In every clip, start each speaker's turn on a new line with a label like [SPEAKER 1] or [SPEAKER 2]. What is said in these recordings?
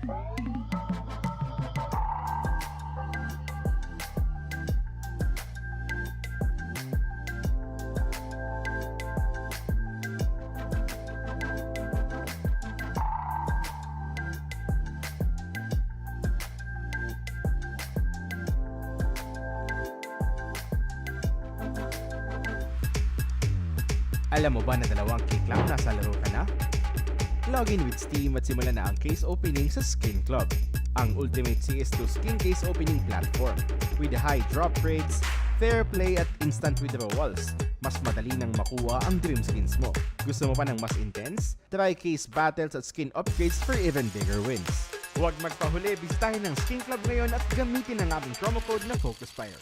[SPEAKER 1] Alam mo ba na dalawang cake lang nasa laro ka na? Login with Steam at simulan na ang case opening sa Skin Club, ang ultimate CS2 skin case opening platform. With high drop rates, fair play at instant withdrawals, mas madali nang makuha ang dream skins mo. Gusto mo pa ng mas intense? Try case battles at skin upgrades for even bigger wins. Huwag magpahuli, bisitahin ang Skin Club ngayon at gamitin ang aming promo code na FocusFire.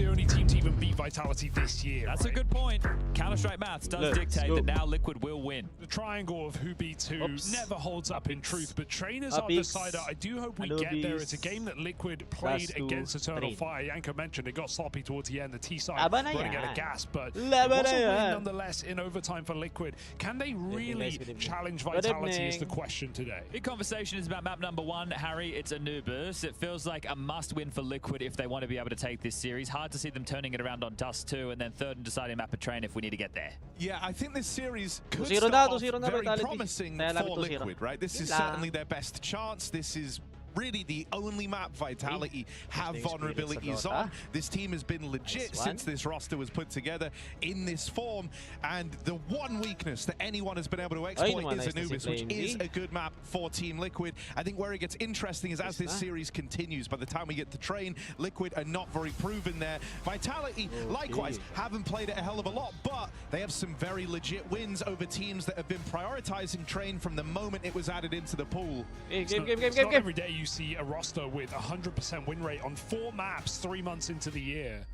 [SPEAKER 2] The only team to even beat Vitality this year.
[SPEAKER 3] That's a good point. Counter-Strike maths does dictate that now Liquid will win.
[SPEAKER 2] The triangle of who beats who never holds up in truth, but Trainers are decider. I do hope we get there. It's a game that Liquid played against Eternal Fire. Yanko mentioned it got sloppy towards the end. The T side running out of gas, but it was a win nonetheless in overtime for Liquid. Can they really challenge Vitality is the question today.
[SPEAKER 3] Big conversation is about map number 1, Harry. It's Anubis. It feels like a must-win for Liquid if they want to be able to take this series. Hard to see them turning it around on Dust 2, and then third and deciding map a train if we need to get there.
[SPEAKER 4] Yeah, I think this series could start off very promising for Liquid, right? This is certainly their best chance. This is really the only map Vitality have vulnerabilities on. This team has been legit since this roster was put together in this form, and the one weakness that anyone has been able to exploit is Anubis, which is a good map for Team Liquid. I think where it gets interesting is as this series continues. By the time we get to Train, Liquid are not very proven there. Vitality, likewise, haven't played it a hell of a lot, but they have some very legit wins over teams that have been prioritizing Train from the moment it was added into the pool.
[SPEAKER 2] It's not every day you see a roster with 100% win rate on 4 maps 3 months into the year.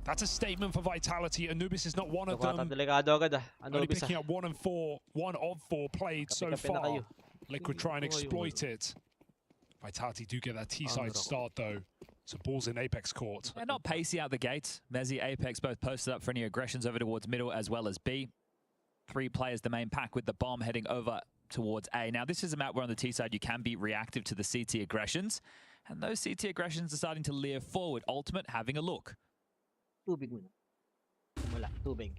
[SPEAKER 2] That's a statement for Vitality. Anubis is not one of them. Only picking up 1 of 4 played so far. Liquid try and exploit it. Vitality do get that T-side start though. So balls in Apex court.
[SPEAKER 3] They're not pacey out the gate. Mezzy, Apex both posted up for any aggressions over towards middle as well as B. 3 players, the main pack with the bomb heading over towards A. Now, this is a map where on the T side you can be reactive to the CT aggressions, and those CT aggressions are starting to leer forward. Ultimate having a look.
[SPEAKER 5] Tubig muna. Wala, tubig.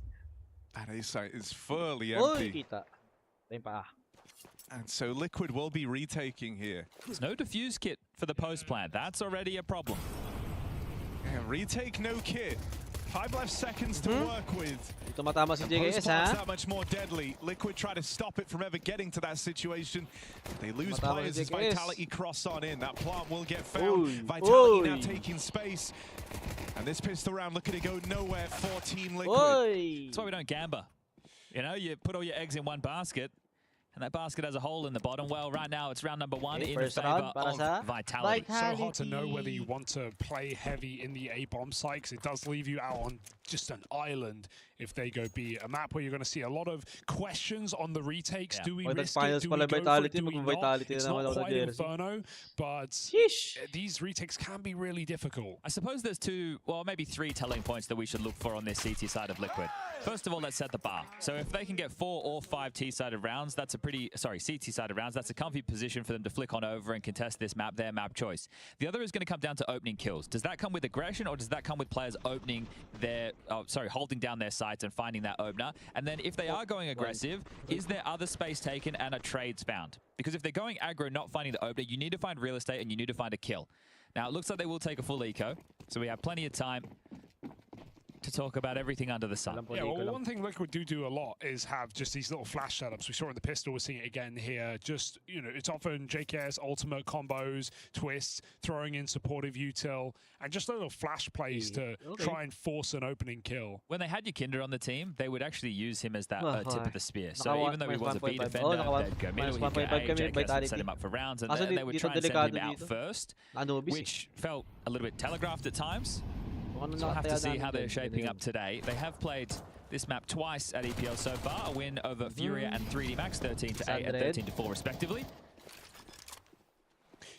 [SPEAKER 4] That A site is fully empty.
[SPEAKER 5] Kita.
[SPEAKER 4] And so Liquid will be retaking here.
[SPEAKER 3] There's no defuse kit for the post plant. That's already a problem.
[SPEAKER 4] And retake no kit. 5 left seconds to work with.
[SPEAKER 5] Ito matama si JKS, ha?
[SPEAKER 4] That much more deadly. Liquid try to stop it from ever getting to that situation. They lose players as Vitality cross on in. That plant will get found. Vitality now taking space. And this pistol round looking to go nowhere for Team Liquid.
[SPEAKER 3] That's why we don't gamba. You know, you put all your eggs in one basket. And that basket has a hole in the bottom. Well, right now it's round number 1 in favor of Vitality.
[SPEAKER 2] So hard to know whether you want to play heavy in the A bomb site, because it does leave you out on just an island if they go B. A map where you're going to see a lot of questions on the retakes. Do we risk it? Do we go for it? Do we not? It's not quite Inferno, but these retakes can be really difficult.
[SPEAKER 3] I suppose there's 2, well, maybe 3 telling points that we should look for on this CT side of Liquid. First of all, let's set the bar. So if they can get 4 or 5 T-sided rounds, that's a CT-sided rounds, that's a comfy position for them to flick on over and contest this map, their map choice. The other is going to come down to opening kills. Does that come with aggression, or does that come with players opening their, holding down their sights and finding that opener? And then if they are going aggressive, is there other space taken and a trades found? Because if they're going aggro, not finding the opener, you need to find real estate and you need to find a kill. Now, it looks like they will take a full eco, so we have plenty of time to talk about everything under the sun.
[SPEAKER 2] Yeah, well, one thing Liquid do a lot is have just these little flash setups. We saw it in the pistol, we're seeing it again here. Just, you know, it's often JKS, ultimate combos, twists, throwing in supportive util, and just little flash plays to try and force an opening kill.
[SPEAKER 3] When they had Yakinder on the team, they would actually use him as that tip of the spear. So even though he was a B defender, they'd go middle, he'd go A, JKS would set him up for rounds, and they would try and send him out first, which felt a little bit telegraphed at times. So we'll have to see how they're shaping up today. They have played this map twice at EPL so far. A win over Furia and 3D Max, 13-8 and 13-4 respectively.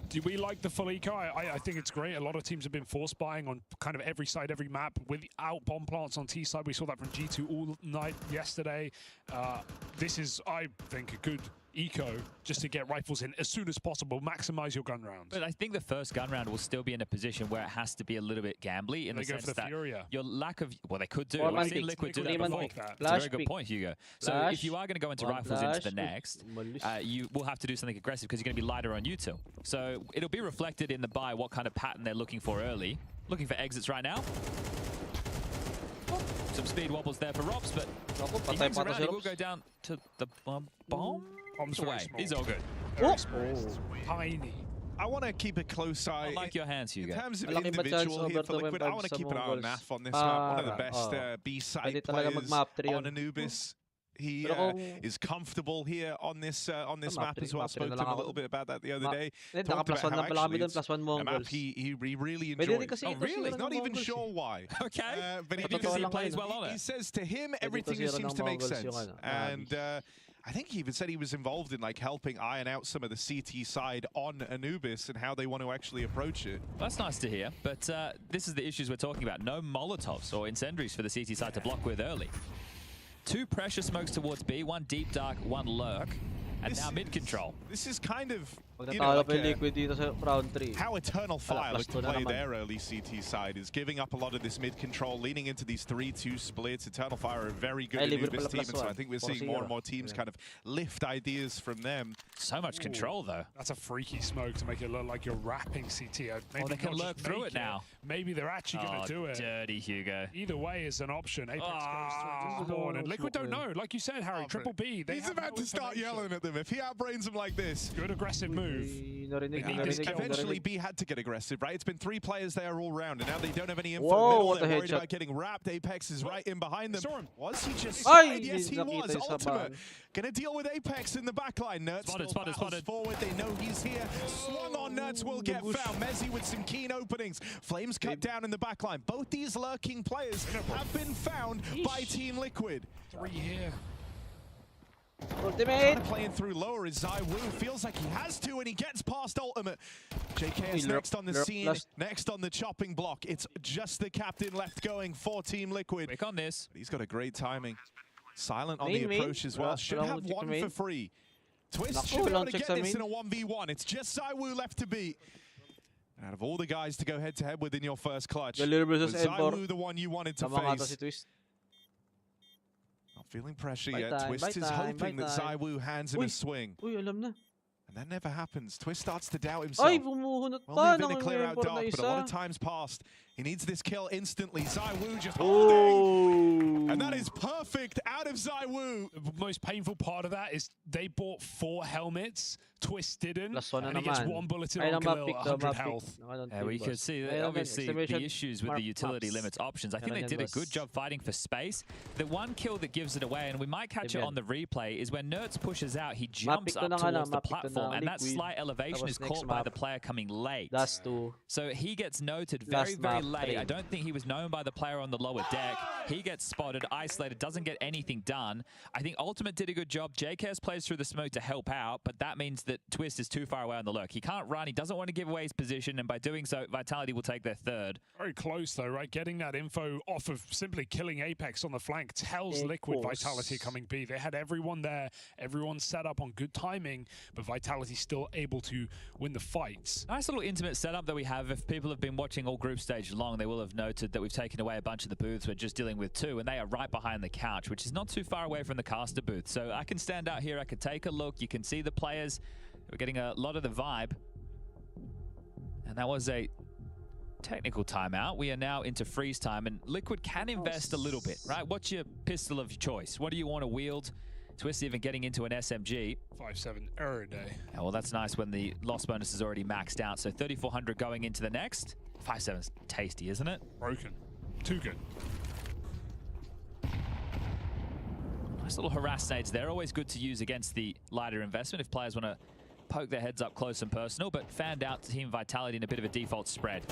[SPEAKER 2] Do we like the full eco? I think it's great. A lot of teams have been force buying on kind of every side, every map without bomb plants on T side. We saw that from G2 all night yesterday. This is, I think, a good eco just to get rifles in as soon as possible, maximize your gun rounds.
[SPEAKER 3] But I think the first gun round will still be in a position where it has to be a little bit gambly in the sense that your lack of, well, they could do. I've seen Liquid do that before. That's a very good point, Hugo. So if you are going to go into rifles into the next, you will have to do something aggressive because you're going to be lighter on util. So it'll be reflected in the buy what kind of pattern they're looking for early. Looking for exits right now. Some speed wobbles there for Robs, but he hangs around. He will go down to the bomb. Bomb's away. He's all good.
[SPEAKER 2] Tiny.
[SPEAKER 4] I want to keep a close eye.
[SPEAKER 3] I like your hands, Hugo.
[SPEAKER 4] In terms of individual here for Liquid, I want to keep an eye on Naf on this map. One of the best B-side players on Anubis. He is comfortable here on this map as well. Spoke to him a little bit about that the other day. Talked about how actually it's a map he really enjoys. Oh, really? He's not even sure why.
[SPEAKER 3] Okay.
[SPEAKER 4] But
[SPEAKER 3] because he plays well on it.
[SPEAKER 4] He says to him everything seems to make sense. And I think he even said he was involved in like helping iron out some of the CT side on Anubis and how they want to actually approach it.
[SPEAKER 3] That's nice to hear, but this is the issues we're talking about. No Molotovs or incendiaries for the CT side to block with early. 2 pressure smokes towards B, 1 deep dark, 1 lurk, and now mid control.
[SPEAKER 4] This is kind of, you know, like how Eternal Fire looked to play their early CT side is giving up a lot of this mid control, leaning into these 3-2 splits. Eternal Fire are a very good Anubis team, and so I think we're seeing more and more teams kind of lift ideas from them.
[SPEAKER 3] So much control though.
[SPEAKER 2] That's a freaky smoke to make it look like you're wrapping CT.
[SPEAKER 3] Maybe they can lurk through it now.
[SPEAKER 2] Maybe they're actually going to do it.
[SPEAKER 3] Dirty Hugo.
[SPEAKER 2] Either way is an option. Apex goes through and Liquid don't know. Like you said, Harry, triple B.
[SPEAKER 4] He's about to start yelling at them if he outbrains them like this.
[SPEAKER 2] Good aggressive move.
[SPEAKER 4] Eventually, B had to get aggressive, right? It's been 3 players there all round, and now they don't have any info middle. They're worried about getting wrapped. Apex is right in behind them. Was he just side? Yes, he was. Ultimate. Gonna deal with Apex in the backline. Nerds spotted forward. They know he's here. Swung on Nerds will get found. Mezzy with some keen openings. Flames cut down in the backline. Both these lurking players have been found by Team Liquid.
[SPEAKER 2] 3 here.
[SPEAKER 5] Ultimate!
[SPEAKER 4] Playing through lower is ZywOo. Feels like he has to, and he gets past ultimate. JKS next on the scene, next on the chopping block. It's just the captain left going for Team Liquid.
[SPEAKER 3] Quick on this.
[SPEAKER 4] But he's got a great timing. Silent on the approach as well. Should have 1 for free. Twist should be able to get this in a 1v1. It's just ZywOo left to beat. Out of all the guys to go head-to-head with in your first clutch, ZywOo the one you wanted to face. Not feeling pressure yet. Twist is hoping that ZywOo hands him a swing. And that never happens. Twist starts to doubt himself. Well, they've been a clear out dark, but a lot of times passed. He needs this kill instantly. ZywOo just holding. And that is perfect out of ZywOo.
[SPEAKER 2] The most painful part of that is they bought 4 helmets. Twist didn't. And he gets 1 bullet in on Galil, 100 health.
[SPEAKER 3] Yeah, we could see that obviously the issues with the utility limits options. I think they did a good job fighting for space. The one kill that gives it away, and we might catch it on the replay, is when Nerds pushes out, he jumps up towards the platform, and that slight elevation is caught by the player coming late. So he gets noted very, very late. I don't think he was known by the player on the lower deck. He gets spotted, isolated, doesn't get anything done. I think Ultimate did a good job. JKS plays through the smoke to help out, but that means that Twist is too far away on the lurk. He can't run. He doesn't want to give away his position, and by doing so, Vitality will take their 3rd.
[SPEAKER 2] Very close, though, right? Getting that info off of simply killing Apex on the flank tells Liquid Vitality coming B. They had everyone there, everyone set up on good timing, but Vitality still able to win the fights.
[SPEAKER 3] Nice little intimate setup that we have. If people have been watching all group stage long, they will have noted that we've taken away a bunch of the booths. We're just dealing with 2, and they are right behind the couch, which is not too far away from the caster booth. So I can stand out here, I could take a look. You can see the players. We're getting a lot of the vibe. And that was a technical timeout. We are now into freeze time, and Liquid can invest a little bit, right? What's your pistol of choice? What do you want to wield? Twist even getting into an SMG.
[SPEAKER 2] 5-7 error day.
[SPEAKER 3] Yeah, well, that's nice when the loss bonus is already maxed out. So 3,400 going into the next. 5-7's tasty, isn't it?
[SPEAKER 2] Broken. Too good.
[SPEAKER 3] Nice little harass nades there. Always good to use against the lighter investment if players want to poke their heads up close and personal, but fanned out to Team Vitality in a bit of a default spread.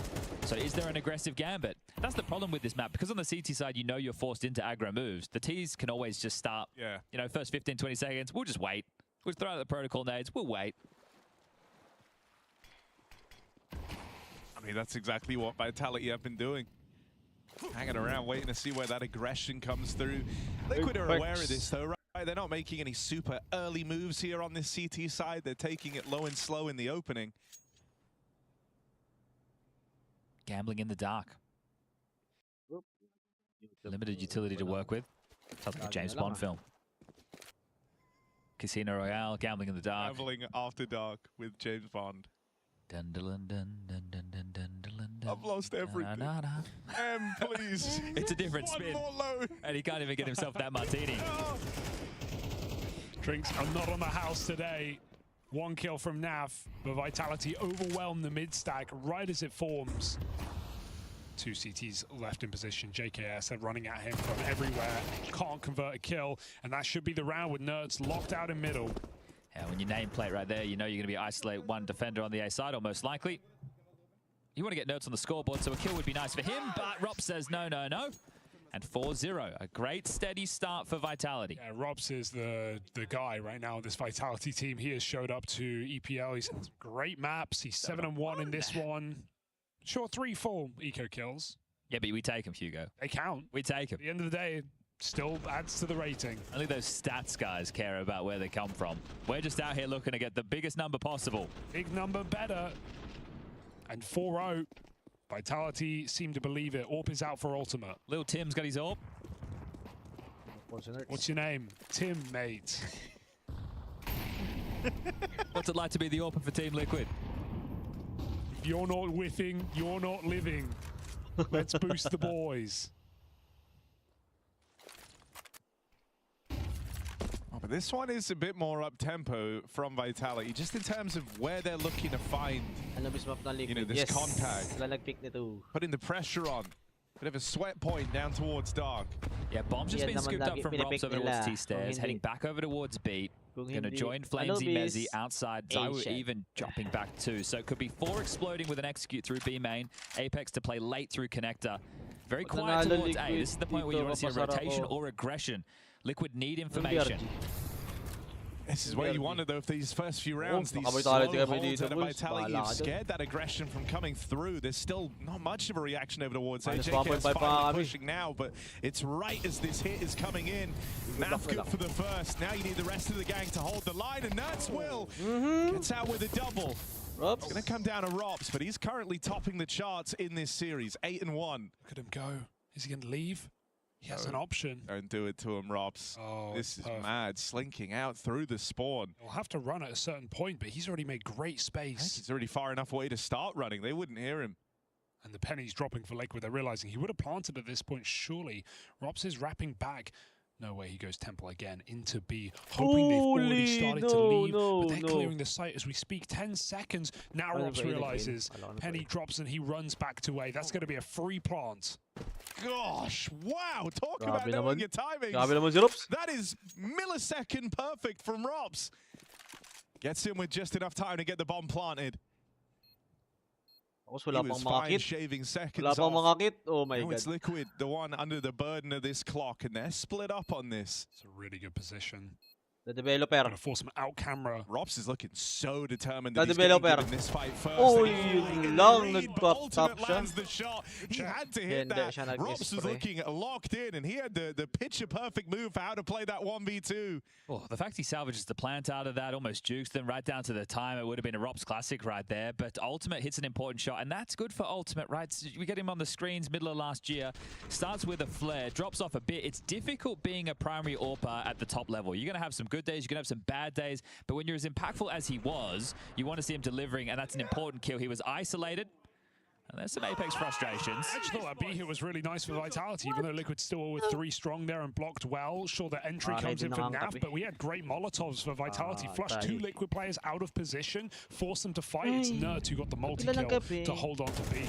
[SPEAKER 3] So is there an aggressive gambit? That's the problem with this map, because on the CT side, you know you're forced into aggro moves. The Ts can always just start, you know, first 15, 20 seconds, we'll just wait. We'll throw out the protocol nades, we'll wait.
[SPEAKER 4] I mean, that's exactly what Vitality have been doing. Hanging around, waiting to see where that aggression comes through. Liquid are aware of this, though, right? They're not making any super early moves here on this CT side. They're taking it low and slow in the opening.
[SPEAKER 3] Gambling in the dark. Limited utility to work with. Sounds like a James Bond film. Casino Royale, gambling in the dark.
[SPEAKER 4] Gambling after dark with James Bond.
[SPEAKER 3] Dun, dun, dun, dun, dun, dun, dun, dun, dun,
[SPEAKER 4] I've lost everything.
[SPEAKER 3] na, na, na.
[SPEAKER 4] Please.
[SPEAKER 3] It's a different spin.
[SPEAKER 4] One more low.
[SPEAKER 3] And he can't even get himself that martini.
[SPEAKER 2] Drinks are not on the house today. 1 kill from Nav, but Vitality overwhelm the mid stack right as it forms. 2 CTs left in position. JKS are running at him from everywhere. Can't convert a kill, and that should be the round with Nerds locked out in middle.
[SPEAKER 3] Yeah, when you nameplate right there, you know you're going to be isolate one defender on the A side, or most likely. You want to get Nerds on the scoreboard, so a kill would be nice for him, but Rob says no, no, no. And 4-0, a great steady start for Vitality.
[SPEAKER 2] Yeah, Robs is the guy right now on this Vitality team. He has showed up to EPL. He's had some great maps. He's 7-1 in this one. Sure, 3-4 eco kills.
[SPEAKER 3] Yeah, but we take him, Hugo.
[SPEAKER 2] They count.
[SPEAKER 3] We take him.
[SPEAKER 2] At the end of the day, it still adds to the rating.
[SPEAKER 3] Only those stats guys care about where they come from. We're just out here looking to get the biggest number possible.
[SPEAKER 2] Big number better. And 4-0. Vitality seem to believe it. AWP is out for ultimate.
[SPEAKER 3] Little Tim's got his AWP.
[SPEAKER 2] What's your name? Tim, mate.
[SPEAKER 3] What's it like to be the AWP for Team Liquid?
[SPEAKER 2] If you're not whiffing, you're not living. Let's boost the boys.
[SPEAKER 4] Oh, but this one is a bit more up-tempo from Vitality, just in terms of where they're looking to find, you know, this contact. Putting the pressure on. Bit of a sweat point down towards Dark.
[SPEAKER 3] Yeah, Bomb's just been scooped up from Robs over towards T-Stairs, heading back over towards Beat. Going to join Flamesy Mezzy outside. Zywo even dropping back too. So it could be 4 exploding with an execute through B main. Apex to play late through connector. Very quiet towards A. This is the point where you want to see a rotation or aggression. Liquid need information.
[SPEAKER 4] This is where you want it, though, if these first few rounds, these slow holds out of Vitality, you've scared that aggression from coming through. There's still not much of a reaction over towards A. JK's finally pushing now, but it's right as this hit is coming in. Nav good for the first. Now you need the rest of the gang to hold the line, and Nerds will. Gets out with a double. It's going to come down to Robs, but he's currently topping the charts in this series, 8-1.
[SPEAKER 2] Look at him go. Is he going to leave? He has an option.
[SPEAKER 4] Don't do it to him, Robs.
[SPEAKER 2] Oh,
[SPEAKER 4] this is mad. Slinking out through the spawn.
[SPEAKER 2] He'll have to run at a certain point, but he's already made great space.
[SPEAKER 4] I think he's already far enough away to start running. They wouldn't hear him.
[SPEAKER 2] And the penny's dropping for Liquid. They're realizing he would have planted at this point, surely. Robs is wrapping back. No way, he goes Temple again into B, hoping they've already started to leave, but they're clearing the site as we speak. 10 seconds. Now Robs realizes. Penny drops and he runs back to A. That's going to be a free plant.
[SPEAKER 4] Gosh, wow, talk about knowing your timings. That is millisecond perfect from Robs. Gets in with just enough time to get the bomb planted. He was fine shaving seconds off.
[SPEAKER 5] Oh my god.
[SPEAKER 4] It's Liquid, the one under the burden of this clock, and they're split up on this.
[SPEAKER 2] It's a really good position.
[SPEAKER 5] The developer.
[SPEAKER 2] Gonna force him out camera.
[SPEAKER 4] Robs is looking so determined that he's going to win this fight first.
[SPEAKER 5] Oh, yun lang, nag-pop-top siya.
[SPEAKER 4] Lands the shot. He had to hit that. Robs was looking locked in, and he had the picture-perfect move for how to play that 1v2.
[SPEAKER 3] Oh, the fact he salvages the plant out of that, almost jukes them right down to the time. It would have been a Robs classic right there, but Ultimate hits an important shot, and that's good for Ultimate, right? So we get him on the screens middle of last year. Starts with a flare, drops off a bit. It's difficult being a primary AWPer at the top level. You're going to have some good days, you're going to have some bad days, but when you're as impactful as he was, you want to see him delivering, and that's an important kill. He was isolated, and there's some Apex frustrations.
[SPEAKER 2] I just thought that B hit was really nice for Vitality, even though Liquid still with 3 strong there and blocked well. Sure, the entry comes in for Nav, but we had great Molotovs for Vitality. Flushed 2 Liquid players out of position, forced them to fight. It's Nerds who got the multi-kill to hold on to B.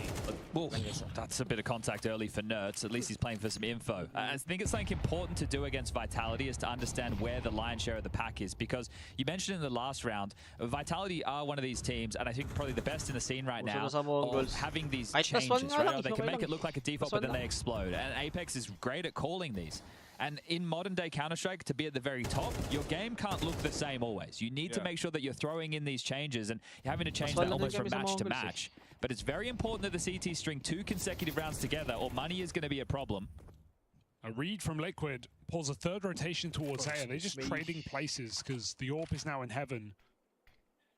[SPEAKER 3] Well, that's a bit of contact early for Nerds. At least he's playing for some info. I think it's something important to do against Vitality is to understand where the lion's share of the pack is, because you mentioned in the last round, Vitality are one of these teams, and I think probably the best in the scene right now, of having these
[SPEAKER 5] Kahit
[SPEAKER 3] changes,
[SPEAKER 5] plus one nga
[SPEAKER 3] right?
[SPEAKER 5] lang,
[SPEAKER 3] Or they
[SPEAKER 5] okay
[SPEAKER 3] can make
[SPEAKER 5] lang.
[SPEAKER 3] it look like a default,
[SPEAKER 5] Plus
[SPEAKER 3] but then
[SPEAKER 5] one
[SPEAKER 3] they explode. And Apex is great at calling these. And in modern day Counter-Strike, to be at the very top, your game can't look the same always. You need to make sure that you're throwing in these changes and you're having to change that almost from match to match. But it's very important that the CT string 2 consecutive rounds together or money is going to be a problem.
[SPEAKER 2] A read from Liquid pulls a third rotation towards A, and they're just trading places because the AWP is now in heaven.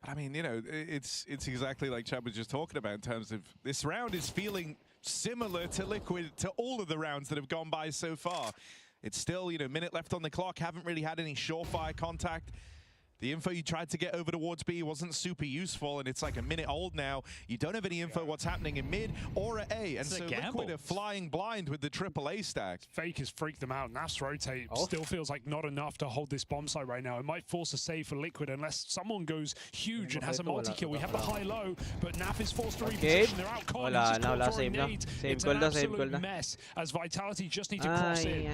[SPEAKER 4] I mean, you know, it's exactly like Chad was just talking about in terms of this round is feeling similar to Liquid, to all of the rounds that have gone by so far. It's still, you know, minute left on the clock, haven't really had any surefire contact. The info you tried to get over towards B wasn't super useful, and it's like a minute old now. You don't have any info what's happening in mid or at A, and so Liquid are flying blind with the AAA stack.
[SPEAKER 2] Fake has freaked them out. Naf's rotate still feels like not enough to hold this bomb site right now. It might force a save for Liquid unless someone goes huge and has a multi-kill. We have the high-low, but Naf is forced to reposition. They're out cold. It's an absolute mess as Vitality just need to cross in.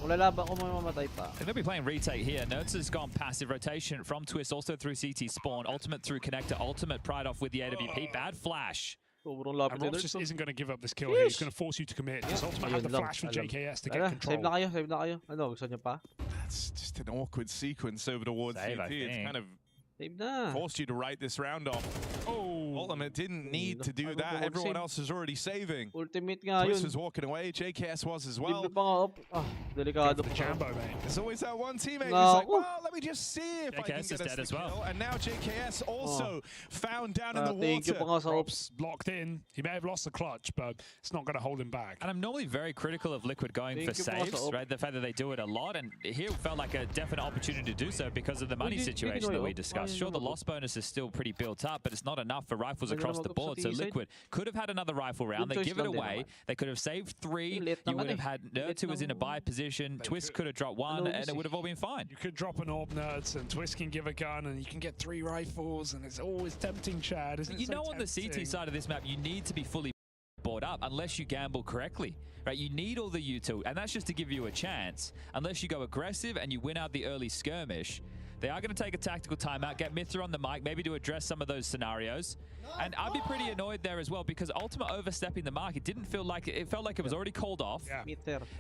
[SPEAKER 3] They'll be playing retake here. Nerds has gone passive rotation from Twist, also through CT spawn. Ultimate through connector. Ultimate pried off with the AWP. Bad flash.
[SPEAKER 2] And Robs just isn't going to give up this kill here. He's going to force you to commit. Just Ultimate have the flash for JKS to get control.
[SPEAKER 4] That's just an awkward sequence over towards CT. It's kind of forced you to write this round off. Ultimate didn't need to do that. Everyone else is already saving. Twist was walking away. JKS was as well. There's always that one teammate who's like, well, let me just see if I can get us the kill. And now JKS also found down in the water.
[SPEAKER 2] Robs locked in. He may have lost the clutch, but it's not going to hold him back.
[SPEAKER 3] And I'm normally very critical of Liquid going for saves, right? The fact that they do it a lot, and here felt like a definite opportunity to do so because of the money situation that we discussed. Sure, the loss bonus is still pretty built up, but it's not enough for rifles across the board. So Liquid could have had another rifle round. They give it away. They could have saved 3. You would have had Nerds who was in a buy position. Twist could have dropped 1, and it would have all been fine.
[SPEAKER 2] You could drop an AWP, Nerds, and Twist can give a gun, and you can get 3 rifles, and it's always tempting, Chad. Isn't it?
[SPEAKER 3] You know, on the CT side of this map, you need to be fully board up unless you gamble correctly, right? You need all the U2, and that's just to give you a chance. Unless you go aggressive and you win out the early skirmish, they are going to take a tactical timeout, get Mithra on the mic, maybe to address some of those scenarios. And I'd be pretty annoyed there as well because Ultimate overstepping the mark, it didn't feel like it felt like it was already called off.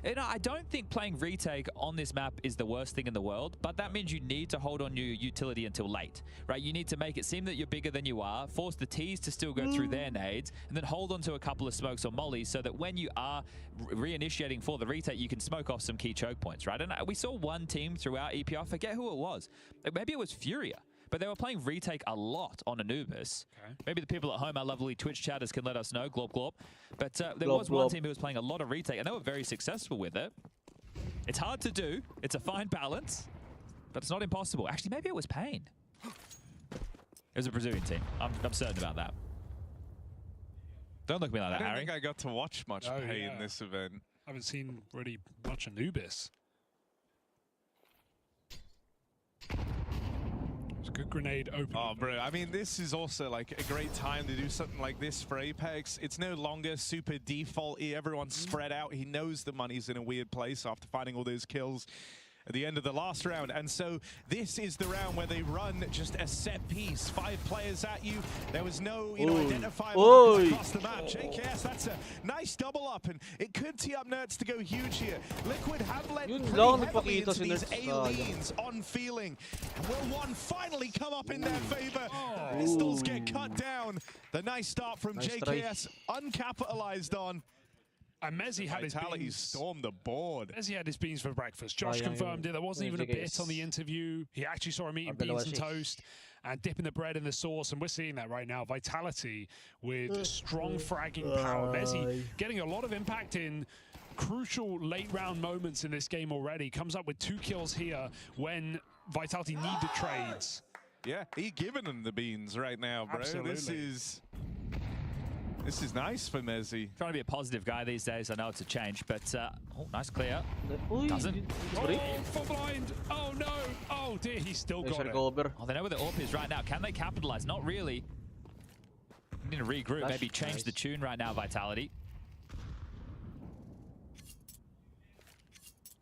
[SPEAKER 3] And I don't think playing retake on this map is the worst thing in the world, but that means you need to hold on your utility until late, right? You need to make it seem that you're bigger than you are, force the T's to still go through their nades, and then hold on to a couple of smokes or mollies so that when you are reinitiating for the retake, you can smoke off some key choke points, right? And we saw one team throughout EPR, I forget who it was. Maybe it was Furia. But they were playing retake a lot on Anubis. Maybe the people at home, our lovely Twitch chatters, can let us know. Glop, glop. But there was one team who was playing a lot of retake, and they were very successful with it. It's hard to do. It's a fine balance, but it's not impossible. Actually, maybe it was Pain. It was a Brazilian team. I'm certain about that. Don't look at me like that, Harry.
[SPEAKER 4] I don't think I got to watch much Pain in this event.
[SPEAKER 2] I haven't seen really much Anubis. Good grenade open.
[SPEAKER 4] Oh, bro. I mean, this is also like a great time to do something like this for Apex. It's no longer super default-y. Everyone's spread out. He knows the money's in a weird place after finding all those kills at the end of the last round. And so this is the round where they run just a set piece. 5 players at you. There was no, you know, identifiable across the map. JKS, that's a nice double up, and it could tee up Nerds to go huge here. Liquid have led pretty heavily into these A-leans on feeling. And will one finally come up in their favor? Pistols get cut down. The nice start from JKS, uncapitalized on.
[SPEAKER 2] And Mezzi had his beans.
[SPEAKER 4] Stormed the board.
[SPEAKER 2] Mezzi had his beans for breakfast. Josh confirmed it. There wasn't even a bit on the interview. He actually saw him eating beans and toast and dipping the bread in the sauce. And we're seeing that right now. Vitality with strong fragging power. Mezzi getting a lot of impact in crucial late round moments in this game already. Comes up with 2 kills here when Vitality need the trades.
[SPEAKER 4] Yeah, he's giving them the beans right now, bro.
[SPEAKER 2] Absolutely.
[SPEAKER 4] This is nice for Mezzi.
[SPEAKER 3] Trying to be a positive guy these days. I know it's a change, but oh, nice clear. Doesn't.
[SPEAKER 2] For blind. Oh no. Oh dear, he's still got it.
[SPEAKER 3] Oh, they know where the AWP is right now. Can they capitalize? Not really. Need to regroup. Maybe change the tune right now, Vitality.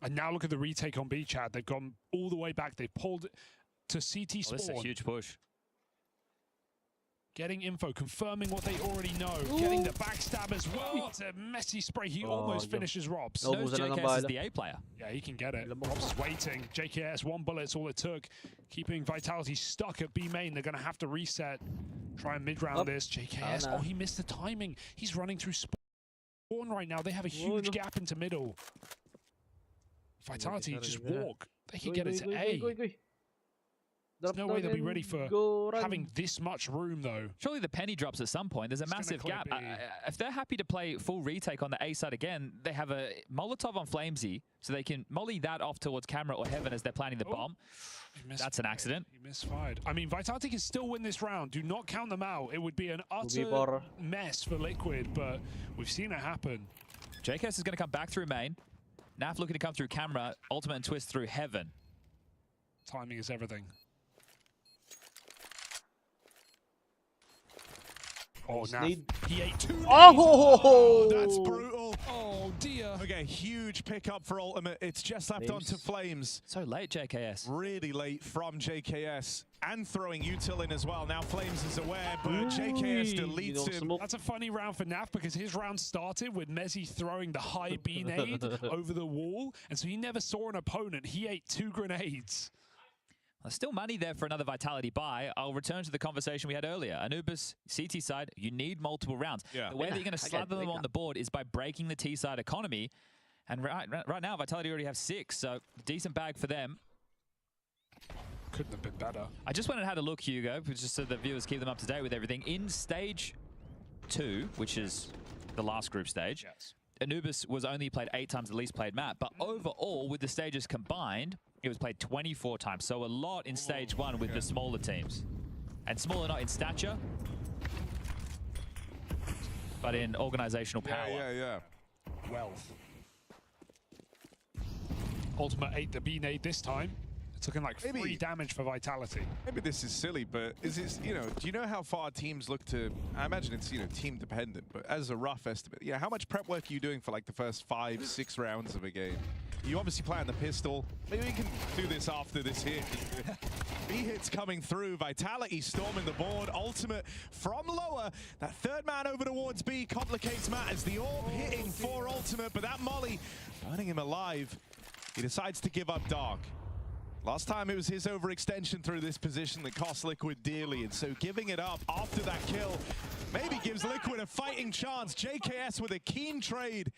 [SPEAKER 2] And now look at the retake on B, Chad. They've gone all the way back. They've pulled to CT spawn.
[SPEAKER 3] This is a huge push.
[SPEAKER 2] Getting info, confirming what they already know, getting the backstab as well. It's a messy spray. He almost finishes Robs.
[SPEAKER 3] Knows JKS is the A player.
[SPEAKER 2] Yeah, he can get it. Robs is waiting. JKS, 1 bullet's all it took. Keeping Vitality stuck at B main. They're going to have to reset. Try and mid-round this. JKS, oh, he missed the timing. He's running through spawn right now. They have a huge gap into middle. Vitality just walk. They can get it to A. There's no way they'll be ready for having this much room, though.
[SPEAKER 3] Surely the penny drops at some point. There's a massive gap. If they're happy to play full retake on the A side again, they have a Molotov on Flamesy, so they can molly that off towards camera or heaven as they're planning the bomb. That's an accident.
[SPEAKER 2] He misfired. I mean, Vitality can still win this round. Do not count them out. It would be an utter mess for Liquid, but we've seen it happen.
[SPEAKER 3] JKS is going to come back through main. Naf looking to come through camera. Ultimate and twist through heaven.
[SPEAKER 2] Timing is everything. Oh, Naf. He ate 2.
[SPEAKER 4] Oh, that's brutal.
[SPEAKER 2] Oh, dear.
[SPEAKER 4] Okay, huge pickup for Ultimate. It's just left onto Flames.
[SPEAKER 3] So late, JKS.
[SPEAKER 4] Really late from JKS. And throwing Util in as well. Now Flames is aware, but JKS deletes him.
[SPEAKER 2] That's a funny round for Naf because his round started with Mezzy throwing the high B nade over the wall. And so he never saw an opponent. He ate 2 grenades.
[SPEAKER 3] There's still money there for another Vitality buy. I'll return to the conversation we had earlier. Anubis, CT side, you need multiple rounds.
[SPEAKER 4] Yeah.
[SPEAKER 3] The way that you're going to slather them on the board is by breaking the T side economy. And right now, Vitality already have 6, so decent bag for them.
[SPEAKER 2] Couldn't have been better.
[SPEAKER 3] I just went and had a look, Hugo, just so the viewers keep them up to date with everything. In stage 2, which is the last group stage, Anubis was only played 8 times the least played map, but overall, with the stages combined, it was played 24 times, so a lot in stage 1 with the smaller teams. And smaller not in stature, but in organizational power.
[SPEAKER 4] Yeah.
[SPEAKER 2] Wealth. Ultimate ate the B nade this time. It's looking like 3 damage for Vitality.
[SPEAKER 4] Maybe this is silly, but is it, do you know how far teams look to, I imagine it's, team dependent, but as a rough estimate, how much prep work are you doing for like the first 5, 6 rounds of a game? You obviously play on the pistol. Maybe we can do this after this hit. B hits coming through. Vitality storming the board. Ultimate from lower. That third man over towards B complicates matters. The orb hitting for Ultimate, but that molly burning him alive. He decides to give up Dark. Last time it was his overextension through this position that cost Liquid dearly, and so giving it up after that kill maybe gives Liquid a fighting chance. JKS with a keen trade.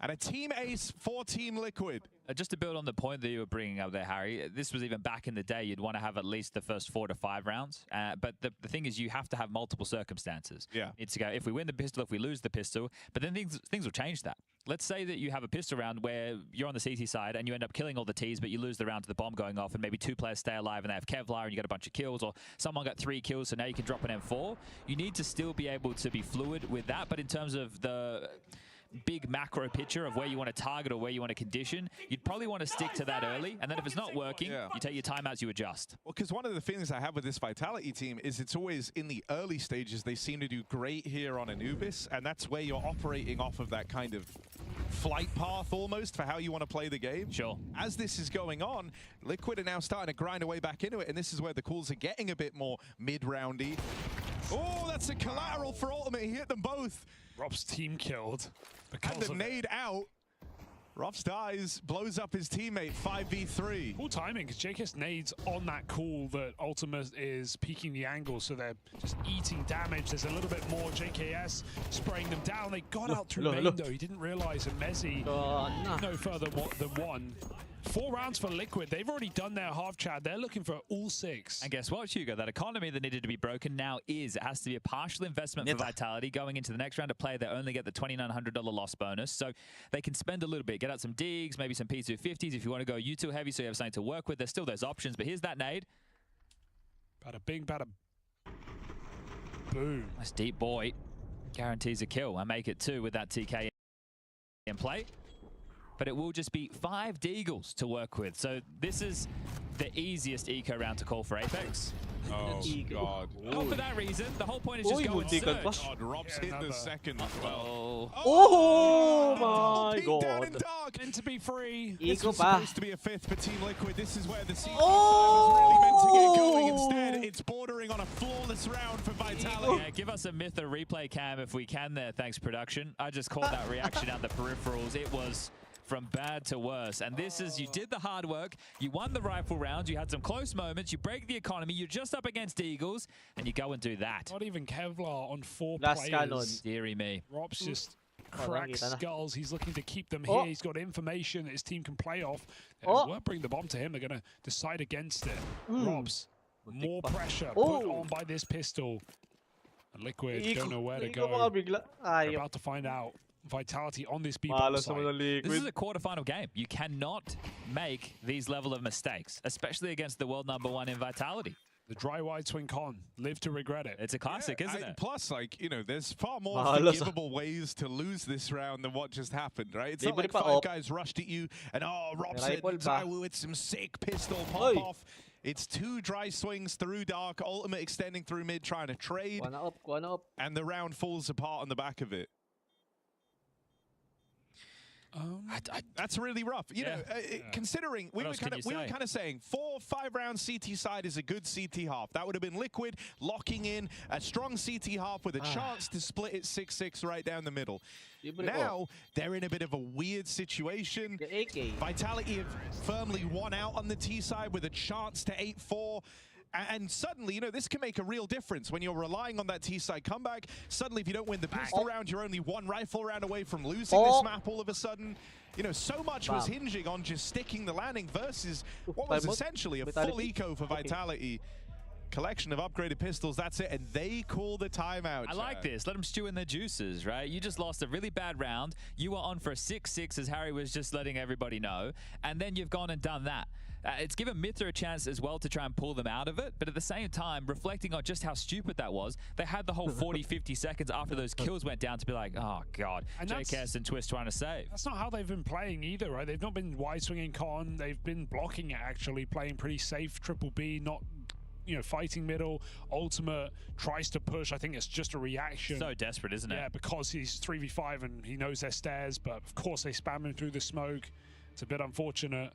[SPEAKER 4] And a team ace for Team Liquid.
[SPEAKER 3] Just to build on the point that you were bringing up there, Harry, this was even back in the day, you'd want to have at least the first 4 to 5 rounds. But the thing is, you have to have multiple circumstances.
[SPEAKER 4] Yeah.
[SPEAKER 3] It's to go, if we win the pistol, if we lose the pistol, but then things will change that. Let's say that you have a pistol round where you're on the CT side and you end up killing all the Ts, but you lose the round to the bomb going off, and maybe 2 players stay alive and they have Kevlar and you get a bunch of kills, or someone got 3 kills, so now you can drop an M4. You need to still be able to be fluid with that, but in terms of the big macro picture of where you want to target or where you want to condition, you'd probably want to stick to that early, and then if it's not working, you take your timeouts, you adjust.
[SPEAKER 4] Well, because one of the things I have with this Vitality team is it's always in the early stages they seem to do great here on Anubis, and that's where you're operating off of that kind of flight path almost for how you want to play the game.
[SPEAKER 3] Sure.
[SPEAKER 4] As this is going on, Liquid are now starting to grind away back into it, and this is where the calls are getting a bit more mid-roundy. Oh, that's a collateral for Ultimate. He hit them both.
[SPEAKER 2] Rob's team killed.
[SPEAKER 4] And the nade out. Ruffs dies, blows up his teammate, 5v3.
[SPEAKER 2] Cool timing, because JKS nades on that call that Ultimate is peeking the angle, so they're just eating damage. There's a little bit more. JKS spraying them down. They got out through main, though. He didn't realize, and Mezzy no further than 1. 4 rounds for Liquid. They've already done their half chad. They're looking for all 6.
[SPEAKER 3] And guess what, Hugo? That economy that needed to be broken now is. It has to be a partial investment for Vitality. Going into the next round of play, they only get the $2,900 loss bonus. So they can spend a little bit, get out some digs, maybe some P250s if you want to go U2 heavy so you have something to work with. There's still those options, but here's that nade.
[SPEAKER 2] Bada bing, bada boom.
[SPEAKER 3] That's deep boy. Guarantees a kill. I make it 2 with that TK in play. But it will just be 5 Deagles to work with. So this is the easiest eco round to call for Apex.
[SPEAKER 4] Oh, God.
[SPEAKER 3] Not for that reason. The whole point is just go and search.
[SPEAKER 4] God, Rob's hit the second as well.
[SPEAKER 5] Oh my
[SPEAKER 4] Peek down
[SPEAKER 5] God.
[SPEAKER 4] in dark.
[SPEAKER 2] Meant to be free.
[SPEAKER 4] This
[SPEAKER 5] Eco
[SPEAKER 4] was
[SPEAKER 5] pa.
[SPEAKER 4] supposed to be a 5th for Team Liquid. This is where the CT side was really meant to get going. Instead, it's bordering on a flawless round for Vitality.
[SPEAKER 3] Yeah, give us a Mytha replay cam if we can there, thanks production. I just caught that reaction out the peripherals. It was from bad to worse. And this is, you did the hard work, you won the rifle rounds, you had some close moments, you break the economy, you're just up against Eagles, and you go and do that.
[SPEAKER 2] Not even Kevlar on 4
[SPEAKER 5] Last
[SPEAKER 2] players.
[SPEAKER 5] cannon.
[SPEAKER 3] Deary me.
[SPEAKER 2] Rob's just
[SPEAKER 5] Oh,
[SPEAKER 2] cracks
[SPEAKER 5] nakita na.
[SPEAKER 2] skulls. He's looking to keep them
[SPEAKER 5] Oh.
[SPEAKER 2] here. He's got information that his team can play off. They
[SPEAKER 5] Oh.
[SPEAKER 2] won't bring the bomb to him. They're going to decide against it. Rob's more
[SPEAKER 5] pa.
[SPEAKER 2] pressure
[SPEAKER 5] Oh.
[SPEAKER 2] put on by this pistol. And Liquid don't know where to
[SPEAKER 5] Iko
[SPEAKER 2] go.
[SPEAKER 5] mga bigla.
[SPEAKER 2] They're
[SPEAKER 5] Ayaw.
[SPEAKER 2] about to find out. Vitality on this B-bomb
[SPEAKER 5] Malas naman
[SPEAKER 2] site.
[SPEAKER 5] ng
[SPEAKER 3] This is
[SPEAKER 5] Liquid.
[SPEAKER 3] a quarterfinal game. You cannot make these level of mistakes, especially against the world #1 in Vitality.
[SPEAKER 2] The dry wide swing con. Live to regret it.
[SPEAKER 3] It's a classic, isn't it?
[SPEAKER 4] Plus, like, you know, there's far more
[SPEAKER 5] Malas.
[SPEAKER 4] forgivable ways to lose this round than what just happened, right? It's not
[SPEAKER 5] Libre
[SPEAKER 4] like
[SPEAKER 5] pa,
[SPEAKER 4] 5
[SPEAKER 5] op.
[SPEAKER 4] guys rushed at you and, oh, Rob said
[SPEAKER 5] Rifle ba?
[SPEAKER 4] Zywoo with some sick pistol
[SPEAKER 5] Oy.
[SPEAKER 4] pop-off. It's 2 dry swings through dark, ultimate extending through mid, trying to trade,
[SPEAKER 5] Kuha na up.
[SPEAKER 4] and the round falls apart on the back of it. That's really rough. You know, considering we were kind of saying 4 or 5 round CT side is a good CT half. That would have been Liquid locking in a strong CT half with a chance to split it 6-6 right down the middle. Now they're in a bit of a weird situation.
[SPEAKER 5] The AK.
[SPEAKER 4] Vitality have firmly won out on the T side with a chance to 8-4. And suddenly, you know, this can make a real difference when you're relying on that T-side comeback. Suddenly, if you don't win the pistol round, you're only 1 rifle round away from losing this map all of a sudden. You know, so much was hinging on just sticking the landing versus what was essentially a full eco for Vitality. Collection of upgraded pistols, that's it, and they call the timeout.
[SPEAKER 3] I like this. Let them stew in their juices, right? You just lost a really bad round. You were on for a 6-6, as Harry was just letting everybody know, and then you've gone and done that. It's given Mytha a chance as well to try and pull them out of it, but at the same time, reflecting on just how stupid that was, they had the whole 40, 50 seconds after those kills went down to be like, oh, God, JKS and Twist trying to save.
[SPEAKER 2] That's not how they've been playing either, right? They've not been wide swinging con. They've been blocking it, actually, playing pretty safe. Triple B, not, you know, fighting middle. Ultimate tries to push. I think it's just a reaction.
[SPEAKER 3] So desperate, isn't it?
[SPEAKER 2] Yeah, because he's 3v5 and he knows their stairs, but of course they spam him through the smoke. It's a bit unfortunate.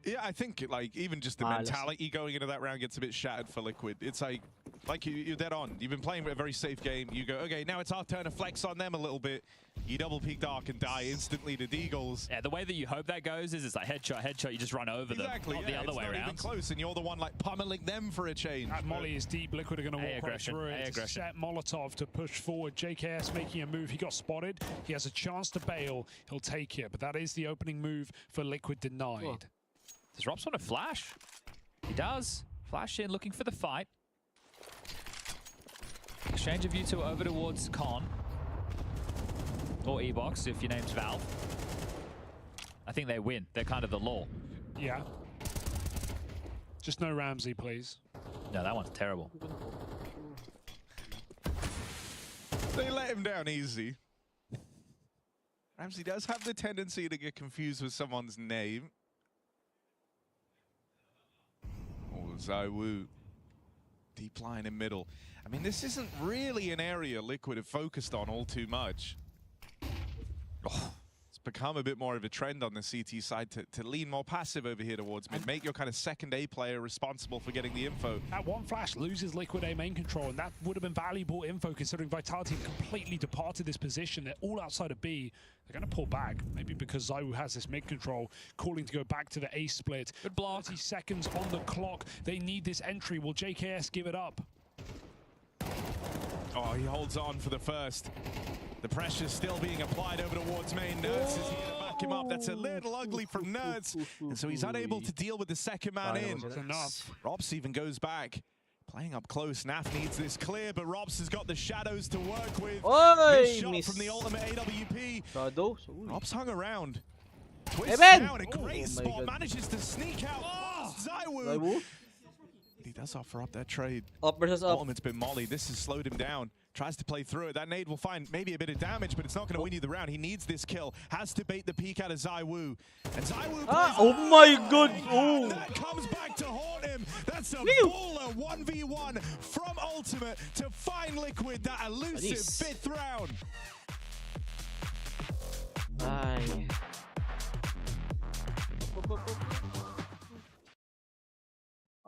[SPEAKER 4] Yeah, I think like even just the mentality going into that round gets a bit shattered for Liquid. It's like you're dead on. You've been playing a very safe game. You go, okay, now it's our turn to flex on them a little bit. You double peek dark and die instantly to Deagles.
[SPEAKER 3] Yeah, the way that you hope that goes is it's like headshot, headshot, you just run over them.
[SPEAKER 4] Exactly,
[SPEAKER 3] Not the other way
[SPEAKER 4] it's not
[SPEAKER 3] around.
[SPEAKER 4] even close, and you're the one like pummeling them for a change.
[SPEAKER 2] That molly is deep. Liquid are going to walk right through it. It's a set Molotov to push forward. JKS making a move. He got spotted. He has a chance to bail. He'll take it, but that is the opening move for Liquid denied.
[SPEAKER 5] Oh.
[SPEAKER 3] Does Robs want to flash? He does. Flash in, looking for the fight. Exchange of you two over towards Con. Or E-Box, if your name's Valve. I think they win. They're kind of the law.
[SPEAKER 2] Yeah. Just no Ramsey, please.
[SPEAKER 3] No, that one's terrible.
[SPEAKER 4] They let him down easy. Ramsey does have the tendency to get confused with someone's name. Oh, Zywoo. Deep line in middle. I mean, this isn't really an area Liquid have focused on all too much. Oh, it's become a bit more of a trend on the CT side to lean more passive over here towards mid. Make your kind of second A player responsible for getting the info.
[SPEAKER 2] That one flash loses Liquid A main control, and that would have been valuable info considering Vitality have completely departed this position. They're all outside of B. They're going to pull back, maybe because Zywoo has this mid control, calling to go back to the A split. Good block. 30 seconds on the clock. They need this entry. Will JKS give it up?
[SPEAKER 4] Oh, he holds on for the first. The pressure's still being applied over towards main. Nerds is here to back him up. That's a little ugly from Nerds. And so he's unable to deal with the second man in.
[SPEAKER 2] That's enough.
[SPEAKER 4] Robs even goes back. Playing up close. Naf needs this clear, but Robs has got the shadows to work with. This shot from the ultimate AWP. Robs hung around. Twists now in a great spot. Manages to sneak out. Zywoo. He does offer up that trade.
[SPEAKER 5] Up versus up.
[SPEAKER 4] Ultimate's been molly. This has slowed him down. Tries to play through it. That nade will find maybe a bit of damage, but it's not going to win you the round. He needs this kill. Has to bait the peek out of ZywOo. And ZywOo plays
[SPEAKER 5] oh my god! Oh!
[SPEAKER 4] that comes back to haunt him. That's a baller 1v1 from Ultimate to find Liquid that elusive 5th round.
[SPEAKER 5] Ay.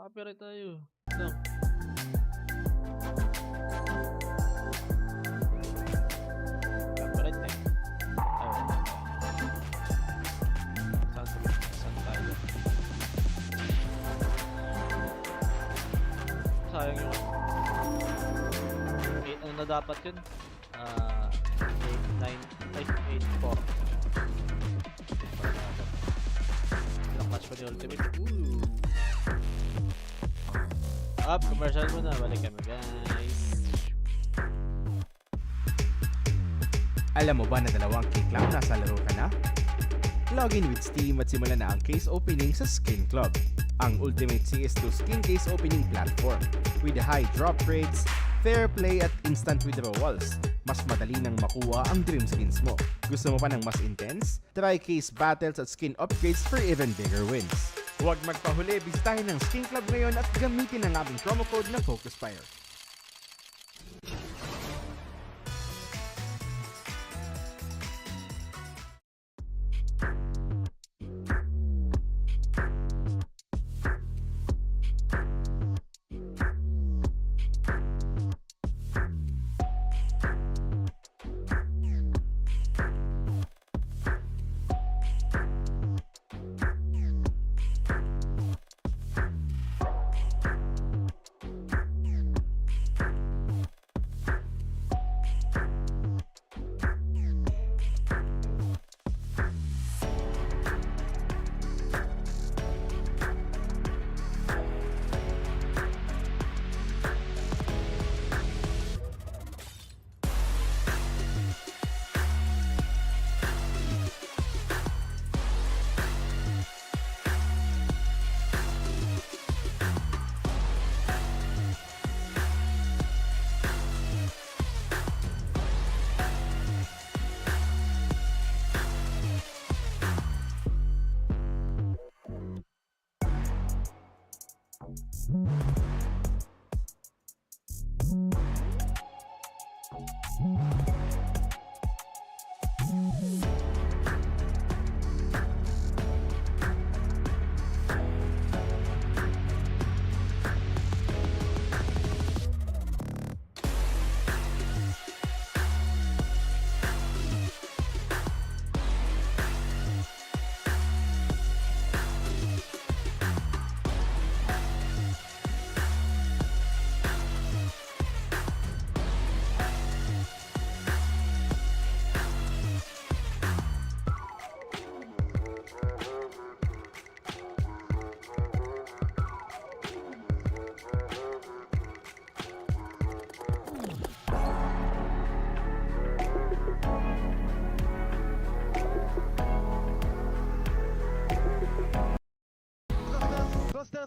[SPEAKER 5] Copyright tayo. No. Copyright eh. Saan tayo? Sayang yung 8 ano na dapat yun? 8, 9, 8, 4. Ilang match pa ni Ultimate? Ooh. Up, commercial muna. Balik kami, guys.
[SPEAKER 1] Alam mo ba na dalawang K-Club nasa laro ka na? Login with Steam at simulan na ang case opening sa Skin Club, ang ultimate CS2 skin case opening platform. With high drop rates, fair play at instant withdrawals, mas madali nang makuha ang dream skins mo. Gusto mo pa ng mas intense? Try case battles at skin upgrades for even bigger wins. Huwag magpahuli, bisitahin ang Skin Club ngayon at gamitin ang aming promo code na FocusFire.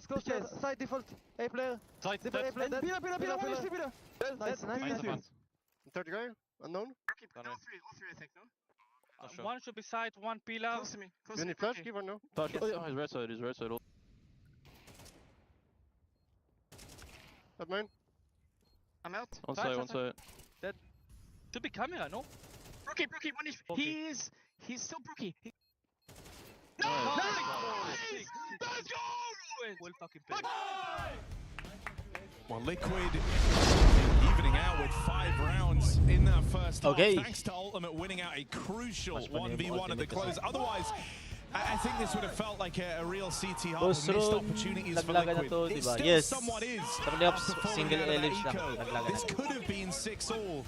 [SPEAKER 6] Close chest. Side default. A player.
[SPEAKER 7] Side,
[SPEAKER 6] Default A player. Dead.
[SPEAKER 7] Pillar.
[SPEAKER 6] Nice.
[SPEAKER 7] Third guy, unknown.
[SPEAKER 8] All three, I think, no?
[SPEAKER 7] Sure.
[SPEAKER 8] One should be side, one pillar. Close to me.
[SPEAKER 7] You any flash? Give or no?
[SPEAKER 6] Touch.
[SPEAKER 8] Yes.
[SPEAKER 6] Oh, his right side.
[SPEAKER 7] That mine.
[SPEAKER 8] I'm out.
[SPEAKER 6] One side.
[SPEAKER 8] Should be camera, no? Brookie, one is.
[SPEAKER 6] Okay.
[SPEAKER 8] He's still Brookie.
[SPEAKER 6] No!
[SPEAKER 8] Nice! Let's go! Well fucking played.
[SPEAKER 4] Well, Liquid evening out with 5 rounds in that first half.
[SPEAKER 5] Okay.
[SPEAKER 4] Thanks to Ultimate winning out a crucial 1v1 at the close. Otherwise, I think this would have felt like a real CT half with missed opportunities for Liquid. It still somewhat is.
[SPEAKER 5] Single ellipse lang.
[SPEAKER 4] This could have been 6-all.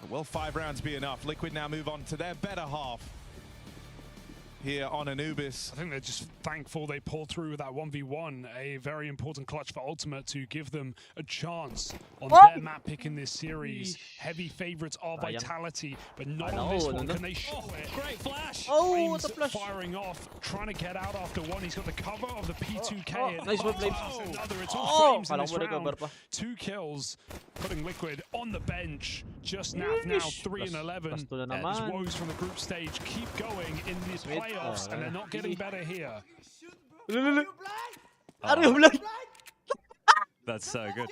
[SPEAKER 4] Will 5 rounds be enough? Liquid now move on to their better half. here on Anubis.
[SPEAKER 2] I think they're just thankful they pulled through with that 1v1, a very important clutch for Ultimate to give them a chance on their map pick in this series. Heavy favorites are Vitality, but not on this one. Can they show it?
[SPEAKER 3] Great flash!
[SPEAKER 5] Oh, what the
[SPEAKER 2] Flames
[SPEAKER 5] flash!
[SPEAKER 2] firing off, trying to get out after one. He's got the cover of the P2K.
[SPEAKER 5] Nice one, Flames.
[SPEAKER 2] Another. It's all Flames in this
[SPEAKER 5] Alam mo,
[SPEAKER 2] round.
[SPEAKER 5] nag-cover pa.
[SPEAKER 2] 2 kills, putting Liquid on the bench. Just now 3 and 11.
[SPEAKER 5] Basto na
[SPEAKER 2] These
[SPEAKER 5] naman.
[SPEAKER 2] woes from the group stage keep going in these playoffs, and they're not getting better here.
[SPEAKER 5] Are you blind?
[SPEAKER 3] That's so good.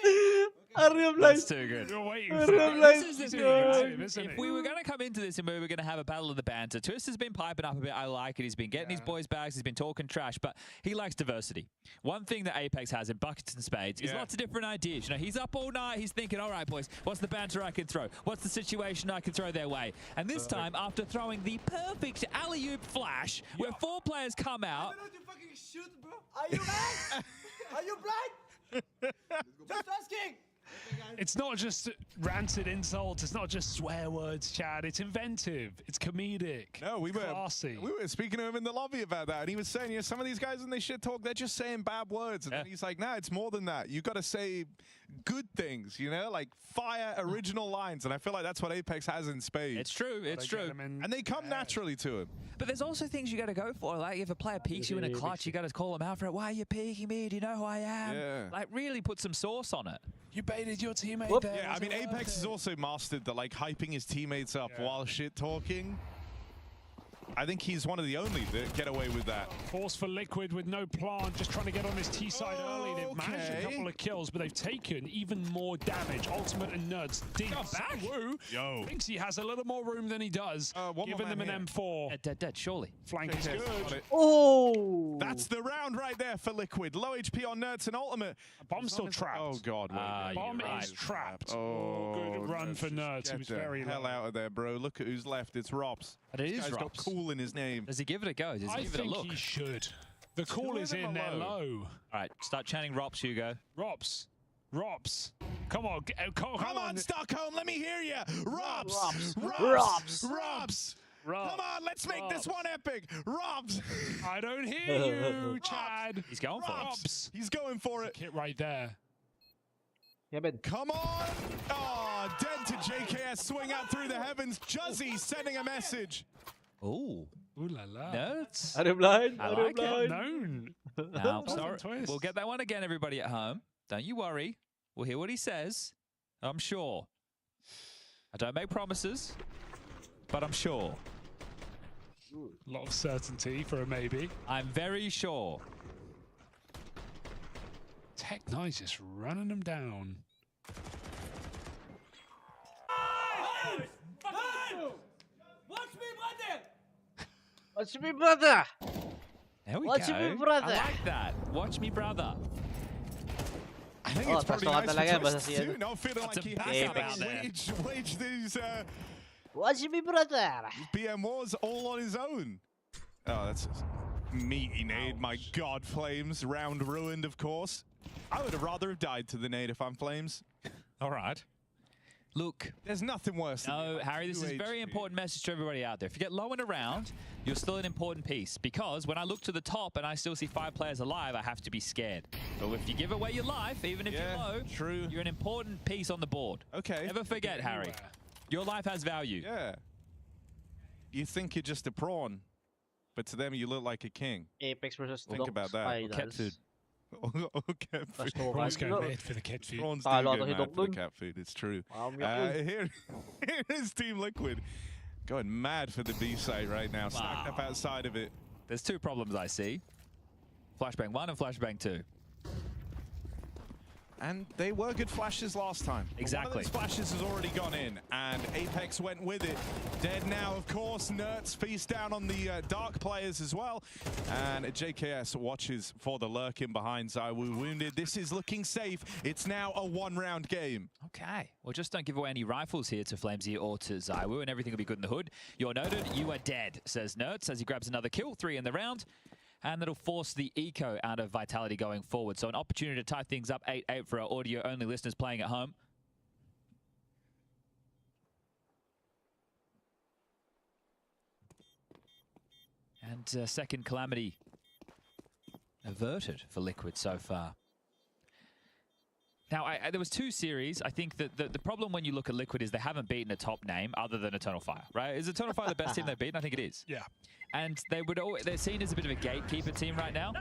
[SPEAKER 5] Are you blind?
[SPEAKER 3] That's too good.
[SPEAKER 2] You're waiting
[SPEAKER 5] Are
[SPEAKER 2] for
[SPEAKER 5] you
[SPEAKER 2] that.
[SPEAKER 5] blind?
[SPEAKER 2] This is
[SPEAKER 5] Guys.
[SPEAKER 2] aggressive, isn't
[SPEAKER 3] If
[SPEAKER 2] it?
[SPEAKER 3] we were going to come into this and we were going to have a battle of the banter, Twist has been piping up a bit. I like it. He's been getting his boys' bags. He's been talking trash, but he likes diversity. One thing that Apex has in buckets and spades is lots of different ideas. You know, he's up all night. He's thinking, all right, boys, what's the banter I can throw? What's the situation I can throw their way? And this time, after throwing the perfect alley-oop flash, where 4 players come out.
[SPEAKER 6] You fucking shoot, bro. Are you blind? Are you blind? Just asking.
[SPEAKER 2] It's not just rancid insults. It's not just swear words, Chad. It's inventive. It's comedic.
[SPEAKER 4] No, we
[SPEAKER 2] classy.
[SPEAKER 4] were speaking to him in the lobby about that, and he was saying, you know, some of these guys when they shit talk, they're just saying bad words, and then he's like, nah, it's more than that. You got to say good things, you know, like fire original lines, and I feel like that's what Apex has in spades.
[SPEAKER 3] It's true. It's true.
[SPEAKER 4] And they come naturally to him.
[SPEAKER 3] But there's also things you got to go for. Like if a player peeks you in a clutch, you got to call them out for it. Why are you peeking me? Do you know who I am?
[SPEAKER 4] Yeah.
[SPEAKER 3] Like really put some sauce on it.
[SPEAKER 2] You baited your teammate there.
[SPEAKER 4] Yeah, I mean, Apex has also mastered the like hyping his teammates up while shit talking. I think he's one of the only that get away with that.
[SPEAKER 2] Force for Liquid with no plant, just trying to get on his T side early. They've managed a couple of kills, but they've taken even more damage. Ultimate and Nerds deep.
[SPEAKER 3] back.
[SPEAKER 2] Woo thinks he has a little more room than he does. Giving them an M4.
[SPEAKER 3] Dead, surely.
[SPEAKER 2] Flank is good.
[SPEAKER 5] Oh!
[SPEAKER 4] That's the round right there for Liquid. Low HP on Nerds and Ultimate.
[SPEAKER 2] Bomb's still trapped.
[SPEAKER 4] Oh god. wait.
[SPEAKER 2] Bomb is trapped. Good run for Nerds. He was very
[SPEAKER 4] hell
[SPEAKER 2] low.
[SPEAKER 4] out of there, bro. Look at who's left. It's Robs.
[SPEAKER 3] But it
[SPEAKER 4] This
[SPEAKER 3] is
[SPEAKER 4] guy's got
[SPEAKER 3] Robs.
[SPEAKER 4] cool in his name.
[SPEAKER 3] Does he give it a go? Does he
[SPEAKER 2] I
[SPEAKER 3] give it a
[SPEAKER 2] think
[SPEAKER 3] look?
[SPEAKER 2] he should. The call is in there low.
[SPEAKER 3] All right, start chanting Rops, Hugo.
[SPEAKER 2] Rops. Come on. Come
[SPEAKER 4] on, Stockholm. Let me hear you. Robs. Come on, let's make this one epic. Robs.
[SPEAKER 2] I don't hear you, Chad.
[SPEAKER 3] He's going for it.
[SPEAKER 2] Robs.
[SPEAKER 4] He's going for it.
[SPEAKER 2] Hit right there.
[SPEAKER 5] Yeah, man.
[SPEAKER 4] Come on. Oh, dead to JKS. Swing out through the heavens. Juzzy sending a message.
[SPEAKER 3] Ooh.
[SPEAKER 2] Ooh la la.
[SPEAKER 3] Nerds.
[SPEAKER 5] Are you blind?
[SPEAKER 3] I
[SPEAKER 5] Are you
[SPEAKER 3] like it.
[SPEAKER 5] blind?
[SPEAKER 2] Known.
[SPEAKER 3] Now, sorry.
[SPEAKER 2] Twist.
[SPEAKER 3] We'll get that one again, everybody at home. Don't you worry. We'll hear what he says. I'm sure. I don't make promises, but I'm sure.
[SPEAKER 2] A lot of certainty for a maybe.
[SPEAKER 3] I'm very sure.
[SPEAKER 2] Tech9 is just running them down.
[SPEAKER 5] Watch me, brother!
[SPEAKER 3] There we
[SPEAKER 5] Watch
[SPEAKER 3] go.
[SPEAKER 5] me, brother.
[SPEAKER 3] I like that. Watch me, brother.
[SPEAKER 4] I think
[SPEAKER 5] Oh,
[SPEAKER 4] it's probably
[SPEAKER 5] tasto ka
[SPEAKER 4] nice
[SPEAKER 5] talaga,
[SPEAKER 4] for
[SPEAKER 5] basta
[SPEAKER 4] Twist
[SPEAKER 5] si
[SPEAKER 4] too.
[SPEAKER 5] ano.
[SPEAKER 4] Not feeling
[SPEAKER 3] That's
[SPEAKER 4] like
[SPEAKER 3] a
[SPEAKER 4] he
[SPEAKER 3] backup
[SPEAKER 4] has
[SPEAKER 3] out
[SPEAKER 4] to
[SPEAKER 3] there.
[SPEAKER 4] wage these
[SPEAKER 5] Watch me, brother!
[SPEAKER 4] BM wars all on his own. Oh, that's a meaty nade. My god, Flames. Round ruined, of course. I would have rather have died to the nade if I'm Flames.
[SPEAKER 3] All right. Look.
[SPEAKER 4] There's nothing worse than
[SPEAKER 3] No,
[SPEAKER 4] like
[SPEAKER 3] Harry, this is a
[SPEAKER 4] 2
[SPEAKER 3] very
[SPEAKER 4] HP.
[SPEAKER 3] important message to everybody out there. If you get low in a round, you're still an important piece. Because when I look to the top and I still see 5 players alive, I have to be scared. But if you give away your life, even if you're low,
[SPEAKER 4] true.
[SPEAKER 3] you're an important piece on the board.
[SPEAKER 4] Okay.
[SPEAKER 3] Never forget, Harry. Your life has value.
[SPEAKER 4] Yeah. You think you're just a prawn, but to them you look like a king.
[SPEAKER 5] Apex versus
[SPEAKER 4] Think about that.
[SPEAKER 5] Idols.
[SPEAKER 3] Cat food.
[SPEAKER 4] Okay.
[SPEAKER 2] Prawns go mid for the kid feed.
[SPEAKER 4] Prawns do
[SPEAKER 5] Talo
[SPEAKER 4] get
[SPEAKER 5] to si
[SPEAKER 4] mad for the
[SPEAKER 5] Dokdon.
[SPEAKER 4] cat food, it's true.
[SPEAKER 5] Wow,
[SPEAKER 4] Here is Team Liquid going mad for the B site right now, stacked up outside of it.
[SPEAKER 3] There's 2 problems I see. Flashbang 1 and Flashbang 2.
[SPEAKER 4] And they were good flashes last time.
[SPEAKER 3] Exactly.
[SPEAKER 4] One of those flashes has already gone in, and Apex went with it. Dead now, of course. Nerds feast down on the Dark players as well. And JKS watches for the lurking behind Zywoo wounded. This is looking safe. It's now a 1-round game.
[SPEAKER 3] Okay. Well, just don't give away any rifles here to Flamesy or to Zywoo, and everything will be good in the hood. You're noted. You are dead, says Nerds as he grabs another kill. 3 in the round. And that'll force the eco out of Vitality going forward. So an opportunity to tie things up 8-8 for our audio-only listeners playing at home. And And second calamity averted for Liquid so far. Now, there was 2 series. I think that the problem when you look at Liquid is they haven't beaten a top name other than Eternal Fire, right? Is Eternal Fire the best team they've beaten? I think it is.
[SPEAKER 2] Yeah.
[SPEAKER 3] And they're seen as a bit of a gatekeeper team right now.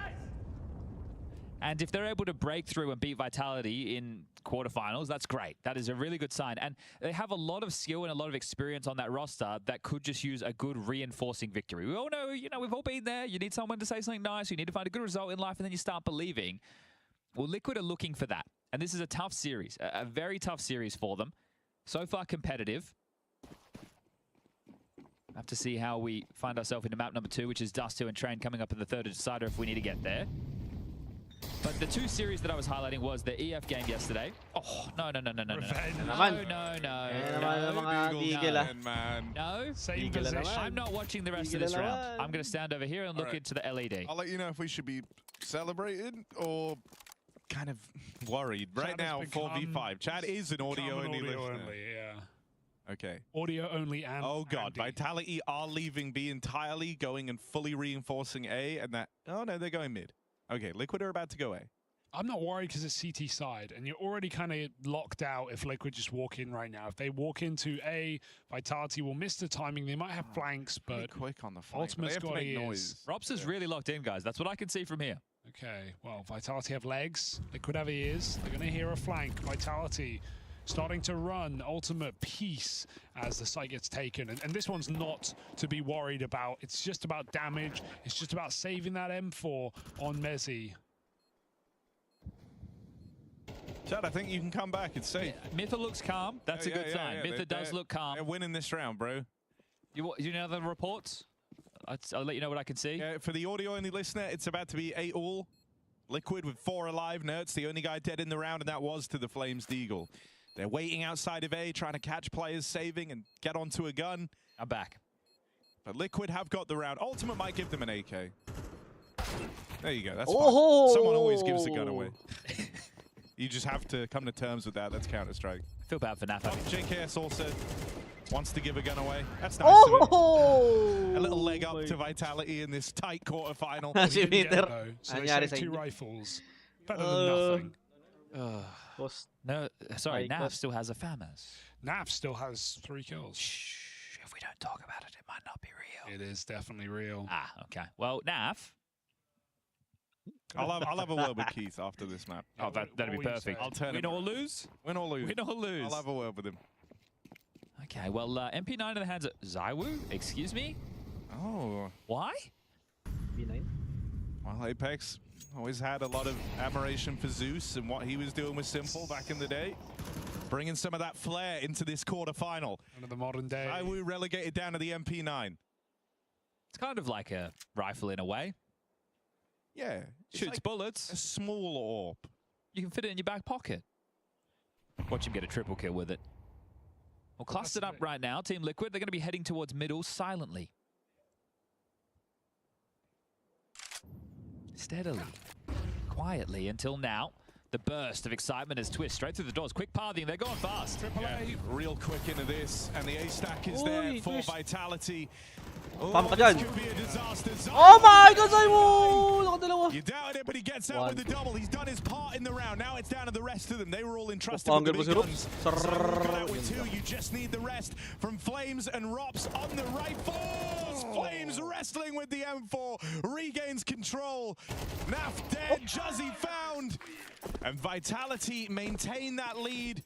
[SPEAKER 3] And if they're able to break through and beat Vitality in quarterfinals, that's great. That is a really good sign. And they have a lot of skill and a lot of experience on that roster that could just use a good reinforcing victory. We all know, you know, we've all been there. You need someone to say something nice. You need to find a good result in life, and then you start believing. Well, Liquid are looking for that. And this is a tough series, a very tough series for them. So far competitive. Have to see how we find ourselves into map number 2, which is Dust 2 and Train coming up in the third decider if we need to get there. But the 2 series that I was highlighting was the EF game yesterday. Oh, no. No.
[SPEAKER 2] Same position.
[SPEAKER 3] I'm not watching the rest of this round. I'm going to stand over here and look into the LED.
[SPEAKER 4] I'll let you know if we should be celebrated or kind of worried. Right now, 4v5. Chad is an audio-only listener.
[SPEAKER 2] Yeah.
[SPEAKER 4] Okay.
[SPEAKER 2] Audio only and
[SPEAKER 4] oh god,
[SPEAKER 2] Andy.
[SPEAKER 4] Vitality are leaving B entirely, going and fully reinforcing A, and that... Oh no, they're going mid. Okay, Liquid are about to go A.
[SPEAKER 2] I'm not worried because it's CT side, and you're already kind of locked out if Liquid just walk in right now. If they walk into A, Vitality will miss the timing. They might have flanks, but
[SPEAKER 4] quick on the flank.
[SPEAKER 2] ultimate squad is...
[SPEAKER 3] Rops is really locked in, guys. That's what I can see from here.
[SPEAKER 2] Okay, well, Vitality have legs. Liquid have ears. They're going to hear a flank. Vitality starting to run ultimate peace as the site gets taken. And this one's not to be worried about. It's just about damage. It's just about saving that M4 on Mezzi.
[SPEAKER 4] Chad, I think you can come back. It's safe.
[SPEAKER 3] Yeah, Mytha looks calm. That's a good sign. Mytha does look calm.
[SPEAKER 4] They're winning this round, bro.
[SPEAKER 3] You know the reports? I'll let you know what I can see.
[SPEAKER 4] Yeah, for the audio-only listener, it's about to be 8-all. Liquid with 4 alive. Nert's the only guy dead in the round, and that was to the Flames Deagle. They're waiting outside of A, trying to catch players, saving, and get onto a gun.
[SPEAKER 3] I'm back.
[SPEAKER 4] But Liquid have got the round. Ultimate might give them an AK. There you go. That's fine. Someone always gives the gun away. You just have to come to terms with that. That's Counter-Strike.
[SPEAKER 3] I feel bad for Navi.
[SPEAKER 4] JKS also wants to give a gun away. That's nice of him. A little leg up to Vitality in this tight quarterfinal.
[SPEAKER 2] So they saved 2 rifles. Better than nothing.
[SPEAKER 3] No, sorry, Nav still has a FAMAS.
[SPEAKER 2] Nav still has 3 kills.
[SPEAKER 3] Shh, if we don't talk about it, it might not be real.
[SPEAKER 2] It is definitely real.
[SPEAKER 3] Ah, okay. Well, Nav.
[SPEAKER 4] I'll have a word with Keith after this map.
[SPEAKER 3] Oh, that'd be perfect.
[SPEAKER 4] I'll turn
[SPEAKER 3] Win or lose?
[SPEAKER 4] Win or lose.
[SPEAKER 3] Win or lose.
[SPEAKER 4] I'll have a word with him.
[SPEAKER 3] Okay, well, MP9 in the hands of Zaiwu. Excuse me?
[SPEAKER 4] Oh.
[SPEAKER 3] Why?
[SPEAKER 5] B9.
[SPEAKER 4] Well, Apex always had a lot of admiration for Zeus and what he was doing with Simple back in the day. Bringing some of that flair into this quarterfinal.
[SPEAKER 2] One of the modern day.
[SPEAKER 4] Zaiwu relegated down to the MP9.
[SPEAKER 3] It's kind of like a rifle in a way.
[SPEAKER 4] Yeah.
[SPEAKER 3] Shoots
[SPEAKER 4] like
[SPEAKER 3] bullets.
[SPEAKER 4] A small orb.
[SPEAKER 3] You can fit it in your back pocket. Watch him get a triple kill with it. Well, clustered up right now, Team Liquid. They're going to be heading towards middle silently. Steadily. Quietly until now. The burst of excitement as Twist straight through the doors. Quick pathing. They're going fast.
[SPEAKER 4] Yeah, real quick into this. And the A-stack is there for Vitality.
[SPEAKER 5] Pam ka dyan.
[SPEAKER 4] This could be a disaster.
[SPEAKER 5] Oh my God, Zaiwu! Nakadalawa.
[SPEAKER 4] You doubted it, but he gets out with the double. He's done his part in the round. Now it's down to the rest of them. They were all entrusted with the big guns. Zaiwu got out with 2. You just need the rest from Flames and Rops on the rifles. Flames wrestling with the M4. Regains control. Naf dead. Juzzy found. And Vitality maintain that lead.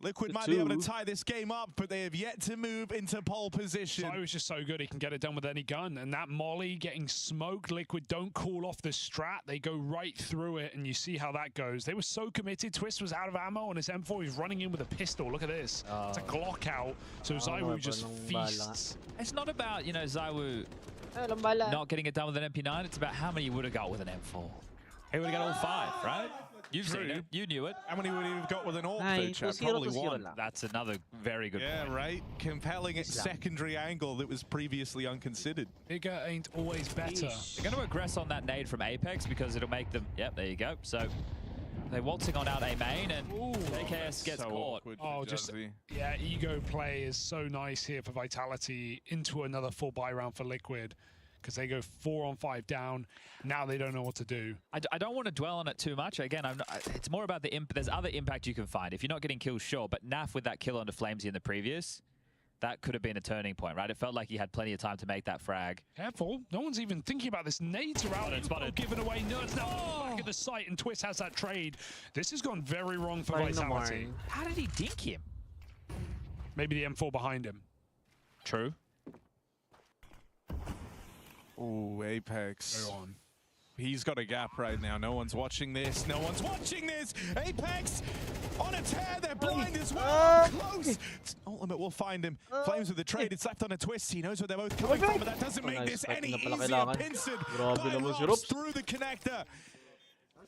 [SPEAKER 4] Liquid might be able to tie this game up, but they have yet to move into pole position.
[SPEAKER 2] Zai was just so good, he can get it done with any gun. And that molly getting smoked, Liquid don't call off the strat. They go right through it, and you see how that goes. They were so committed. Twist was out of ammo on his M4. He's running in with a pistol. Look at this. It's a Glock out. So Zaiwu just feasts.
[SPEAKER 3] It's not about, you know, Zaiwu not getting it done with an MP9. It's about how many you would have got with an M4. He would have got all 5, right? You've seen it. You knew it.
[SPEAKER 4] How many would he have got with an AWP, though, Chad? Probably 1.
[SPEAKER 3] That's another very good point.
[SPEAKER 4] Yeah, right. Compelling secondary angle that was previously unconsidered.
[SPEAKER 2] Bigger ain't always better.
[SPEAKER 3] They're going to aggress on that nade from Apex because it'll make them... Yep, there you go. So they're waltzing on out A main, and JKS gets caught.
[SPEAKER 2] Oh, just... Yeah, ego play is so nice here for Vitality into another full buy round for Liquid. because they go 4 on 5 down. Now they don't know what to do.
[SPEAKER 3] I don't want to dwell on it too much. Again, it's more about the there's other impact you can find. If you're not getting kills, sure, but Naf with that kill onto Flamesy in the previous, that could have been a turning point, right? It felt like he had plenty of time to make that frag.
[SPEAKER 2] Careful, no one's even thinking about this. Nades are out,
[SPEAKER 3] Spotted.
[SPEAKER 2] given away. Nerds now back at the site, and Twist has that trade. This has gone very wrong for Vitality.
[SPEAKER 3] How did he dink him?
[SPEAKER 2] Maybe the M4 behind him.
[SPEAKER 3] True.
[SPEAKER 4] Oh, Apex.
[SPEAKER 2] Go on.
[SPEAKER 4] He's got a gap right now. No one's watching this. No one's watching this. Apex on a tear. They're blind as well. Close. Ultimate will find him. Flames with the trade. It's left on a twist. He knows where they're both coming from, but that doesn't make this any easier. Pinsent goes through the connector.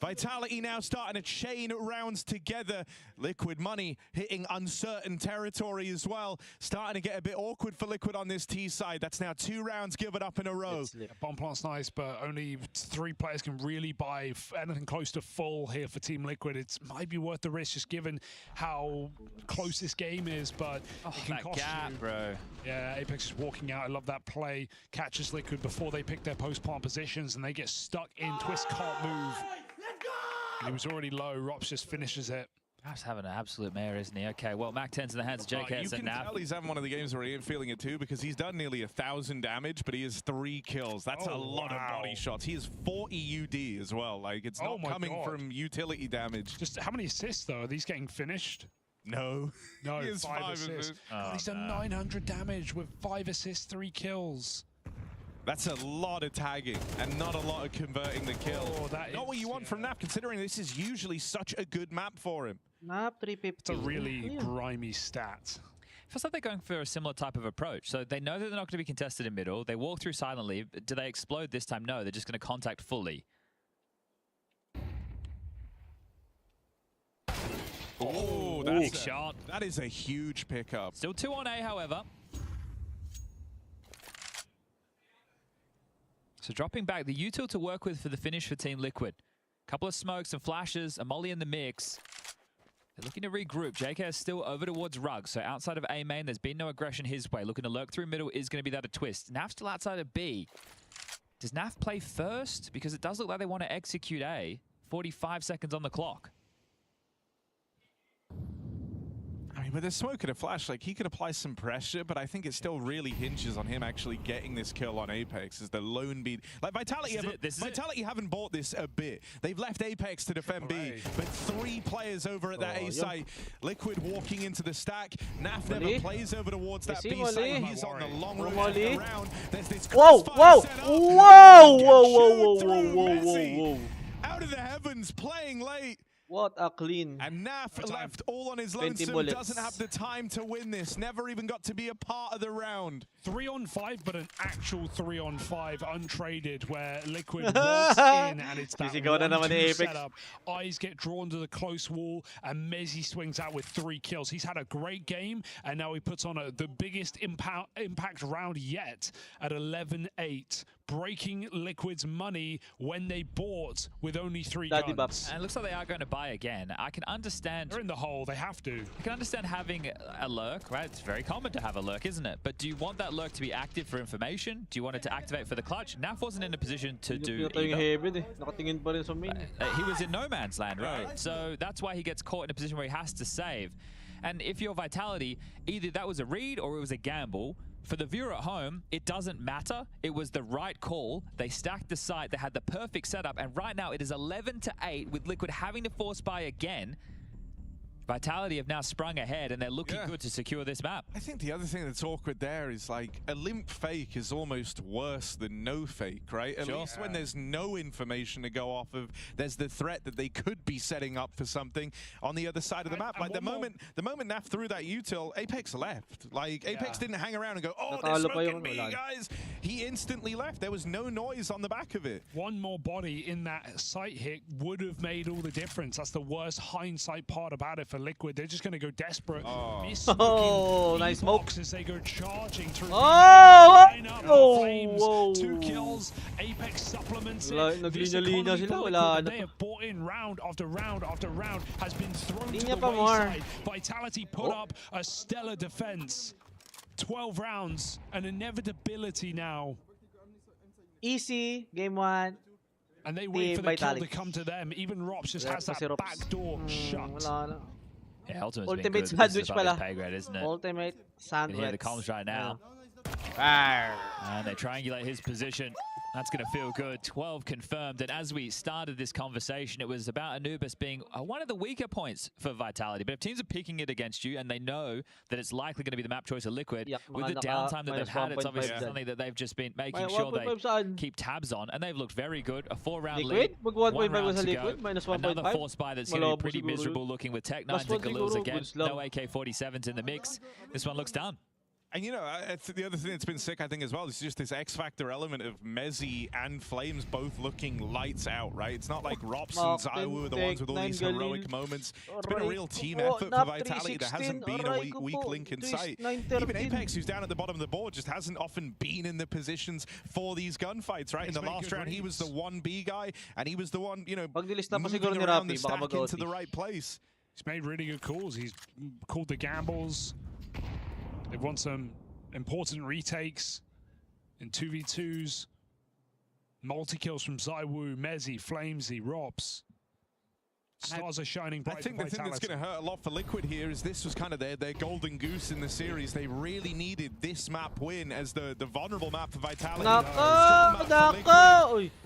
[SPEAKER 4] Vitality now starting to chain rounds together. Liquid Money hitting uncertain territory as well. Starting to get a bit awkward for Liquid on this T side. That's now 2 rounds given up in a row.
[SPEAKER 2] Bomb plant's nice, but only 3 players can really buy anything close to full here for Team Liquid. It might be worth the risk just given how close this game is, but it can cost you. Bro. Yeah, Apex is walking out. I love that play. Catches Liquid before they pick their post-plant positions, and they get stuck in. Twist can't move. He was already low. Rops just finishes it.
[SPEAKER 3] Rap's having an absolute mare, isn't he? Okay, well, Mac 10's in the hands of JKS and Nav.
[SPEAKER 4] You can tell he's having one of the games where he ain't feeling it too, because he's done nearly 1,000 damage, but he has 3 kills. That's a lot of body shots. He has 40 UD as well. Like, it's not coming from utility damage.
[SPEAKER 2] Just how many assists, though? Are these getting finished?
[SPEAKER 4] No.
[SPEAKER 2] No,
[SPEAKER 4] he has
[SPEAKER 2] 5 assists. He's done 900 damage with 5 assists, 3 kills.
[SPEAKER 4] That's a lot of tagging and not a lot of converting the kill. Not what you want from Nap, considering this is usually such a good map for him.
[SPEAKER 5] Nap 350.
[SPEAKER 2] It's a really grimy stat.
[SPEAKER 3] Feels like they're going for a similar type of approach. So they know that they're not going to be contested in middle. They walk through silently. Do they explode this time? No, they're just going to contact fully.
[SPEAKER 4] Oh, that's big shot. That is a huge pickup.
[SPEAKER 3] Still 2 on A, however. So dropping back, the util to work with for the finish for Team Liquid. Couple of smokes and flashes, a molly in the mix. They're looking to regroup. JK is still over towards Rug, so outside of A main, there's been no aggression his way. Looking to lurk through middle is going to be that a twist. Naf still outside of B. Does Naf play first? Because it does look like they want to execute A. 45 seconds on the clock.
[SPEAKER 4] I mean, with a smoke and a flash, like, he could apply some pressure, but I think it still really hinges on him actually getting this kill on Apex as the lone beat. Like, Vitality haven't bought this a bit. They've left Apex to defend B, but 3 players over at that A site. Liquid walking into the stack. Naf never plays over towards that B site. He's on the long road around. There's this crossfire set up.
[SPEAKER 5] Whoa!
[SPEAKER 4] Out of the heavens, playing late.
[SPEAKER 5] What a clean.
[SPEAKER 4] And Naf left all on his lonesome, doesn't have the time to win this, never even got to be a part of the round.
[SPEAKER 2] 3 on 5, but an actual 3 on 5 untraded where Liquid walks in and it's that 1-2 setup. Eyes get drawn to the close wall and Mezzi swings out with 3 kills. He's had a great game and now he puts on the biggest impact round yet at 11-8. Breaking Liquid's money when they bought with only 3 guns.
[SPEAKER 3] And it looks like they are going to buy again. I can understand.
[SPEAKER 2] They're in the hole. They have to.
[SPEAKER 3] I can understand having a lurk, right? It's very common to have a lurk, isn't it? But do you want that lurk to be active for information? Do you want it to activate for the clutch? Naf wasn't in a position to do either. He was in no man's land, right? So that's why he gets caught in a position where he has to save. And if you're Vitality, either that was a read or it was a gamble. For the viewer at home, it doesn't matter. It was the right call. They stacked the site. They had the perfect setup. And right now, it is 11-8 with Liquid having to force buy again. Vitality have now sprung ahead, and they're looking good to secure this map.
[SPEAKER 4] I think the other thing that's awkward there is, like, a limp fake is almost worse than no fake, right? At least when there's no information to go off of, there's the threat that they could be setting up for something on the other side of the map. Like, the moment Naf threw that util, Apex left. Like, Apex didn't hang around and go, oh, they're smoking me, guys. He instantly left. There was no noise on the back of it.
[SPEAKER 2] One more body in that site hit would have made all the difference. That's the worst hindsight part about it for Liquid. They're just going to go desperate.
[SPEAKER 5] Nice smoke
[SPEAKER 2] as they go charging through.
[SPEAKER 5] Flames.
[SPEAKER 2] 2 kills. Apex supplements it. They have bought in round after round after round. Has been thrown to the wayside. Vitality put up a stellar defense. 12 rounds. An inevitability now.
[SPEAKER 5] Easy, game 1.
[SPEAKER 2] And they wait for the kill to
[SPEAKER 5] Vitality.
[SPEAKER 2] come to them. Even Rops just has that
[SPEAKER 5] Kasi Rops.
[SPEAKER 2] back door shut.
[SPEAKER 5] Wala na.
[SPEAKER 3] Yeah, Ultimate's
[SPEAKER 5] Ultimate
[SPEAKER 3] been good. This
[SPEAKER 5] sandwich
[SPEAKER 3] is above his
[SPEAKER 5] pala.
[SPEAKER 3] pay grade, isn't it?
[SPEAKER 5] Ultimate
[SPEAKER 3] You
[SPEAKER 5] sandwich.
[SPEAKER 3] can hear the comms right now.
[SPEAKER 5] Arr.
[SPEAKER 3] And they triangulate his position. That's going to feel good. 12 confirmed. And as we started this conversation, it was about Anubis being one of the weaker points for Vitality. But if teams are picking it against you and they know that it's likely going to be the map choice of Liquid, with the downtime that they've had, it's obviously something that they've just been making sure they keep tabs on. And they've looked very good. A 4-round lead.
[SPEAKER 5] Mag
[SPEAKER 3] 1
[SPEAKER 5] 1.5
[SPEAKER 3] round
[SPEAKER 5] sa
[SPEAKER 3] to go.
[SPEAKER 5] Liquid, minus
[SPEAKER 3] Another
[SPEAKER 5] 1.5.
[SPEAKER 3] force buy that's going to be
[SPEAKER 5] Malabo
[SPEAKER 3] pretty
[SPEAKER 5] siguro
[SPEAKER 3] miserable looking with Tech 9s
[SPEAKER 5] Plus
[SPEAKER 3] and
[SPEAKER 5] one
[SPEAKER 3] Galils
[SPEAKER 5] siguro,
[SPEAKER 3] again.
[SPEAKER 5] goods lang.
[SPEAKER 3] No AK-47s in the mix. This one looks done.
[SPEAKER 4] And you know, the other thing that's been sick, I think, as well, is just this X-Factor element of Mezzy and Flames both looking lights out, right? It's not like Rops and Zaiwu are the ones with all these heroic moments. It's been a real team effort for Vitality. There hasn't been a weak link in sight. Even Apex, who's down at the bottom of the board, just hasn't often been in the positions for these gunfights, right? In the last round, he was the 1B guy, and he was the one, you know, moving around the stack into the right place.
[SPEAKER 2] He's made really good calls. He's called the gambles. They've won some important retakes in 2v2s. Multi-kills from Zaiwu, Mezzy, Flamesy, Rops. Stars are shining bright.
[SPEAKER 4] I think the thing that's going to hurt a lot for Liquid here is this was kind of their golden goose in the series. They really needed this map win as the vulnerable map for Vitality.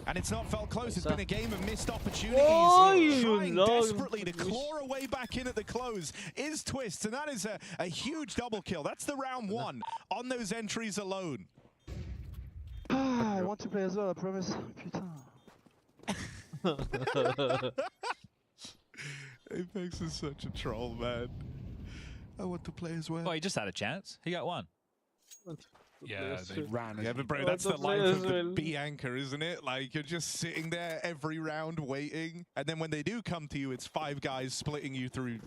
[SPEAKER 4] And it's not felt close. It's been a game of missed opportunities. Trying desperately to claw away back in at the close is Twists, and that is a huge double kill. That's the round 1 on those entries alone.
[SPEAKER 6] I want to play as well, I promise. Putain.
[SPEAKER 4] Apex is such a troll, man. I want to play as well.
[SPEAKER 3] Well, he just had a chance. He got one.
[SPEAKER 2] Yeah, they ran.
[SPEAKER 4] Yeah, but bro, that's the life of the B anchor, isn't it? Like, you're just sitting there every round waiting, and then when they do come to you, it's 5 guys splitting you through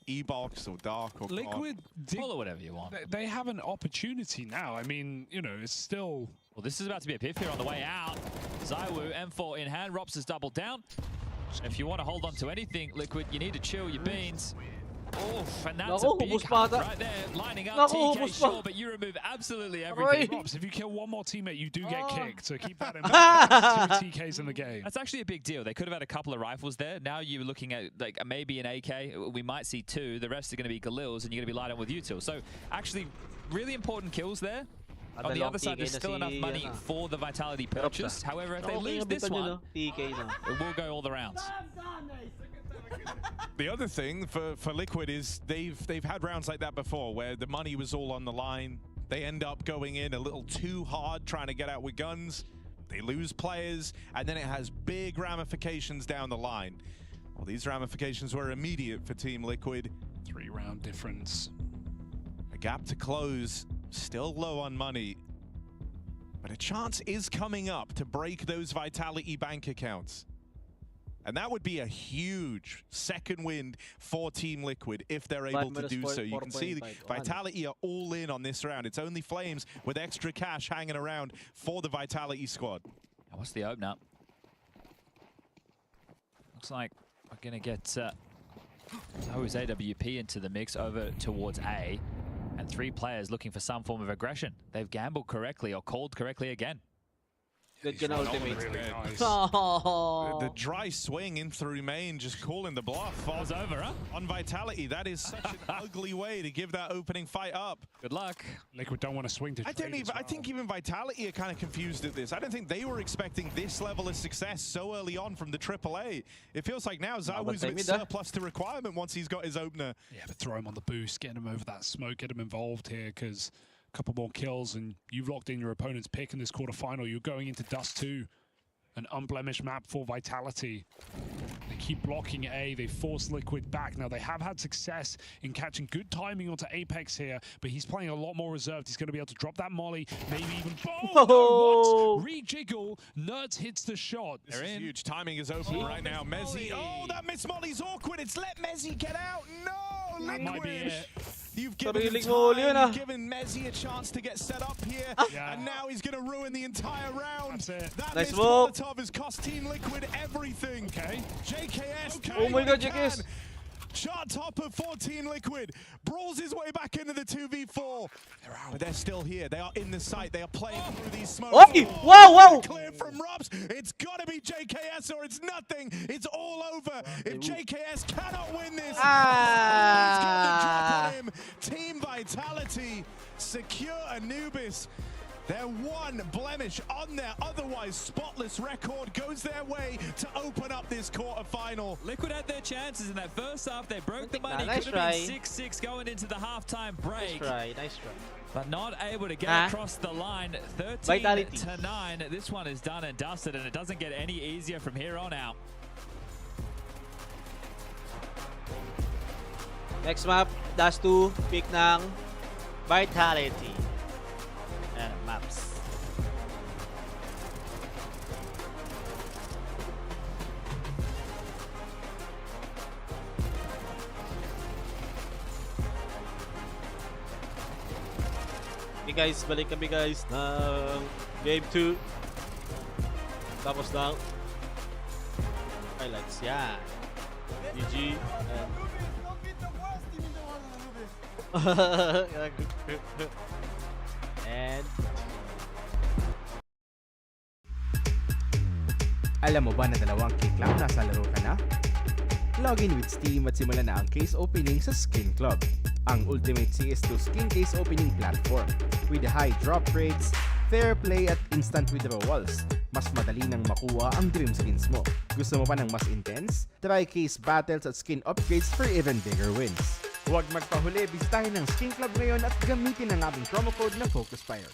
[SPEAKER 4] E-Box or Dark or
[SPEAKER 2] Liquid,
[SPEAKER 3] call it whatever you want.
[SPEAKER 2] They have an opportunity now. I mean, you know, it's still...
[SPEAKER 3] Well, this is about to be a piff here on the way out. Zaiwu, M4 in hand. Rops has doubled down. If you want to hold on to anything, Liquid, you need to chill your beans. Oof, and that's a big hunt right there, lining up TK, sure, but you remove absolutely everything.
[SPEAKER 2] Rops, if you kill one more teammate, you do get kicked, so keep that in mind. 2 TKs in the game.
[SPEAKER 3] That's actually a big deal. They could have had a couple of rifles there. Now you're looking at like maybe an AK. We might see 2. The rest are going to be Galils, and you're going to be light on with util. So actually, really important kills there. On the other side, there's still enough money for the Vitality purchase. However, if they lose this one, it will go all the rounds.
[SPEAKER 4] The other thing for Liquid is they've had rounds like that before where the money was all on the line. They end up going in a little too hard trying to get out with guns. They lose players, and then it has big ramifications down the line. Well, these ramifications were immediate for Team Liquid.
[SPEAKER 2] 3-round difference.
[SPEAKER 4] A gap to close, still low on money. But a chance is coming up to break those Vitality bank accounts. And that would be a huge second win for Team Liquid if they're able to do so. You can see Vitality are all in on this round. It's only Flames with extra cash hanging around for the Vitality squad.
[SPEAKER 3] What's the open up? Looks like we're going to get Zoe's AWP into the mix over towards A. And 3 players looking for some form of aggression. They've gambled correctly or called correctly again.
[SPEAKER 5] Good ultimate.
[SPEAKER 2] Really nice.
[SPEAKER 4] The dry swing in through main, just calling the bluff.
[SPEAKER 3] Falls over, huh?
[SPEAKER 4] On Vitality, that is such an ugly way to give that opening fight up.
[SPEAKER 3] Good luck.
[SPEAKER 2] Liquid don't want to swing to
[SPEAKER 4] I think even Vitality are kind of confused at this. I don't think they were expecting this level of success so early on from the AAA. It feels like now Zawu's a bit surplus to requirement once he's got his opener.
[SPEAKER 2] Yeah, but throw him on the boost, get him over that smoke, get him involved here, because couple more kills and you've locked in your opponent's pick in this quarterfinal. You're going into Dust 2, an unblemished map for Vitality. They keep blocking A, they force Liquid back. Now they have had success in catching good timing onto Apex here, but he's playing a lot more reserved. He's going to be able to drop that molly, maybe even what? Rejiggle, Nerds hits the shot.
[SPEAKER 4] This is huge. Timing is open right now. Mezzy, that miss molly's awkward. It's let Mezzy get out. No,
[SPEAKER 2] that might be it.
[SPEAKER 4] You've given him time, you've given Mezzy a chance to get set up here, and now he's going to ruin the entire round.
[SPEAKER 2] That's it.
[SPEAKER 4] That missed Molotov has cost Team Liquid everything.
[SPEAKER 2] Okay.
[SPEAKER 4] JKS.
[SPEAKER 5] Oh my god, JKS.
[SPEAKER 4] Chart topper for Team Liquid. Brawls his way back into the 2v4. But they're still here. They are in the site. They are playing through these smokes.
[SPEAKER 5] Okay. Whoa.
[SPEAKER 4] Clear from Robs. It's got to be JKS or it's nothing. It's all over. If JKS cannot win this, it's got the drop on him. Team Vitality secure Anubis. Their one blemish on their otherwise spotless record goes their way to open up this quarterfinal.
[SPEAKER 3] Liquid had their chances in that first half. They broke the money.
[SPEAKER 5] Nice
[SPEAKER 3] Could
[SPEAKER 5] try.
[SPEAKER 3] have been 6-6 going into the halftime break.
[SPEAKER 5] Nice try.
[SPEAKER 3] But not able to get across the line. 13-9. This one is done and dusted, and it doesn't get any easier from here on out.
[SPEAKER 5] Next map, dash 2, pick ng Vitality. Ayan, maps. Okay guys, balik kami guys ng game 2. Tapos ng highlights. Yan. GG.
[SPEAKER 6] Don't beat the worst team in the world, Anubis.
[SPEAKER 5] And
[SPEAKER 1] Alam mo ba na dalawang K-Club nasa laro ka na? Login with Steam at simulan na ang case opening sa Skin Club, ang ultimate CS2 skin case opening platform. With high drop rates, fair play at instant withdrawals, mas madali nang makuha ang dream skins mo. Gusto mo pa ng mas intense? Try case battles at skin upgrades for even bigger wins. Huwag magpahuli, bisitahin ang Skin Club ngayon at gamitin ang aming promo code na FocusFire.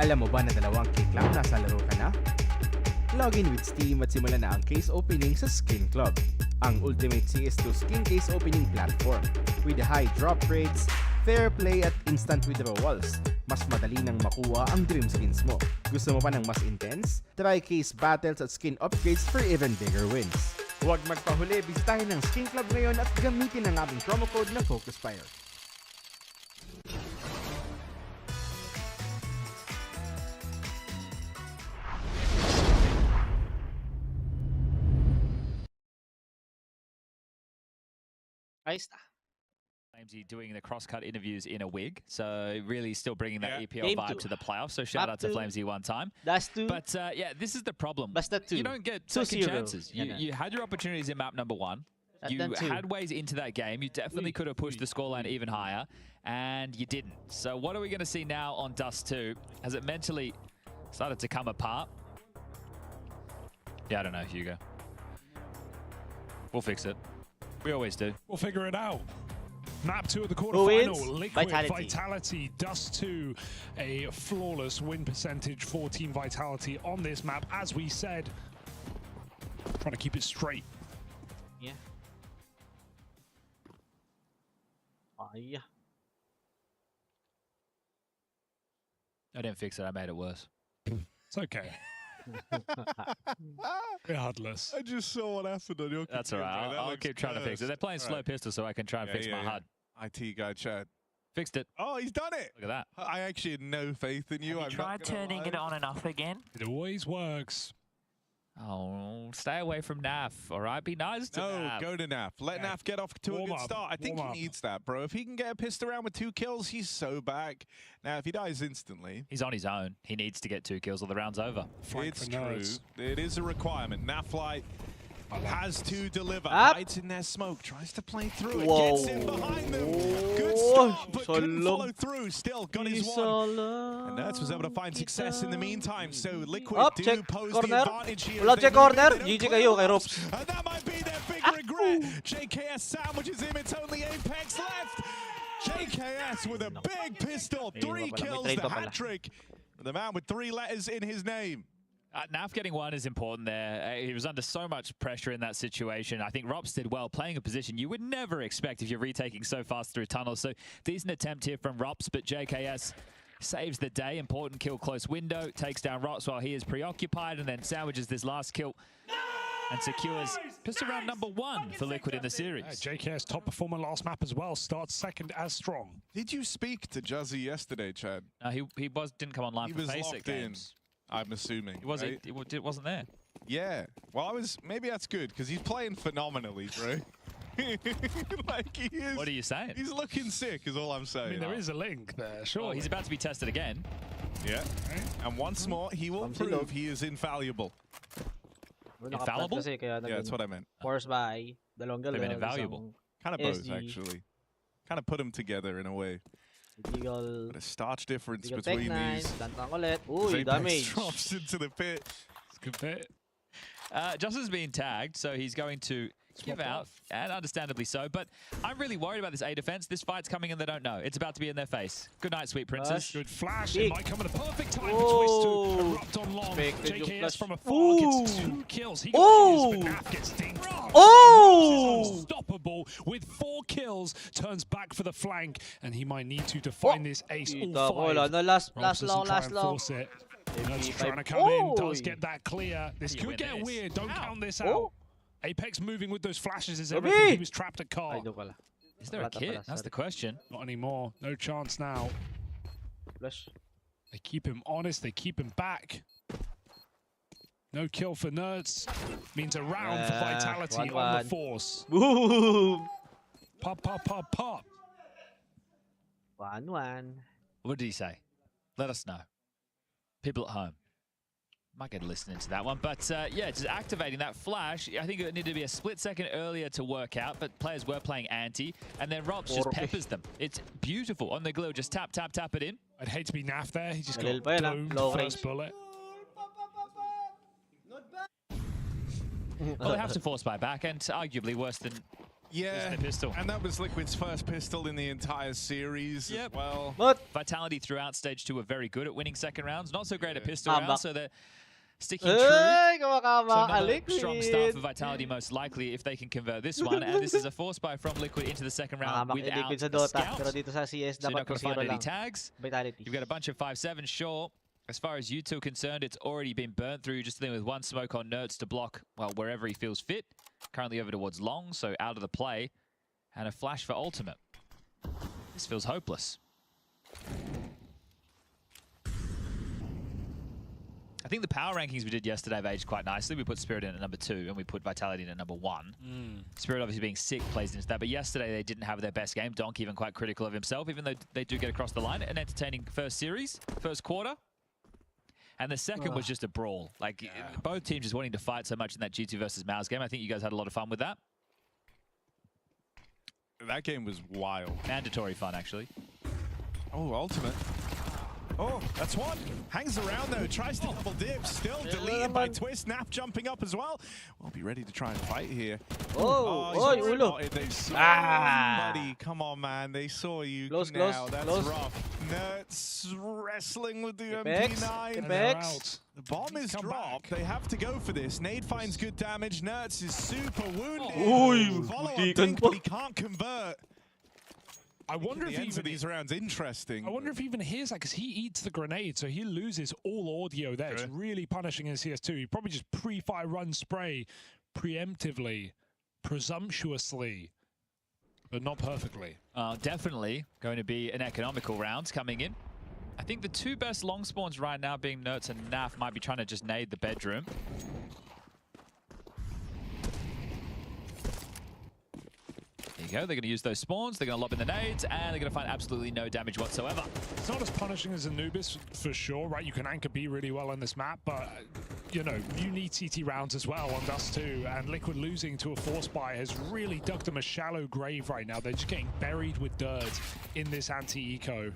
[SPEAKER 1] Alam mo ba na dalawang cake lang nasa laro ka na? Login with Steam at simulan na ang case opening sa Skin Club, ang ultimate CS2 skin case opening platform. With high drop rates, fair play at instant withdrawals, mas madali nang makuha ang dream skins mo. Gusto mo pa ng mas intense? Try case battles at skin upgrades for even bigger wins. Huwag magpahuli, bisitahin ng Skin Club ngayon at gamitin ang aming promo code na FocusFire.
[SPEAKER 5] Ayos na.
[SPEAKER 3] FlamesZ doing the cross-cut interviews in a wig, so really still bringing that EPL
[SPEAKER 5] Game
[SPEAKER 3] vibe
[SPEAKER 5] two.
[SPEAKER 3] to the playoffs. So shout
[SPEAKER 5] Map
[SPEAKER 3] out to
[SPEAKER 5] two.
[SPEAKER 3] FlamesZ one time.
[SPEAKER 5] That's 2.
[SPEAKER 3] But yeah, this is the problem.
[SPEAKER 5] Basta 2.
[SPEAKER 3] You don't get
[SPEAKER 5] 2-0.
[SPEAKER 3] second chances.
[SPEAKER 5] Yan na.
[SPEAKER 3] You had your opportunities in map number 1.
[SPEAKER 5] At
[SPEAKER 3] You
[SPEAKER 5] then 2.
[SPEAKER 3] had ways into that game. You definitely could have pushed the scoreline even higher, and you didn't. So what are we going to see now on Dust 2? Has it mentally started to come apart? Yeah, I don't know, Hugo. We'll fix it. We always do.
[SPEAKER 2] We'll figure it out. Map 2 of the
[SPEAKER 5] Who wins?
[SPEAKER 2] quarterfinal. Liquid
[SPEAKER 5] Vitality.
[SPEAKER 2] Vitality. Dust 2. A flawless win percentage for Team Vitality on this map. As we said, trying to keep it straight.
[SPEAKER 5] Yeah. Ay.
[SPEAKER 3] I didn't fix it. I made it worse.
[SPEAKER 2] It's okay. Regardless.
[SPEAKER 4] I just saw what happened on your computer.
[SPEAKER 3] That's all right. I'll keep trying to fix it. They're playing slow pistol, so I can try and fix my HUD.
[SPEAKER 4] IT guy, Chad.
[SPEAKER 3] Fixed it.
[SPEAKER 4] Oh, he's done it.
[SPEAKER 3] Look at that.
[SPEAKER 4] I actually had no faith in you.
[SPEAKER 9] Have you tried turning it on and off again?
[SPEAKER 2] It always works.
[SPEAKER 3] Oh, stay away from Naf, all right? Be nice to
[SPEAKER 4] No,
[SPEAKER 3] Naf.
[SPEAKER 4] go to Naf. Let
[SPEAKER 2] Yeah.
[SPEAKER 4] Naf get off to
[SPEAKER 2] Warm
[SPEAKER 4] a good
[SPEAKER 2] up.
[SPEAKER 4] start. I think
[SPEAKER 2] Warm
[SPEAKER 4] he
[SPEAKER 2] up.
[SPEAKER 4] needs that, bro. If he can get pissed around with 2 kills, he's so back. Now, if he dies instantly,
[SPEAKER 3] He's on his own. He needs to get 2 kills or the round's over.
[SPEAKER 2] Flank
[SPEAKER 4] it's
[SPEAKER 2] for
[SPEAKER 4] true.
[SPEAKER 2] nerds.
[SPEAKER 4] It is a requirement. Naflight has to deliver.
[SPEAKER 5] Up.
[SPEAKER 4] Hides in their smoke, tries to play through it,
[SPEAKER 5] Whoa.
[SPEAKER 4] gets in behind them. Good
[SPEAKER 5] Oh,
[SPEAKER 4] start, but couldn't
[SPEAKER 5] solong.
[SPEAKER 4] follow through. Still got his one. And Nerds was able to find success in the meantime. So Liquid
[SPEAKER 5] Up,
[SPEAKER 4] do
[SPEAKER 5] check
[SPEAKER 4] pose
[SPEAKER 5] corner.
[SPEAKER 4] the advantage here.
[SPEAKER 5] Wala
[SPEAKER 4] They
[SPEAKER 5] check
[SPEAKER 4] move in,
[SPEAKER 5] corner.
[SPEAKER 4] they don't
[SPEAKER 5] GG
[SPEAKER 4] clear
[SPEAKER 5] kayo kay
[SPEAKER 4] the
[SPEAKER 5] Ropes.
[SPEAKER 4] And that might be their big regret. JKS sandwiches him. It's only Apex left. JKS with a big pistol. 3 kills, the hat trick. The man with 3 letters in his name.
[SPEAKER 3] Naf getting 1 is important there. He was under so much pressure in that situation. I think Rops did well playing a position you would never expect if you're retaking so fast through tunnels. So decent attempt here from Rops, but JKS saves the day. Important kill close window. Takes down Rops while he is preoccupied and then sandwiches this last kill and secures pistol round number 1 for Liquid in the series.
[SPEAKER 2] JKS top performer last map as well. Starts second as strong.
[SPEAKER 4] Did you speak to Juzzy yesterday, Chad?
[SPEAKER 3] No, he didn't come online
[SPEAKER 4] He
[SPEAKER 3] for
[SPEAKER 4] was
[SPEAKER 3] FACEIT
[SPEAKER 4] locked in,
[SPEAKER 3] games.
[SPEAKER 4] I'm assuming.
[SPEAKER 3] He wasn't,
[SPEAKER 4] right?
[SPEAKER 3] it wasn't there.
[SPEAKER 4] Yeah. Well, maybe that's good because he's playing phenomenally, bro. Like he is.
[SPEAKER 3] What are you saying?
[SPEAKER 4] He's looking sick, is all I'm saying.
[SPEAKER 2] I mean, there is a link there, sure.
[SPEAKER 3] Oh, he's about to be tested again.
[SPEAKER 4] Yeah. And once more, he will prove he is infallible.
[SPEAKER 3] Infallible?
[SPEAKER 5] Kasi kaya
[SPEAKER 4] Yeah, that's what I meant.
[SPEAKER 5] force by dalawang
[SPEAKER 3] They've been
[SPEAKER 5] galon,
[SPEAKER 3] invaluable.
[SPEAKER 4] Kind of both,
[SPEAKER 5] SG.
[SPEAKER 4] actually. Kind of put them together in a way.
[SPEAKER 5] Eagle,
[SPEAKER 4] But a starch difference
[SPEAKER 5] Eagle Tech
[SPEAKER 4] between
[SPEAKER 5] 9,
[SPEAKER 4] these.
[SPEAKER 5] tantang ulit. Uy,
[SPEAKER 4] Apex
[SPEAKER 5] damage.
[SPEAKER 4] drops into the pit.
[SPEAKER 2] It's a good bit.
[SPEAKER 3] Justin's being tagged, so he's going to give
[SPEAKER 2] Swap
[SPEAKER 3] out,
[SPEAKER 2] off.
[SPEAKER 3] and understandably so. But I'm really worried about this A defense. This fight's coming and they don't know. It's about to be in their face. Good night, sweet princess.
[SPEAKER 2] Good flash.
[SPEAKER 5] Big.
[SPEAKER 2] It might come at a perfect time
[SPEAKER 5] Oh.
[SPEAKER 2] for Twist to erupt on long.
[SPEAKER 5] Expected yung
[SPEAKER 2] JKS
[SPEAKER 5] flash.
[SPEAKER 2] from afar gets
[SPEAKER 5] Ooh.
[SPEAKER 2] 2 kills. He
[SPEAKER 5] Oh.
[SPEAKER 2] got his, but Naf gets dinged.
[SPEAKER 5] Oh!
[SPEAKER 2] Unstoppable with 4 kills. Turns back for the flank, and he might need to find this ace
[SPEAKER 5] Kita
[SPEAKER 2] all
[SPEAKER 5] ko,
[SPEAKER 2] 5.
[SPEAKER 5] wala na. Last
[SPEAKER 2] Rops
[SPEAKER 5] long,
[SPEAKER 2] doesn't try
[SPEAKER 5] last
[SPEAKER 2] and
[SPEAKER 5] long.
[SPEAKER 2] force it. Nerds
[SPEAKER 5] MP5.
[SPEAKER 2] trying to come in, does
[SPEAKER 5] Oy.
[SPEAKER 2] get that clear. This
[SPEAKER 3] You
[SPEAKER 2] could
[SPEAKER 3] win
[SPEAKER 2] get
[SPEAKER 3] this.
[SPEAKER 2] weird. Don't
[SPEAKER 3] Ow.
[SPEAKER 2] count this
[SPEAKER 5] Oh.
[SPEAKER 2] out. Apex moving with those flashes is
[SPEAKER 5] Navi.
[SPEAKER 2] everything. He was trapped at car.
[SPEAKER 5] Ay, doon pala.
[SPEAKER 3] Is there a
[SPEAKER 5] Wala
[SPEAKER 3] kit?
[SPEAKER 5] pala,
[SPEAKER 3] That's
[SPEAKER 5] sorry.
[SPEAKER 3] the question.
[SPEAKER 2] Not anymore. No chance now.
[SPEAKER 5] Flash.
[SPEAKER 2] They keep him honest, they keep him back. No kill for Nerds. Means a round for Vitality on the Force.
[SPEAKER 5] Boom!
[SPEAKER 2] Pop, pop, pop, pop.
[SPEAKER 5] 1-1.
[SPEAKER 3] What did he say? Let us know. People at home might get listening to that one. But yeah, just activating that flash. I think it needed to be a split second earlier to work out, but players were playing anti, and then Robs just peppers them. It's beautiful on the glue. Just tap, tap, tap it in.
[SPEAKER 2] I'd hate to be Naf there. He just got
[SPEAKER 5] Galil pa yun,
[SPEAKER 2] doomed
[SPEAKER 5] low
[SPEAKER 2] first
[SPEAKER 5] range.
[SPEAKER 2] bullet.
[SPEAKER 6] Not bad.
[SPEAKER 3] Well, they have to force buy back, and arguably worse than
[SPEAKER 4] Yeah,
[SPEAKER 3] the pistol.
[SPEAKER 4] and that was Liquid's first pistol in the entire series as well.
[SPEAKER 5] But
[SPEAKER 3] Vitality throughout stage 2 were very good at winning second rounds, not so great at pistol
[SPEAKER 5] Comeback.
[SPEAKER 3] rounds, so they're sticking true.
[SPEAKER 5] ay,
[SPEAKER 3] So
[SPEAKER 5] kamakama.
[SPEAKER 3] another
[SPEAKER 5] Liquid.
[SPEAKER 3] strong start for Vitality, most likely, if they can convert this one. And this is a force buy from Liquid into the second round
[SPEAKER 5] Kamak
[SPEAKER 3] without
[SPEAKER 5] Liquid sa
[SPEAKER 3] a
[SPEAKER 5] Dota. Pero
[SPEAKER 3] scout.
[SPEAKER 5] dito sa CS,
[SPEAKER 3] So you're not
[SPEAKER 5] dapat
[SPEAKER 3] going to find
[SPEAKER 5] 0
[SPEAKER 3] any
[SPEAKER 5] lang.
[SPEAKER 3] tags.
[SPEAKER 5] Vitality.
[SPEAKER 3] You've got a bunch of 5-7, sure. As far as you two are concerned, it's already been burnt through. You're just dealing with one smoke on Nerds to block, well, wherever he feels fit. Currently over towards Long, so out of the play. And a flash for Ultimate. This feels hopeless. I think the power rankings we did yesterday have aged quite nicely. We put Spirit in at number 2 and we put Vitality in at number 1. Spirit obviously being sick plays into that, but yesterday they didn't have their best game. Donk even quite critical of himself, even though they do get across the line. An entertaining first series, first quarter. And the second was just a brawl. Like, both teams just wanting to fight so much in that G2 versus Mouse game. I think you guys had a lot of fun with that.
[SPEAKER 4] That game was wild.
[SPEAKER 3] Mandatory fun, actually.
[SPEAKER 4] Oh, Ultimate. Oh, that's one. Hangs around though, tries to double dip, still deleted by Twist. Nap jumping up as well. We'll be ready to try and fight here.
[SPEAKER 5] Oh,
[SPEAKER 4] he's
[SPEAKER 5] oh,
[SPEAKER 4] already
[SPEAKER 5] ulo.
[SPEAKER 4] spotted. They saw
[SPEAKER 5] Ah.
[SPEAKER 4] you, buddy. Come on, man. They saw you.
[SPEAKER 5] Close,
[SPEAKER 4] now.
[SPEAKER 5] close,
[SPEAKER 4] That's
[SPEAKER 5] close.
[SPEAKER 4] rough. Nerds wrestling with the
[SPEAKER 5] Apex,
[SPEAKER 4] MP9.
[SPEAKER 2] And they're
[SPEAKER 5] Apex.
[SPEAKER 2] out.
[SPEAKER 4] The bomb is
[SPEAKER 2] Come
[SPEAKER 4] dropped.
[SPEAKER 2] back.
[SPEAKER 4] They have to go for this. Nade finds good damage. Nerds is super wounded.
[SPEAKER 5] Uy,
[SPEAKER 4] Follow up
[SPEAKER 5] muntikan
[SPEAKER 4] dink,
[SPEAKER 5] pa.
[SPEAKER 4] but he can't convert.
[SPEAKER 2] I wonder
[SPEAKER 4] The
[SPEAKER 2] if
[SPEAKER 4] ends of
[SPEAKER 2] even
[SPEAKER 4] these rounds interesting.
[SPEAKER 2] I wonder if even his, like, because he eats the grenade, so he loses all audio there. It's really punishing in CS2. He probably just pre-fire run spray preemptively, presumptuously, but not perfectly.
[SPEAKER 3] Definitely going to be an economical round coming in. I think the two best long spawns right now being Nerds and Naf might be trying to just nade the bedroom. There you go, they're going to use those spawns, they're going to lob in the nades, and they're going to find absolutely no damage whatsoever.
[SPEAKER 2] It's not as punishing as Anubis, for sure, right? You can anchor B really well on this map, but, you know, you need CT rounds as well on Dust 2, and Liquid losing to a force buy has really dug them a shallow grave right now. They're just getting buried with dirt in this anti-eco.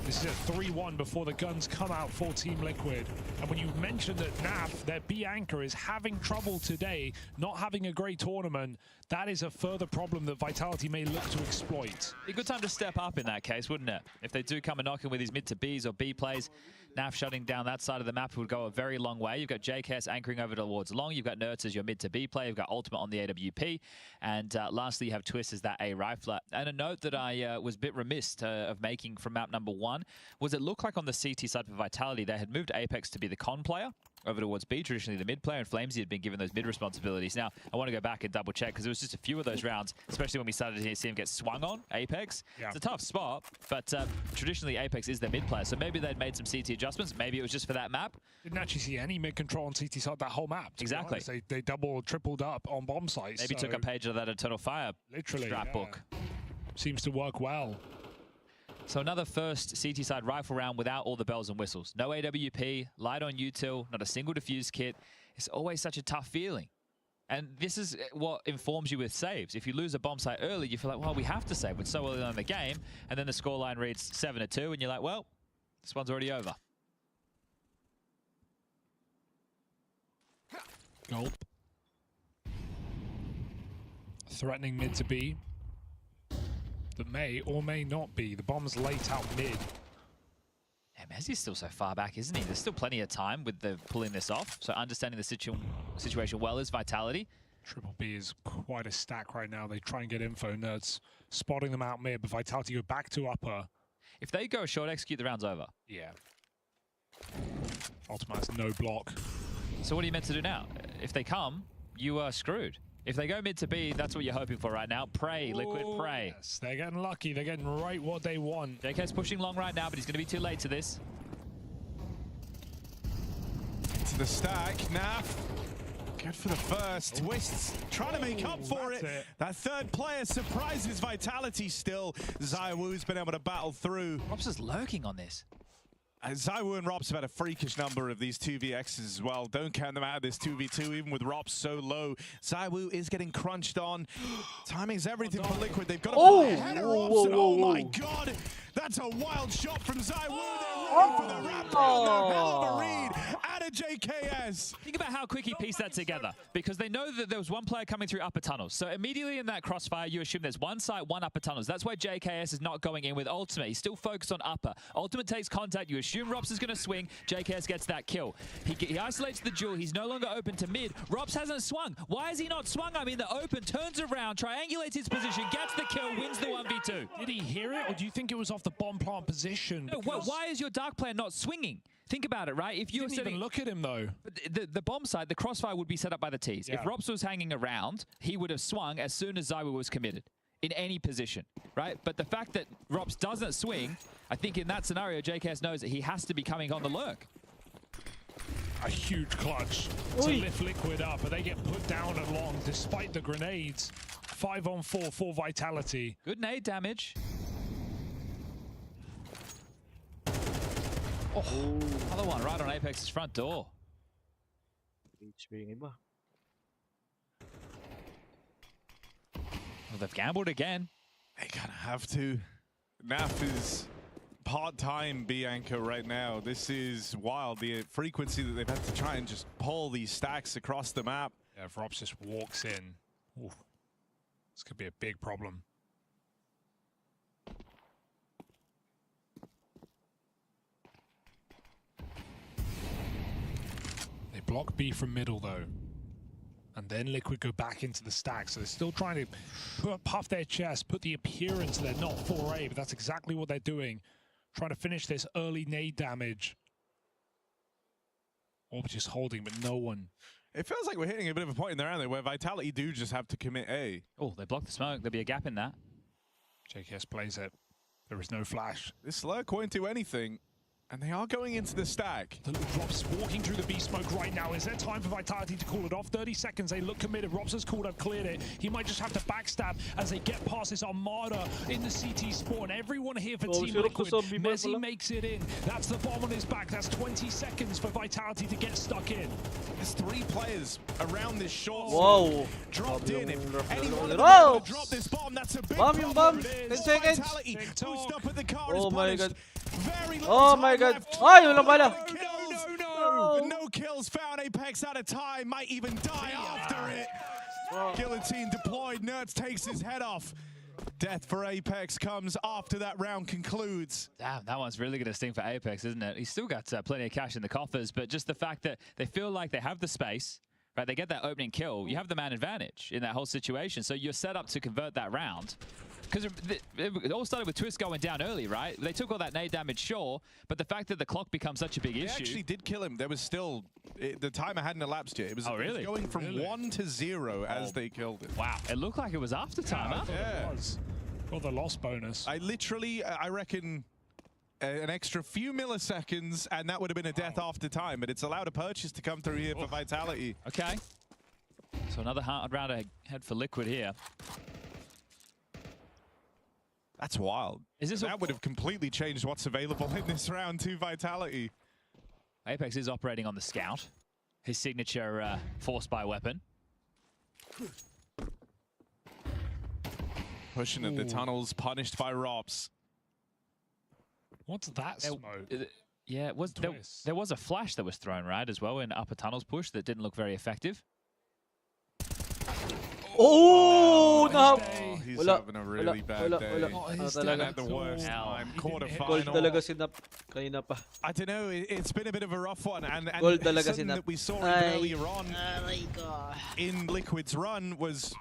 [SPEAKER 2] This is a 3-1 before the guns come out for Team Liquid. And when you mentioned that NAF, their B anchor, is having trouble today, not having a great tournament, that is a further problem that Vitality may look to exploit.
[SPEAKER 3] A good time to step up in that case, wouldn't it? If they do come and knock in with these mid to Bs or B plays, Naf shutting down that side of the map would go a very long way. You've got JKS anchoring over towards Long. You've got Nerds as your mid to B play. You've got Ultimate on the AWP. And lastly, you have Twist as that A rifler. And a note that I was a bit remiss of making from map number 1 was it looked like on the CT side for Vitality, they had moved Apex to be the con player over towards B, traditionally the mid player, and Flamesy had been given those mid responsibilities. Now, I want to go back and double check because there was just a few of those rounds, especially when we started to see him get swung on Apex.
[SPEAKER 2] Yeah.
[SPEAKER 3] It's a tough spot, but traditionally Apex is their mid player, so maybe they'd made some CT adjustments. Maybe it was just for that map.
[SPEAKER 2] Didn't actually see any mid control on CT side that whole map.
[SPEAKER 3] Exactly.
[SPEAKER 2] They doubled, tripled up on bomb sites.
[SPEAKER 3] Maybe took a page of that Eternal Fire
[SPEAKER 2] literally
[SPEAKER 3] scrapbook.
[SPEAKER 2] Yeah. Seems to work well.
[SPEAKER 3] So another first CT side rifle round without all the bells and whistles. No AWP, light on util, not a single defuse kit. It's always such a tough feeling. And this is what informs you with saves. If you lose a bomb site early, you feel like, well, we have to save. It's so early on in the game. And then the scoreline reads 7-2, and you're like, well, this one's already over.
[SPEAKER 2] Gulp. Threatening mid to B. That may or may not be. The bomb's late out mid.
[SPEAKER 3] Yeah, Mezzi's still so far back, isn't he? There's still plenty of time with the pulling this off. So understanding the situation well is Vitality.
[SPEAKER 2] Triple B is quite a stack right now. They try and get info. Nerds spotting them out mid, but Vitality go back to upper.
[SPEAKER 3] If they go short, execute, the round's over.
[SPEAKER 2] Yeah. Ultimate has no block.
[SPEAKER 3] So what are you meant to do now? If they come, you are screwed. If they go mid to B, that's what you're hoping for right now. Pray, Liquid, pray.
[SPEAKER 2] Yes, they're getting lucky. They're getting right what they want.
[SPEAKER 3] JK's pushing long right now, but he's going to be too late to this.
[SPEAKER 4] To the stack, Naf. Good for the first. Twists trying to make up for it. That third player surprises Vitality still. ZywOo's been able to battle through.
[SPEAKER 3] Robs is lurking on this.
[SPEAKER 4] ZywOo and Robs have had a freakish number of these 2vx's as well. Don't count them out of this 2v2, even with Robs so low. ZywOo is getting crunched on. Timing's everything for Liquid. They've got a header option. Oh my god! That's a wild shot from ZywOo. They're ready for the wrap. Hell of a read out of JKS.
[SPEAKER 3] Think about how quick he pieced that together, because they know that there was one player coming through upper tunnels. So immediately in that crossfire, you assume there's one site, one upper tunnels. That's why JKS is not going in with Ultimate. He's still focused on upper. Ultimate takes contact. You assume Robs is going to swing. JKS gets that kill. He isolates the duel. He's no longer open to mid. Robs hasn't swung. Why is he not swung? I mean, the open turns around, triangulates his position, gets the kill, wins the 1v2.
[SPEAKER 2] Did he hear it, or do you think it was off the bomb plant position?
[SPEAKER 3] No, why is your dark player not swinging? Think about it, right? If you're
[SPEAKER 2] didn't even look at him though.
[SPEAKER 3] The bomb side, the crossfire would be set up by the T's.
[SPEAKER 2] Yeah.
[SPEAKER 3] If Robs was hanging around, he would have swung as soon as ZywOo was committed in any position, right? But the fact that Robs doesn't swing, I think in that scenario, JKS knows that he has to be coming on the lurk.
[SPEAKER 2] A huge clutch to lift Liquid up, but they get put down and long despite the grenades. 5-on-4 for Vitality.
[SPEAKER 3] Good nade damage. Oh, another one right on Apex's front door. Well, they've gambled again.
[SPEAKER 4] They kind of have to. Naf is part-time B anchor right now. This is wild. The frequency that they've had to try and just pull these stacks across the map.
[SPEAKER 2] Yeah, if Robs just walks in, this could be a big problem. They block B from middle though. And then Liquid go back into the stack. So they're still trying to puff their chest, put the appearance they're not 4A, but that's exactly what they're doing. Trying to finish this early nade damage. Orb just holding, but no one.
[SPEAKER 4] It feels like we're hitting a bit of a point in the round there where Vitality do just have to commit A.
[SPEAKER 3] Oh, they blocked the smoke. There'll be a gap in that.
[SPEAKER 2] JKS plays it. There is no flash.
[SPEAKER 4] This lurk won't do anything. And they are going into the stack.
[SPEAKER 2] The Robs walking through the B smoke right now. Is there time for Vitality to call it off? 30 seconds, they look committed. Robs has called out, cleared it. He might just have to backstab as they get past this armada in the CT spawn. Everyone here for Team Liquid. Messi makes it in. That's the bomb on his back. That's 20 seconds for Vitality to get stuck in.
[SPEAKER 4] There's 3 players around this short
[SPEAKER 5] Wow.
[SPEAKER 4] dropped in. If anyone would drop this bomb, that's a big problem.
[SPEAKER 5] 10 seconds.
[SPEAKER 4] Vitality boost up at the car.
[SPEAKER 5] Oh my god.
[SPEAKER 4] Very
[SPEAKER 5] Oh my god. Ay, wala pala.
[SPEAKER 4] No kills found. Apex out of time. Might even die after it. Guillotine deployed. Nerds takes his head off. Death for Apex comes after that round concludes.
[SPEAKER 3] Damn, that one's really going to sting for Apex, isn't it? He's still got plenty of cash in the coffers, but just the fact that they feel like they have the space, right? They get that opening kill. You have the man advantage in that whole situation, so you're set up to convert that round. Because it all started with Twist going down early, right? They took all that nade damage, sure, but the fact that the clock becomes such a big issue.
[SPEAKER 4] They actually did kill him. There was still, the timer hadn't elapsed yet. It was,
[SPEAKER 3] really?
[SPEAKER 4] it was going from 1 to 0 as they killed it.
[SPEAKER 3] Wow, it looked like it was after timer.
[SPEAKER 2] Yeah, it was. Got the loss bonus.
[SPEAKER 4] I reckon an extra few milliseconds, and that would have been a death after time, but it's allowed a purchase to come through here for Vitality.
[SPEAKER 3] Okay. So another hard round ahead for Liquid here.
[SPEAKER 4] That's wild. That would have completely changed what's available in this round to Vitality.
[SPEAKER 3] Apex is operating on the Scout, his signature force by weapon.
[SPEAKER 4] Pushing at the tunnels, punished by Robs.
[SPEAKER 2] What's that smoke?
[SPEAKER 3] Yeah, there was a flash that was thrown, right, as well, in upper tunnels push that didn't look very effective.
[SPEAKER 5] Oh, no!
[SPEAKER 4] He's having a really bad day.
[SPEAKER 2] He's
[SPEAKER 4] at the worst time. Quarterfinal.
[SPEAKER 5] Gold talaga si Nap kanina pa.
[SPEAKER 4] I don't know, it's been a bit of a rough one, and
[SPEAKER 5] Gold talaga si
[SPEAKER 4] something
[SPEAKER 5] Nap.
[SPEAKER 4] that we saw earlier on in Liquid's run was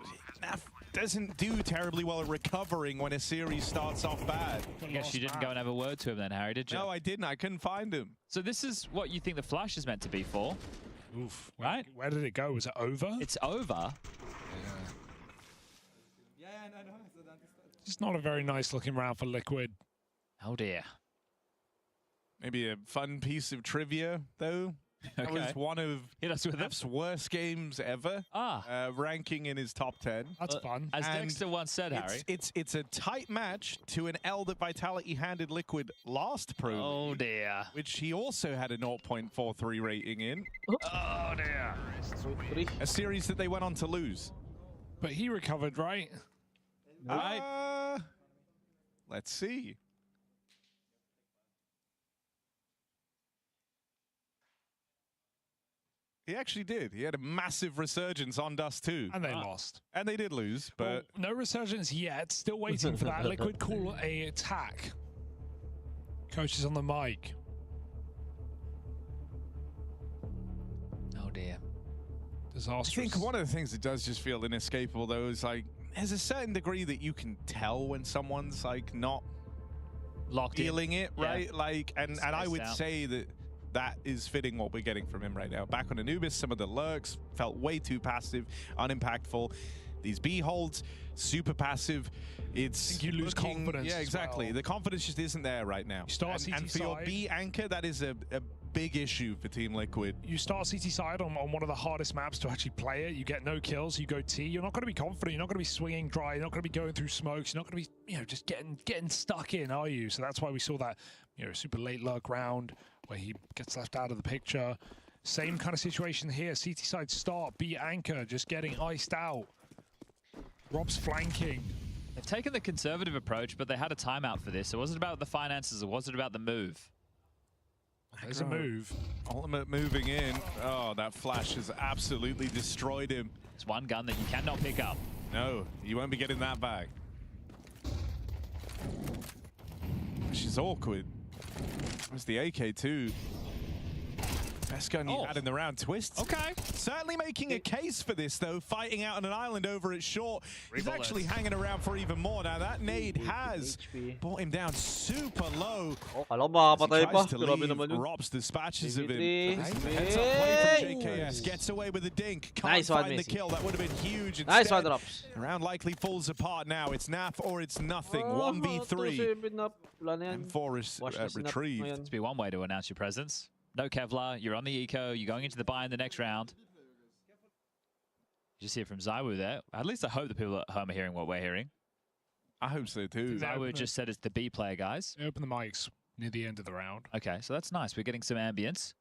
[SPEAKER 4] Naf doesn't do terribly well at recovering when a series starts off bad.
[SPEAKER 3] I guess you didn't go and have a word to him then, Harry, did you?
[SPEAKER 4] No, I didn't. I couldn't find him.
[SPEAKER 3] So this is what you think the flash is meant to be for?
[SPEAKER 2] Oof.
[SPEAKER 3] Right?
[SPEAKER 2] Where did it go? Was it over?
[SPEAKER 3] It's over.
[SPEAKER 2] Yeah. It's not a very nice looking round for Liquid.
[SPEAKER 3] Oh dear.
[SPEAKER 4] Maybe a fun piece of trivia, though. That was one of Naf's worst games ever. Ranking in his top 10.
[SPEAKER 2] That's fun.
[SPEAKER 3] As Dexter once said, Harry.
[SPEAKER 4] It's a tight match to an L that Vitality handed Liquid last Pro.
[SPEAKER 3] Oh dear.
[SPEAKER 4] Which he also had a 0.43 rating in.
[SPEAKER 3] Oh dear.
[SPEAKER 4] A series that they went on to lose.
[SPEAKER 2] But he recovered, right?
[SPEAKER 4] Let's see. He actually did. He had a massive resurgence on Dust too.
[SPEAKER 2] And they lost.
[SPEAKER 4] And they did lose, but...
[SPEAKER 2] Well, no resurgence yet. Still waiting for that. Liquid call a attack. Coach is on the mic.
[SPEAKER 3] Oh dear.
[SPEAKER 2] Disastrous.
[SPEAKER 4] I think one of the things that does just feel inescapable though is like, there's a certain degree that you can tell when someone's like not
[SPEAKER 3] locked
[SPEAKER 4] feeling it, right?
[SPEAKER 3] Yeah.
[SPEAKER 4] Like, and I would say that is fitting what we're getting from him right now. Back on Anubis, some of the lurks felt way too passive, unimpactful. These B holds, super passive. It's
[SPEAKER 2] I think you lose confidence.
[SPEAKER 4] Yeah, exactly.
[SPEAKER 2] Well.
[SPEAKER 4] The confidence just isn't there right now.
[SPEAKER 2] You start
[SPEAKER 4] and for your B anchor, that is a big issue for Team Liquid.
[SPEAKER 2] You start CT side on one of the hardest maps to actually play it. You get no kills. You go T. You're not going to be confident. You're not going to be swinging dry. You're not going to be going through smokes. You're not going to be, just getting stuck in, are you? So that's why we saw that, super late lurk round where he gets left out of the picture. Same kind of situation here. CT side start, B anchor, just getting iced out. Rob's flanking.
[SPEAKER 3] They've taken the conservative approach, but they had a timeout for this. It wasn't about the finances. It wasn't about the move.
[SPEAKER 2] There's a move.
[SPEAKER 4] Ultimate moving in. Oh, that flash has absolutely destroyed him.
[SPEAKER 3] It's one gun that you cannot pick up.
[SPEAKER 4] No, you won't be getting that back. Which is awkward. There's the AK too. Best gun you had in the round. Twist.
[SPEAKER 3] Okay.
[SPEAKER 4] Certainly making a case for this, though. Fighting out on an island over at short. He's actually hanging around for even more. Now, that nade has brought him down super low.
[SPEAKER 5] Kala makakapatay pa.
[SPEAKER 4] Grabe
[SPEAKER 5] naman yun.
[SPEAKER 4] Rob's dispatches of him.
[SPEAKER 5] Hey!
[SPEAKER 4] Heads up play from JKS. Gets away with a dink. Can't
[SPEAKER 5] Nice one,
[SPEAKER 4] find the
[SPEAKER 5] Messi.
[SPEAKER 4] kill. That would have been huge. Instead,
[SPEAKER 5] Nice one, Drops.
[SPEAKER 4] the round likely falls apart now. It's NAF or it's nothing. 1v3. And 4 retrieved.
[SPEAKER 3] This would be one way to announce your presence. No Kevlar, you're on the eco, you're going into the buy in the next round. You just hear from Zywoo there. At least I hope the people at home are hearing what we're hearing.
[SPEAKER 4] I hope so too.
[SPEAKER 3] Zywoo just said it's the B player, guys.
[SPEAKER 2] They open the mics near the end of the round.
[SPEAKER 3] Okay, so that's nice. We're getting some ambience.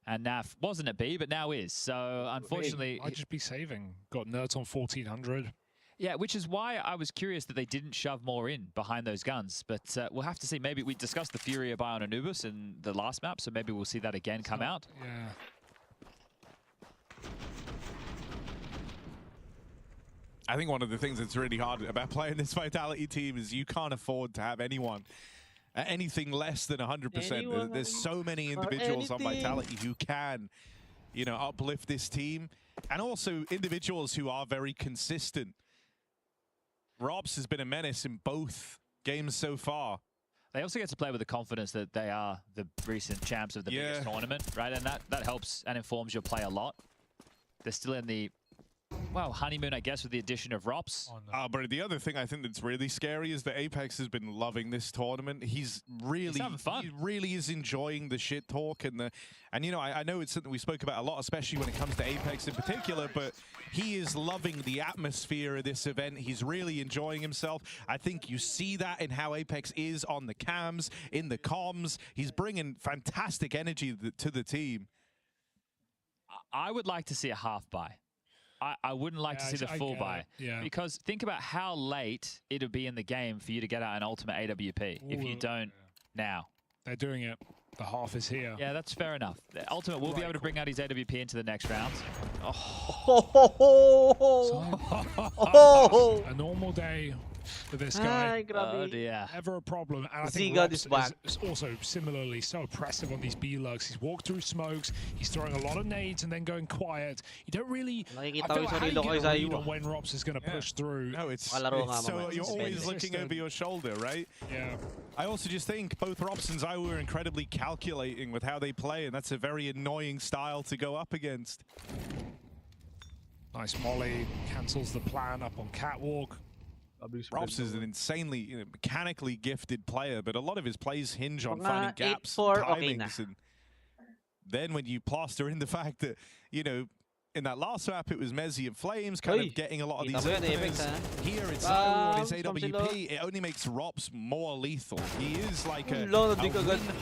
[SPEAKER 3] And Naf wasn't at B, but now is. So unfortunately...
[SPEAKER 2] I'd just be saving. Got nerds on 1400.
[SPEAKER 3] Yeah, which is why I was curious that they didn't shove more in behind those guns. But we'll have to see. Maybe we discussed the Furia buy on Anubis in the last map, so maybe we'll see that again come out.
[SPEAKER 2] Yeah.
[SPEAKER 4] I think one of the things that's really hard about playing this Vitality team is you can't afford to have anyone at anything less than 100%. There's so many individuals on Vitality who can, uplift this team. And also individuals who are very consistent. Robs has been a menace in both games so far.
[SPEAKER 3] They also get to play with the confidence that they are the recent champs of the biggest tournament, right? And that helps and informs your play a lot. They're still in the, honeymoon, I guess, with the addition of Rops.
[SPEAKER 4] But the other thing I think that's really scary is that Apex has been loving this tournament. He's having fun. He really is enjoying the shit talk and I know it's something we spoke about a lot, especially when it comes to Apex in particular, but he is loving the atmosphere of this event. He's really enjoying himself. I think you see that in how Apex is on the cams, in the comms. He's bringing fantastic energy to the team.
[SPEAKER 3] I would like to see a half buy. I wouldn't like to see the full buy.
[SPEAKER 2] Yeah.
[SPEAKER 3] Because think about how late it'll be in the game for you to get out an ultimate AWP if you don't now.
[SPEAKER 2] They're doing it. The half is here.
[SPEAKER 3] Yeah, that's fair enough. The ultimate will be able to bring out his AWP into the next round.
[SPEAKER 2] A normal day for this guy.
[SPEAKER 3] Oh dear.
[SPEAKER 2] Never a problem. And I think Robs is also similarly so oppressive on these B-lurks. He's walked through smokes. He's throwing a lot of nades and then going quiet. You don't really... I feel like how you get a read on when Robs is going to push through.
[SPEAKER 4] No, it's so you're always looking over your shoulder, right?
[SPEAKER 2] Yeah.
[SPEAKER 4] I also just think both Robs and Zywoo are incredibly calculating with how they play, and that's a very annoying style to go up against.
[SPEAKER 2] Nice molly, cancels the plan up on catwalk.
[SPEAKER 4] Robs is an insanely mechanically gifted player, but a lot of his plays hinge on
[SPEAKER 5] Mga
[SPEAKER 4] finding gaps,
[SPEAKER 5] 8-4,
[SPEAKER 4] and
[SPEAKER 5] okay na.
[SPEAKER 4] timings, and then when you plaster in the fact that, in that last map it was Mezzi and Flames kind of getting a lot of these openers. Here it's Zawu and his AWP, it only makes Robs more lethal. He is like a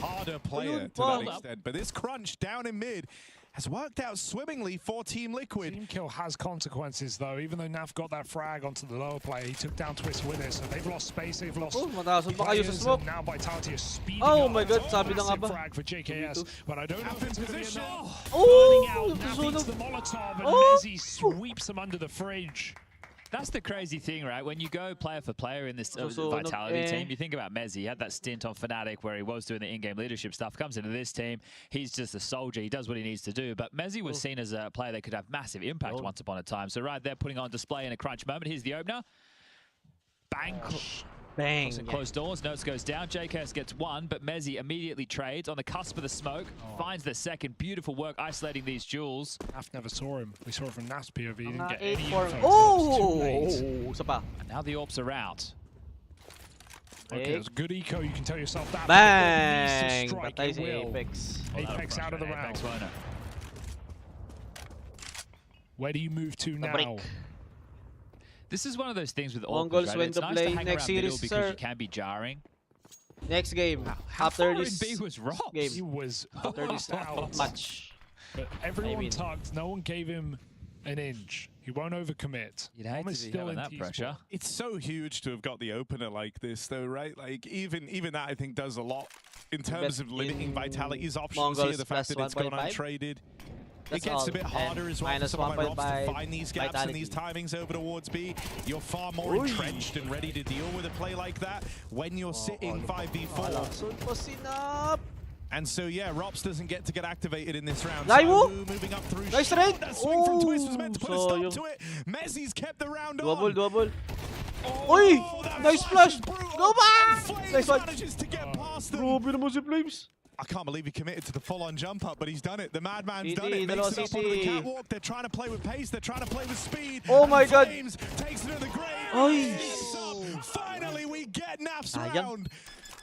[SPEAKER 4] harder player to that extent, but this crunch down in mid has worked out swimmingly for Team Liquid.
[SPEAKER 2] Team kill has consequences though, even though Nav got that frag onto the lower player, he took down Twist with it, so they've lost space, they've lost players, and now Vitality is speeding up.
[SPEAKER 5] My god, sabi na nga ba?
[SPEAKER 2] Frag for JKS, but I don't know if it's going to be enough.
[SPEAKER 5] Oh!
[SPEAKER 2] Burning out, Nav beats the Molotov, and Mezzi sweeps them under the fridge.
[SPEAKER 3] That's the crazy thing, right? When you go player for player in this Vitality team, you think about Mezzi. He had that stint on Fnatic where he was doing the in-game leadership stuff. Comes into this team, he's just a soldier. He does what he needs to do. But Mezzi was seen as a player that could have massive impact once upon a time. So right there, putting on display in a crunch moment. Here's the opener. Bang.
[SPEAKER 5] Bang.
[SPEAKER 3] Closed doors, notes goes down. JKS gets one, but Mezzi immediately trades on the cusp of the smoke. Finds the second. Beautiful work isolating these jewels.
[SPEAKER 2] Naf never saw him. We saw it from Naf's POV. He didn't get any
[SPEAKER 5] 8-4.
[SPEAKER 2] info.
[SPEAKER 5] Isa pa.
[SPEAKER 3] And now the AWPs are out.
[SPEAKER 2] Okay, it's good eco. You can tell yourself that.
[SPEAKER 5] Bang!
[SPEAKER 2] Patay
[SPEAKER 5] si Apex.
[SPEAKER 2] Apex out of the round.
[SPEAKER 3] Apex winner.
[SPEAKER 2] Where do you move to now?
[SPEAKER 3] This is one of those things with
[SPEAKER 5] MongolZ
[SPEAKER 3] right?
[SPEAKER 5] when
[SPEAKER 3] It's
[SPEAKER 5] to
[SPEAKER 3] nice
[SPEAKER 5] play
[SPEAKER 3] to hang
[SPEAKER 5] next
[SPEAKER 3] around middle
[SPEAKER 5] series,
[SPEAKER 3] because
[SPEAKER 5] sir.
[SPEAKER 3] you can be jarring.
[SPEAKER 5] Next game.
[SPEAKER 3] How
[SPEAKER 5] After
[SPEAKER 3] far
[SPEAKER 5] this
[SPEAKER 3] in B was Robs?
[SPEAKER 5] game.
[SPEAKER 2] He was
[SPEAKER 5] After this
[SPEAKER 2] out.
[SPEAKER 5] match.
[SPEAKER 2] But everyone tucked. No one gave him an inch. He won't overcommit.
[SPEAKER 3] You'd hate to be having that pressure.
[SPEAKER 4] It's so huge to have got the opener like this, though, right? Like even that I think does a lot in terms of limiting Vitality's options here. The fact that it's gone untraded. It gets a bit harder as well for someone like Robs to find these gaps and these timings over towards B. You're far more entrenched and ready to deal with a play like that when you're sitting 5v4. And so, yeah, Robs doesn't get activated in this round.
[SPEAKER 5] Zawu
[SPEAKER 4] moving up through.
[SPEAKER 5] Nice trade!
[SPEAKER 4] That swing from Twist was meant to put a stop to it. Mezzi's kept the round on.
[SPEAKER 5] Double.
[SPEAKER 4] Oh,
[SPEAKER 5] Nice flash! Go back!
[SPEAKER 4] Flames
[SPEAKER 5] Nice one.
[SPEAKER 4] manages to get past them.
[SPEAKER 5] Grabe naman si Flames.
[SPEAKER 4] I can't believe he committed to the full-on jump up, but he's done it. The madman's done
[SPEAKER 5] CT,
[SPEAKER 4] it. Makes it up onto the
[SPEAKER 5] CT.
[SPEAKER 4] catwalk. They're trying to play with pace. They're trying to play with speed.
[SPEAKER 5] Oh my god.
[SPEAKER 4] Flames takes it to the grave.
[SPEAKER 5] Oy.
[SPEAKER 4] Finally, we get Naf's round.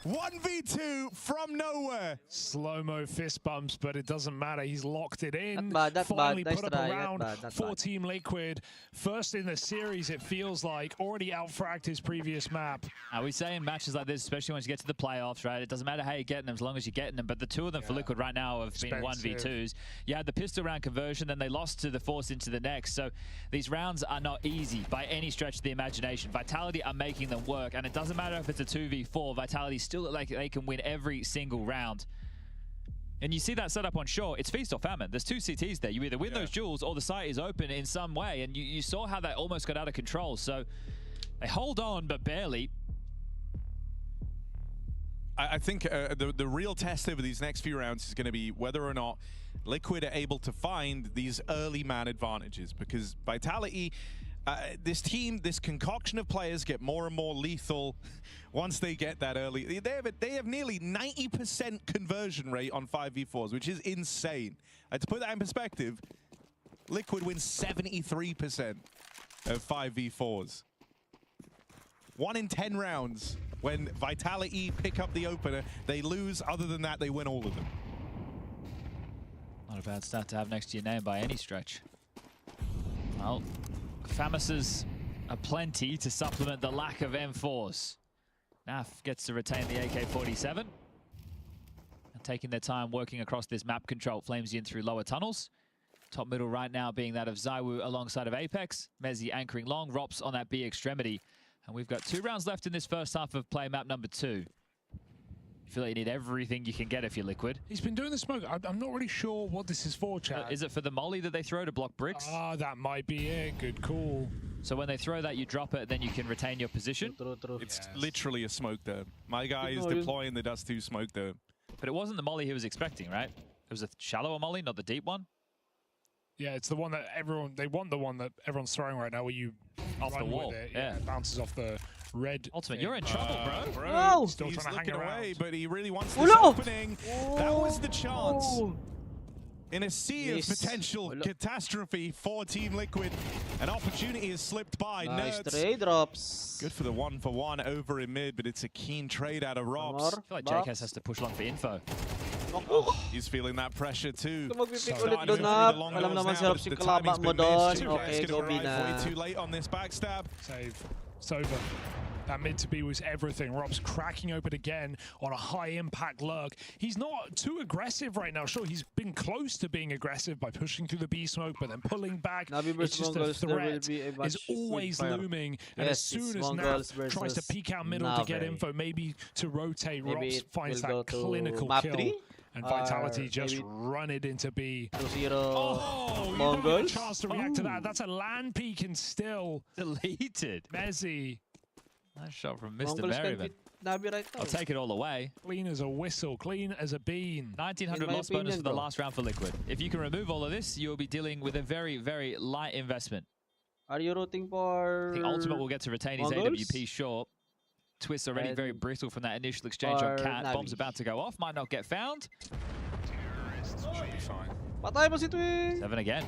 [SPEAKER 4] 1v2 from nowhere.
[SPEAKER 2] Slow-mo fist bumps, but it doesn't matter. He's locked it in.
[SPEAKER 5] Not bad.
[SPEAKER 2] Finally
[SPEAKER 5] Nice
[SPEAKER 2] put
[SPEAKER 5] try.
[SPEAKER 2] up a round
[SPEAKER 5] Not
[SPEAKER 2] for
[SPEAKER 5] bad.
[SPEAKER 2] Team Liquid. First in the series, it feels like. Already out-fragged his previous map.
[SPEAKER 3] We say in matches like this, especially once you get to the playoffs, right? It doesn't matter how you're getting them as long as you're getting them. But the two of them for Liquid right now have been 1v2s. You had the pistol round conversion, then they lost to the Force into the next. So these rounds are not easy by any stretch of the imagination. Vitality are making them work, and it doesn't matter if it's a 2v4. Vitality still look like they can win every single round. And you see that setup on shore, it's feast or famine. There's two CTs there. You either win those jewels or the site is open in some way. And you saw how that almost got out of control. So they hold on, but barely.
[SPEAKER 4] I think the real test over these next few rounds is going to be whether or not Liquid are able to find these early man advantages, because Vitality, this team, this concoction of players get more and more lethal once they get that early. They have nearly 90% conversion rate on 5v4s, which is insane. To put that in perspective, Liquid wins 73% of 5v4s. 1 in 10 rounds when Vitality pick up the opener, they lose. Other than that, they win all of them.
[SPEAKER 3] Not a bad stat to have next to your name by any stretch. Well, Famis's are plenty to supplement the lack of M4s. Naf gets to retain the AK-47. And taking their time working across this map control. Flames you in through lower tunnels. Top middle right now being that of Zawu alongside of Apex. Mezzi anchoring long, Rops on that B extremity. And we've got 2 rounds left in this first half of play map number 2. You feel like you need everything you can get if you're Liquid.
[SPEAKER 2] He's been doing the smoke. I'm not really sure what this is for, chat.
[SPEAKER 3] Is it for the molly that they throw to block bricks?
[SPEAKER 2] Ah, that might be it. Good call.
[SPEAKER 3] So when they throw that, you drop it, then you can retain your position?
[SPEAKER 5] True.
[SPEAKER 4] It's literally a smoke dome. My guy is deploying the Dust 2 smoke dome.
[SPEAKER 3] But it wasn't the molly he was expecting, right? It was a shallower molly, not the deep one?
[SPEAKER 2] Yeah, it's the one that they want the one that everyone's throwing right now where you
[SPEAKER 3] off the wall.
[SPEAKER 2] It. Yeah, it bounces off the red.
[SPEAKER 3] Ultimate,
[SPEAKER 2] thing.
[SPEAKER 3] you're in trouble, bro.
[SPEAKER 5] No!
[SPEAKER 2] Still
[SPEAKER 4] He's
[SPEAKER 2] trying to hang
[SPEAKER 4] looking
[SPEAKER 2] around.
[SPEAKER 4] away, but he really wants
[SPEAKER 5] Oh,
[SPEAKER 4] this
[SPEAKER 5] no!
[SPEAKER 4] opening. That was the chance. In a sea of potential catastrophe for Team Liquid, an opportunity has slipped by.
[SPEAKER 5] Nice
[SPEAKER 4] Nerds.
[SPEAKER 5] trade drops.
[SPEAKER 4] Good for the 1-for-1 over in mid, but it's a keen trade out of Robs.
[SPEAKER 3] I feel like JKS has to push long for info.
[SPEAKER 4] He's feeling that pressure too.
[SPEAKER 5] Kung magpipick ulit doon na, alam naman si Robs yung kalaba mo doon. Okay, go B na.
[SPEAKER 4] Way too late on this backstab.
[SPEAKER 2] Save. It's over. That mid to B was everything. Rob's cracking open again on a high impact lurk. He's not too aggressive right now. Sure, he's been close to being aggressive by pushing through the B smoke, but then pulling back.
[SPEAKER 5] Navi
[SPEAKER 2] It's just the
[SPEAKER 5] MongolZ, there will
[SPEAKER 2] threat
[SPEAKER 5] be a
[SPEAKER 2] is always looming. And as soon as Nav tries to peek out middle to get info, maybe to rotate, Robs finds that clinical kill. And Vitality just run it into B.
[SPEAKER 5] 2-0
[SPEAKER 2] Oh, you don't have a chance to react to that. That's a land peek and still
[SPEAKER 3] deleted.
[SPEAKER 2] Mezzy.
[SPEAKER 3] Nice shot from Mr. Merriman.
[SPEAKER 5] Navi right now.
[SPEAKER 3] I'll take it all away.
[SPEAKER 2] Clean as a whistle, clean as a bean.
[SPEAKER 3] 1900 loss bonus for the last round for Liquid. If you can remove all of this, you'll be dealing with a very, very light investment.
[SPEAKER 5] Are you rooting for
[SPEAKER 3] The Ultimate will get to retain his AWP short. Twist already very brittle from that initial exchange on Cat.
[SPEAKER 5] Navi.
[SPEAKER 3] Bomb's about to go off, might not get found.
[SPEAKER 2] Should be fine.
[SPEAKER 5] Patay mo si Twin!
[SPEAKER 3] 7 again.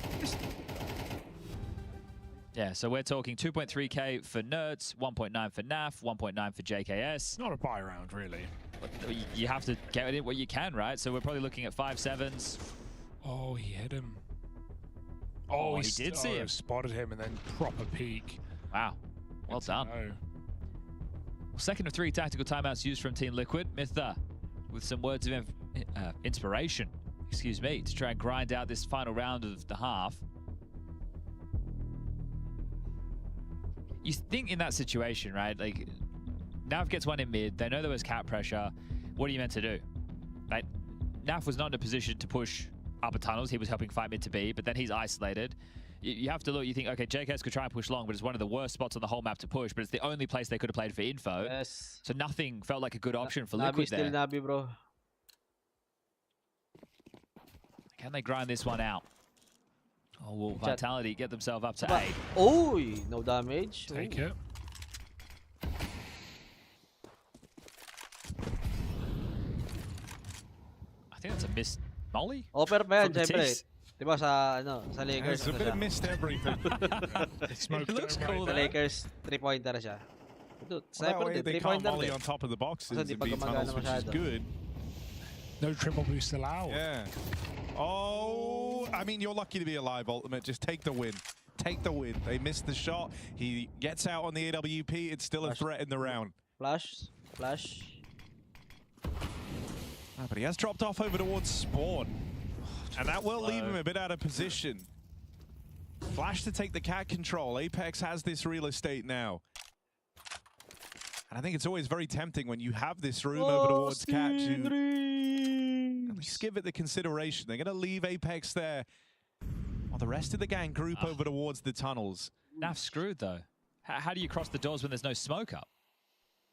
[SPEAKER 3] Yeah, so we're talking 2.3k for Nerds, 1.9 for NAF, 1.9 for JKS.
[SPEAKER 2] Not a buy round, really.
[SPEAKER 3] But you have to get it what you can, right? So we're probably looking at 5-7s.
[SPEAKER 2] Oh, he hit him. Oh,
[SPEAKER 3] he did see him.
[SPEAKER 2] Spotted him and then proper peek.
[SPEAKER 3] Wow, well done. Second of 3 tactical timeouts used from Team Liquid. Mytha with some words of inspiration, excuse me, to try and grind out this final round of the half. You think in that situation, right? Like, Nav gets one in mid. They know there was cap pressure. What are you meant to do? Right? Nav was not in a position to push upper tunnels. He was helping fight mid to B, but then he's isolated. You have to look, you think, okay, JKS could try and push long, but it's one of the worst spots on the whole map to push, but it's the only place they could have played for info.
[SPEAKER 5] Yes.
[SPEAKER 3] So nothing felt like a good option for
[SPEAKER 5] Navi
[SPEAKER 3] Liquid
[SPEAKER 5] still
[SPEAKER 3] there.
[SPEAKER 5] Navi, bro.
[SPEAKER 3] Can they grind this one out? Oh, will Vitality get themselves up to 8?
[SPEAKER 5] Oh, no damage.
[SPEAKER 2] Take it.
[SPEAKER 3] I think that's a missed molly.
[SPEAKER 5] Offer pa yan,
[SPEAKER 3] From the
[SPEAKER 5] syempre.
[SPEAKER 3] tees.
[SPEAKER 5] Diba sa, sa Lakers
[SPEAKER 4] It's a bit of missed everything.
[SPEAKER 3] It looks cool
[SPEAKER 5] Sa
[SPEAKER 3] though.
[SPEAKER 5] Lakers, 3-pointer siya. Dude,
[SPEAKER 4] Well, that
[SPEAKER 5] sniper
[SPEAKER 4] way
[SPEAKER 5] din,
[SPEAKER 4] they can't
[SPEAKER 5] 3-pointer
[SPEAKER 4] molly
[SPEAKER 5] din.
[SPEAKER 4] on top of the boxes
[SPEAKER 5] Kasi di
[SPEAKER 4] in
[SPEAKER 5] pa
[SPEAKER 4] B
[SPEAKER 5] gumagana
[SPEAKER 4] tunnels, which is
[SPEAKER 5] masyado.
[SPEAKER 4] good.
[SPEAKER 2] No triple boost allowed.
[SPEAKER 4] Yeah. Oh, I mean, you're lucky to be alive, Ultimate. Just take the win. Take the win. They missed the shot. He gets out on the AWP. It's still a threat in the round.
[SPEAKER 5] Flash.
[SPEAKER 4] But he has dropped off over towards spawn. And that will leave him a bit out of position. Flash to take the cat control. Apex has this real estate now. And I think it's always very tempting when you have this room over towards cat to at least give it the consideration. They're going to leave Apex there while the rest of the gang group over towards the tunnels.
[SPEAKER 3] Naf's screwed though. How do you cross the doors when there's no smoke up?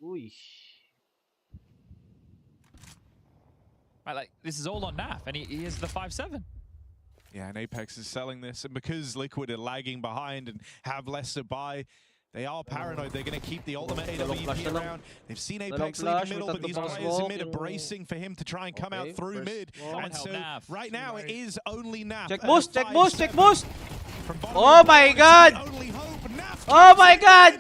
[SPEAKER 5] Uy.
[SPEAKER 3] Right, like, this is all on Naf, and he is the 5-7.
[SPEAKER 4] Yeah, and Apex is selling this, and because Liquid are lagging behind and have less to buy, they are paranoid. They're going to keep the ultimate AWP around. They've seen Apex leave middle, but these players in mid are bracing for him to try and come out through mid. And so right now it is only Naf.
[SPEAKER 5] Check boost! Oh my god! Oh my god!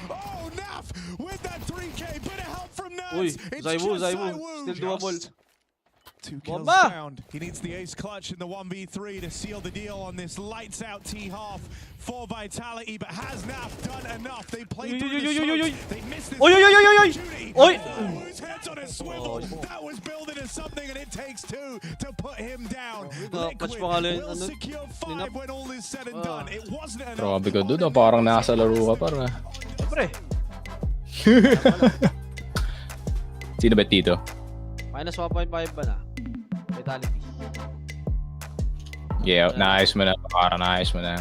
[SPEAKER 4] Oh, Naf with that 3K, bit of help from Nerds.
[SPEAKER 5] Uy,
[SPEAKER 4] It's
[SPEAKER 5] Zaiwu,
[SPEAKER 4] just
[SPEAKER 5] still doable.
[SPEAKER 4] 2 kills
[SPEAKER 5] Bomba!
[SPEAKER 4] found. He needs the ace clutch in the 1v3 to seal the deal on this lights out T-half for Vitality, but has Naf done enough? They played through the smokes. They missed this opportunity. Whose head's on a swivel? That was building to something, and it takes 2 to put him down. Liquid will secure 5 when all is said and done. It wasn't enough.
[SPEAKER 10] Grabe ka doon, parang nasa laro ka parang.
[SPEAKER 5] Siyempre.
[SPEAKER 10] Sino ba dito?
[SPEAKER 5] Minus 1.5 ba na? Vitality.
[SPEAKER 10] Yeah, naayos mo na. Parang naayos mo na.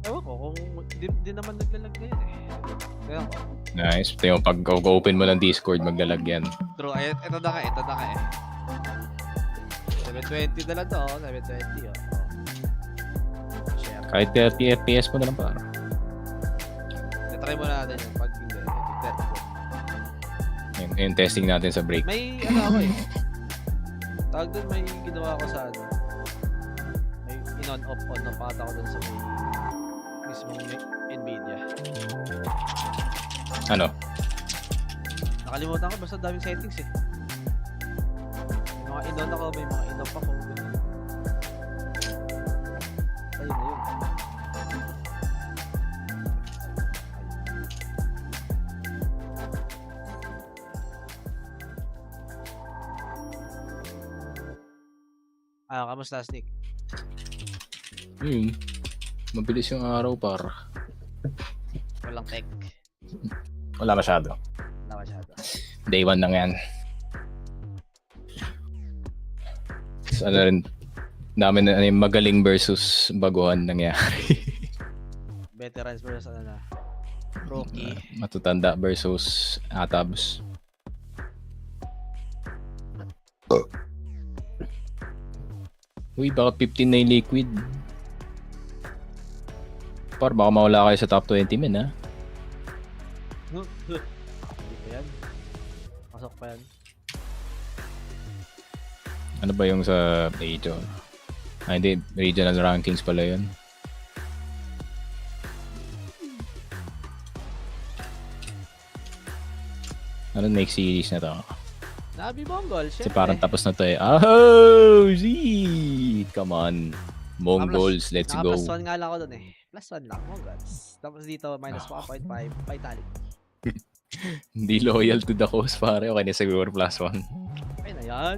[SPEAKER 5] Ewan ko kung di naman naglalag na yun eh. Kaya ko.
[SPEAKER 10] Nice. Ito yung pag-open mo ng Discord, maglalag yan.
[SPEAKER 5] True, ito na ka eh. 720 na lang to, 720 oh. Share.
[SPEAKER 10] Kahit 30 FPS mo na lang parang.
[SPEAKER 5] Try mo natin yung pag hindi, 30
[SPEAKER 10] Yung testing natin sa break.
[SPEAKER 5] May ano ako eh. Tawag doon, may ginawa ko sa ano. on-off ata ako dun sa may mismong Nvidia.
[SPEAKER 10] Ano?
[SPEAKER 5] Nakalimutan ko, basta daming settings eh. May mga in-on ako, may mga in-off ako. Ayun na yun. Kamusta, Sneak?
[SPEAKER 10] Mabilis yung araw par.
[SPEAKER 5] Walang tech.
[SPEAKER 10] Wala masyado.
[SPEAKER 5] Wala masyado.
[SPEAKER 10] Day 1 lang yan. So, ano rin, namin na yung magaling versus baguhan nangyari.
[SPEAKER 5] Veterans versus ano na? Rookie.
[SPEAKER 10] Matutanda versus atabs. Uy, baka 15 na yung liquid. Par, baka mawala kayo sa top 20 men, ha?
[SPEAKER 5] Hindi pa yan. Pasok pa yan.
[SPEAKER 10] Ano ba yung sa major? Hindi, regional rankings pala yun. Ano next series na to?
[SPEAKER 5] Navi Mongol,
[SPEAKER 10] Kasi
[SPEAKER 5] syempre.
[SPEAKER 10] parang tapos na to eh. Oh, Z! Come on. MongolZ, let's go.
[SPEAKER 5] Plus 1 nga lang ako dun eh. Plus 1 lang, Mongols. Tapos dito, minus 1.5, vitality.
[SPEAKER 10] Hindi loyal to the cause pare. Okay na siguro plus 1.
[SPEAKER 5] Okay na yan.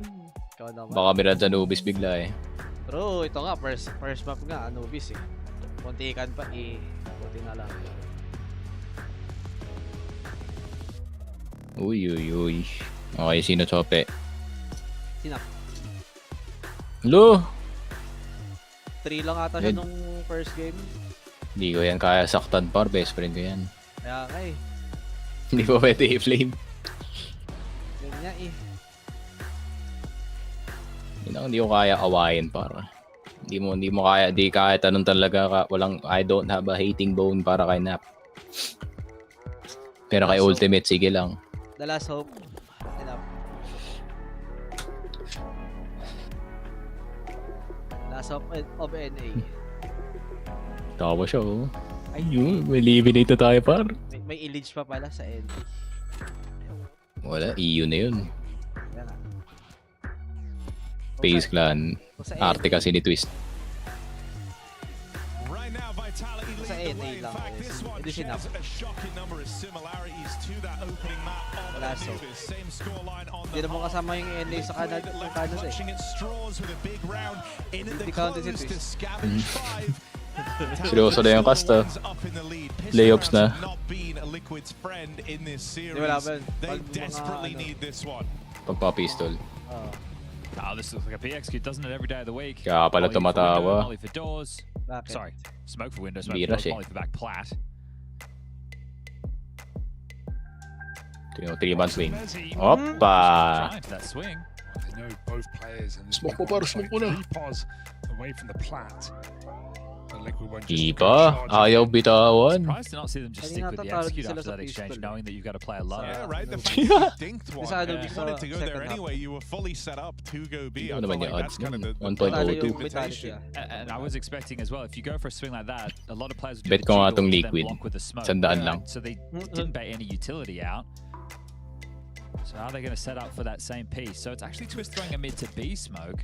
[SPEAKER 5] Ikaw naman.
[SPEAKER 10] Baka mirad sa Anubis bigla eh.
[SPEAKER 5] True, ito nga, first map nga, Anubis eh. Puntikan pa eh. Punti na lang.
[SPEAKER 10] Uy. Okay, sino chope?
[SPEAKER 5] Sino?
[SPEAKER 10] Lo!
[SPEAKER 5] 3 lang ata siya nung first game.
[SPEAKER 10] Hindi ko yan kaya saktan par. Best friend ko yan.
[SPEAKER 5] Kaya ka eh.
[SPEAKER 10] Hindi ko pwede i-flame.
[SPEAKER 5] Yan nga eh.
[SPEAKER 10] Hindi ko kaya awayin par. Hindi mo kaya. Di kahit anong talaga. Walang, I don't have a hating bone para kay Nap. Pero kay Ultimate, sige lang.
[SPEAKER 5] The last hope. Enough. Last hope of NA.
[SPEAKER 10] Tawa siya oh. Ayun, may eliminate tayo par.
[SPEAKER 5] May ilage pa pala sa NA.
[SPEAKER 10] Wala, EU na yun.
[SPEAKER 5] Yan na.
[SPEAKER 10] Space Clan. Arte kasi ni Twist.
[SPEAKER 5] Sa NA lang. Hindi sinap. Wala so. Hindi naman kasama yung NA sa Canada eh. Hindi counted si Twist.
[SPEAKER 10] Seryoso na yung cast ah. Playoffs na.
[SPEAKER 5] Hindi wala ba yun? Pag mga
[SPEAKER 10] Pagpa-pistol.
[SPEAKER 3] Oh, this looks like a PX. Doesn't it every day of the week?
[SPEAKER 10] Kaya pala tumatawa.
[SPEAKER 3] Molly for doors.
[SPEAKER 5] Bakit?
[SPEAKER 3] Sorry, smoke for windows, smoke
[SPEAKER 10] Bira
[SPEAKER 3] for doors,
[SPEAKER 10] siya.
[SPEAKER 3] Molly for back plat.
[SPEAKER 10] 3 months swing. Opa!
[SPEAKER 3] Trying for that swing.
[SPEAKER 2] They know both players and
[SPEAKER 10] Smoke mo para, smoke mo na.
[SPEAKER 2] 3 pos away from the plat. The Liquid one just
[SPEAKER 10] Iba, ayaw bitawan.
[SPEAKER 3] Surprised to not see them just stick with the
[SPEAKER 5] Kanina
[SPEAKER 3] execute
[SPEAKER 5] sila
[SPEAKER 3] after
[SPEAKER 5] sa
[SPEAKER 3] that exchange,
[SPEAKER 5] pistol.
[SPEAKER 3] knowing that you've got to play a lot.
[SPEAKER 4] Yeah,
[SPEAKER 5] Sa-
[SPEAKER 4] right. The fact you dinked one.
[SPEAKER 5] Sa Anubis
[SPEAKER 4] You wanted
[SPEAKER 5] sa
[SPEAKER 4] to go there
[SPEAKER 5] second half.
[SPEAKER 4] anyway. You were fully set up to go B. I
[SPEAKER 10] Ano
[SPEAKER 4] feel
[SPEAKER 10] naman
[SPEAKER 4] like
[SPEAKER 10] yung
[SPEAKER 4] that's
[SPEAKER 10] odds
[SPEAKER 4] kind of
[SPEAKER 10] nun?
[SPEAKER 4] the
[SPEAKER 10] 1.02.
[SPEAKER 5] Talo yung vitality
[SPEAKER 4] invitation.
[SPEAKER 5] ah.
[SPEAKER 3] And I was expecting as well, if you go for a swing like that, a lot of players would
[SPEAKER 10] Bet
[SPEAKER 3] do the
[SPEAKER 10] ko nga
[SPEAKER 3] jiggle
[SPEAKER 10] tong
[SPEAKER 3] to then
[SPEAKER 10] liquid.
[SPEAKER 3] block with the smoke.
[SPEAKER 10] Sandaan lang.
[SPEAKER 3] So they didn't bait any utility out. So how are they going to set up for that same piece? So it's actually Twist throwing a mid to B smoke.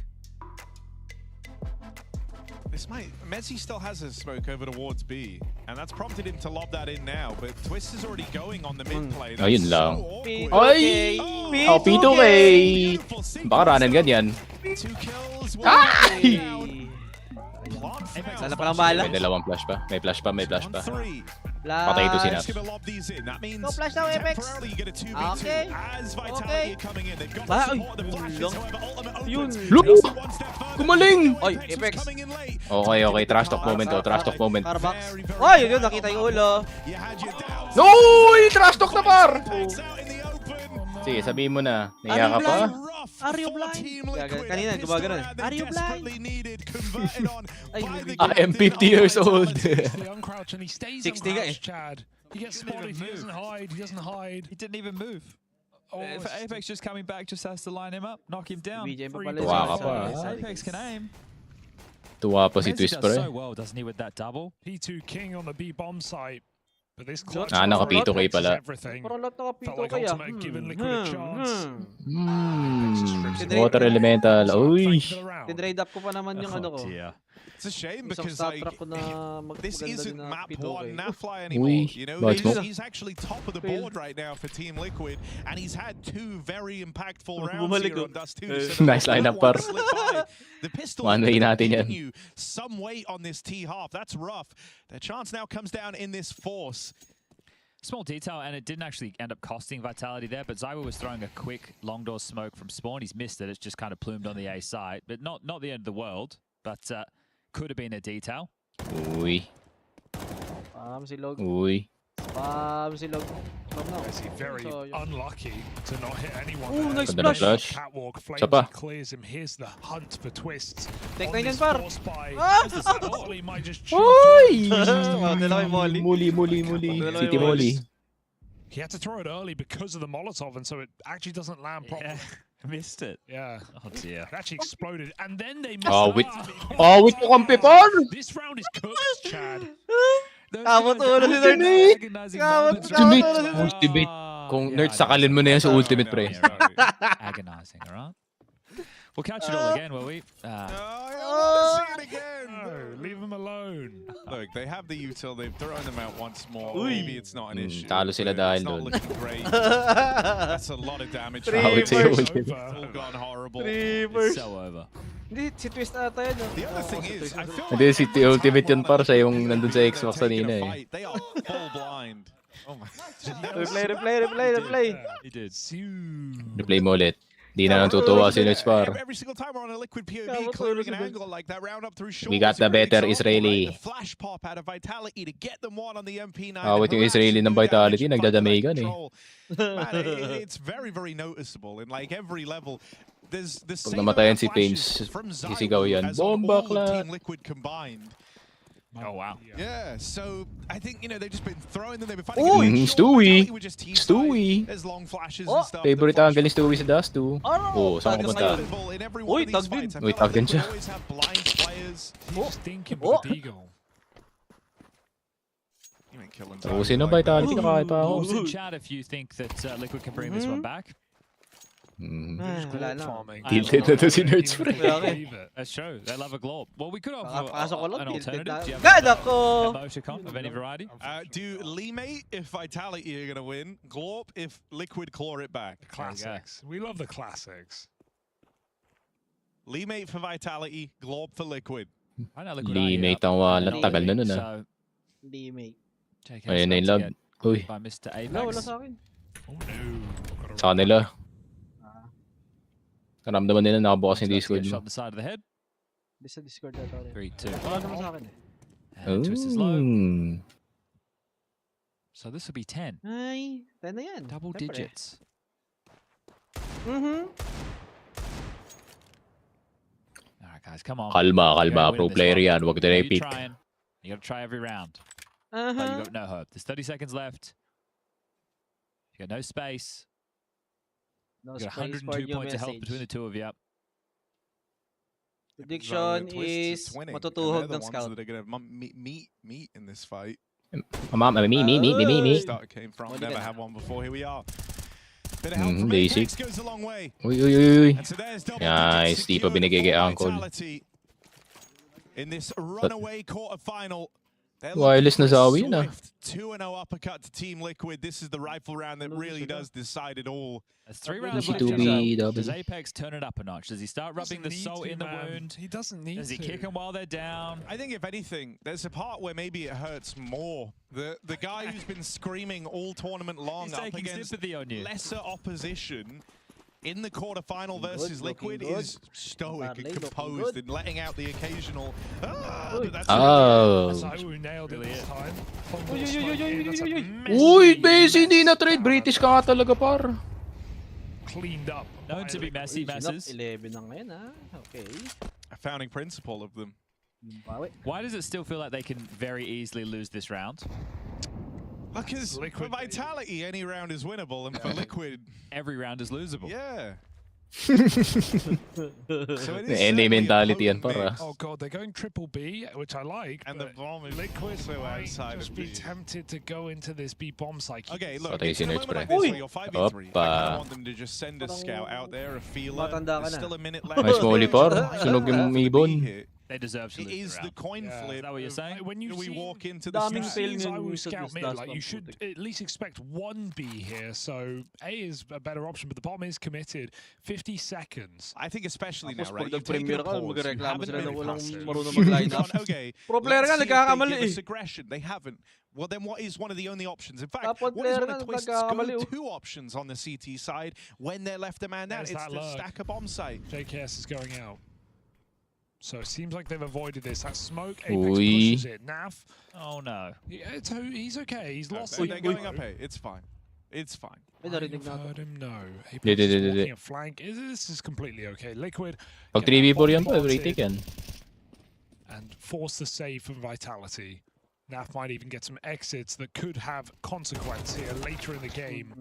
[SPEAKER 4] This might. Messi still has a smoke over towards B, and that's prompted him to lob that in now. But Twist is already going on the mid play. That's
[SPEAKER 10] Ayun lang.
[SPEAKER 4] so awkward.
[SPEAKER 10] Ay!
[SPEAKER 4] Oh,
[SPEAKER 10] P2K!
[SPEAKER 4] beautiful sequence.
[SPEAKER 10] Baka ranan ganyan.
[SPEAKER 4] 2 kills.
[SPEAKER 10] Ay!
[SPEAKER 5] Sana palang bala.
[SPEAKER 10] May dalawang flash pa. May flash pa, may flash pa.
[SPEAKER 5] Patay
[SPEAKER 10] ito si Nap.
[SPEAKER 5] Go flash daw, Apex. Okay. Okay. Yun.
[SPEAKER 10] Look! Gumaling!
[SPEAKER 5] Oy, Apex.
[SPEAKER 10] Okay. Trash talk moment to. Trash talk moment.
[SPEAKER 5] Carbox. Oy, yun, nakita yung ulo.
[SPEAKER 10] No! Trash talk na par! Sige, sabihin mo na. Naiya ka pa?
[SPEAKER 5] Are you blind? Kanina, gumagano. Are you blind? Ay,
[SPEAKER 10] I am 50 years old.
[SPEAKER 2] 60
[SPEAKER 5] 60 nga eh.
[SPEAKER 2] Chad. He gets spotted, he doesn't hide,
[SPEAKER 3] He didn't even move. If Apex just coming back, just has to line him up, knock him down.
[SPEAKER 5] BJ pa
[SPEAKER 3] 3
[SPEAKER 5] pala
[SPEAKER 3] points.
[SPEAKER 10] Waka
[SPEAKER 5] sa-
[SPEAKER 10] pa.
[SPEAKER 5] sa-
[SPEAKER 3] Apex can aim.
[SPEAKER 10] Tuwa pa si
[SPEAKER 3] Menzi
[SPEAKER 10] Twist
[SPEAKER 3] does
[SPEAKER 10] pre.
[SPEAKER 3] so well, doesn't he, with that double?
[SPEAKER 2] P2 King on the B bomb site. But this clutch
[SPEAKER 10] naka P2K pala.
[SPEAKER 2] everything.
[SPEAKER 6] Parang lahat naka
[SPEAKER 2] Felt
[SPEAKER 6] P2
[SPEAKER 2] like
[SPEAKER 6] kaya.
[SPEAKER 2] ultimate given Liquid a chance.
[SPEAKER 10] Water Elemental. Uy.
[SPEAKER 6] Tinrade up ko pa naman yung ano ko.
[SPEAKER 4] It's a shame
[SPEAKER 6] Isang
[SPEAKER 4] because
[SPEAKER 6] stat
[SPEAKER 4] like
[SPEAKER 6] track ko na
[SPEAKER 4] this
[SPEAKER 6] maganda
[SPEAKER 4] isn't
[SPEAKER 6] din na
[SPEAKER 4] map
[SPEAKER 6] P2K.
[SPEAKER 4] one Nafly anymore.
[SPEAKER 10] Uy,
[SPEAKER 4] You know,
[SPEAKER 10] bad smoke.
[SPEAKER 4] he's actually top of the board right now for Team Liquid, and he's had 2 very impactful rounds
[SPEAKER 6] Bumalik
[SPEAKER 4] here
[SPEAKER 6] ko.
[SPEAKER 4] on Dust 2.
[SPEAKER 10] Nice lineup, par.
[SPEAKER 4] The pistol
[SPEAKER 10] One-way natin yan.
[SPEAKER 4] you some weight on this T half. That's rough. Their chance now comes down in this force.
[SPEAKER 3] Small detail, and it didn't actually end up costing Vitality there, but Zywa was throwing a quick long door smoke from spawn. He's missed it. It's just kind of plumed on the A side, but not the end of the world, but could have been a detail.
[SPEAKER 10] Uy.
[SPEAKER 6] Spam si Log.
[SPEAKER 10] Uy.
[SPEAKER 6] Spam si Log.
[SPEAKER 2] Is he very unlucky to not hit anyone
[SPEAKER 6] Ooh,
[SPEAKER 2] there.
[SPEAKER 6] nice
[SPEAKER 10] Ganda ng
[SPEAKER 6] flash.
[SPEAKER 10] flash.
[SPEAKER 2] Catwalk,
[SPEAKER 10] Isa pa.
[SPEAKER 2] Flames clears him. Here's the hunt for twists.
[SPEAKER 6] Take
[SPEAKER 2] on
[SPEAKER 6] na yan,
[SPEAKER 2] this
[SPEAKER 6] par.
[SPEAKER 2] force by-
[SPEAKER 6] Ah!
[SPEAKER 2] Molly might just chew
[SPEAKER 10] Uy!
[SPEAKER 2] through it.
[SPEAKER 10] Muli. City Muli.
[SPEAKER 2] He had to throw it early because of the Molotov, and so it actually doesn't land properly.
[SPEAKER 3] Missed it.
[SPEAKER 2] Yeah.
[SPEAKER 3] Oh dear.
[SPEAKER 2] It actually exploded, and then they missed
[SPEAKER 10] Awit.
[SPEAKER 2] it.
[SPEAKER 10] Awit ko kampi par!
[SPEAKER 2] This round is cooked, Chad.
[SPEAKER 6] Kamot ulo si Lord.
[SPEAKER 10] Ultimate. Kung nerd, sakalin mo na yan sa ultimate pre.
[SPEAKER 3] Agonizing, alright? We'll catch it all again, will we?
[SPEAKER 4] I want to see it again.
[SPEAKER 2] No, leave him alone.
[SPEAKER 4] Look, they have the util. They've thrown them out once more.
[SPEAKER 6] Uy.
[SPEAKER 4] Maybe it's not an issue.
[SPEAKER 10] Talo sila
[SPEAKER 4] but
[SPEAKER 10] dahil
[SPEAKER 4] it's not
[SPEAKER 10] dun.
[SPEAKER 4] looking great. That's a lot of damage.
[SPEAKER 10] Awit sa'yo
[SPEAKER 2] It's
[SPEAKER 10] ultimate.
[SPEAKER 2] over.
[SPEAKER 4] All gone horrible.
[SPEAKER 3] It's so over.
[SPEAKER 6] Hindi, si Twist ata yun.
[SPEAKER 4] The other thing is, I feel
[SPEAKER 10] Hindi,
[SPEAKER 4] like
[SPEAKER 10] si
[SPEAKER 4] every
[SPEAKER 10] Ultimate
[SPEAKER 4] time
[SPEAKER 10] yun para sa yung
[SPEAKER 4] Liquid
[SPEAKER 10] nandun sa
[SPEAKER 4] are
[SPEAKER 10] Xbox
[SPEAKER 4] taking
[SPEAKER 10] kanina
[SPEAKER 4] a
[SPEAKER 10] eh.
[SPEAKER 4] fight, they are full blind. Oh my.
[SPEAKER 6] Replay.
[SPEAKER 3] He did.
[SPEAKER 10] Replay mo ulit. Di na natutuwa si Nerds par.
[SPEAKER 4] Every single time we're on a Liquid POV,
[SPEAKER 6] Kamot
[SPEAKER 4] clearing
[SPEAKER 6] ulo
[SPEAKER 4] an
[SPEAKER 6] si
[SPEAKER 4] angle like that round up through short.
[SPEAKER 10] We got
[SPEAKER 4] is a
[SPEAKER 10] the
[SPEAKER 4] great
[SPEAKER 10] better
[SPEAKER 4] example,
[SPEAKER 10] Israeli.
[SPEAKER 4] right? The flash pop out of Vitality to get them one on the MP9.
[SPEAKER 10] Awit yung Israeli ng Vitality, nagdadamigan eh.
[SPEAKER 4] Man, it's very, very noticeable in like every level. There's the
[SPEAKER 10] Pag
[SPEAKER 4] same
[SPEAKER 10] namatayan
[SPEAKER 4] amount
[SPEAKER 10] si
[SPEAKER 4] of
[SPEAKER 10] Pames,
[SPEAKER 4] flashes from
[SPEAKER 10] sisigaw
[SPEAKER 4] Zywa
[SPEAKER 10] yan.
[SPEAKER 4] as on
[SPEAKER 10] Bomba
[SPEAKER 4] all of
[SPEAKER 10] kla!
[SPEAKER 4] Team Liquid combined.
[SPEAKER 3] Oh, wow.
[SPEAKER 4] Yeah, so I think, you know, they've just been throwing them. They've been fighting.
[SPEAKER 10] Uy,
[SPEAKER 4] against
[SPEAKER 10] Stewie!
[SPEAKER 4] Vitality with just T-side.
[SPEAKER 10] Stewie!
[SPEAKER 4] There's long flashes
[SPEAKER 6] Oh,
[SPEAKER 4] and stuff.
[SPEAKER 10] Favorite
[SPEAKER 4] The
[SPEAKER 10] angle ni Stewie sa Dust 2. Oh, saan
[SPEAKER 6] tagas
[SPEAKER 10] pumunta?
[SPEAKER 6] na yun.
[SPEAKER 4] in every
[SPEAKER 6] Uy,
[SPEAKER 4] one of these
[SPEAKER 6] tag din.
[SPEAKER 4] fights. I
[SPEAKER 10] Uy,
[SPEAKER 4] feel
[SPEAKER 10] tag
[SPEAKER 4] like
[SPEAKER 10] din
[SPEAKER 4] they
[SPEAKER 10] siya.
[SPEAKER 4] always have blind players.
[SPEAKER 2] He's just thinking with the deagle.
[SPEAKER 4] You ain't killing
[SPEAKER 10] Oh,
[SPEAKER 4] Zywa
[SPEAKER 10] sino
[SPEAKER 4] like that.
[SPEAKER 10] Vitality kahit pa ako?
[SPEAKER 3] Wolves in chat if you think that Liquid can bring this one back.
[SPEAKER 6] Wala na.
[SPEAKER 2] Farming.
[SPEAKER 10] Tilted na to si Nerds
[SPEAKER 2] Even
[SPEAKER 10] pre.
[SPEAKER 2] if they believe it.
[SPEAKER 3] That's true. They love a glob. Well, we could offer
[SPEAKER 6] Pasok ko lang,
[SPEAKER 3] an
[SPEAKER 6] tilted
[SPEAKER 3] alternative.
[SPEAKER 6] na.
[SPEAKER 3] Do you have
[SPEAKER 6] Gada
[SPEAKER 3] a
[SPEAKER 6] ko!
[SPEAKER 3] emoticon of any variety?
[SPEAKER 4] Do Lee-Mate if Vitality are going to win, Glorp if Liquid claw it back.
[SPEAKER 2] Classics. We love the classics.
[SPEAKER 4] Lee-Mate for Vitality, Glorp for Liquid.
[SPEAKER 3] I know Liquid
[SPEAKER 10] Lee-Mate ang walang tagal na nun ah.
[SPEAKER 3] So,
[SPEAKER 6] Hindi, mate.
[SPEAKER 3] JK's
[SPEAKER 10] Ayun na yung
[SPEAKER 3] about
[SPEAKER 10] log.
[SPEAKER 3] to get
[SPEAKER 10] Uy,
[SPEAKER 3] by Mr.
[SPEAKER 6] Wala
[SPEAKER 3] Apex.
[SPEAKER 6] sa akin.
[SPEAKER 2] Oh no.
[SPEAKER 10] sa kanila. Naramdaman nila nakabukas yung
[SPEAKER 3] About to
[SPEAKER 10] Discord
[SPEAKER 3] get
[SPEAKER 10] mo.
[SPEAKER 3] shot in the side of the head.
[SPEAKER 6] Di sa Discord ata rin.
[SPEAKER 3] 3-2.
[SPEAKER 6] Wala naman sa akin eh.
[SPEAKER 3] And twist is low.
[SPEAKER 10] Mm.
[SPEAKER 3] So this will be 10.
[SPEAKER 6] Ay, 10 na yan.
[SPEAKER 3] Double
[SPEAKER 6] Siyempre.
[SPEAKER 3] digits. Alright guys, come on.
[SPEAKER 10] Kalma.
[SPEAKER 3] You gotta
[SPEAKER 10] Pro
[SPEAKER 3] win this
[SPEAKER 10] player
[SPEAKER 3] one.
[SPEAKER 10] yan. Huwag
[SPEAKER 3] You know you're
[SPEAKER 10] repeat.
[SPEAKER 3] trying. You gotta try every round. Oh, you got no hope. There's 30 seconds left. You got no space.
[SPEAKER 6] No
[SPEAKER 3] You got
[SPEAKER 6] space for
[SPEAKER 3] 102
[SPEAKER 6] your
[SPEAKER 3] points of health between the
[SPEAKER 6] message.
[SPEAKER 3] two of you.
[SPEAKER 6] Prediction is matutuhog ng scout.
[SPEAKER 4] That are going to meet in this fight.
[SPEAKER 10] Me.
[SPEAKER 4] Start came from.
[SPEAKER 6] Only
[SPEAKER 4] Never
[SPEAKER 6] good.
[SPEAKER 4] had one before. Here we are. Bit of help from
[SPEAKER 10] basic.
[SPEAKER 4] Apex goes a long way.
[SPEAKER 10] Uy.
[SPEAKER 4] And so there's double
[SPEAKER 10] Nice,
[SPEAKER 4] digits
[SPEAKER 10] di pa
[SPEAKER 4] secured
[SPEAKER 10] binigay kay
[SPEAKER 4] for
[SPEAKER 10] Uncle.
[SPEAKER 4] Vitality in this runaway quarterfinal. They're
[SPEAKER 10] Wireless
[SPEAKER 4] looking
[SPEAKER 10] na
[SPEAKER 4] for a
[SPEAKER 10] Zawi yun ah.
[SPEAKER 4] swift 2-0 uppercut to Team Liquid. This is the rifle round that really does decide it all.
[SPEAKER 3] There's 3
[SPEAKER 6] Easy
[SPEAKER 3] rounds left.
[SPEAKER 6] to
[SPEAKER 3] to
[SPEAKER 6] be
[SPEAKER 3] go.
[SPEAKER 10] double.
[SPEAKER 3] Does Apex turn it up a notch? Does he start rubbing the
[SPEAKER 2] Doesn't
[SPEAKER 3] salt
[SPEAKER 2] need
[SPEAKER 3] in
[SPEAKER 2] to,
[SPEAKER 3] the
[SPEAKER 2] man.
[SPEAKER 3] wound?
[SPEAKER 2] He doesn't need
[SPEAKER 3] Does he
[SPEAKER 2] to.
[SPEAKER 3] kick them while they're down?
[SPEAKER 4] I think if anything, there's a part where maybe it hurts more. The guy who's been screaming all tournament long
[SPEAKER 3] He's
[SPEAKER 4] up
[SPEAKER 3] taking
[SPEAKER 4] against
[SPEAKER 3] sympathy on you.
[SPEAKER 4] lesser opposition in the quarterfinal
[SPEAKER 6] Looking
[SPEAKER 4] versus
[SPEAKER 6] good,
[SPEAKER 4] Liquid
[SPEAKER 6] looking
[SPEAKER 4] is stoic and
[SPEAKER 6] Looking
[SPEAKER 4] composed
[SPEAKER 6] good.
[SPEAKER 4] and letting out the occasional.
[SPEAKER 10] Oh.
[SPEAKER 2] Zywa nailed it this time.
[SPEAKER 6] Uy, uy, uy, uy,
[SPEAKER 2] That's a
[SPEAKER 6] uy, uy.
[SPEAKER 2] messy
[SPEAKER 10] Uy, base, hindi na
[SPEAKER 2] mess.
[SPEAKER 10] trade. British ka nga talaga par.
[SPEAKER 2] Cleaned up.
[SPEAKER 3] Known to be messy messes.
[SPEAKER 6] 11 na ngayon Okay.
[SPEAKER 4] A founding principle of them.
[SPEAKER 6] Bawi.
[SPEAKER 3] Why does it still feel like they can very easily lose this round?
[SPEAKER 4] Because for
[SPEAKER 2] Liquid-
[SPEAKER 4] Vitality, any round is winnable, and for Liquid,
[SPEAKER 3] Every round is losable.
[SPEAKER 4] yeah. So it is
[SPEAKER 10] NA mentality yan,
[SPEAKER 4] potent
[SPEAKER 10] para.
[SPEAKER 4] mix.
[SPEAKER 2] Oh god, they're going triple B, which I like.
[SPEAKER 4] And the bomb is
[SPEAKER 2] Liquid
[SPEAKER 4] so
[SPEAKER 2] might
[SPEAKER 4] outside
[SPEAKER 2] just
[SPEAKER 4] of
[SPEAKER 2] be
[SPEAKER 4] B.
[SPEAKER 2] tempted to go into this B bomb site.
[SPEAKER 4] Okay, look,
[SPEAKER 10] Patay
[SPEAKER 4] in
[SPEAKER 10] si
[SPEAKER 4] a
[SPEAKER 10] Nerds,
[SPEAKER 4] moment like
[SPEAKER 10] pre.
[SPEAKER 4] this where you're 5v3, I kind
[SPEAKER 10] Opa.
[SPEAKER 4] of want them to just send a scout out there, a feeler.
[SPEAKER 6] Matanda ka
[SPEAKER 4] There's
[SPEAKER 6] na.
[SPEAKER 4] still a minute left.
[SPEAKER 10] Nice molly, par. Sunog yung ibon.
[SPEAKER 3] They deserve to
[SPEAKER 4] It
[SPEAKER 3] lose
[SPEAKER 4] is
[SPEAKER 3] the
[SPEAKER 4] the
[SPEAKER 3] round.
[SPEAKER 4] coin
[SPEAKER 2] Yeah.
[SPEAKER 4] flip.
[SPEAKER 3] Is that what you're
[SPEAKER 4] of,
[SPEAKER 3] saying?
[SPEAKER 2] When you
[SPEAKER 4] we
[SPEAKER 2] see
[SPEAKER 4] walk into the
[SPEAKER 6] daming
[SPEAKER 4] start.
[SPEAKER 6] fail
[SPEAKER 2] Since I
[SPEAKER 6] yung
[SPEAKER 2] will
[SPEAKER 6] sa
[SPEAKER 2] scout mid,
[SPEAKER 6] Dust
[SPEAKER 2] like
[SPEAKER 6] Box
[SPEAKER 2] you should
[SPEAKER 6] putik.
[SPEAKER 2] at least expect one B here. So A is a better option, but the bomb is committed. 50 seconds.
[SPEAKER 4] I think especially
[SPEAKER 6] Tapos
[SPEAKER 4] now, right?
[SPEAKER 6] pag
[SPEAKER 4] You've taken a
[SPEAKER 6] nag-premier ka,
[SPEAKER 4] pause. You
[SPEAKER 6] magreklamo
[SPEAKER 4] haven't
[SPEAKER 6] sila na
[SPEAKER 4] been
[SPEAKER 6] walang
[SPEAKER 4] passive.
[SPEAKER 6] marunong
[SPEAKER 4] You've
[SPEAKER 6] mag-line up.
[SPEAKER 4] gone, okay,
[SPEAKER 6] Pro player
[SPEAKER 4] let's
[SPEAKER 6] nga,
[SPEAKER 4] see if they
[SPEAKER 6] nagkakamali
[SPEAKER 4] give us
[SPEAKER 6] eh.
[SPEAKER 4] aggression. They haven't. Well, then what is one of the only options? In fact,
[SPEAKER 6] Top
[SPEAKER 4] what is
[SPEAKER 6] player
[SPEAKER 4] one
[SPEAKER 6] nga,
[SPEAKER 4] of Twist's
[SPEAKER 6] nagkakamali, oh.
[SPEAKER 4] go-to options on the CT side when they're left a man down?
[SPEAKER 2] There's
[SPEAKER 4] It's
[SPEAKER 2] that
[SPEAKER 4] to
[SPEAKER 2] lurk.
[SPEAKER 4] stack a bomb site.
[SPEAKER 2] JKS is going out. So it seems like they've avoided this. That smoke, Apex
[SPEAKER 10] Ui.
[SPEAKER 2] pushes it. Nav,
[SPEAKER 3] Oh no.
[SPEAKER 2] yeah, he's okay. He's lost
[SPEAKER 4] They're
[SPEAKER 2] it.
[SPEAKER 4] going up A. It's fine. It's fine.
[SPEAKER 6] Ay, narinig na ako.
[SPEAKER 2] Heard him, no. Apex
[SPEAKER 10] Di, di,
[SPEAKER 2] is
[SPEAKER 10] di, di, di.
[SPEAKER 2] walking a flank. This is completely okay. Liquid
[SPEAKER 10] Pag
[SPEAKER 2] get that
[SPEAKER 10] 3v4 yan
[SPEAKER 2] bomb
[SPEAKER 10] pa, every
[SPEAKER 2] planted
[SPEAKER 10] take yan.
[SPEAKER 2] and force the save from Vitality. Naf might even get some exits that could have consequence here later in the game.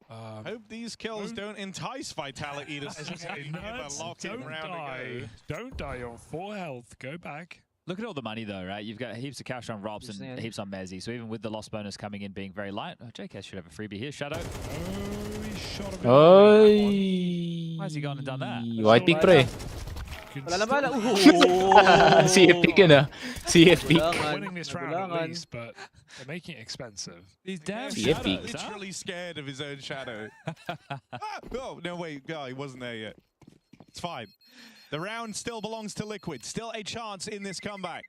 [SPEAKER 4] Hope these kills don't entice Vitality to
[SPEAKER 2] As I say,
[SPEAKER 4] give a
[SPEAKER 2] nerds,
[SPEAKER 4] lock-in
[SPEAKER 2] don't
[SPEAKER 4] round to
[SPEAKER 2] die.
[SPEAKER 4] go.
[SPEAKER 2] Don't die on 4 health. Go back.
[SPEAKER 3] Look at all the money though, right? You've got heaps of cash on Robs and
[SPEAKER 6] Understand.
[SPEAKER 3] heaps on Mezzy. So even with the loss bonus coming in being very light, oh, JK should have a freebie here. Shadow.
[SPEAKER 2] Oh, he shot him.
[SPEAKER 10] Ay!
[SPEAKER 3] Why has he gone and done that?
[SPEAKER 10] White pick, pre.
[SPEAKER 6] Wala na bala.
[SPEAKER 10] CF pick yun, ah. CF pick.
[SPEAKER 2] They're winning this round at
[SPEAKER 6] Nagulangan.
[SPEAKER 2] least, but they're making it expensive.
[SPEAKER 3] These damn
[SPEAKER 10] CF
[SPEAKER 3] shadows,
[SPEAKER 10] peaks.
[SPEAKER 3] huh?
[SPEAKER 4] Literally scared of his own shadow. Oh, no, wait, he wasn't there yet. It's fine. The round still belongs to Liquid. Still a chance in this comeback.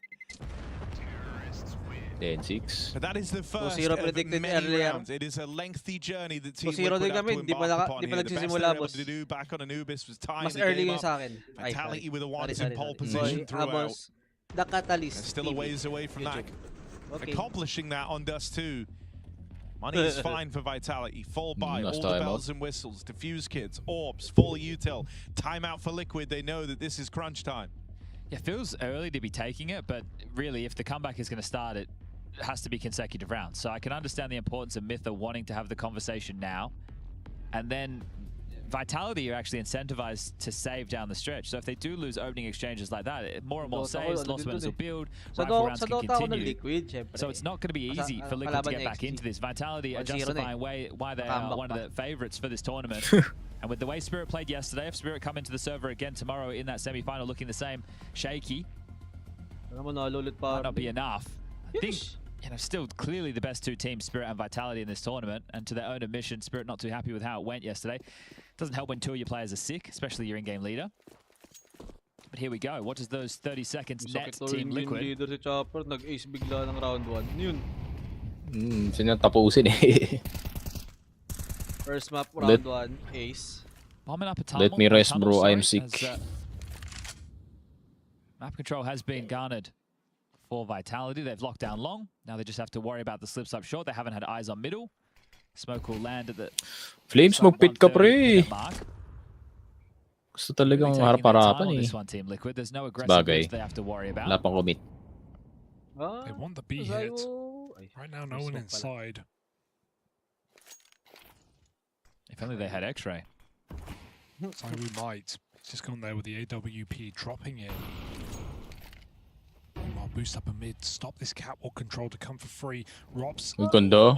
[SPEAKER 10] 10-6.
[SPEAKER 4] But that is the first
[SPEAKER 6] 2-0
[SPEAKER 4] of
[SPEAKER 6] predicted
[SPEAKER 4] many
[SPEAKER 6] earlier.
[SPEAKER 4] rounds. It is a lengthy journey that Team
[SPEAKER 6] 2-0
[SPEAKER 4] Liquid
[SPEAKER 6] din
[SPEAKER 4] have
[SPEAKER 6] kami,
[SPEAKER 4] to
[SPEAKER 6] di pa
[SPEAKER 4] embark
[SPEAKER 6] naka-
[SPEAKER 4] upon
[SPEAKER 6] di pa
[SPEAKER 4] here. The best
[SPEAKER 6] nagsisimula,
[SPEAKER 4] they were able
[SPEAKER 6] boss.
[SPEAKER 4] to do back on Anubis was tying
[SPEAKER 6] Mas
[SPEAKER 4] the
[SPEAKER 6] early
[SPEAKER 4] game
[SPEAKER 6] yun
[SPEAKER 4] up.
[SPEAKER 6] sa akin. Ay,
[SPEAKER 4] Vitality
[SPEAKER 6] sorry.
[SPEAKER 4] with the ones
[SPEAKER 6] Sorry,
[SPEAKER 4] in pole
[SPEAKER 6] sorry.
[SPEAKER 4] position
[SPEAKER 6] Boy,
[SPEAKER 4] throughout.
[SPEAKER 6] Abos, The Catalyst.
[SPEAKER 4] They're still a
[SPEAKER 6] TV.
[SPEAKER 4] ways away from that.
[SPEAKER 6] Okay.
[SPEAKER 4] Accomplishing that on Dust 2. Money is fine for Vitality. Full buy,
[SPEAKER 10] Last
[SPEAKER 4] all the
[SPEAKER 10] time
[SPEAKER 4] bells and whistles, diffuse kits, orbs, full util. Timeout for Liquid. They know that this is crunch time.
[SPEAKER 3] Yeah, feels early to be taking it, but really, if the comeback is going to start, it has to be consecutive rounds. So I can understand the importance of Mytha wanting to have the conversation now. And then Vitality are actually incentivized to save down the stretch. So if they do lose opening exchanges like that, more and more
[SPEAKER 6] Dota
[SPEAKER 3] saves,
[SPEAKER 6] ako,
[SPEAKER 3] loss
[SPEAKER 6] ano
[SPEAKER 3] winners
[SPEAKER 6] din
[SPEAKER 3] will build,
[SPEAKER 6] Sa
[SPEAKER 3] rifle rounds
[SPEAKER 6] Dota
[SPEAKER 3] can
[SPEAKER 6] ako ng
[SPEAKER 3] continue.
[SPEAKER 6] Liquid, syempre.
[SPEAKER 3] So it's not going to be
[SPEAKER 6] Masa-
[SPEAKER 3] easy for Liquid to
[SPEAKER 6] kalaban
[SPEAKER 3] get
[SPEAKER 6] niya
[SPEAKER 3] back
[SPEAKER 6] XG.
[SPEAKER 3] into this. Vitality are
[SPEAKER 6] 1-0 na eh.
[SPEAKER 3] justifying why they are
[SPEAKER 6] Nakambak
[SPEAKER 3] one
[SPEAKER 6] pa.
[SPEAKER 3] of the favorites for this tournament. And with the way Spirit played yesterday, if Spirit come into the server again tomorrow in that semi-final looking the same, shaky,
[SPEAKER 6] Alam mo, nalo ulit pa.
[SPEAKER 3] might not be enough. I think,
[SPEAKER 6] Yes.
[SPEAKER 3] you know, still clearly the best two teams, Spirit and Vitality, in this tournament. And to their own admission, Spirit not too happy with how it went yesterday. Doesn't help when two of your players are sick, especially your in-game leader. But here we go. What does those 30 seconds net
[SPEAKER 6] Sakit to
[SPEAKER 3] Team
[SPEAKER 6] yung
[SPEAKER 3] Liquid?
[SPEAKER 6] leader si Chopper. Nag-ace bigla ng round 1. Yun.
[SPEAKER 10] Sino tapusin eh.
[SPEAKER 6] First map,
[SPEAKER 10] Let-
[SPEAKER 6] round 1, ace.
[SPEAKER 3] Bombing up a tunnel.
[SPEAKER 10] Let me rest,
[SPEAKER 3] tunnel,
[SPEAKER 10] bro.
[SPEAKER 3] sorry,
[SPEAKER 10] I'm sick.
[SPEAKER 3] as, map control has been garnered for Vitality. They've locked down long. Now they just have to worry about the slips up short. They haven't had eyes on middle. Smoke will land at the
[SPEAKER 10] Flame smoke pit ka,
[SPEAKER 3] 130
[SPEAKER 10] pre.
[SPEAKER 3] mark.
[SPEAKER 10] Gusto talagang
[SPEAKER 3] Really taking their time
[SPEAKER 10] harap-harapan
[SPEAKER 3] on
[SPEAKER 10] eh.
[SPEAKER 3] this one, Team Liquid. There's no aggressive
[SPEAKER 10] Bagay.
[SPEAKER 3] moves they have to worry about.
[SPEAKER 10] Wala pang commit.
[SPEAKER 6] Ah,
[SPEAKER 2] They want the B
[SPEAKER 6] Zayo.
[SPEAKER 2] hit.
[SPEAKER 6] Ay,
[SPEAKER 2] Right now, no
[SPEAKER 6] Smoke
[SPEAKER 2] one
[SPEAKER 6] pala.
[SPEAKER 2] inside.
[SPEAKER 3] If only they had X-ray.
[SPEAKER 2] So we might. He's just gone there with the AWP, dropping it. Meanwhile, boost up a mid. Stop this catwalk control to come for free. Robs.
[SPEAKER 10] Uy, ganda.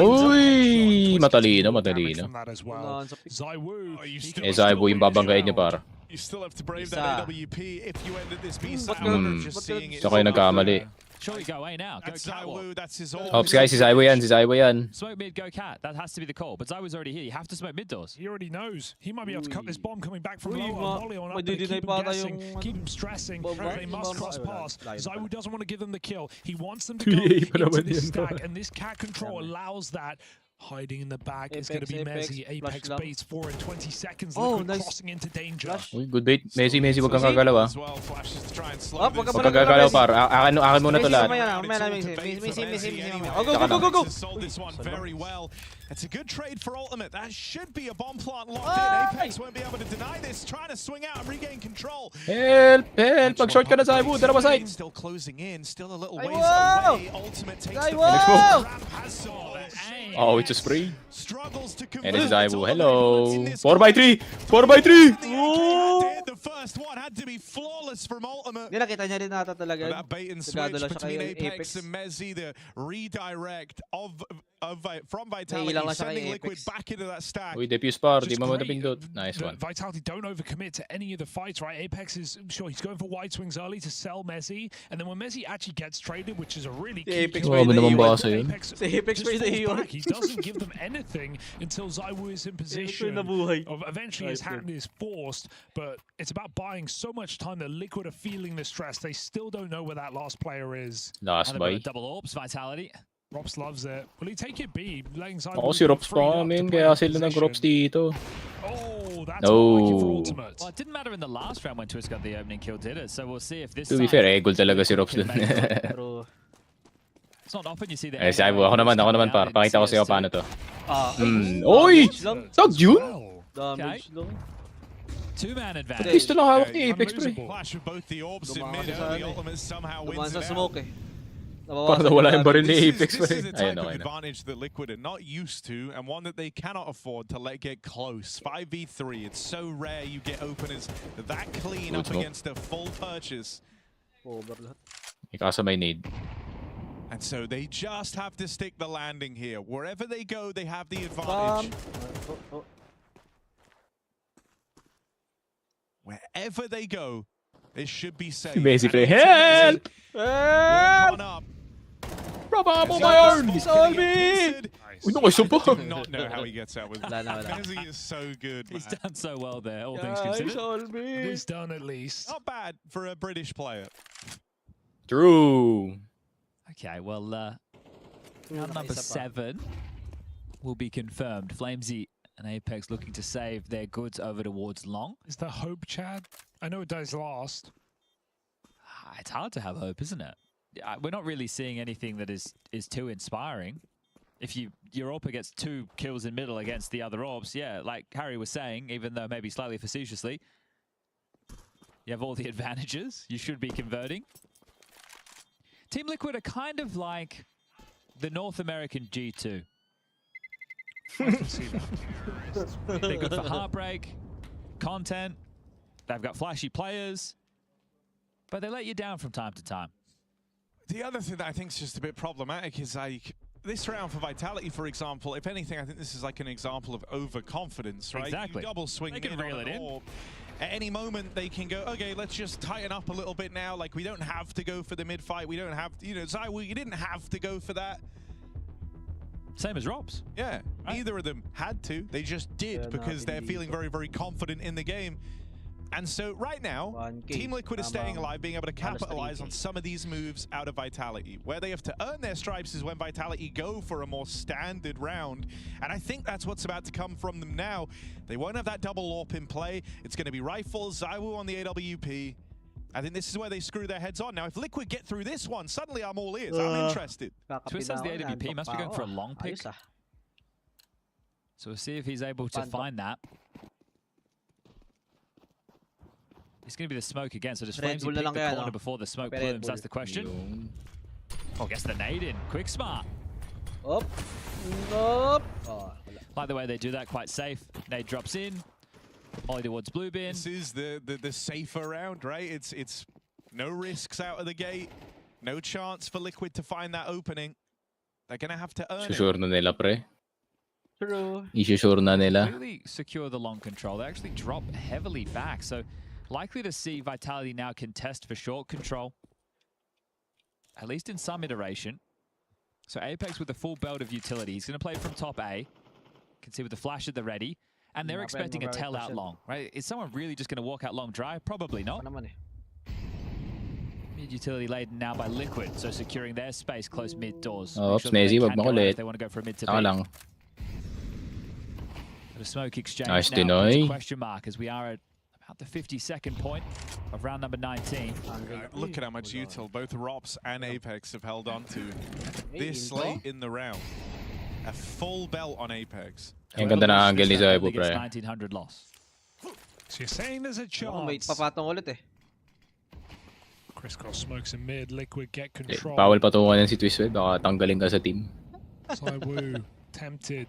[SPEAKER 10] Uy, matalino, matalino.
[SPEAKER 2] From that as well.
[SPEAKER 6] Unahan sa pick.
[SPEAKER 2] Zywoo.
[SPEAKER 10] Eh, Zaibo yung babanggain niya, par.
[SPEAKER 4] You still have to brave
[SPEAKER 6] Isa.
[SPEAKER 4] that AWP if you ended this B side.
[SPEAKER 10] Hmm.
[SPEAKER 4] Just seeing it.
[SPEAKER 10] Siya kayo nagkamali.
[SPEAKER 3] Surely go away now. Go
[SPEAKER 4] That's
[SPEAKER 3] catwalk.
[SPEAKER 4] Zywoo, that's his all.
[SPEAKER 10] Ops guys, si Zaibo yan, si Zaibo yan.
[SPEAKER 3] Smoke mid, go cat. That has to be the call. But Zywoo's already here. You have to smoke mid doors.
[SPEAKER 2] He already knows. He might be able to cut this bomb coming back from
[SPEAKER 6] Uy,
[SPEAKER 2] low. Molly on up there.
[SPEAKER 6] madidinay
[SPEAKER 2] Keep him
[SPEAKER 6] pa ata
[SPEAKER 2] guessing.
[SPEAKER 6] yung
[SPEAKER 2] Keep him stressing.
[SPEAKER 6] bomba.
[SPEAKER 2] They must
[SPEAKER 6] Bomba.
[SPEAKER 2] cross
[SPEAKER 6] Ay, wala.
[SPEAKER 2] pass.
[SPEAKER 6] Layo
[SPEAKER 2] Zywoo
[SPEAKER 6] pala.
[SPEAKER 2] doesn't want to give them the kill. He wants them to go
[SPEAKER 10] PA pa
[SPEAKER 2] into
[SPEAKER 10] naman
[SPEAKER 2] this
[SPEAKER 10] yan,
[SPEAKER 2] stack.
[SPEAKER 10] tol.
[SPEAKER 2] And this cat control allows that. Hiding in the back is
[SPEAKER 6] Apex,
[SPEAKER 2] going to be
[SPEAKER 6] Apex,
[SPEAKER 2] Mezzy.
[SPEAKER 6] flash
[SPEAKER 2] Apex
[SPEAKER 6] lang.
[SPEAKER 2] baits 4 in 20 seconds.
[SPEAKER 6] Oh,
[SPEAKER 2] Liquid
[SPEAKER 6] nice.
[SPEAKER 2] crossing into danger.
[SPEAKER 6] Flash.
[SPEAKER 10] Uy, good bait. Messi, wag kang kagalaw ah.
[SPEAKER 4] As well, flashes to try and slow
[SPEAKER 6] Ah,
[SPEAKER 4] this
[SPEAKER 6] wag ka
[SPEAKER 10] Huwag
[SPEAKER 6] pala
[SPEAKER 10] kang gagalaw, par. Akin muna to
[SPEAKER 6] Messi,
[SPEAKER 10] lahat.
[SPEAKER 6] mamaya na,
[SPEAKER 4] It's
[SPEAKER 6] mamaya na,
[SPEAKER 4] all
[SPEAKER 6] Messi.
[SPEAKER 4] to bait for
[SPEAKER 6] Messi,
[SPEAKER 4] Messi
[SPEAKER 6] mamaya.
[SPEAKER 4] anyway.
[SPEAKER 6] Oh, go, go, go, go, go.
[SPEAKER 4] Sold this one very well. It's a good trade for Ultimate. That should be a bomb plant locked
[SPEAKER 6] Ay!
[SPEAKER 4] in. Apex won't be able to deny this. Trying to swing out and regain control.
[SPEAKER 10] Help! Help! Pag-short ka na, Zaibo. Dalawa side.
[SPEAKER 4] Still closing in. Still a little
[SPEAKER 6] Ay,
[SPEAKER 4] ways
[SPEAKER 6] wow!
[SPEAKER 4] away. Ultimate takes
[SPEAKER 6] Ay,
[SPEAKER 4] the
[SPEAKER 6] wow!
[SPEAKER 4] Ramp has saw that aim.
[SPEAKER 10] Oh, It's a spray.
[SPEAKER 4] Struggles to
[SPEAKER 10] And this is
[SPEAKER 4] convert.
[SPEAKER 10] Ivo. Hello. 4x3. 4x3.
[SPEAKER 4] The first one had to be flawless from Ultimate.
[SPEAKER 5] Hindi, nakita niya rin nata talaga.
[SPEAKER 4] That bait and switch
[SPEAKER 5] Nagdadala siya
[SPEAKER 4] between
[SPEAKER 5] kay
[SPEAKER 4] Apex and Mezzi, the redirect from
[SPEAKER 5] Nahilang
[SPEAKER 4] Vitality,
[SPEAKER 5] lang siya kay
[SPEAKER 4] sending Liquid
[SPEAKER 5] Apex.
[SPEAKER 4] back into that stack.
[SPEAKER 10] Uy, defuse par. Di
[SPEAKER 2] Just
[SPEAKER 10] mo
[SPEAKER 2] great
[SPEAKER 10] matapindot. Nice
[SPEAKER 2] that
[SPEAKER 10] one.
[SPEAKER 2] Vitality don't overcommit to any of the fights, right? Apex is, sure, he's going for wide swings early to sell Mezzi, and then when Mezzi actually gets traded, which is a really key
[SPEAKER 5] Apex
[SPEAKER 2] kill,
[SPEAKER 5] pa rin
[SPEAKER 10] naman
[SPEAKER 5] naiiwan.
[SPEAKER 10] basa yun.
[SPEAKER 2] Apex
[SPEAKER 5] Apex
[SPEAKER 2] just
[SPEAKER 5] pa rin
[SPEAKER 2] falls
[SPEAKER 5] naiiwan.
[SPEAKER 2] back. He doesn't give them anything until ZywOo is in position
[SPEAKER 5] nabuhay.
[SPEAKER 2] of eventually his hand is forced, but it's about buying so much time that Liquid are feeling the stress. They still don't know where that last player is.
[SPEAKER 10] Last
[SPEAKER 3] Another
[SPEAKER 10] buy.
[SPEAKER 3] double orbs, Vitality.
[SPEAKER 2] Rops loves it. Will he take it B? Letting ZywOo
[SPEAKER 10] Ako si Rops
[SPEAKER 2] free
[SPEAKER 10] pa
[SPEAKER 2] up
[SPEAKER 10] men.
[SPEAKER 2] to play
[SPEAKER 10] Kaya
[SPEAKER 2] in
[SPEAKER 10] sila nag-Rops
[SPEAKER 2] position.
[SPEAKER 10] dito.
[SPEAKER 2] Oh, that's
[SPEAKER 10] No.
[SPEAKER 2] unlucky for Ultimate.
[SPEAKER 3] Well, it didn't matter in the last round when Twist got the opening kill, did it? So we'll see if this
[SPEAKER 10] To be
[SPEAKER 3] time
[SPEAKER 10] fair, egol talaga si Rops
[SPEAKER 3] can
[SPEAKER 10] dun.
[SPEAKER 3] make it.
[SPEAKER 5] Pero,
[SPEAKER 3] It's not often you see the
[SPEAKER 10] Eh, si Ivo. Ako naman par. Pakita ko sa'yo
[SPEAKER 3] CS2.
[SPEAKER 10] paano to.
[SPEAKER 5] damage
[SPEAKER 10] Oy!
[SPEAKER 5] lang.
[SPEAKER 10] Tag June?
[SPEAKER 5] Damage lang.
[SPEAKER 3] Two-man
[SPEAKER 10] At
[SPEAKER 3] advantage.
[SPEAKER 10] least lang hawak ni Apex pre.
[SPEAKER 4] Flash with both the orbs in
[SPEAKER 5] Dumaan
[SPEAKER 4] mid.
[SPEAKER 5] sa
[SPEAKER 4] The
[SPEAKER 5] ano eh.
[SPEAKER 4] Ultimate somehow
[SPEAKER 5] Dumaan
[SPEAKER 4] wins
[SPEAKER 5] sa
[SPEAKER 4] it
[SPEAKER 5] smoke
[SPEAKER 4] out.
[SPEAKER 5] eh.
[SPEAKER 10] Parang nawala yung baril ni Apex
[SPEAKER 4] This
[SPEAKER 10] pre.
[SPEAKER 4] is the type
[SPEAKER 10] Ayun,
[SPEAKER 4] of
[SPEAKER 10] okay na.
[SPEAKER 4] advantage that Liquid are not used to, and one that they cannot afford to let get close. 5v3, it's so rare you get openers that clean
[SPEAKER 10] Good
[SPEAKER 4] up
[SPEAKER 10] smoke.
[SPEAKER 4] against a full purchase.
[SPEAKER 5] Over lahat.
[SPEAKER 10] Ikasa may need.
[SPEAKER 4] And so they just have to stick the landing here. Wherever they go, they have the advantage. Wherever they go, it should be safe.
[SPEAKER 10] Basically,
[SPEAKER 4] And ultimately,
[SPEAKER 10] help!
[SPEAKER 4] walk on up.
[SPEAKER 10] Bravo,
[SPEAKER 4] As
[SPEAKER 10] my
[SPEAKER 4] he
[SPEAKER 10] arm!
[SPEAKER 4] gets
[SPEAKER 10] Solve
[SPEAKER 4] smoke,
[SPEAKER 10] me!
[SPEAKER 4] getting
[SPEAKER 10] Uy, no, isa pa.
[SPEAKER 4] I do not know how he gets out with
[SPEAKER 5] Wala na, wala.
[SPEAKER 4] Mezzi is so good, man.
[SPEAKER 3] He's done so well there, all things
[SPEAKER 5] Guys,
[SPEAKER 3] considered.
[SPEAKER 5] all me.
[SPEAKER 2] It is done at least.
[SPEAKER 4] Not bad for a British player.
[SPEAKER 10] True.
[SPEAKER 3] Okay, well, round number 7 will be confirmed. Flamesy and Apex looking to save their goods over towards long.
[SPEAKER 2] Is there hope, Chad? I know it dies last.
[SPEAKER 3] It's hard to have hope, isn't it? We're not really seeing anything that is too inspiring. If you're up against 2 kills in middle against the other orbs, yeah, like Harry was saying, even though maybe slightly facetiously, you have all the advantages. You should be converting. Team Liquid are kind of like the North American G2.
[SPEAKER 2] I can see that.
[SPEAKER 3] They're good for heartbreak, content, they've got flashy players, but they let you down from time to time.
[SPEAKER 4] The other thing that I think is just a bit problematic is like this round for Vitality, for example. If anything, I think this is like an example of overconfidence, right?
[SPEAKER 3] Exactly.
[SPEAKER 4] You double swing
[SPEAKER 3] They can
[SPEAKER 4] mid on
[SPEAKER 3] reel
[SPEAKER 4] an
[SPEAKER 3] it in.
[SPEAKER 4] orb. At any moment, they can go, okay, let's just tighten up a little bit now. Like, we don't have to go for the mid fight. We don't have to, you know, ZywOo, you didn't have to go for that.
[SPEAKER 3] Same as Robs.
[SPEAKER 4] Yeah,
[SPEAKER 3] Right.
[SPEAKER 4] neither of them had to. They just did
[SPEAKER 5] Yeah,
[SPEAKER 4] because they're
[SPEAKER 5] Navi
[SPEAKER 4] feeling
[SPEAKER 5] dito.
[SPEAKER 4] very, very confident in the game. And so right now,
[SPEAKER 5] 1K,
[SPEAKER 4] Team Liquid is staying
[SPEAKER 5] tamang
[SPEAKER 4] alive, being able to
[SPEAKER 5] halos
[SPEAKER 4] capitalize
[SPEAKER 5] 3K.
[SPEAKER 4] on some of these moves out of Vitality. Where they have to earn their stripes is when Vitality go for a more standard round. And I think that's what's about to come from them now. They won't have that double AWP in play. It's going to be Rifle, ZywOo on the AWP. I think this is where they screw their heads on. Now, if Liquid get through this one, suddenly I'm all ears. I'm interested.
[SPEAKER 3] Twist has the AWP, must be going for a long pick.
[SPEAKER 5] Ayos ah.
[SPEAKER 3] So we'll see if he's able to
[SPEAKER 5] Banter.
[SPEAKER 3] find that. It's going to be the smoke again, so does
[SPEAKER 5] Red
[SPEAKER 3] Flamesy
[SPEAKER 5] Bull na
[SPEAKER 3] pick
[SPEAKER 5] lang
[SPEAKER 3] the
[SPEAKER 5] kaya,
[SPEAKER 3] corner
[SPEAKER 5] no?
[SPEAKER 3] before the smoke
[SPEAKER 5] Red
[SPEAKER 3] plumes?
[SPEAKER 5] Bull.
[SPEAKER 3] That's the question.
[SPEAKER 10] Yung...
[SPEAKER 3] Oh, gets the nade in. Quick smart.
[SPEAKER 5] Up. Up. Oh, wala.
[SPEAKER 3] Like the way they do that, quite safe. Nade drops in. Ollie towards blue bin.
[SPEAKER 4] This is the safer round, right? It's no risks out of the gate. No chance for Liquid to find that opening. They're going to have to earn it.
[SPEAKER 10] Sure na nila pre.
[SPEAKER 5] True.
[SPEAKER 10] Sure na nila.
[SPEAKER 3] Completely secure the long control. They actually drop heavily back, so likely to see Vitality now contest for short control, at least in some iteration. So Apex with the full belt of utility. He's going to play from top A. Can see with the flash at the ready. And they're expecting a tell out long, right? Is someone really just going to walk out long dry? Probably not.
[SPEAKER 5] Ano naman eh.
[SPEAKER 3] Mid utility laden now by Liquid, so securing their space close mid doors.
[SPEAKER 10] Oh,
[SPEAKER 3] Make sure that they
[SPEAKER 10] Snazzy, wag
[SPEAKER 3] can
[SPEAKER 10] mo
[SPEAKER 3] go out
[SPEAKER 10] kulit.
[SPEAKER 3] if they want to go for a mid to
[SPEAKER 10] Saka
[SPEAKER 3] B.
[SPEAKER 10] lang.
[SPEAKER 3] But a smoke exchange
[SPEAKER 10] Nice
[SPEAKER 3] now
[SPEAKER 10] deny.
[SPEAKER 3] puts question mark as we are at about the 52nd point of round number 19.
[SPEAKER 4] Look at how much util both Rops and Apex have held on to this late in the round. A full belt on Apex.
[SPEAKER 10] Ang ganda na angle ni ZywOo
[SPEAKER 3] Biggest
[SPEAKER 10] pre.
[SPEAKER 3] 1900 loss.
[SPEAKER 2] So you're saying there's a
[SPEAKER 5] Oh, may
[SPEAKER 2] chance.
[SPEAKER 5] papatong ulit eh.
[SPEAKER 2] Crisscross smokes in mid. Liquid get
[SPEAKER 10] Eh,
[SPEAKER 2] control.
[SPEAKER 10] bawal patungan yan si Twistwed. Baka tanggalin ka sa team.
[SPEAKER 2] ZywOo tempted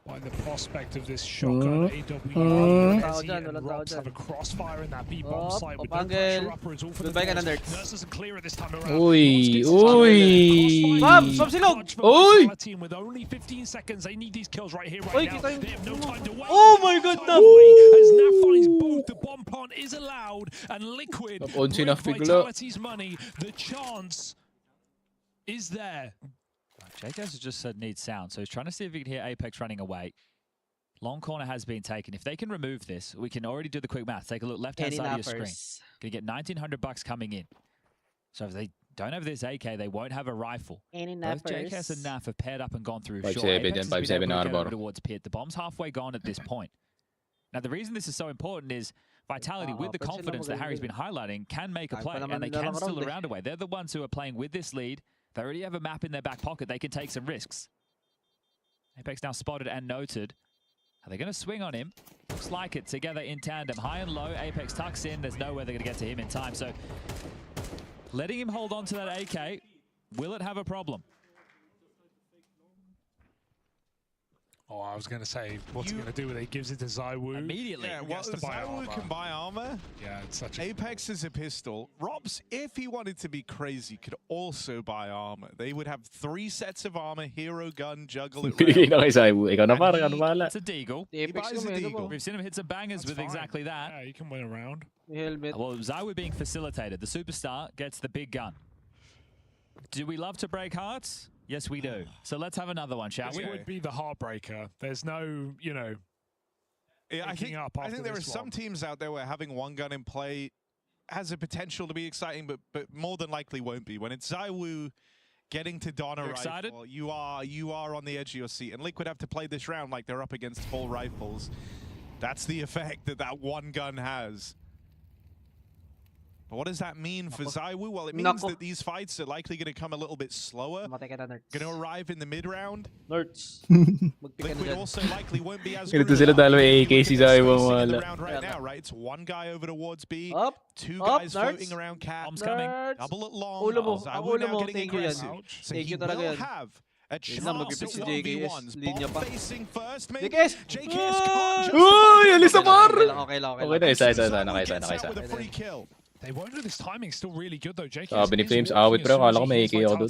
[SPEAKER 2] by the prospect of this shotgun AWE. As he and Robs have a crossfire in that B bomb site with no pressure upwards. All for the Nurse doesn't clear it this time around.
[SPEAKER 10] Uy,
[SPEAKER 2] Uy! With only 15 seconds, they need these kills right here, right now. They have no time to wait.
[SPEAKER 5] Oh my god,
[SPEAKER 2] As Nav finds both, the bomb plant is allowed, and Liquid with Vitality's money, the chance is there.
[SPEAKER 3] JKS has just said needs sound, so he's trying to see if he can hear Apex running away. Long corner has been taken. If they can remove this, we can already do the quick math. Take a look left-hand side of your screen. Gonna get 1,900 bucks coming in. So if they don't have this AK, they won't have a rifle. Both JKS and Naf have paired up and gone through short. Apex has been able to get over towards pit. The bomb's halfway gone at this point. Now the reason this is so important is Vitality, with the confidence that Harry's been highlighting, can make a play, and they can steal a round away. They're the ones who are playing with this lead. They already have a map in their back pocket. They can take some risks. Apex now spotted and noted. Are they going to swing on him? Looks like it. Together in tandem. High and low. Apex tucks in. There's no way they're going to get to him in time. So letting him hold on to that AK, will it have a problem?
[SPEAKER 2] Oh, I was going to say, what's he going to do with it? He gives it to ZywOo.
[SPEAKER 3] Immediately.
[SPEAKER 4] Yeah, well, ZywOo can buy armor.
[SPEAKER 2] Yeah, it's such a...
[SPEAKER 4] Apex is a pistol. Robs, if he wanted to be crazy, could also buy armor. They would have 3 sets of armor, hero gun, juggle it
[SPEAKER 10] It's a
[SPEAKER 3] deagle.
[SPEAKER 4] He buys a deagle.
[SPEAKER 3] We've seen him hit some bangers with exactly that.
[SPEAKER 2] Yeah, you can win a round.
[SPEAKER 3] Well, ZywOo being facilitated. The superstar gets the big gun. Do we love to break hearts? Yes, we do. So let's have another one, shall we?
[SPEAKER 2] It would be the heartbreaker. There's no, you know,
[SPEAKER 4] yeah, I think there are some teams out there where having one gun in play has a potential to be exciting, but more than likely won't be. When it's ZywOo getting to don a rifle, you are on the edge of your seat. And Liquid have to play this round like they're up against full rifles. That's the effect that one gun has. But what does that mean for ZywOo? Well, it means that these fights are likely going to come a little bit slower. Going to arrive in the mid-round. Liquid also likely won't be as good as the round right now, right? It's one guy over towards B, 2 guys floating around cat.
[SPEAKER 3] Bomb's coming.
[SPEAKER 4] Double it long. ZywOo now getting aggressive. So he will have a chance at 1v1s. Bomb facing first, maybe. JKS can't just with a free kill.
[SPEAKER 2] They won't do this timing. Still really good though. JK.
[SPEAKER 10] Sabi ni Flames, awit pero akala ko may AK ako dun.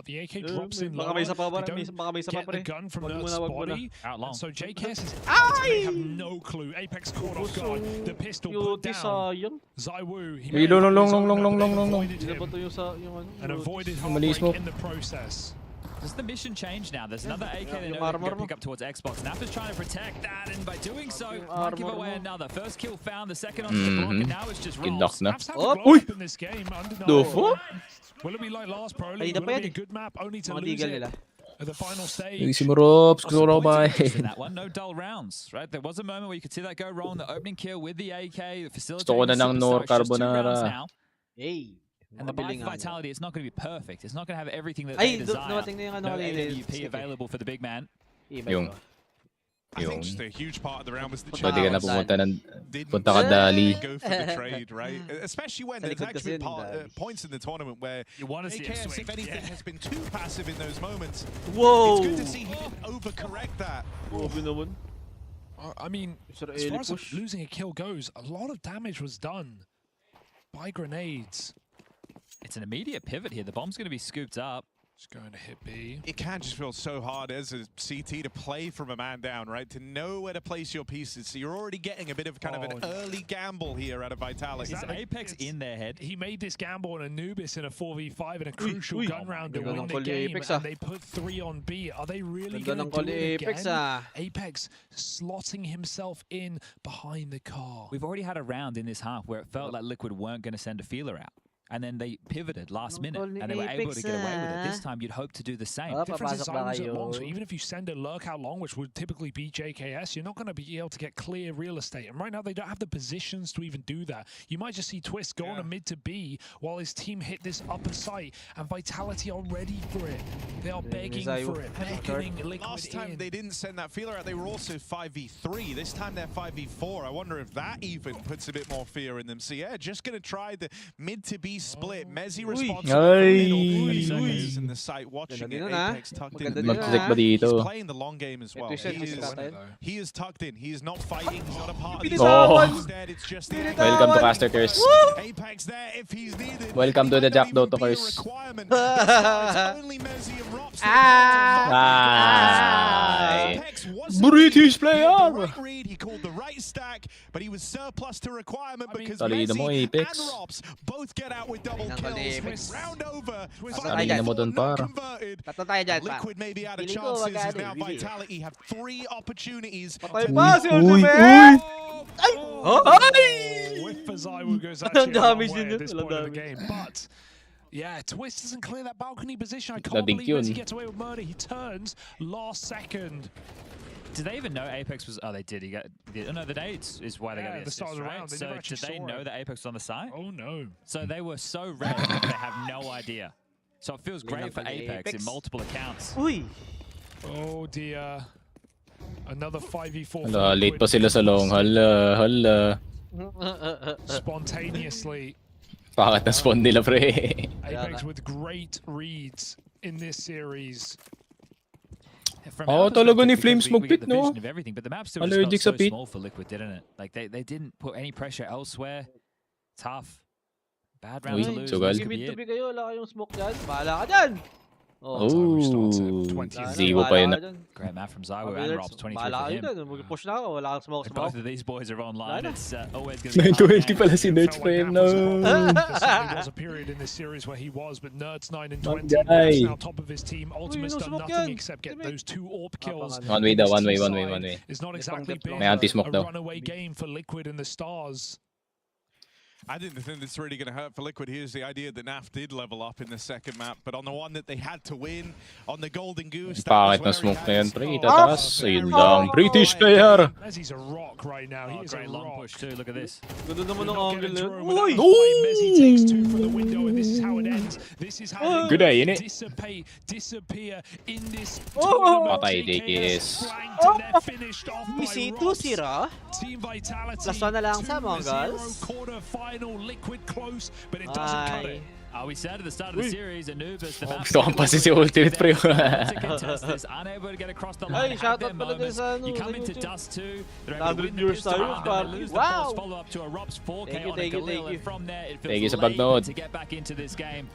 [SPEAKER 2] The AK drops in low. They don't get the gun from Nurse's body.
[SPEAKER 3] Out long.
[SPEAKER 2] So JKS is out. They have no clue. Apex caught off guard. The pistol put down. ZywOo. He and avoided heartbreak in the process.
[SPEAKER 3] Does the mission change now? There's another AK they know they can pick up towards Xbox. Naf is trying to protect that, and by doing so, might give away another. First kill found, the second on the block, and now it's just rolls.
[SPEAKER 2] Naf's had to blow up in this game, undeniable. Will it be like last Pro League? Will it be a good map, only to lose it at the final stage?
[SPEAKER 3] That one, no dull rounds, right? There was a moment where you could see that go wrong. The opening kill with the AK, the facilitating the superstar, it's just 2 rounds now. And the buy for Vitality, it's not going to be perfect. It's not going to have everything that they desire. No AWP available for the big man.
[SPEAKER 4] I think just a huge part of the round was the
[SPEAKER 10] Pwede ka na pumunta
[SPEAKER 4] didn't go for the trade, right? Especially when there's actually points in the tournament where
[SPEAKER 3] you want to see
[SPEAKER 4] AKS, if anything, has been too passive in those moments.
[SPEAKER 5] Whoa!
[SPEAKER 4] It's good to see he didn't overcorrect that.
[SPEAKER 2] I mean, as far as losing a kill goes, a lot of damage was done by grenades.
[SPEAKER 3] It's an immediate pivot here. The bomb's going to be scooped up.
[SPEAKER 2] Just going to hit B.
[SPEAKER 4] It can just feel so hard as a CT to play from a man down, right? To know where to place your pieces. So you're already getting a bit of kind of an early gamble here out of Vitality.
[SPEAKER 3] Is Apex in their head?
[SPEAKER 2] He made this gamble on Anubis in a 4v5 in a crucial gun round to win the game, and they put 3 on B. Are they really going to do it again? Apex slotting himself in behind the car.
[SPEAKER 3] We've already had a round in this half where it felt like Liquid weren't going to send a feeler out. And then they pivoted last minute, and they were able to get away with it. This time, you'd hope to do the same.
[SPEAKER 2] The difference is ZywOo's at long, so even if you send a lurk out long, which would typically be JKS, you're not going to be able to get clear real estate. And right now, they don't have the positions to even do that. You might just see Twist go on a mid to B while his team hit this upper site, and Vitality are ready for it. They are begging for it, beckoning Liquid
[SPEAKER 4] Last time they didn't send that feeler out, they were also 5v3. This time they're 5v4. I wonder if that even puts a bit more fear in them. So yeah, just going to try the mid to B split. Mezzi responsible for middle. He's in the site watching it. Apex tucked in. He's playing the long game as well. He is tucked in. He is not fighting. He's not a part of the instead. It's just the
[SPEAKER 10] Welcome to Caster Curse.
[SPEAKER 4] Apex there if he's needed.
[SPEAKER 10] Welcome to the Jack Dotto Curse.
[SPEAKER 4] Only Mezzi and Rops.
[SPEAKER 10] British player.
[SPEAKER 4] He called the right stack, but he was surplus to requirement because
[SPEAKER 10] Talino mo,
[SPEAKER 4] Mezzi
[SPEAKER 10] Apex.
[SPEAKER 4] and Rops both get out with double kills. Round over.
[SPEAKER 10] Talino mo dun, para.
[SPEAKER 4] Liquid may be out of chances as now Vitality have 3 opportunities.
[SPEAKER 6] Patay pa si Ultimate!
[SPEAKER 2] With Fazaiwu goes actually a long way at this point of the game, but yeah, Twist doesn't clear that balcony position. I can't believe he gets away with murder. He turns last second.
[SPEAKER 3] Did they even know Apex was? Oh, they did. He got. Oh, no, the nades is why they got the
[SPEAKER 2] stars around.
[SPEAKER 3] So did they know that Apex was on the site?
[SPEAKER 2] Oh no!
[SPEAKER 3] So they were so red that they have no idea. So it feels great for Apex in multiple accounts.
[SPEAKER 2] Oh dear! Another 5v4.
[SPEAKER 10] Hala, late pa sila sa long. Hala.
[SPEAKER 2] Spontaneously.
[SPEAKER 10] Bakit na-spawn nila, pre?
[SPEAKER 2] Apex with great reads in this series.
[SPEAKER 10] Talaga ni Flames mag-pit, no?
[SPEAKER 3] But the map still
[SPEAKER 10] allergic
[SPEAKER 3] just
[SPEAKER 10] sa
[SPEAKER 3] felt so
[SPEAKER 10] pit.
[SPEAKER 3] small for Liquid, didn't it? Like they didn't put any pressure elsewhere. Tough. Bad round to lose.
[SPEAKER 6] Mid to be kayo, wala kayong smoke dyan. Bahala ka dyan!
[SPEAKER 10] Zero pa yun.
[SPEAKER 3] Great map from Zywo and Robs, 23 for him.
[SPEAKER 6] Mag-push na ako, wala kang smoke.
[SPEAKER 3] Both of these boys are online. It's always going to be
[SPEAKER 10] 920 pala si Nerds pa yun, no?
[SPEAKER 2] There was a period in this series where he was, but Nerds 9 and 20 now top of his team. Ultimate's done nothing except get those 2 AWP kills.
[SPEAKER 10] One way.
[SPEAKER 2] It's not exactly been
[SPEAKER 10] May anti-smoke
[SPEAKER 2] a
[SPEAKER 10] daw.
[SPEAKER 2] runaway game for Liquid and the Stars.
[SPEAKER 4] I think the thing that's really going to hurt for Liquid here is the idea that NAF did level up in the second map, but on the one that they had to win, on the Golden Goose,
[SPEAKER 10] Bakit na smoke na yan, pre? Itataas. Ayun lang. British player.
[SPEAKER 2] Mezzi's a rock right now. He is a
[SPEAKER 3] long push too. Look at this.
[SPEAKER 6] Ganda naman ng angle yun.
[SPEAKER 2] Mezzi takes 2 from the window, and this is how it ends. This is how
[SPEAKER 10] good eye, innit?
[SPEAKER 2] disappear in this
[SPEAKER 10] Patay, DKS.
[SPEAKER 6] Easy 2-0.
[SPEAKER 2] Team Vitality.
[SPEAKER 6] Last one na lang sa MongolZ.
[SPEAKER 2] Quarterfinal, Liquid close, but it doesn't cut it.
[SPEAKER 3] We said at the start of the series, Anubis, the
[SPEAKER 10] Gusto kong pasin si Ultimate, pre.
[SPEAKER 3] to contest this, unable to get across the line.
[SPEAKER 6] Shout
[SPEAKER 3] At
[SPEAKER 6] out
[SPEAKER 3] their
[SPEAKER 6] pala din
[SPEAKER 3] moments.
[SPEAKER 6] sa
[SPEAKER 3] You come into
[SPEAKER 6] YouTube.
[SPEAKER 3] Dust 2, they're able to win the
[SPEAKER 6] viewers
[SPEAKER 3] pistol
[SPEAKER 6] tayo,
[SPEAKER 3] round, and they lose the
[SPEAKER 6] wow.
[SPEAKER 3] first follow-up to a Robs 4K on a
[SPEAKER 6] Thank you.
[SPEAKER 3] Galil, and from there it
[SPEAKER 10] Thank you
[SPEAKER 3] feels
[SPEAKER 10] sa pagnood.
[SPEAKER 3] late to get back into this game.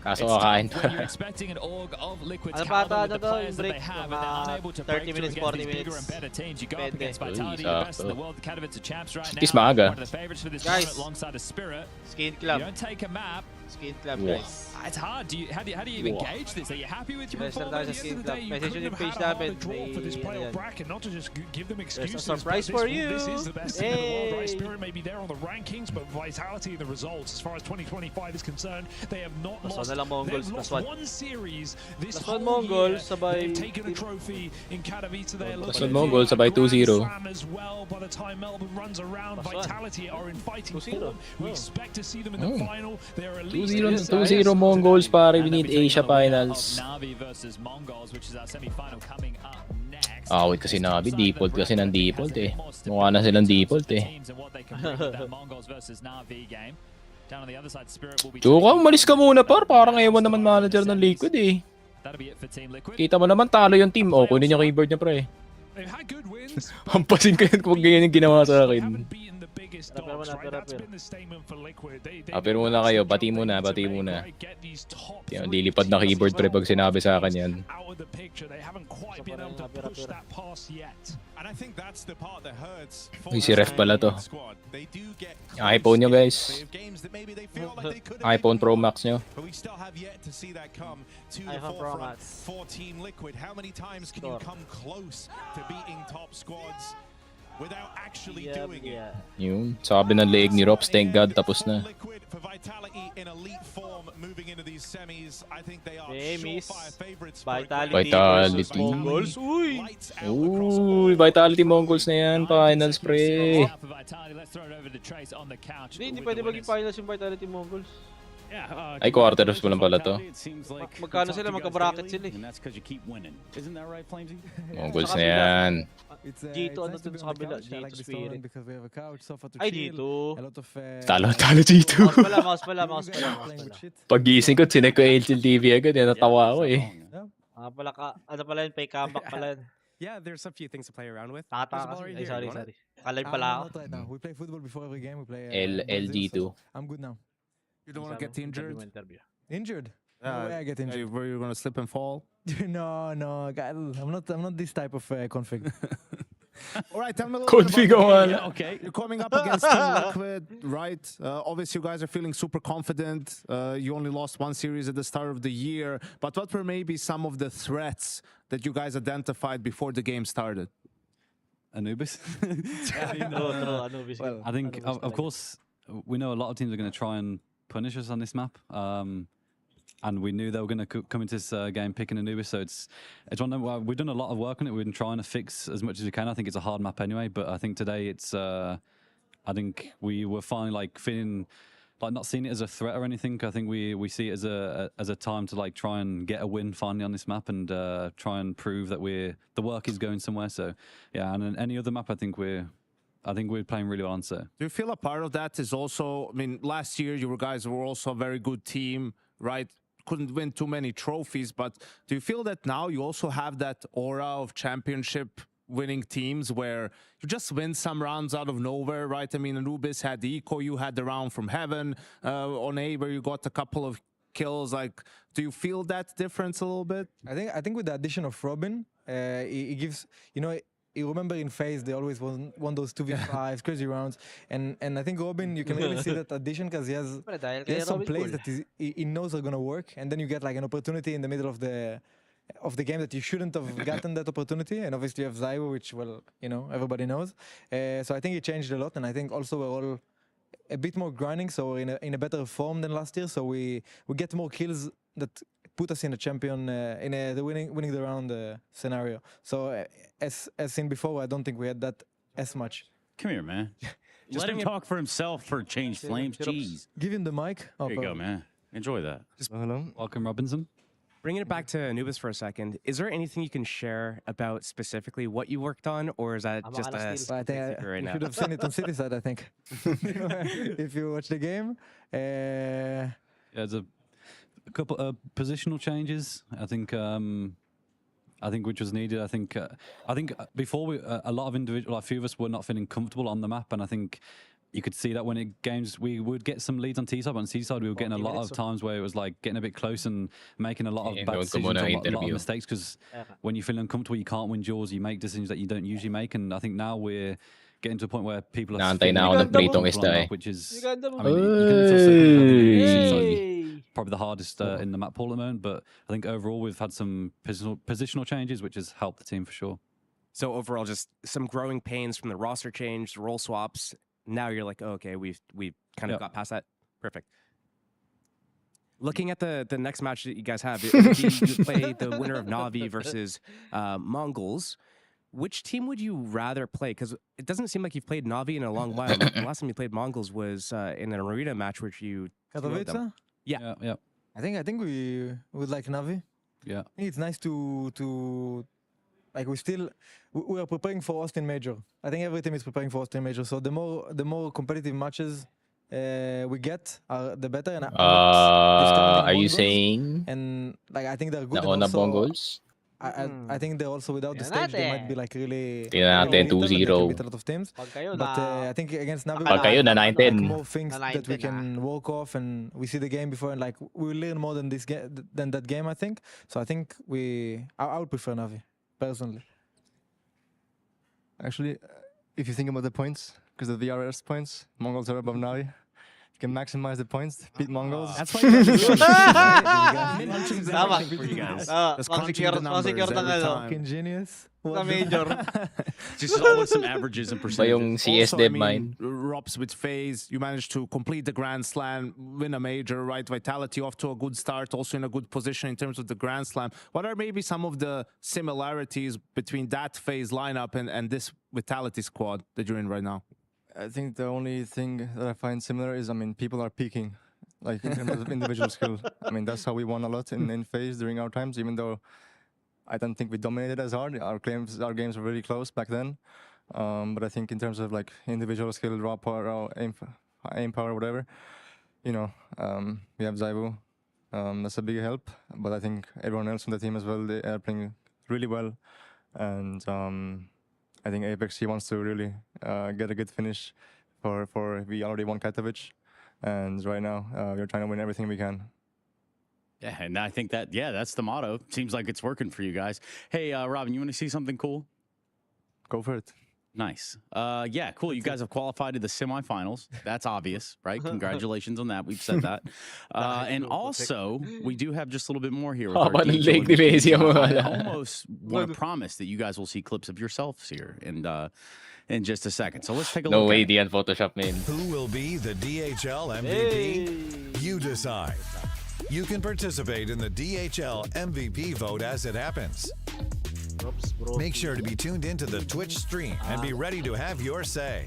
[SPEAKER 10] Kaso kakain
[SPEAKER 3] When you're expecting an org of Liquid's
[SPEAKER 6] Ano
[SPEAKER 3] caliber
[SPEAKER 6] pa
[SPEAKER 3] with the
[SPEAKER 6] ata
[SPEAKER 3] players that they have, and they're unable to break
[SPEAKER 6] 30
[SPEAKER 3] through
[SPEAKER 6] minutes,
[SPEAKER 3] against
[SPEAKER 6] 40
[SPEAKER 3] these bigger
[SPEAKER 6] minutes.
[SPEAKER 3] and better teams. You go up
[SPEAKER 6] Pwede.
[SPEAKER 3] against Vitality, the best in the world. The Katowice are champs right
[SPEAKER 10] Tis
[SPEAKER 3] now.
[SPEAKER 10] maaga.
[SPEAKER 3] One of the favorites for this
[SPEAKER 6] Guys.
[SPEAKER 3] tournament alongside a Spirit.
[SPEAKER 6] Skin
[SPEAKER 3] You
[SPEAKER 6] club.
[SPEAKER 3] don't take a map.
[SPEAKER 6] Skin club,
[SPEAKER 10] Wow.
[SPEAKER 6] guys.
[SPEAKER 3] It's hard. How do you even gauge this? Are you happy with your
[SPEAKER 6] Guys,
[SPEAKER 3] performance?
[SPEAKER 6] tayo sa
[SPEAKER 2] At the end
[SPEAKER 6] skin
[SPEAKER 2] of the
[SPEAKER 6] club.
[SPEAKER 2] day, you
[SPEAKER 6] Message
[SPEAKER 2] couldn't
[SPEAKER 6] yung
[SPEAKER 2] have
[SPEAKER 6] page
[SPEAKER 2] had a
[SPEAKER 6] namin.
[SPEAKER 2] harder draw for this
[SPEAKER 6] May
[SPEAKER 2] playoff
[SPEAKER 6] yan.
[SPEAKER 2] bracket, not to just give them excuses.
[SPEAKER 6] surprise
[SPEAKER 2] but
[SPEAKER 6] for you.
[SPEAKER 2] This is the best team in the world, right?
[SPEAKER 6] Hey.
[SPEAKER 2] Spirit may be there on the rankings, but Vitality, the results, as far as 2025 is concerned, they have not
[SPEAKER 6] Last
[SPEAKER 2] lost.
[SPEAKER 6] one na lang MongolZ,
[SPEAKER 2] They've
[SPEAKER 6] last
[SPEAKER 2] lost
[SPEAKER 6] one.
[SPEAKER 2] one series this
[SPEAKER 6] Last
[SPEAKER 2] whole
[SPEAKER 6] one MongolZ,
[SPEAKER 2] year.
[SPEAKER 6] sabay
[SPEAKER 2] They've taken a trophy in Katowice. They're
[SPEAKER 10] Last
[SPEAKER 2] looking
[SPEAKER 10] one
[SPEAKER 2] for
[SPEAKER 10] MongolZ, sabay
[SPEAKER 2] a Grand
[SPEAKER 10] 2-0.
[SPEAKER 2] Slam as well. By the time Melbourne runs around,
[SPEAKER 6] Last one.
[SPEAKER 2] Vitality are in fighting
[SPEAKER 6] 2-0.
[SPEAKER 2] form. We expect to see them in the final. They're at least
[SPEAKER 10] 2-0 MongolZ, pare. We need Asia Finals.
[SPEAKER 3] Navi versus MongolZ, which is our semi-final coming up next.
[SPEAKER 10] Awit kasi Navi. Default kasi ng default eh. Mukha na silang default eh.
[SPEAKER 3] MongolZ versus Navi game. Down on the other side, Spirit will be.
[SPEAKER 10] Chuka, umalis ka muna, par. Parang ewan naman manager ng Liquid eh.
[SPEAKER 3] That'll be it for Team Liquid.
[SPEAKER 10] Kita mo naman, talo yung team. O, kunin yung keyboard niya, pre.
[SPEAKER 2] They've had good wins.
[SPEAKER 10] Hampasin ko yun kung ganyan yung ginawa sa akin.
[SPEAKER 2] Haven't beaten the biggest dogs, right? That's been the statement for Liquid.
[SPEAKER 10] Apir muna kayo, bati muna. Yan, lilipad na keyboard, pre, pag sinabi sa akin yan.
[SPEAKER 2] Out of the picture, they haven't quite been able to push that pass yet.
[SPEAKER 4] And I think that's the part that hurts for
[SPEAKER 10] Uy, si Ref pala to.
[SPEAKER 4] squad. They do get
[SPEAKER 10] iPhone nyo, guys.
[SPEAKER 4] They have games that maybe they feel like they could have
[SPEAKER 10] iPhone
[SPEAKER 4] been
[SPEAKER 10] Pro
[SPEAKER 4] won,
[SPEAKER 10] Max nyo.
[SPEAKER 4] But we still have yet to see that come to the
[SPEAKER 6] iPhone Pro
[SPEAKER 4] forefront
[SPEAKER 6] Max.
[SPEAKER 4] for Team Liquid. How many times can you come close to beating top squads without actually doing it?
[SPEAKER 10] Yun, sabi ng leeg ni Rops, thank God, tapos na.
[SPEAKER 4] Liquid for Vitality in elite form moving into these semis. I think they are
[SPEAKER 6] Semis.
[SPEAKER 4] surefire favorites.
[SPEAKER 10] Vitality.
[SPEAKER 6] MongolZ. Uy!
[SPEAKER 10] Uy, Vitality MongolZ na yan. Finals, pre.
[SPEAKER 3] Let's throw it over to Trace on the couch.
[SPEAKER 6] Hindi pwede maging finals yung Vitality MongolZ.
[SPEAKER 10] Ay, quarters mo lang pala to.
[SPEAKER 5] Magkano sila? Magka-bracket sila eh.
[SPEAKER 10] MongolZ na yan.
[SPEAKER 5] G2 ano dun sa kabila? G2 Spirit. Ay, dito.
[SPEAKER 10] Talo G2.
[SPEAKER 5] Mouse pala.
[SPEAKER 10] Pagising ko, sinek ko HL TV agad. Natawa ako eh.
[SPEAKER 5] Pala ka, ano pala yun? Pay comeback pala yun.
[SPEAKER 11] Yeah, there's a few things to play around with.
[SPEAKER 5] Taka kasi. Ay, sorry. Kalay pala ako.
[SPEAKER 6] We play football before every game. We play
[SPEAKER 10] LG2.
[SPEAKER 6] I'm good now.
[SPEAKER 4] You don't want to get injured?
[SPEAKER 6] Injured? No way I get injured.
[SPEAKER 4] Where you're going to slip and fall?
[SPEAKER 6] No, I'm not this type of config.
[SPEAKER 4] All right, tell me a little bit
[SPEAKER 10] Config
[SPEAKER 4] about
[SPEAKER 10] on.
[SPEAKER 4] okay. You're coming up against Team Liquid, right? Obviously, you guys are feeling super confident. You only lost one series at the start of the year. But what were maybe some of the threats that you guys identified before the game started?
[SPEAKER 12] Anubis.
[SPEAKER 5] Anubis.
[SPEAKER 12] Well, I think, of course, we know a lot of teams are going to try and punish us on this map. And we knew they were going to come into this game picking Anubis, so it's one of them. We've done a lot of work on it. We've been trying to fix as much as we can. I think it's a hard map anyway, but I think today it's. I think we were finally like feeling like not seeing it as a threat or anything. I think we see it as a time to like try and get a win finally on this map and try and prove that the work is going somewhere. So yeah, and any other map, I think we're playing really well on. So
[SPEAKER 4] do you feel a part of that is also? I mean, last year you guys were also a very good team, right? Couldn't win too many trophies, but do you feel that now you also have that aura of championship winning teams where you just win some rounds out of nowhere, right? I mean, Anubis had the eco, you had the round from heaven on A where you got a couple of kills. Like, do you feel that difference a little bit?
[SPEAKER 6] I think with the addition of Robin, he gives, you remember in FaZe they always won those 2v5s, crazy rounds, and I think Robin, you can really see that addition because he has some plays that he knows are gonna work, and then you get like an opportunity in the middle of the game that you shouldn't have gotten that opportunity, and obviously you have Zyro, which, well, everybody knows. So I think it changed a lot, and I think also we're all a bit more grinding, so we're in a better form than last year, so we get more kills that put us in a champion, the winning the round scenario. So as seen before, I don't think we had that as much.
[SPEAKER 13] Come here, man. Let him talk for himself for Change Flames. Jeez.
[SPEAKER 6] Give him the mic.
[SPEAKER 13] There you go, man. Enjoy that.
[SPEAKER 12] Welcome, Robinson.
[SPEAKER 11] Bringing it back to Anubis for a second, is there anything you can share about specifically what you worked on, or is that just a secret right now?
[SPEAKER 6] You should have seen it on City Side, I think. If you watch the game.
[SPEAKER 12] Yeah, there's a couple of positional changes. I think which was needed. I think before a lot of individual, a few of us were not feeling comfortable on the map, and I think you could see that when games we would get some leads on T side, but on C side we were getting a lot of times where it was like getting a bit close and making a lot of bad decisions, a lot of mistakes. Because when you feel uncomfortable, you can't win draws. You make decisions that you don't usually make, and I think now we're getting to a point where people are which is, I mean, probably the hardest in the map pool at the moment. But I think overall we've had some positional changes, which has helped the team for sure.
[SPEAKER 11] So overall, just some growing pains from the roster change, role swaps. Now you're like, oh, okay, we've kind of got past that. Perfect. Looking at the next match that you guys have, you play the winner of Navi versus MongolZ. Which team would you rather play? Because it doesn't seem like you've played Navi in a long while. The last time you played MongolZ was in an arena match which you.
[SPEAKER 6] Katowice?
[SPEAKER 11] Yeah.
[SPEAKER 6] I think we would like Navi.
[SPEAKER 12] Yeah.
[SPEAKER 6] I think it's nice to like we are preparing for Austin Major. I think every team is preparing for Austin Major. So the more competitive matches we get, the better. And
[SPEAKER 10] are you saying?
[SPEAKER 6] And like I think they're good.
[SPEAKER 10] MongolZ?
[SPEAKER 6] I think they're also without the stage. They might be like really.
[SPEAKER 10] Tingnan natin 2-0.
[SPEAKER 6] A lot of teams. But I think against Navi, more things that we can work off, and we see the game before, and like we will learn more than that game. I think. So I think I would prefer Navi personally.
[SPEAKER 14] Actually, if you think about the points, because of the VRS points, MongolZ are above Navi. You can maximize the points, beat MongolZ.
[SPEAKER 11] That's why you
[SPEAKER 5] for you guys.
[SPEAKER 4] Just crunching the numbers every time.
[SPEAKER 6] Fucking genius.
[SPEAKER 5] Major.
[SPEAKER 13] Just always some averages and percentages.
[SPEAKER 10] Yung CS dev mine.
[SPEAKER 4] Robs with FaZe, you managed to complete the Grand Slam, win a major, right? Vitality off to a good start, also in a good position in terms of the Grand Slam. What are maybe some of the similarities between that FaZe lineup and this Vitality squad that you're in right now?
[SPEAKER 14] I think the only thing that I find similar is, I mean, people are peaking. like in terms of individual skill. I mean, that's how we won a lot in FaZe during our times, even though I don't think we dominated as hard. Our games were really close back then. But I think in terms of like individual skill, raw power, aim power, whatever, you know, we have Zyvo. That's a big help. But I think everyone else on the team as well, they are playing really well. And I think Apex, he wants to really get a good finish for we already won Katowice. And right now, we're trying to win everything we can.
[SPEAKER 13] Yeah, and I think that, that's the motto. Seems like it's working for you guys. Hey, Robin, you want to see something cool?
[SPEAKER 14] Go for it.
[SPEAKER 13] Nice. Yeah, cool. You guys have qualified to the semifinals. That's obvious, right? Congratulations on that. We've said that. And also, we do have just a little bit more here. With our DHL. I almost want to promise that you guys will see clips of yourselves here in just a second. So let's take a look.
[SPEAKER 10] No way, Dian Photoshop, man.
[SPEAKER 15] Who will be the DHL MVP? You decide. You can participate in the DHL MVP vote as it happens. Make sure to be tuned into the Twitch stream and be ready to have your say.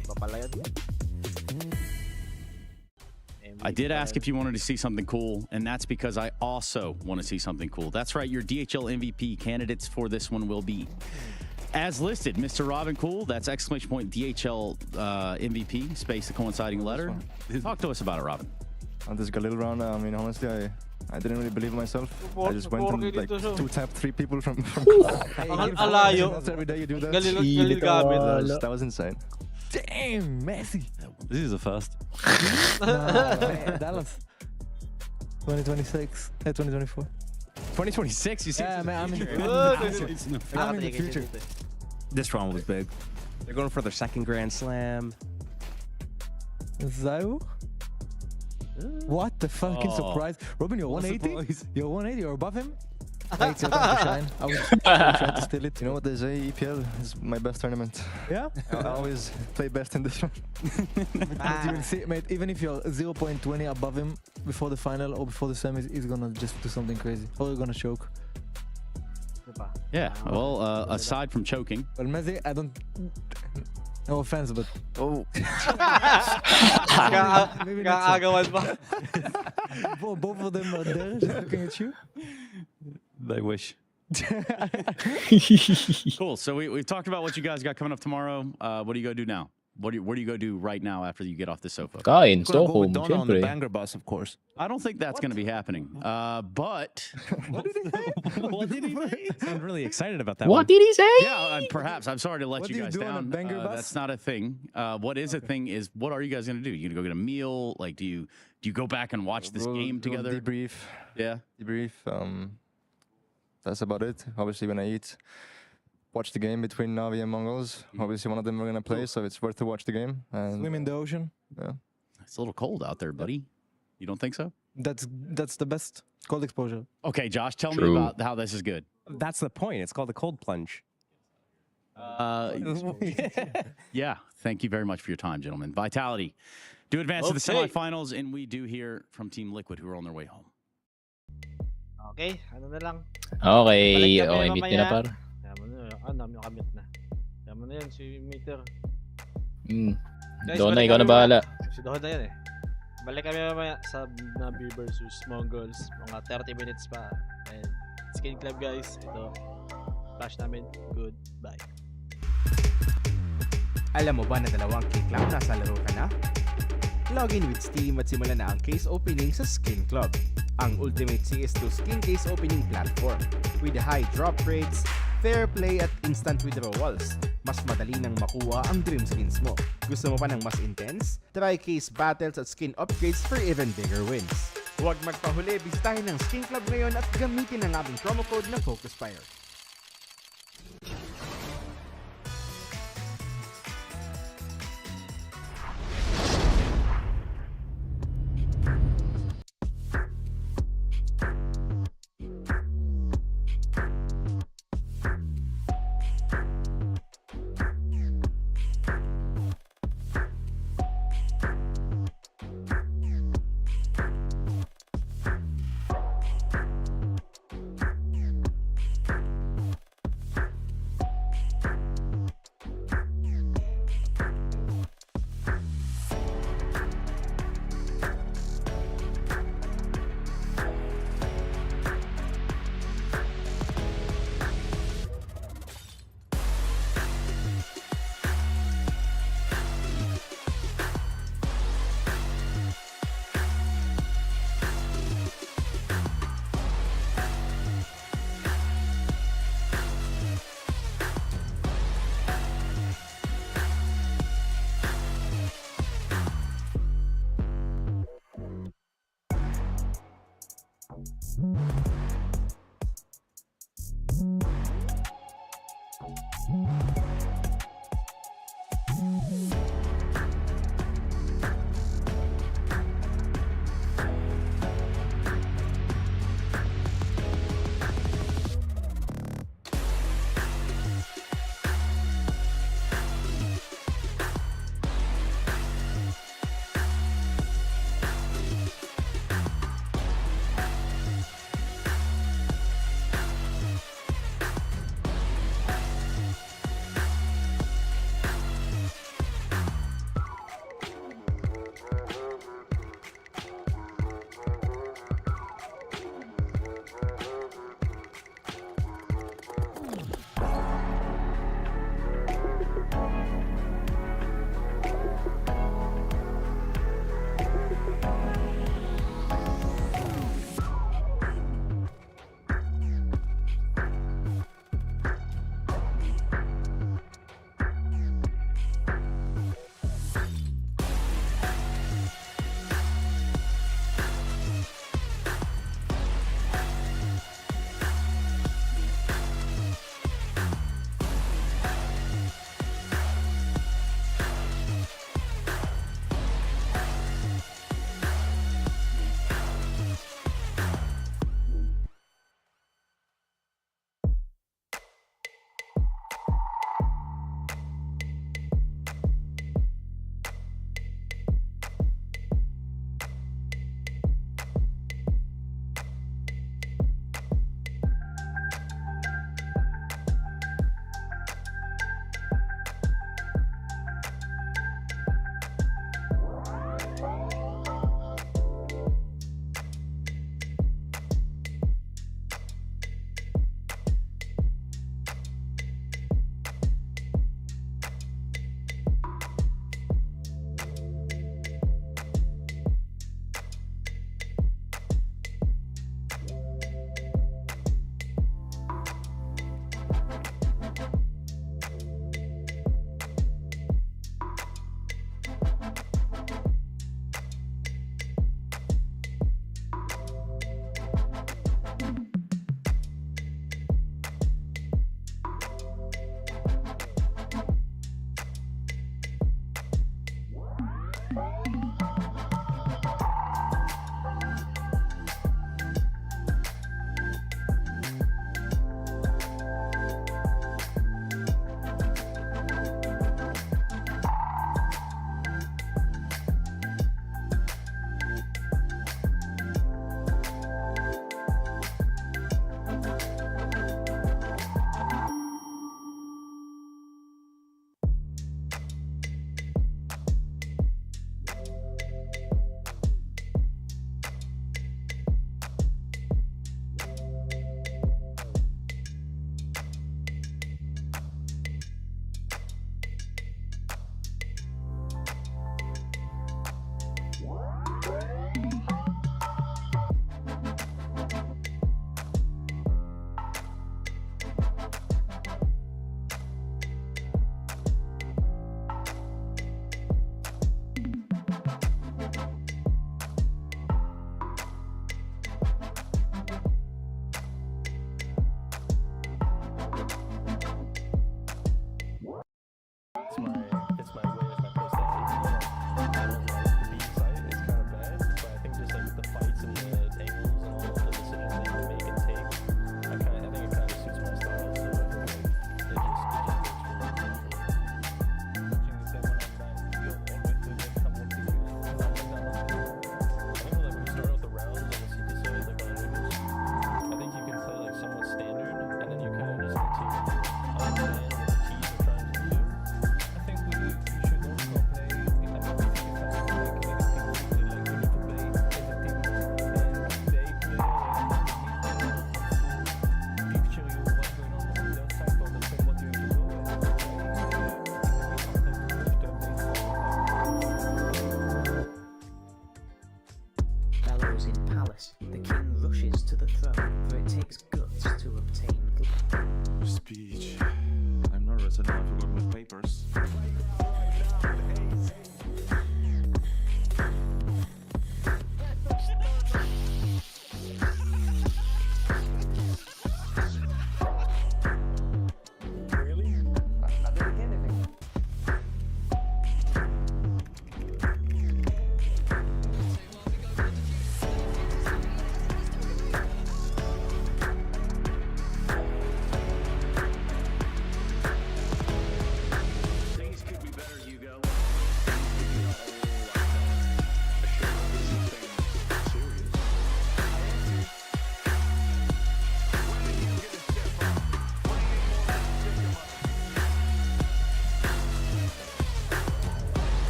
[SPEAKER 13] I did ask if you wanted to see something cool, and that's because I also want to see something cool. That's right, your DHL MVP candidates for this one will be, as listed, Mr. Robin Cool, that's !DHL MVP, space the coinciding letter. Talk to us about it, Robin.
[SPEAKER 14] On this Galil round, I mean, honestly, I didn't really believe myself. I just went and like two-tapped 3 people from
[SPEAKER 5] Alayo.
[SPEAKER 14] Every day you do that.
[SPEAKER 5] Galil gamit.
[SPEAKER 14] That was insane.
[SPEAKER 6] Damn, Messi.
[SPEAKER 12] This is the first.
[SPEAKER 6] Dallas. 2026. 2024.
[SPEAKER 11] 2026? You see?
[SPEAKER 6] Yeah, man, I'm in the future.
[SPEAKER 11] This round was big. They're going for their second Grand Slam.
[SPEAKER 6] Zyvo? What the fucking surprise? Robin, you're 180? You're 180, you're above him? It's your time to shine. I will try to steal it.
[SPEAKER 14] You know what they say? EPL is my best tournament.
[SPEAKER 6] Yeah?
[SPEAKER 14] I always play best in this one.
[SPEAKER 6] You will see, mate, even if you're 0.20 above him before the final or before the semis, he's gonna just do something crazy. Or you're gonna choke.
[SPEAKER 13] Yeah, well, aside from choking.
[SPEAKER 6] Well, Messi, I don't... No offense, but...
[SPEAKER 5] Oh. Kakagawan pa.
[SPEAKER 6] Both of them are there just looking at you.
[SPEAKER 12] They wish.
[SPEAKER 13] Cool. So we've talked about what you guys got coming up tomorrow. What do you go do now? Where do you go do right now after you get off the sofa?
[SPEAKER 10] Kain, Stockholm,
[SPEAKER 11] go on the banger bus, of course.
[SPEAKER 13] I don't think that's going to be happening. But
[SPEAKER 11] What did he say? What did he say? I'm really excited about that.
[SPEAKER 10] What did he say?
[SPEAKER 13] yeah, perhaps. I'm sorry to let you guys
[SPEAKER 6] do on a
[SPEAKER 13] down.
[SPEAKER 6] banger bus?
[SPEAKER 13] That's not a thing. What is a thing is what are you guys going to do? You going to go get a meal? Like, do you go back and watch this game together?
[SPEAKER 14] Debrief.
[SPEAKER 13] Yeah.
[SPEAKER 14] Debrief. That's about it. Obviously, when I eat, watch the game between Navi and MongolZ. Obviously, one of them are going to play, so it's worth to watch the game. And
[SPEAKER 6] Swim in the ocean.
[SPEAKER 14] yeah.
[SPEAKER 13] It's a little cold out there, buddy. You don't think so?
[SPEAKER 6] That's the best cold exposure.
[SPEAKER 13] Okay, Josh, tell me about how this is good.
[SPEAKER 11] That's the point. It's called the cold plunge.
[SPEAKER 13] Yeah, thank you very much for your time, gentlemen. Vitality do advance to the semifinals, and we do hear from Team Liquid, who are on their way home.
[SPEAKER 5] Okay, ano na lang.
[SPEAKER 10] Okay, okay, meet nyo na par.
[SPEAKER 5] Namin nakamit na. Kaya mo na yan, si Meter.
[SPEAKER 10] Doon na, ikaw na bahala.
[SPEAKER 5] Si Doon na yan eh. Balik kami mamaya sa Navi versus MongolZ. Mga 30 minutes pa. And Skin Club guys, ito. Flash namin. Goodbye.
[SPEAKER 1] Alam mo ba na dalawang K-Club nasa laro ka na? Login with Steam at simulan na ang case opening sa Skin Club, ang ultimate CS2 skin case opening platform. With high drop rates, fair play at instant withdrawals, mas madali nang makuha ang dream skins mo. Gusto mo pa ng mas intense? Try case battles at skin upgrades for even bigger wins. Huwag magpahuli, bisitahin ang Skin Club ngayon at gamitin ang aming promo code na FocusFire.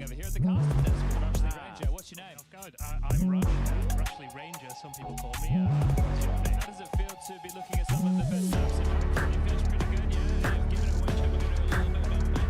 [SPEAKER 3] Over here at the casting desk with Rushley Ranger. What's your name?
[SPEAKER 2] Oh God, I'm Rush. Rushley Ranger, some people call me.
[SPEAKER 3] How does it feel to be looking at some of the best maps in Africa? It feels pretty good, yeah. You've given it a witch, and we're going to do a little bit of a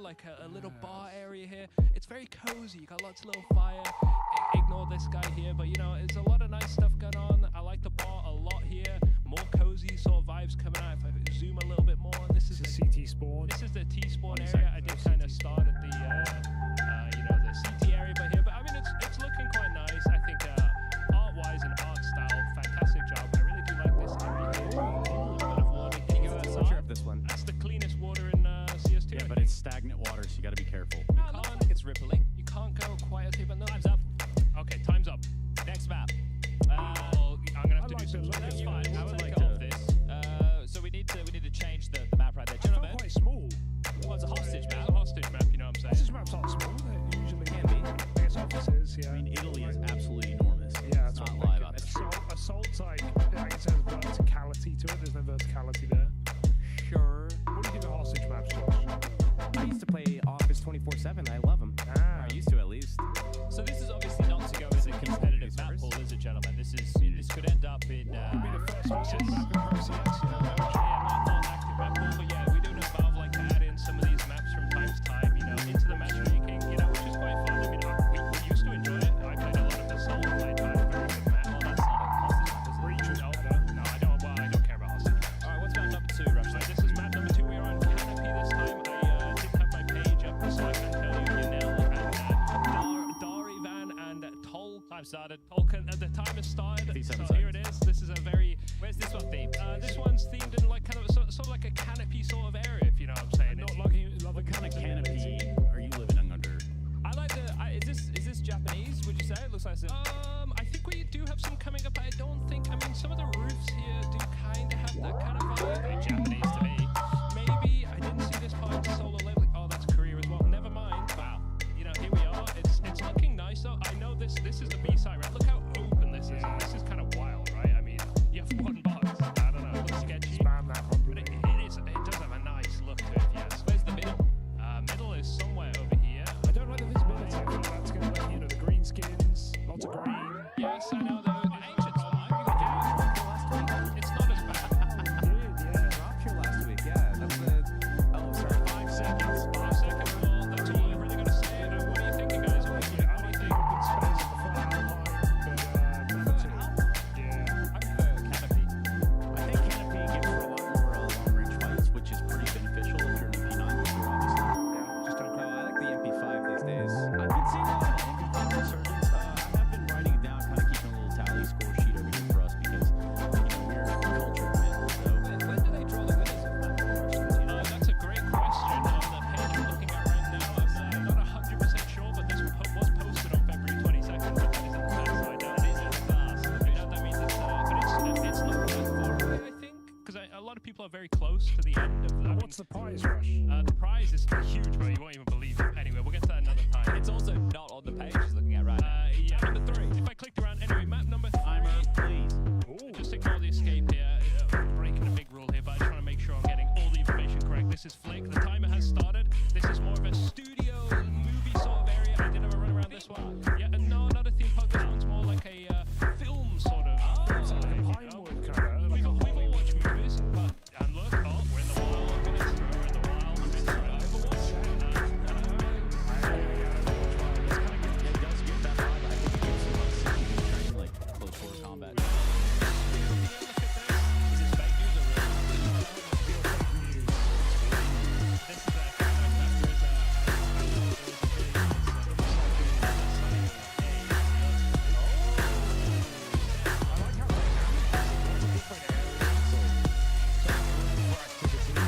[SPEAKER 2] like a little bar area here. It's very cozy. You got lots of little fire. Ignore this guy here, but you know, there's a lot of nice stuff going on. I like the bar a lot here. More cozy sort of vibes coming out. If I zoom a little bit more, this is the CT spawn. This is the T spawn area. I did kind of start at the you know, the CT area, but here, but I mean, it's looking quite nice. I think art-wise and
[SPEAKER 3] gentlemen. This could end up in.
[SPEAKER 2] Could be the first active map pool, but yeah, we do involve like to add in some of these maps from time to time, you know, into the matchmaking, you know, which is quite fun. I mean, we used to enjoy it. I played a lot of the Soul in my time. Very good map.
[SPEAKER 3] Well, that's not a hostage map, is it?
[SPEAKER 2] No, I don't. Well, I don't care about hostage.
[SPEAKER 3] All right, what's map number 2, Rush?
[SPEAKER 2] This is map number 2. We are on Canopy this time. I didn't have my page up, so I can tell you Yanel and Darivan and Tol.
[SPEAKER 3] Time started.
[SPEAKER 2] Tolkien. The time has started. So here it is. This is a very.
[SPEAKER 3] Where's this one themed?
[SPEAKER 2] This one's themed in like kind of sort of like a canopy sort of area, if you know what I'm saying. Not like
[SPEAKER 13] What kind of canopy are you living under?
[SPEAKER 3] I like the. Is this Japanese? Would you say? It looks like it's.
[SPEAKER 2] I think we do have some coming up. I don't think. I mean, some of the roofs here do kind of have that kind of vibe.
[SPEAKER 3] Very Japanese to me.
[SPEAKER 2] Maybe I didn't see this part in solo level. Oh, that's Korea as well. Never mind. Wow. You know, here we are. It's looking nice though. I know this is the B side, right? Look how open this is. And this is kind of wild, right? I mean, you have one box. I don't know. It looks sketchy. Spam that one. But it does have a nice look to it. Yes.
[SPEAKER 3] Where's the middle?
[SPEAKER 2] Middle is somewhere over here. I don't like the visibility. I think that's going to let you know the green skins, lots of green. Yes, I know the ancient time. It's not as bad.
[SPEAKER 11] Dude, yeah, dropped here last week. Yeah, that was oh, sorry, 5 seconds.
[SPEAKER 2] 5 seconds. Well, that's all I've really got to say. What are you thinking, guys? I think open space in the front line, but yeah.
[SPEAKER 3] I prefer Canopy.
[SPEAKER 13] I think Canopy gives for a lot more long-range fights, which is pretty beneficial if you're an MP9 user, obviously.
[SPEAKER 11] Just don't know. I like the MP5 these days.
[SPEAKER 13] I've been seeing a lot of MP5 resurgence. I have been writing it down, kind of keeping a little tally score sheet over here for us because, you know, we're cultured men. So
[SPEAKER 3] When do they draw the winners of that?
[SPEAKER 2] That's a great question. On the page you're looking at right now, I'm not 100% sure, but this was posted on February 22nd. But that is on the fast side. That is in the fast. That means it's not that far away, I think, because a lot of people are very close to the end of that.
[SPEAKER 16] What's the prize, Rush?
[SPEAKER 2] The prize is huge, but you won't even believe it. Anyway, we'll get to that another time.
[SPEAKER 3] It's also not on the page he's looking at right now.
[SPEAKER 2] Yeah, number 3. If I clicked around, anyway, map number 3.
[SPEAKER 13] please.
[SPEAKER 2] Just ignore the escape here. Breaking a big rule here, but I just want to make sure I'm getting all the information correct. This is Flick. The timer has started. This is more of a studio movie sort of area. I did have a run around this one. Yeah, and no, not a theme park. This one's more like a film sort of.
[SPEAKER 16] It's like a Pinewood kind of.
[SPEAKER 2] We've all watched movies, but and look, oh, we're in the wild. We're in the wild. I'm in Overwatch.
[SPEAKER 13] It does give that vibe. I think it gives you like close quarter combat.
[SPEAKER 2] Is this fake news or real? This is a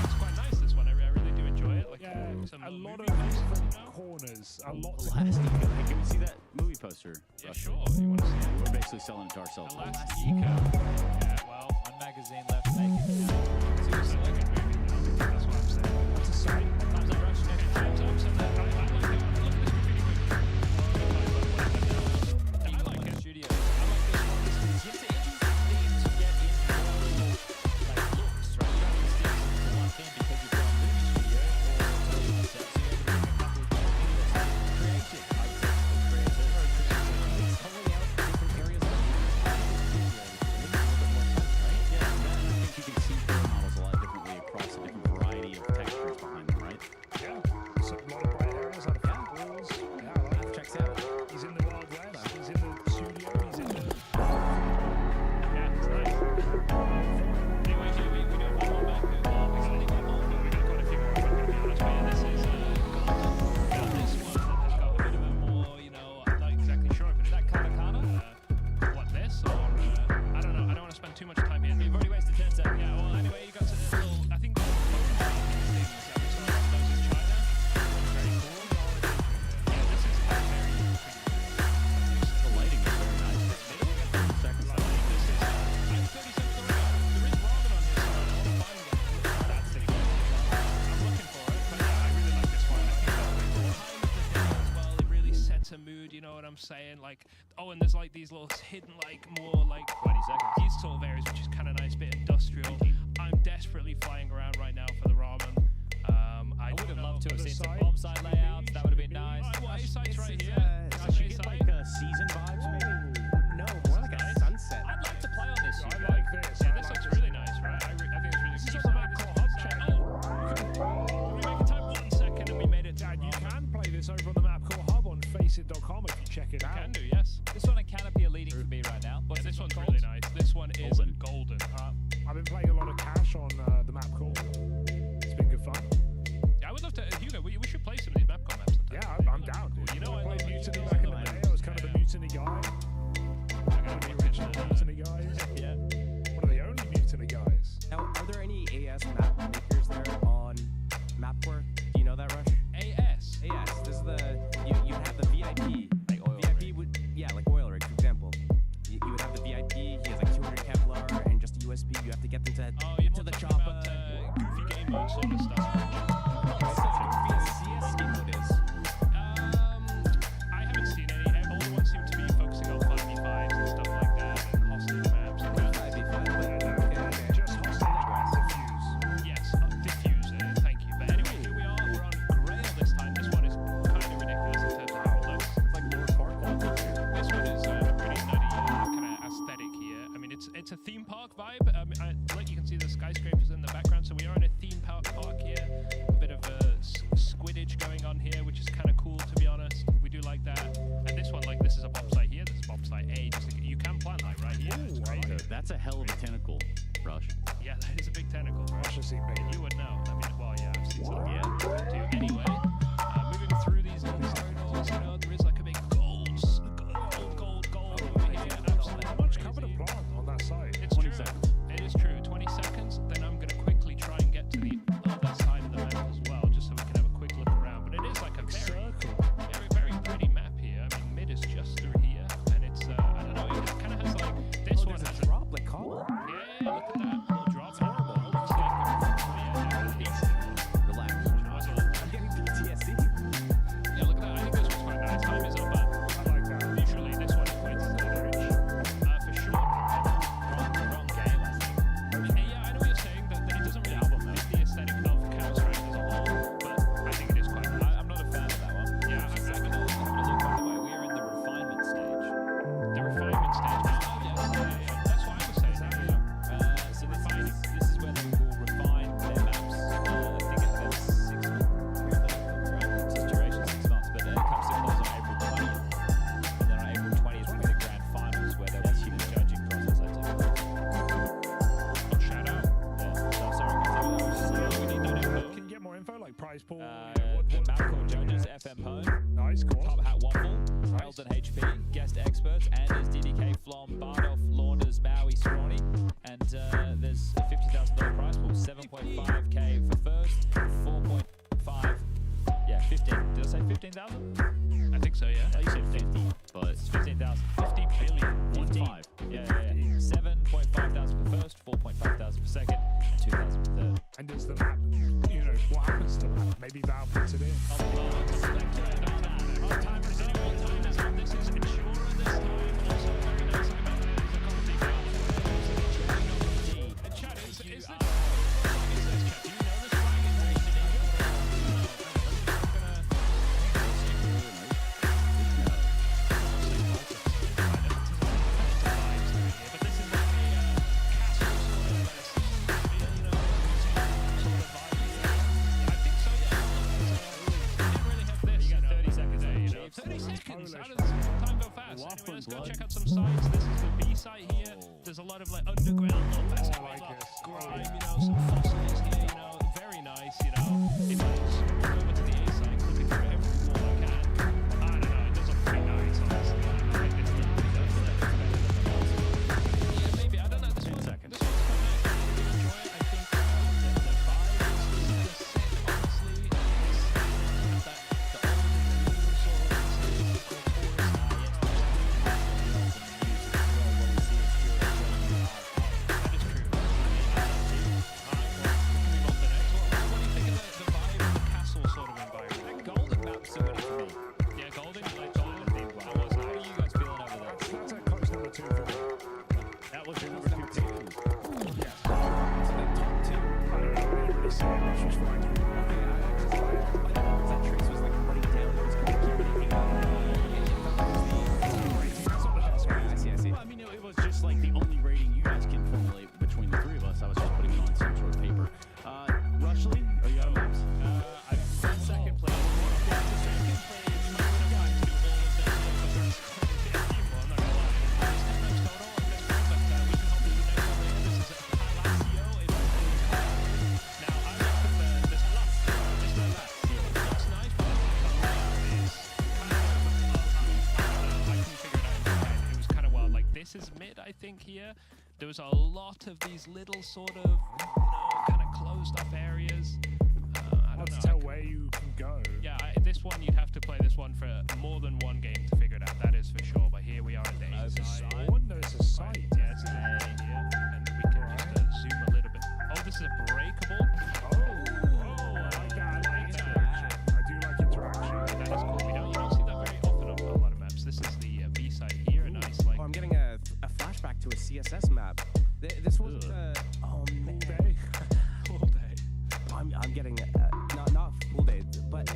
[SPEAKER 2] it's quite nice, this one. I really do enjoy it. Like,
[SPEAKER 16] A lot of different corners. A lot of
[SPEAKER 13] Can we see that movie poster?
[SPEAKER 2] yeah, sure. You want to see it?
[SPEAKER 13] We're basically selling it to ourselves.
[SPEAKER 2] Elastic Eco. Yeah, well,
[SPEAKER 3] One magazine left. Make it count.
[SPEAKER 2] seriously, like a movie now. That's what I'm saying.
[SPEAKER 16] That's a sight.
[SPEAKER 2] Times up, Rush. Times up. So I like it. Look at this graffiti movie. I like it.
[SPEAKER 3] Studio.
[SPEAKER 2] I like this one.
[SPEAKER 3] It's an interesting thing to get in like looks, right? You don't need to stick to one thing because you've got a movie studio or television set, so you're able to make a couple of different videos. Creative, I would say. Creative.
[SPEAKER 11] It's totally out in different areas of the world.
[SPEAKER 13] Yeah, and I think you can see floor models a lot differently across a different variety of textures behind them, right?
[SPEAKER 16] Yeah. So a lot of bright areas, a lot of fun walls. Yeah, I like it.
[SPEAKER 11] Checks out.
[SPEAKER 16] He's in the Wild West. He's in the studio. He's in the.
[SPEAKER 2] Yeah, it's nice. Anyway, Jay, we do have one more back. We got quite a few more, but to be honest with you, this is this one has got a bit of a more, you know, I'm not exactly sure if it is that Katakana. What, this? Or, I don't know. I don't want to spend too much time here.
[SPEAKER 3] You've already wasted 10 seconds.
[SPEAKER 2] Yeah, well, anyway, you got to the little, I think, those things that we saw around those in China. Very cool. Yeah, this is very
[SPEAKER 13] The lighting is very nice. Seconds.
[SPEAKER 2] this is, I'm 30 seconds away. There is ramen on here, so I want to find it. That's the I'm looking for it, but yeah, I really like this one. I think that behind the thing as well, it really sets a mood, you know what I'm saying? Like, oh, and there's like these little hidden, like, more like
[SPEAKER 3] 20 seconds.
[SPEAKER 2] these sort of areas, which is kind of nice, bit industrial. I'm desperately flying around right now for the ramen.
[SPEAKER 3] I would have loved to have seen some bomb site layouts. That would have been nice.
[SPEAKER 2] Well, A-site's right here.
[SPEAKER 11] Does she get like season vibes, maybe? No, more like a
[SPEAKER 2] one's really nice. This one is golden.
[SPEAKER 16] I've been playing a lot of Cash on the map call. It's been good fun.
[SPEAKER 2] Yeah, I would love to, Hugo, we should play some of these Mapcom maps sometime.
[SPEAKER 16] Yeah, I'm down, dude.
[SPEAKER 2] You know, I
[SPEAKER 16] played
[SPEAKER 2] love
[SPEAKER 16] Mutiny back in the day. I was kind of the Mutiny guy.
[SPEAKER 2] I gotta be original
[SPEAKER 16] Mutiny guys.
[SPEAKER 11] Yeah.
[SPEAKER 16] One of the only Mutiny guys.
[SPEAKER 11] Now, are there any AS map makers there on Mapcore? Do you know that, Rush?
[SPEAKER 2] AS.
[SPEAKER 11] This is you have the VIP. Like oil VIP would, like oil rig, for example. You would have the VIP, he has like 200 Kevlar and just a USB. You have to get them to the chopper.
[SPEAKER 2] Goofy game mode sort of stuff. I haven't seen any. All the ones seem to be focusing on 5v5s and stuff like that, and hostage maps.
[SPEAKER 16] Just hostage diffuse.
[SPEAKER 2] Yes, diffuse. Thank you. But anyway, here we are. We're on Grail this time. This one is kind of ridiculous in terms of how it looks.
[SPEAKER 11] It's like more parkour.
[SPEAKER 2] This one is a pretty nutty kind of aesthetic here. I mean, it's a theme park vibe. Like you can see the skyscrapers in the background, so we are in a theme park here. A bit of a squiddage going on here, which is kind of cool, to be honest. We do like that. And this one, like, this is a bob site here. This is bob site A. You can plant like right here. It's crazy.
[SPEAKER 13] That's a hell of a tentacle, Rush.
[SPEAKER 2] Yeah, that is a big tentacle.
[SPEAKER 16] Rush has seen big.
[SPEAKER 2] You would know. I mean, well, yeah, I've seen some. Yeah. Anyway, moving through these corridors, you know, there is like a big gold over here. Absolutely.
[SPEAKER 16] How much cover to plant on that site?
[SPEAKER 2] It's 20 seconds. It is true. 20 seconds. Then I'm going to quickly try and get to the other side of the map as well, just so we can have a quick look around. But it is like a very pretty map here. I mean, mid is just through here, and it's I don't know. It kind of has like this one has
[SPEAKER 11] a drop like cobble.
[SPEAKER 2] Yeah, look at that little drop. Horrible. Looks like
[SPEAKER 11] Relax. I'm getting PTSD.
[SPEAKER 2] Yeah, look at that. I think this one's quite nice. Time is up, but
[SPEAKER 16] I like that.
[SPEAKER 2] usually this one equates to the bridge. For sure. Wrong game, I think. Yeah, I know what you're saying, that it doesn't really fit the aesthetic of Counter-Strike as a whole, but I think it is quite nice.
[SPEAKER 3] I'm not a fan of that one.
[SPEAKER 2] Yeah,
[SPEAKER 3] I'm having a look, by the way. We are in the refinement stage.
[SPEAKER 2] The refinement stage. Yeah. That's what I was saying.
[SPEAKER 3] So this is where they will refine their maps. I think it's 6 months. It's duration 6 months, but it comes to close on April 20th. And then on April 20th will be the grand finals where they'll be the judging process, I think.
[SPEAKER 2] Shout out.
[SPEAKER 3] Yeah, so sorry.
[SPEAKER 2] We need that info.
[SPEAKER 16] Can you get more info, like prize pool?
[SPEAKER 3] The map called judges, FM Home,
[SPEAKER 16] Nice, cool.
[SPEAKER 3] Top Hat Waffle, Elton HP, guest experts, Anders, DDK, Flom, Bardoff, Launders, Bowie, Strawny, and there's a $50,000 prize pool, 7.5k for first, 4.5, 15. Did I say 15,000?
[SPEAKER 2] I think so, yeah.
[SPEAKER 3] You said 50, but it's 15,000. 50 billion. 15. Yeah. 7.5 thousand for first, 4.5 thousand for second, and 2,000 for third.
[SPEAKER 16] And does the map, you know, what happens to the map? Maybe Valve puts it in.
[SPEAKER 2] Time is up. Time is up. This is Insurer this time. Also very nice about it. And chat, is this... Do you know this flag is raised in but this is like a castle sort of I think so, yeah. We didn't really have this. You got 30 seconds there, you know. 30 seconds. How does time go fast? Anyway, let's go check out some sites. This is the B site here. There's a lot of like underground little basketball grime, you know, some fossils here, you know, very nice, you know. If I just go over to the A site, clicking through every wall I can. I don't know, it does look pretty nice, honestly. I think it's yeah, maybe. I don't know. This one's quite nice. I really enjoy it. I think the vibe is the set, honestly. It's that the old new sort of that is true. What do you think of the vibe of the castle sort of environment?
[SPEAKER 3] Golden map's so good for me.
[SPEAKER 2] Yeah, golden. You like golden? How was
[SPEAKER 3] How are you guys feeling over there?
[SPEAKER 16] That's a close number 2 for me.
[SPEAKER 13] That was your number 2 pick.
[SPEAKER 16] Yeah. I don't know. I didn't really see it. Rush was fine.
[SPEAKER 11] That Trace was like running down. He was going to keep anything on. I see.
[SPEAKER 13] I mean, it was just like the only rating you guys can formulate between the three of us. I was just putting it on some sort of paper. Rushly, are you out of maps?
[SPEAKER 2] I've been second place. Second place. I'm going to do all of them. Well, I'm not going to lie. There's 10 maps total, and there's 4 here, there was a lot of these little sort of, kind of closed up areas. I don't know.
[SPEAKER 16] To tell where you can go.
[SPEAKER 2] Yeah, this one you'd have to play this one for more than one game to figure it out. That is for sure. But here we are at the A side.
[SPEAKER 16] I wonder it's a site.
[SPEAKER 2] Yeah, it's an A here, and we can just zoom a little bit. Oh, this is a breakable.
[SPEAKER 16] I like that. I like interaction. I do like interaction.
[SPEAKER 2] That is cool. You don't see that very often on a lot of maps. This is the B side here, a nice like.
[SPEAKER 11] Oh, I'm getting a flashback to a CSS map. This was oh man.
[SPEAKER 2] Full day.
[SPEAKER 11] I'm getting not full day, but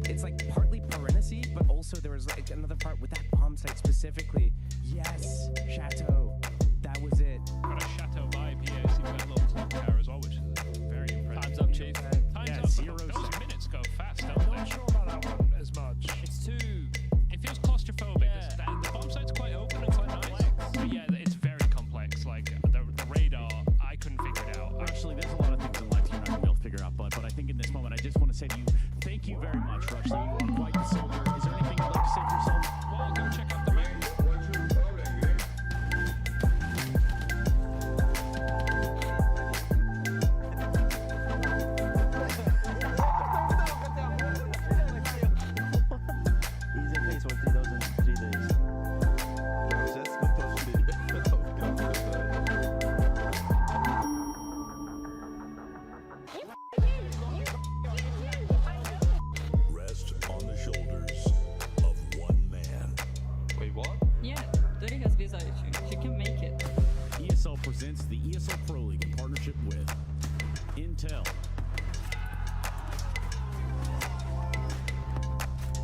[SPEAKER 11] it's like partly Parenesi, but also there was like another part with that bomb site specifically. Yes, Chateau. That was it.
[SPEAKER 2] Got a Chateau vibe here. See, we've got a little clock tower as well, which is very impressive.
[SPEAKER 3] Time's up, Chief.
[SPEAKER 2] Time's up.
[SPEAKER 16] 0
[SPEAKER 2] Those
[SPEAKER 16] seconds.
[SPEAKER 2] minutes go fast,
[SPEAKER 16] I'm
[SPEAKER 2] don't
[SPEAKER 16] not
[SPEAKER 2] they?
[SPEAKER 16] sure about that one as much.
[SPEAKER 2] It's too. It feels claustrophobic. The bomb site's quite open and quite nice. But yeah, it's very complex. Like the radar, I couldn't figure it out.
[SPEAKER 13] Actually, there's a lot of things in life you're not going to be able to figure out, but I think in this moment, I just want to say to you, thank you very much, Rushley. You are quite the soldier. Is there anything you'd like to say for yourself?
[SPEAKER 2] Well, go check out the map.
[SPEAKER 5] He's in place for 3,003 days.
[SPEAKER 15] Rest on the shoulders of one man.
[SPEAKER 9] Wait, what? Yeah, Dori has visa issue. She can make it.
[SPEAKER 13] ESL presents the ESL Pro League in partnership with Intel,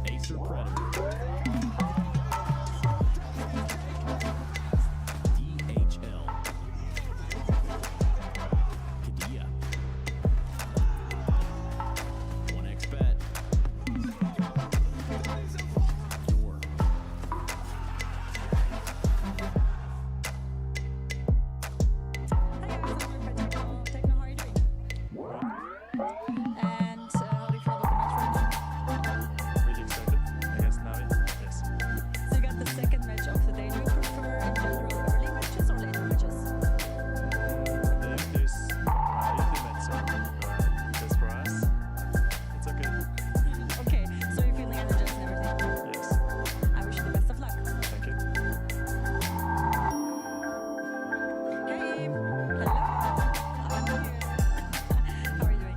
[SPEAKER 13] Acer Predator, DHL, Kadia, 1xBet, Door.
[SPEAKER 9] Techno, how are you doing? And how do you feel about the match?
[SPEAKER 16] Really excited. I guess Navi. Yes.
[SPEAKER 9] So you got the second match of the day. Do you prefer in general early matches or later matches?
[SPEAKER 16] If there's ultimates just for us, it's okay.
[SPEAKER 9] Okay, so you're feeling energized and everything?
[SPEAKER 16] Yes.
[SPEAKER 9] I wish you the best of luck.
[SPEAKER 16] Thank you.
[SPEAKER 9] Hey, hello. How are you? How are you doing?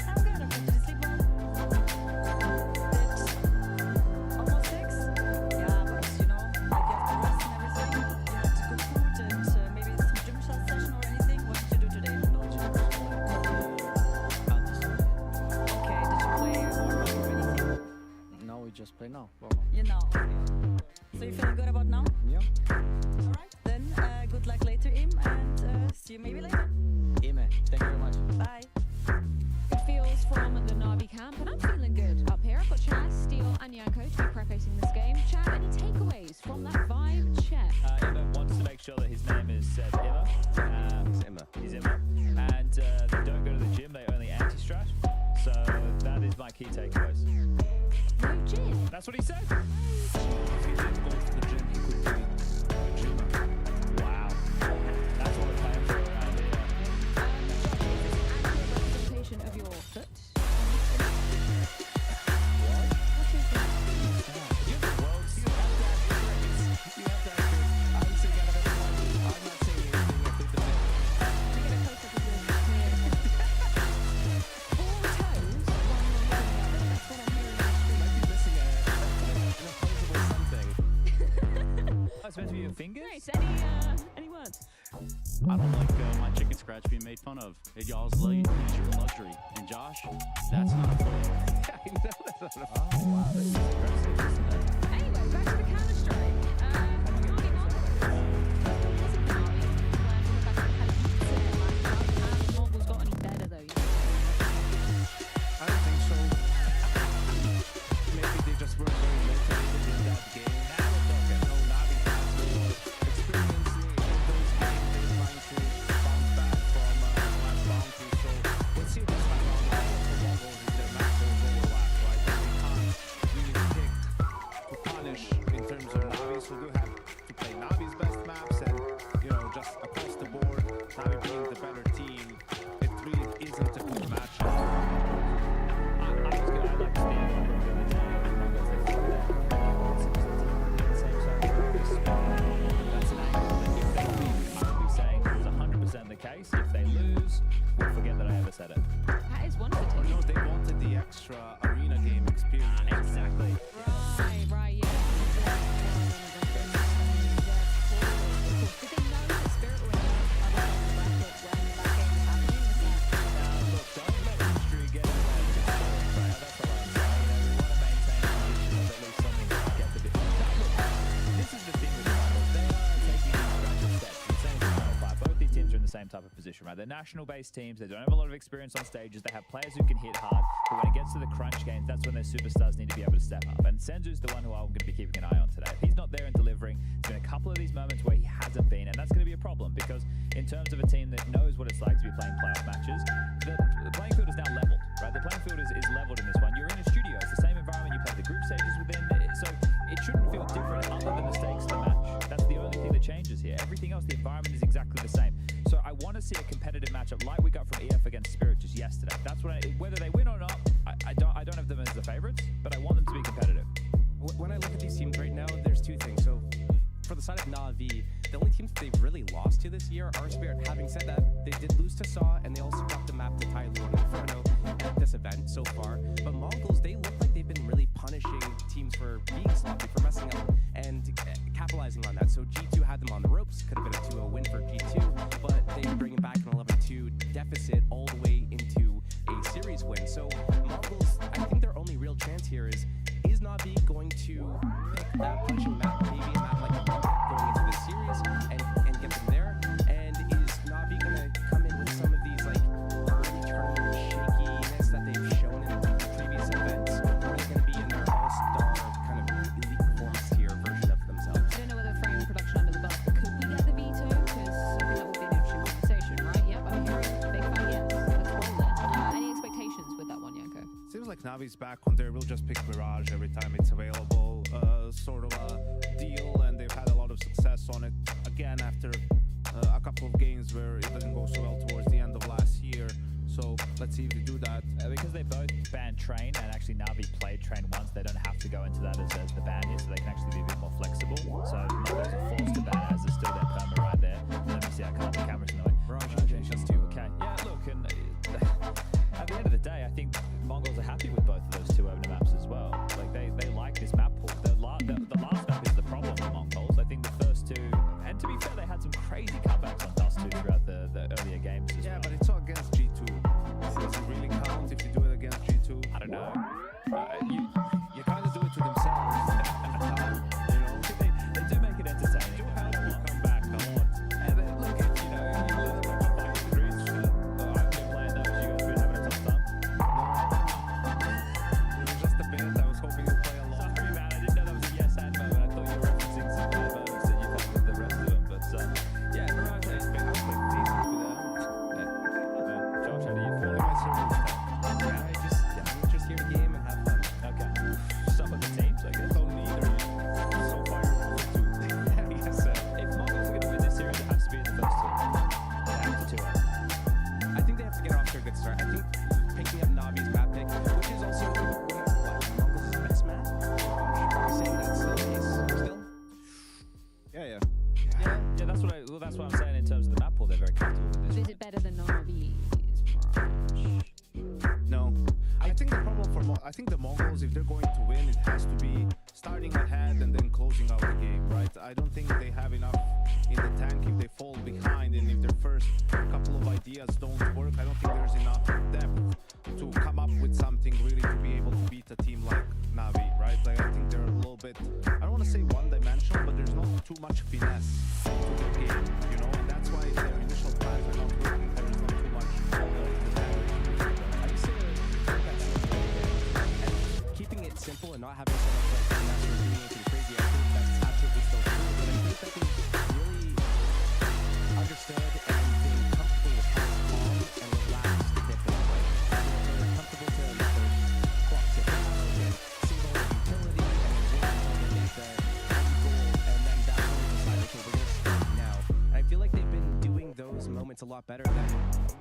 [SPEAKER 9] I'm good. I'm good. Did you sleep well? It's almost 6. Yeah, but you know, like you have to rest and everything. You have to cook food and maybe some gym session or anything. What did you do today? Okay, did you play warm-up or anything?
[SPEAKER 5] No, we just play now.
[SPEAKER 9] You know. So you feeling good about now?
[SPEAKER 5] Yeah.
[SPEAKER 9] Alright, then good luck later, Im, and see you maybe later.
[SPEAKER 5] Amen. Thank you very much.
[SPEAKER 9] Bye.
[SPEAKER 17] Good feels from the Navi camp, and I'm feeling good. Up here, I've got Chaz, Steel, and Yanko to be prefacing this game. Chad, any takeaways from that vibe check?
[SPEAKER 3] Emma wants to make sure that his name is said Emma. He's Emma. And they don't go to the gym, they only anti-strat. So that is my key takeaways.
[SPEAKER 17] No gym.
[SPEAKER 3] That's what he said. Wow. That's what we're paying for around here.
[SPEAKER 17] Accurate representation of your foot. What is that?
[SPEAKER 3] You're the world's. You have to have praise. You have to have praise. I'm saying out of everyone. I'm not saying anything. I think the man.
[SPEAKER 17] Can I get a close-up of your knee? 4 toes, one more than the other. That's what I'm hearing on the street.
[SPEAKER 13] Might be missing an opposable something.
[SPEAKER 3] That's meant to be your fingers?
[SPEAKER 17] Nice. Any words?
[SPEAKER 13] I don't like my chicken scratch being made fun of. Y'all's leisure luxury. And Josh, that's not a photo.
[SPEAKER 11] I know that's not a
[SPEAKER 5] Oh, wow. This is impressive, isn't it?
[SPEAKER 17] Anyway, back to the Counter-Strike. Moving on. Wasn't Navi when the back of the MongolZ got any better though?
[SPEAKER 11] I don't think so. Maybe they just weren't very motivated in that game. Now we're talking. No, Navi has more experience in those games. They're trying to bounce back from last bounty. So we'll see this time around. All of the Mongols with their macros overlap, right? They can't really pick to punish in terms of
[SPEAKER 4] Navi being the better team, it really isn't a good matchup.
[SPEAKER 3] The case. If they lose, we'll forget that I ever said it.
[SPEAKER 17] That is one of the teams.
[SPEAKER 4] No, they wanted the extra arena game experience.
[SPEAKER 3] Exactly.
[SPEAKER 17] Right, yeah. Did they know that Spirit were in other brackets when that game was happening?
[SPEAKER 3] Look, don't let history get in the way of the story, right? That's all I'm saying. We want to maintain a tradition of at least something that gets a bit. This is the thing with the Mongols. They are taking these gradual steps. The same as Final Five. Both these teams are in the same type of position, right? They're national-based teams. They don't have a lot of experience on stages. They have players who can hit hard, but when it gets to the crunch games, that's when their superstars need to be able to step up. And Senzu's the one who I'm going to be keeping an eye on today. If he's not there and delivering, there's been a couple of these moments where he hasn't been, and that's going to be a problem because in terms of a team that knows what it's like to be playing playoff matches, the playing field is now leveled, right? The playing field is leveled in this one. You're in a studio. It's the same environment you play the group stages within, so it shouldn't feel different other than the stakes of the match. That's the only thing that changes here. Everything else, the environment is exactly the same. So I want to see a competitive matchup like we got from EF against Spirit just yesterday. That's what whether they win or not, I don't have them as the favorites, but I want them to be competitive.
[SPEAKER 11] When I look at these teams right now, there's two things. So for the side of Navi, the only teams they've really lost to this year are Spirit. Having said that, they did lose to Saw, and they also got the map to Tyloo and Inferno at this event so far. But MongolZ, they look like they've been really punishing teams for being sloppy, for messing up, and capitalizing on that. So G2 had them on the ropes. Could have been a 2-0 win for G2, but they were bringing back an 11-2 deficit all the way into a series win. So MongolZ, I think their only real chance here is Navi going to pick that punching map, maybe a map like a going into the series and get them there? And is Navi going to come in with some of these like early tournament shakiness that they've shown in previous events? Or are they going to be in their all-star kind of elite performance tier version of themselves?
[SPEAKER 17] I don't know whether throwing production under the bus, but could we get the veto? Because I think that would be an interesting conversation, right? Yep, I'm hearing big fan yes. Let's roll it. Any expectations with that one, Yanko?
[SPEAKER 4] Seems like Navi's back on there. We'll just pick Mirage every time it's available. Sort of a deal, and they've had a lot of success on it. Again, after a couple of games where it didn't go so well towards the end of last year. So let's see if they do that.
[SPEAKER 3] Because they both banned Train, and actually Navi played Train once, they don't have to go into that as the ban here, so they can actually be a bit more flexible. So Mongols are forced to ban as there's still their perma right there. Let me see, I can't, the camera's annoying.
[SPEAKER 11] Mirage
[SPEAKER 3] just two. Okay. Yeah, look, and at the end of the day, I think MongolZ are happy with both of those two opener maps as well. Like they like this map pool. The last map is the problem for MongolZ. I think the first two, and to be fair, they had some crazy comebacks on Dust 2 throughout the earlier games as well.
[SPEAKER 4] But it's all against G2. Does it really count if you do it against G2?
[SPEAKER 3] I don't know.
[SPEAKER 4] You kind of do it to themselves. You know,
[SPEAKER 3] they do make it entertaining.
[SPEAKER 4] Do help you come back a lot.
[SPEAKER 3] And then look at, you lose a bunch of fighting degrees. I've been playing those. You guys been having a tough time?
[SPEAKER 4] It was just a bit. I was hoping you'd play a lot.
[SPEAKER 3] Sorry, man. I didn't know that was a yes and moment. I thought you were referencing some bad moments that you've had with the rest of them. But yeah, Mirage has been decent with them. Josh, how do you feel?
[SPEAKER 11] I'm just here to game and have fun.
[SPEAKER 3] Okay. Some of the teams, I guess.
[SPEAKER 4] So neither. So far, you're moving to. Yes,
[SPEAKER 3] if MongolZ are going to win this series, it has to be in the first two. They have to 2-0.
[SPEAKER 11] I think they have to get off to a good start. I think picking up Navi's map pick, which is also MongolZ's best map. Are you saying that's still the case still?
[SPEAKER 4] Yeah.
[SPEAKER 3] Yeah, that's what I'm saying in terms of the map pool. They're very comfortable with this.
[SPEAKER 17] Is it better than Navi's?
[SPEAKER 4] No. I think the problem I think the MongolZ, if they're going to win, it has to be starting ahead and then closing out the game, right? I don't think they have enough in the tank if they fall behind, and if their first couple of ideas don't work. I don't think there's enough depth to come up with something really to be able to beat a team like Navi, right? Like, I think they're a little bit, I don't want to say one-dimensional, but there's not too much finesse to the game, you know? And that's why their initial plans are not working. There's not too much
[SPEAKER 11] keeping it simple and not having so much like finesse or doing anything crazy, I think that's absolutely still true. But I think that they've really understood and been comfortable with how calm moments a lot better than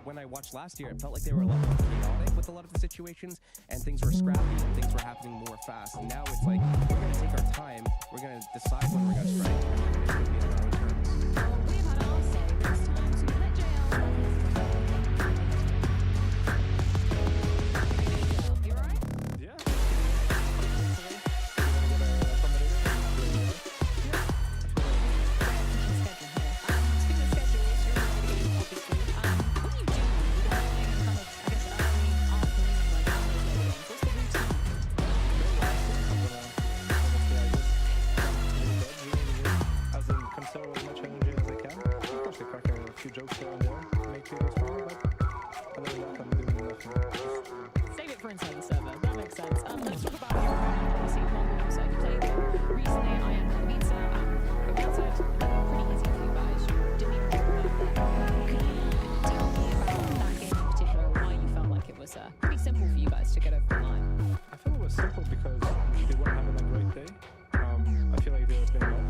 [SPEAKER 11] when I watched last year. It felt like they were a lot more chaotic with a lot of the situations, and things were scrappy and things were happening more fast. And now it's like, we're going to take our time, we're going to decide when we're going to strike, and it's going to be on our own terms.
[SPEAKER 17] We've had our say this time, so we let JL have his. You alright?
[SPEAKER 6] Yeah.
[SPEAKER 17] Save it for inside the server. That makes sense. Let's talk about your opponent. Obviously, MongolZ. You played them recently. I am Anubis. From the outside, pretty easy for you guys. You didn't even worry about that. Can you tell me about that game in particular, why you felt like it was pretty simple for you guys to get over the line?
[SPEAKER 6] I feel it was simple because they weren't having a great day. I feel like they were playing well.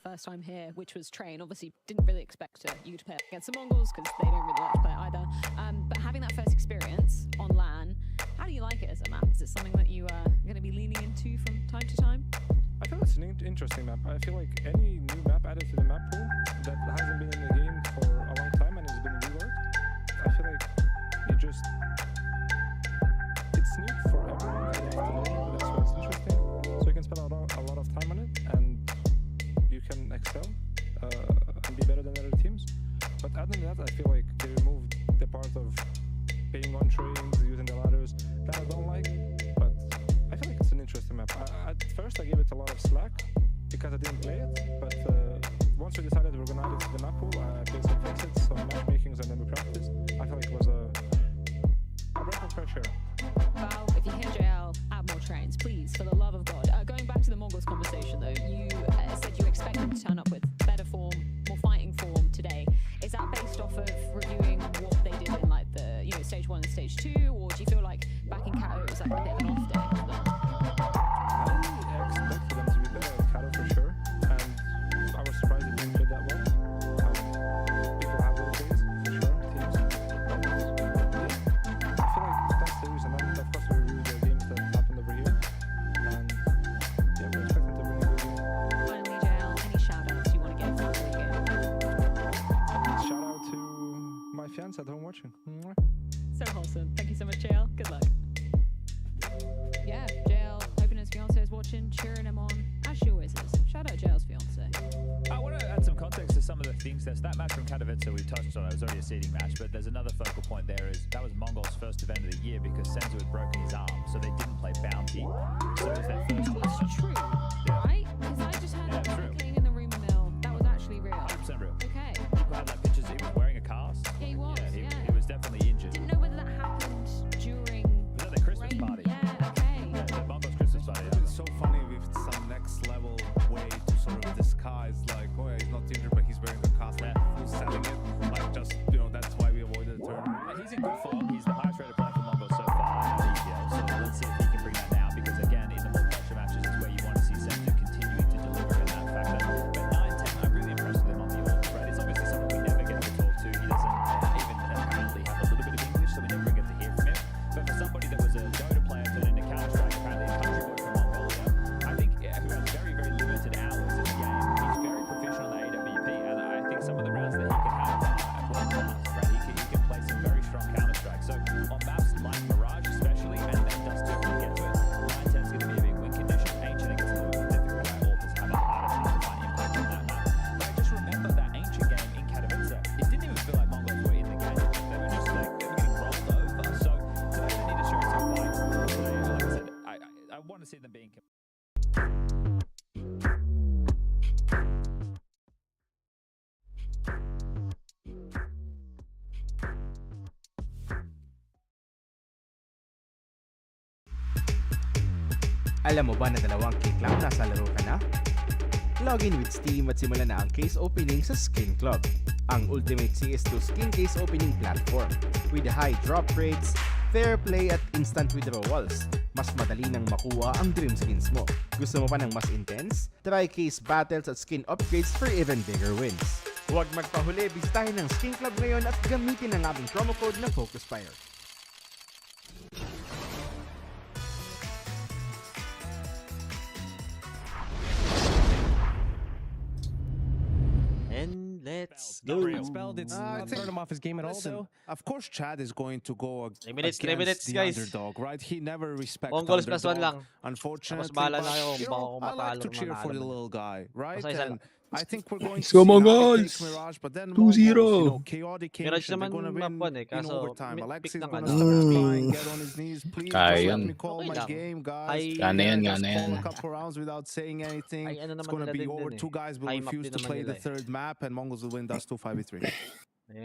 [SPEAKER 17] First time here, which was Train. Obviously, didn't really expect you to play against the Mongols because they don't really like to play either. But having that first experience on LAN, how do you like it as a map? Is it something that you are going to be leaning into from time to time?
[SPEAKER 6] I feel it's an interesting map. I feel like any new map added to the map pool that hasn't been in the game for a long time and has been reworked, I feel like it's new for everyone. You have to learn it, but that's what's interesting. So you can spend a lot of time on it, and you can excel and be better than other teams. But other than that, I feel like they removed the part of being on trains, using the ladders, that I don't like, but I feel like it's an interesting map. At first I gave it a lot of slack because I didn't play it, but once we decided we were going to add it to the map pool, I played some fixes, some matchmakings, and then we practiced. I feel like it was a breath of fresh air.
[SPEAKER 17] Val, if you hear JL, add more trains, please, for the love of God. Going back to the Mongols conversation, though, you said you expect them to turn up with better form, more fighting form today. Is that based off of reviewing what they did in like the stage 1 and stage 2, or do you feel like back in Kato it was like a bit of an off day for them?
[SPEAKER 6] I expected them to be better at Kato for sure, and I was surprised they didn't play that well. People have those days, for sure, teams. I feel like that's the reason. And of course we reviewed the games that happened over here, and yeah, we're expecting to bring a good game.
[SPEAKER 17] Finally, JL, any shout-outs you want to get for the game?
[SPEAKER 6] Shout out to my fans at home watching. Mwah.
[SPEAKER 17] So wholesome. Thank you so much, JL. Good luck. Yeah, JL, hoping his fiance is watching, cheering him on, as she always is. Shout out JL's fiance.
[SPEAKER 3] I want to add some context to some of the things. That match from Katowice we touched on, it was already a seeding match, but there's another focal point there is that was MongolZ first event of the year because Senzu had broken his arm, so they didn't play Bounty. So it was their first
[SPEAKER 17] It's true, right? Because I just heard him playing in the rumor mill. That was actually real.
[SPEAKER 3] 100% real.
[SPEAKER 17] Okay.
[SPEAKER 3] People had like pictures, he was wearing a cast.
[SPEAKER 17] Yeah, he was.
[SPEAKER 3] He was definitely injured.
[SPEAKER 17] Didn't know whether that happened during.
[SPEAKER 3] Was that the Christmas party?
[SPEAKER 17] Yeah, okay.
[SPEAKER 3] Yeah, the MongolZ Christmas party.
[SPEAKER 18] It's so funny with some next level way to sort of disguise, like, oh yeah, he's not injured, but he's wearing a cast, like, who's selling it? Like, just, that's why we avoided the tournament.
[SPEAKER 3] He's in good form. He's the highest rated player for MongolZ so far in the EPL. So let's see if he can bring that now, because again, in the more pressure matches is where you want to see Senzu continuing to deliver in that factor. But 9-10, I'm really impressed with him on the org, right? It's obviously someone we never get to talk to. He doesn't even apparently have a little bit of English, so we never get to hear from him. But for somebody that was a Dota player turned into Counter-Strike, apparently a country boy from Mongolia, I think who has very, very limited hours in the game. He's very proficient on the AWP, and I think some of the rounds that he can have are world class, right? He can play some very strong Counter-Strike. So on maps like Mirage especially, and Dust 2 when you get to it, 9-10 is going to be a big win condition. Ancient, it gets a little bit difficult, right? Authors have a harder thing to find impact on that map. But I just remember that Ancient game in Katowice. It didn't even feel like MongolZ were in the game. They were just like, they were getting rolled over. So they need to show some fight. So, like I said, I want to see them being
[SPEAKER 1] Alam mo ba na 2 cake lang nasa laro ka na? Login with Steam at simulan na ang case opening sa Skin Club, ang ultimate CS2 skin case opening platform. With high drop rates, fair play at instant withdrawals, mas madali nang makuha ang dream skins mo. Gusto mo pa ng mas intense? Try case battles at skin upgrades for even bigger wins. Huwag magpahuli, bisitahin ang Skin Club ngayon at gamitin ang aming promo code na FocusFire.
[SPEAKER 5] And let's go.
[SPEAKER 11] Expelled. It's not turned him off his game at all.
[SPEAKER 4] Listen, of course, Chad is going to go against
[SPEAKER 5] 3 minutes,
[SPEAKER 4] the
[SPEAKER 5] guys.
[SPEAKER 4] underdog, right? He never respects
[SPEAKER 5] MongolZ
[SPEAKER 4] underdog.
[SPEAKER 5] +1 lang.
[SPEAKER 4] Unfortunately,
[SPEAKER 5] Tapos bahala na
[SPEAKER 4] but,
[SPEAKER 5] kayo
[SPEAKER 4] you
[SPEAKER 5] kung
[SPEAKER 4] know, I like to
[SPEAKER 5] matalo
[SPEAKER 4] cheer for the little guy, right? And I think we're going
[SPEAKER 10] Let's
[SPEAKER 4] to
[SPEAKER 10] go,
[SPEAKER 4] see Navi
[SPEAKER 10] MongolZ!
[SPEAKER 4] take Mirage, but then
[SPEAKER 10] 2-0.
[SPEAKER 4] Mongols, you know, chaotic
[SPEAKER 5] Mirage
[SPEAKER 4] Kings, they're
[SPEAKER 5] naman
[SPEAKER 4] going to
[SPEAKER 5] map 1
[SPEAKER 4] win
[SPEAKER 5] kaso
[SPEAKER 4] in overtime.
[SPEAKER 5] pick
[SPEAKER 4] Alexis is
[SPEAKER 5] ng
[SPEAKER 4] going
[SPEAKER 5] ano.
[SPEAKER 4] to start flying, get on his knees. Please
[SPEAKER 10] Kaya
[SPEAKER 4] just let
[SPEAKER 10] yan.
[SPEAKER 4] me call
[SPEAKER 5] Okay
[SPEAKER 4] my
[SPEAKER 5] lang.
[SPEAKER 4] game, guys.
[SPEAKER 5] Ay-
[SPEAKER 10] Gana yan,
[SPEAKER 4] Just
[SPEAKER 10] gana yan.
[SPEAKER 4] call a couple rounds without saying anything.
[SPEAKER 5] Ay, ano
[SPEAKER 4] It's
[SPEAKER 5] naman
[SPEAKER 4] going to
[SPEAKER 5] nila
[SPEAKER 4] be
[SPEAKER 5] din
[SPEAKER 4] over.
[SPEAKER 5] dun eh.
[SPEAKER 4] 2 guys will
[SPEAKER 5] High map
[SPEAKER 4] refuse
[SPEAKER 5] din
[SPEAKER 4] to
[SPEAKER 5] naman
[SPEAKER 4] play
[SPEAKER 5] nila
[SPEAKER 4] the
[SPEAKER 5] eh.
[SPEAKER 4] 3rd map, and Mongols will win Dust 2 5v3.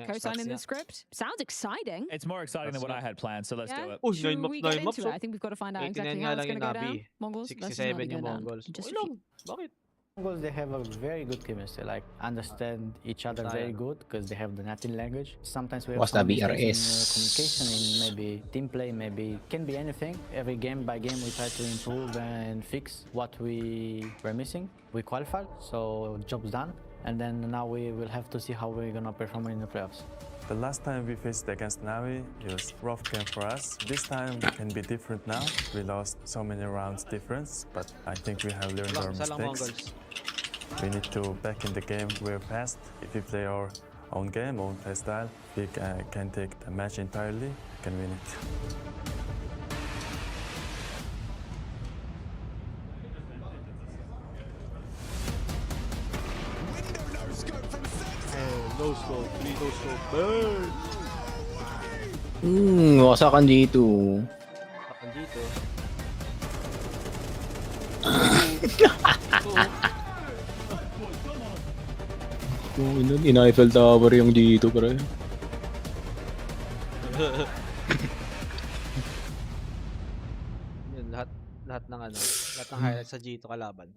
[SPEAKER 17] Co-signing the script. Sounds exciting.
[SPEAKER 3] It's more exciting than what I had planned, so let's do it.
[SPEAKER 5] Oh,
[SPEAKER 17] Should
[SPEAKER 5] 9 maps,
[SPEAKER 17] we
[SPEAKER 5] 9
[SPEAKER 17] get
[SPEAKER 5] maps,
[SPEAKER 17] into it?
[SPEAKER 5] oh.
[SPEAKER 17] I think we've got to find out
[SPEAKER 5] 89
[SPEAKER 17] exactly
[SPEAKER 5] nga
[SPEAKER 17] how it's
[SPEAKER 5] lang
[SPEAKER 17] going to
[SPEAKER 5] yung
[SPEAKER 17] go
[SPEAKER 5] Navi.
[SPEAKER 17] down. MongolZ, let's just know how
[SPEAKER 5] 67
[SPEAKER 17] they
[SPEAKER 5] yung
[SPEAKER 17] go down.
[SPEAKER 5] Mongols.
[SPEAKER 17] Just
[SPEAKER 5] Okay lang. Bakit?
[SPEAKER 19] Mongols, they have a very good chemistry, like understand each other very good because they have the native language. Sometimes we have
[SPEAKER 10] What's
[SPEAKER 19] some
[SPEAKER 10] the
[SPEAKER 19] mistakes in
[SPEAKER 10] BRS?
[SPEAKER 19] communication, in maybe team play, maybe can be anything. Every game by game we try to improve and fix what we were missing. We qualified, so job's done. And then now we will have to see how we're gonna perform in the playoffs.
[SPEAKER 18] The last time we faced against Navi, it was a rough game for us. This time can be different now. We lost so many rounds difference, but I think we have learned our
[SPEAKER 5] Isa lang
[SPEAKER 18] mistakes.
[SPEAKER 5] Mongols.
[SPEAKER 18] We need to back in the game we're fast. If we play our own game, own play style, we can take the match entirely, can win it.
[SPEAKER 5] No scope, 3 no scope. Burn!
[SPEAKER 10] Wasakan dito.
[SPEAKER 5] Akan dito.
[SPEAKER 10] Kung in-Eiffel Tower yung dito, pre.
[SPEAKER 5] Yun, lahat ng ano, lahat ng highlights sa G2 kalaban.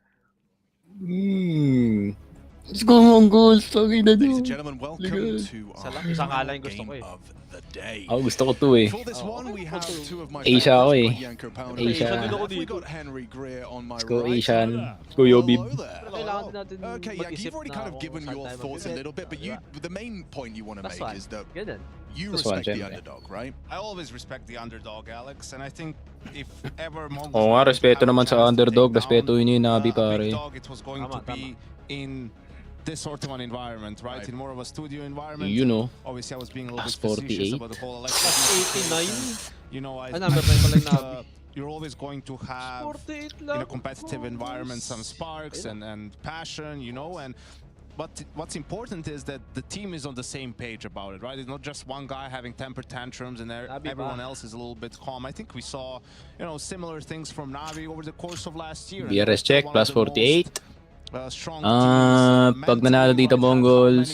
[SPEAKER 10] Let's go, MongolZ! Tagay na
[SPEAKER 20] Ladies
[SPEAKER 10] doon.
[SPEAKER 20] and gentlemen, welcome to our
[SPEAKER 5] Isang ala yung
[SPEAKER 20] final
[SPEAKER 5] gusto ko
[SPEAKER 20] game
[SPEAKER 5] eh.
[SPEAKER 20] of the day.
[SPEAKER 10] Gusto ko to eh.
[SPEAKER 20] For this one, we have 2 of my
[SPEAKER 10] Asia ako
[SPEAKER 20] favorites.
[SPEAKER 10] eh.
[SPEAKER 20] Yanko Pound.
[SPEAKER 10] Asia.
[SPEAKER 20] We got Henry Greer on my
[SPEAKER 10] Let's go,
[SPEAKER 20] right.
[SPEAKER 10] Asian. Let's go, Yobib.
[SPEAKER 5] Kailangan din natin
[SPEAKER 20] Okay, yeah,
[SPEAKER 5] mag-isip
[SPEAKER 20] you've already
[SPEAKER 5] na
[SPEAKER 20] kind of
[SPEAKER 5] kung
[SPEAKER 20] given
[SPEAKER 5] saan
[SPEAKER 20] your
[SPEAKER 5] tayo
[SPEAKER 20] thoughts a
[SPEAKER 5] mag-visit.
[SPEAKER 20] little bit, but the main point you want to
[SPEAKER 5] That's
[SPEAKER 20] make
[SPEAKER 5] fine.
[SPEAKER 20] is that
[SPEAKER 5] Ganun.
[SPEAKER 20] you
[SPEAKER 10] That's fine,
[SPEAKER 20] respect the
[SPEAKER 10] syempre.
[SPEAKER 20] underdog, right?
[SPEAKER 21] I always respect the underdog, Alex, and I think if ever Mongols
[SPEAKER 10] Oo nga,
[SPEAKER 21] were to
[SPEAKER 10] respeto
[SPEAKER 21] have a
[SPEAKER 10] naman
[SPEAKER 21] chance
[SPEAKER 10] sa
[SPEAKER 21] to
[SPEAKER 10] underdog.
[SPEAKER 21] take
[SPEAKER 10] Respeto
[SPEAKER 21] down,
[SPEAKER 10] yun yung Navi,
[SPEAKER 21] a big
[SPEAKER 10] pare.
[SPEAKER 21] dog, it was going to be in this sort of an environment, right? In more of a studio environment.
[SPEAKER 10] You know.
[SPEAKER 21] Obviously, I was being a little bit
[SPEAKER 10] Plus
[SPEAKER 21] facetious
[SPEAKER 10] 48.
[SPEAKER 21] about the whole
[SPEAKER 5] Plus
[SPEAKER 21] Alexis.
[SPEAKER 5] 89.
[SPEAKER 21] You know, I
[SPEAKER 5] number 9 pala yung Navi.
[SPEAKER 21] you're always going to have
[SPEAKER 5] 48
[SPEAKER 21] in
[SPEAKER 5] lang.
[SPEAKER 21] a competitive environment some sparks and passion, you know, and but what's important is that the team is on the same page about it, right? It's not just one guy having temper tantrums and everyone else is a little bit calm. I think we saw, you know, similar things from Navi over the course of last year.
[SPEAKER 10] BRS check,
[SPEAKER 21] One of
[SPEAKER 10] plus
[SPEAKER 21] the most,
[SPEAKER 10] 48.
[SPEAKER 21] strong
[SPEAKER 10] Pag nanalo dito MongolZ,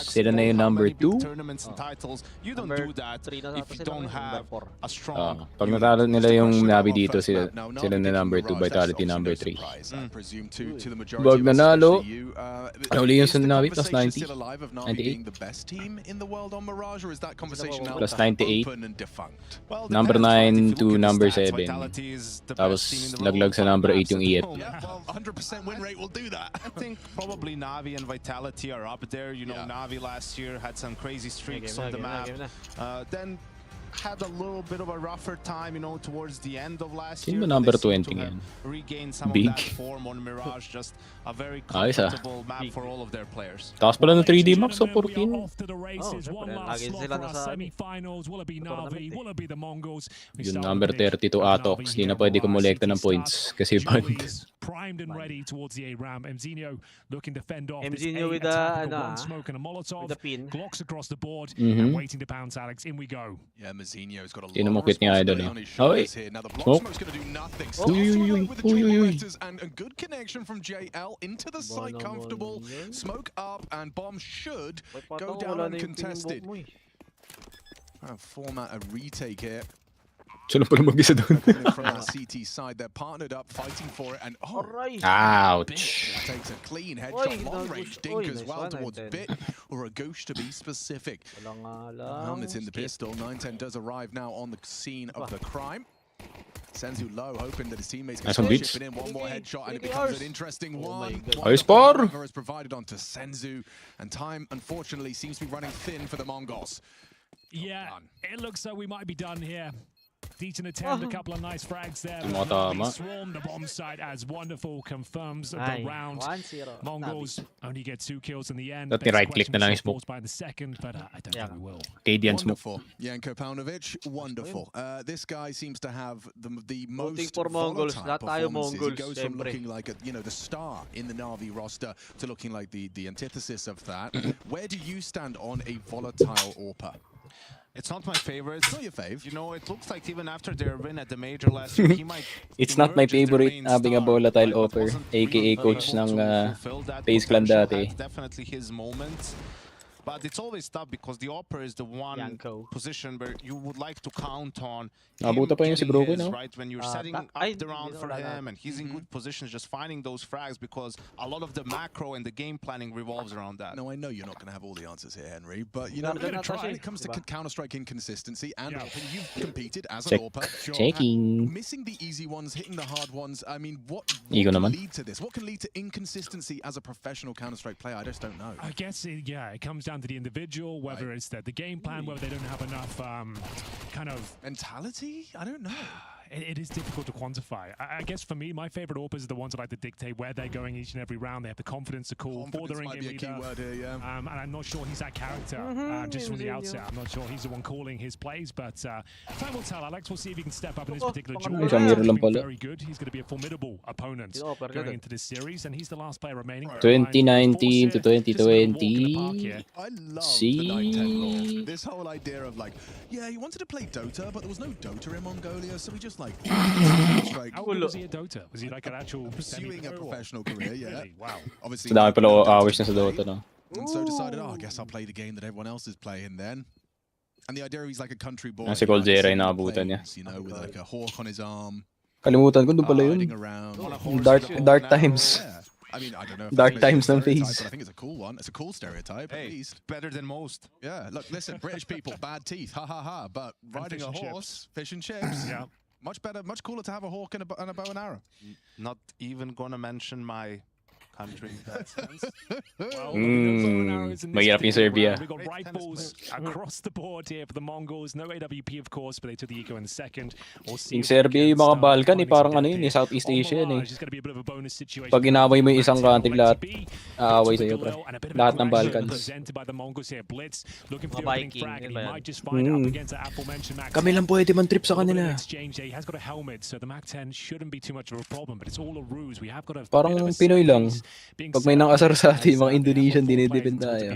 [SPEAKER 10] sila na yung number 2.
[SPEAKER 21] tournaments and titles. You don't do that if you don't have a strong.
[SPEAKER 10] Pag natalo nila yung Navi dito, sila na number 2, Vitality number 3. Pag nanalo, uli yung sa Navi, plus 90. 98. Plus 98. Number 9 to number 7. Tapos laglag sa number 8 yung EF.
[SPEAKER 21] 100% win rate will do that. I think probably Navi and Vitality are up there. You know, Navi last year had some crazy streaks on the map. Then had a little bit of a rougher time, you know, towards the end of last year.
[SPEAKER 10] Sino ba number
[SPEAKER 21] They seem
[SPEAKER 10] 20
[SPEAKER 21] to have
[SPEAKER 10] ngayon?
[SPEAKER 21] regained some
[SPEAKER 10] Big.
[SPEAKER 21] of that form on Mirage. Just a very
[SPEAKER 10] Ayos ah.
[SPEAKER 21] comfortable map for all of their players.
[SPEAKER 10] Taas pala ng 3D map sa 14.
[SPEAKER 21] Lagi
[SPEAKER 5] sila nasa
[SPEAKER 2] semi-finals. Will it be Navi? Will it be the Mongols?
[SPEAKER 10] Yung number 32 Atox, di na pwede kumolekta ng points kasi banned.
[SPEAKER 2] Primed and ready towards the A ramp. Mzinho looking to fend off.
[SPEAKER 5] Mzinho with
[SPEAKER 2] one smoke and a Molotov.
[SPEAKER 5] with the pin.
[SPEAKER 2] Glocks across the board
[SPEAKER 10] Mhm.
[SPEAKER 2] and waiting to pounce Alex. In we go.
[SPEAKER 20] Yeah, Mouzinho's got a lot
[SPEAKER 10] Yun ang
[SPEAKER 20] of
[SPEAKER 10] mukit niya idol.
[SPEAKER 20] responsibility on his
[SPEAKER 10] Oh,
[SPEAKER 20] shoulders here. Now the block smoke's going to do nothing. Still
[SPEAKER 10] Uy, uy, uy,
[SPEAKER 20] with the
[SPEAKER 10] uy,
[SPEAKER 20] dual
[SPEAKER 10] uy, uy.
[SPEAKER 20] letters and a good connection from JL into the site, comfortable. Smoke up and bomb should go down uncontested. Format a retake here.
[SPEAKER 10] Siya lang pala mag-isa doon.
[SPEAKER 20] From our CT side, they're partnered up, fighting for it, and
[SPEAKER 10] Ouch.
[SPEAKER 20] takes a clean headshot, long range dink as well towards Bit or a Ghost to be specific. Helmet's in the pistol. 910 does arrive now on the scene of the crime. Senzu low, hoping that his teammates can chip it in. One more headshot, and it becomes an interesting one.
[SPEAKER 10] Spar
[SPEAKER 20] is provided onto Senzu, and time, unfortunately, seems to be running thin for the Mongols.
[SPEAKER 2] Yeah, it looks like we might be done here. Decent attempt, a couple of nice frags there. Swarm the bomb site as Wonderful confirms the round. Mongols only get 2 kills in the end.
[SPEAKER 10] Dapat right click na lang yung smoke.
[SPEAKER 2] By the second, but I don't think we will.
[SPEAKER 10] Cadian smoke.
[SPEAKER 20] Wonderful. Janko Paunovic, wonderful. This guy seems to have the most
[SPEAKER 5] for Mongols.
[SPEAKER 20] performances. He goes from looking like the star in the Navi roster to looking like the antithesis of that. Where do you stand on a volatile AWPer?
[SPEAKER 21] It's not my favorite.
[SPEAKER 20] It's not your fave.
[SPEAKER 21] You know, it looks like even after their win at the major last year, he might.
[SPEAKER 10] It's not my favorite having a volatile offer, aka coach ng FaZe Clan dati.
[SPEAKER 21] That's definitely his moment. But it's always tough because the Opera is the one position where you would like to count on
[SPEAKER 10] Nabuta pa yun si Broco, no?
[SPEAKER 21] right when you're setting up the round for him and he's in good positions, just finding those frags because a lot of the macro and the game planning revolves around that.
[SPEAKER 20] No, I know you're not going to have all the answers here, Henry, but you know, when it comes to Counter-Strike inconsistency and you've competed as an AWPer,
[SPEAKER 10] Checking.
[SPEAKER 20] missing the easy ones, hitting the hard ones. I mean, what
[SPEAKER 10] Ego
[SPEAKER 20] can
[SPEAKER 10] naman.
[SPEAKER 20] lead to this? What can lead to inconsistency as a professional Counter-Strike player? I just don't know.
[SPEAKER 2] I guess, it comes down to the individual, whether it's the game plan, whether they don't have enough kind of
[SPEAKER 20] mentality. I don't know.
[SPEAKER 2] It is difficult to quantify. I guess for me, my favorite AWPers are the ones that like to dictate where they're going each and every round. They have the confidence to call for their in-game leader.
[SPEAKER 20] Here,
[SPEAKER 2] and I'm not sure he's that character just from the outset. I'm not sure he's the one calling his plays, but time will tell. Alex will see if he can step up in this particular duel. He's been very good. He's going to be a formidable opponent going into this series, and he's the last player remaining.
[SPEAKER 10] 2019 to 2020.
[SPEAKER 20] I love the 910 law. This whole idea of like, yeah, he wanted to play Dota, but there was no Dota in Mongolia, so we just like
[SPEAKER 2] How good was he at Dota? Was he like an actual
[SPEAKER 20] pursuing a professional career? Yeah.
[SPEAKER 2] Wow.
[SPEAKER 20] Obviously.
[SPEAKER 10] Dami pala hours na sa Dota, no?
[SPEAKER 20] And so decided, I guess I'll play the game that everyone else is playing then. And the idea he's like a country boy.
[SPEAKER 10] Si MongolZ ay naabutan niya.
[SPEAKER 20] You know, with like a hawk on his arm.
[SPEAKER 10] Kalimutan ko, doon pala yun. Dark times.
[SPEAKER 20] I mean, I don't know.
[SPEAKER 10] Dark times ng FaZe.
[SPEAKER 20] But I think it's a cool one. It's a cool stereotype, at least.
[SPEAKER 21] Better than most.
[SPEAKER 20] Yeah, look, listen, British people, bad teeth, ha ha ha. But riding a horse, fish and chips.
[SPEAKER 2] Yeah.
[SPEAKER 20] Much better, much cooler to have a hawk and a bow and arrow.
[SPEAKER 21] Not even gonna mention my country in that sense.
[SPEAKER 10] Mahirap yung Serbia.
[SPEAKER 2] We got rifles across the board here for the Mongols. No AWP, of course, but they took the eco in the second.
[SPEAKER 10] Yung Serbia, yung mga Balkan, parang ano yun, Southeast Asia yun. Pag inaway mo yung isang country, lahat aaway sa'yo, pre. Lahat ng Balkans. Kami lang pwede man trip sa kanila. Parang Pinoy lang. Pag may nakasar sa atin, mga Indonesian, dinidepend tayo.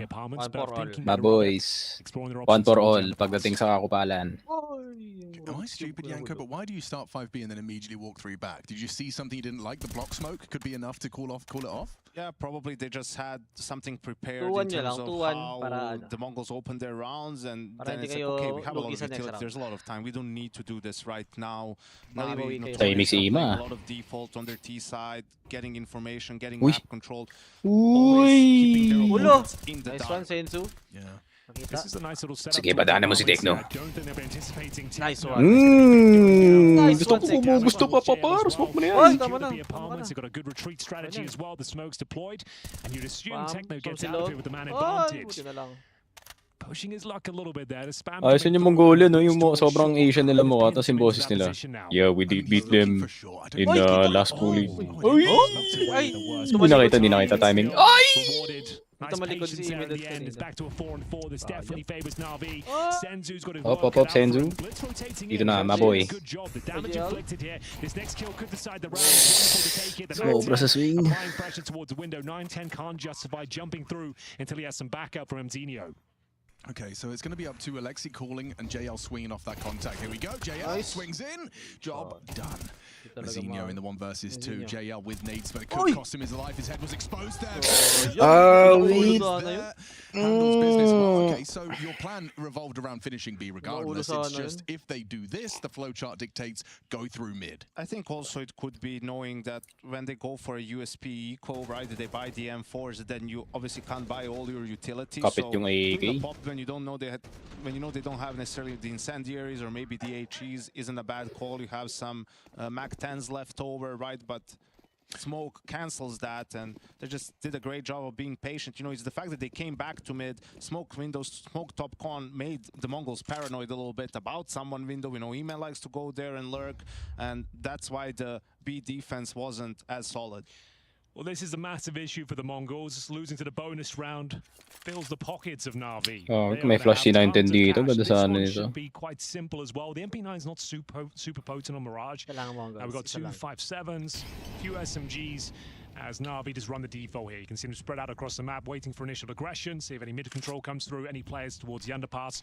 [SPEAKER 10] My boys. One for all, pagdating sa kakupalan.
[SPEAKER 20] Am I stupid, Janko? But why do you start 5B and then immediately walk 3 back? Did you see something you didn't like? The block smoke could be enough to call it off?
[SPEAKER 21] Yeah, probably they just had something prepared in terms of how the Mongols opened their rounds, and then it's like, okay, we have a lot of utility, there's a lot of time, we don't need to do this right now. Navi, a lot of default on their T side, getting information, getting map control, always keeping their opponents in the dark.
[SPEAKER 20] Yeah.
[SPEAKER 2] This is a nice little setup.
[SPEAKER 10] Sige, badaanan mo si Tekno.
[SPEAKER 5] Nice one.
[SPEAKER 10] Gusto pa papar. Smoke mo na yan.
[SPEAKER 2] They've got a good retreat strategy as well. The smoke's deployed, and you'd assume Tekno gets out of it with the man advantage. Pushing his luck a little bit there.
[SPEAKER 10] Ayos yun yung Mongolia, no? Yung sobrang Asian nila mukha, tapos yung boses nila. Yeah, we did beat them in the last pooling. Ay! Hindi nakita timing. Ay!
[SPEAKER 2] Nice patience there at the end. It's back to a 4-on-4. This definitely favors Navi. Senzu's got his
[SPEAKER 10] work cut out
[SPEAKER 2] Senzu.
[SPEAKER 10] Dito na, my boy.
[SPEAKER 2] Good job. The damage inflicted here. This next kill could decide the round. It's wonderful to take it.
[SPEAKER 10] Sobra sa swing.
[SPEAKER 2] Applying pressure towards the window. 910 can't justify jumping through until he has some backup from Mzinho.
[SPEAKER 20] Okay, so it's going to be up to Alexi calling and JL swinging off that contact. Here we go. JL swings in. Job done. Mazinho in the 1 versus 2. JL with nades, but it could cost him his life. His head was exposed there. Handles business well. Okay, so your plan revolved around finishing B regardless. It's just if they do this, the flowchart dictates go through mid.
[SPEAKER 21] I think also it could be knowing that when they go for a USP eco, right, they buy the M4s, then you obviously can't buy all your utilities.
[SPEAKER 10] Kapit yung AAK.
[SPEAKER 21] When you don't know when you know they don't have necessarily the incendiaries or maybe the HEs isn't a bad call. You have some Mac 10s left over, right? But Smoke cancels that, and they just did a great job of being patient. You know, it's the fact that they came back to mid, Smoke windows, Smoke top con made the Mongols paranoid a little bit about someone window. You know, Email likes to go there and lurk, and that's why the B defense wasn't as solid.
[SPEAKER 2] Well, this is a massive issue for the Mongols. Losing to the bonus round fills the pockets of Navi.
[SPEAKER 10] Oh, may flash C9 dito. Ganda
[SPEAKER 2] This
[SPEAKER 10] sana
[SPEAKER 2] one
[SPEAKER 10] nito.
[SPEAKER 2] should be quite simple as well. The MP9 is not super potent on Mirage. We've got 2 5.7s, few SMGs. As Navi just run the default here. You can see them spread out across the map, waiting for initial aggression, see if any mid-control comes through, any players towards the underpass.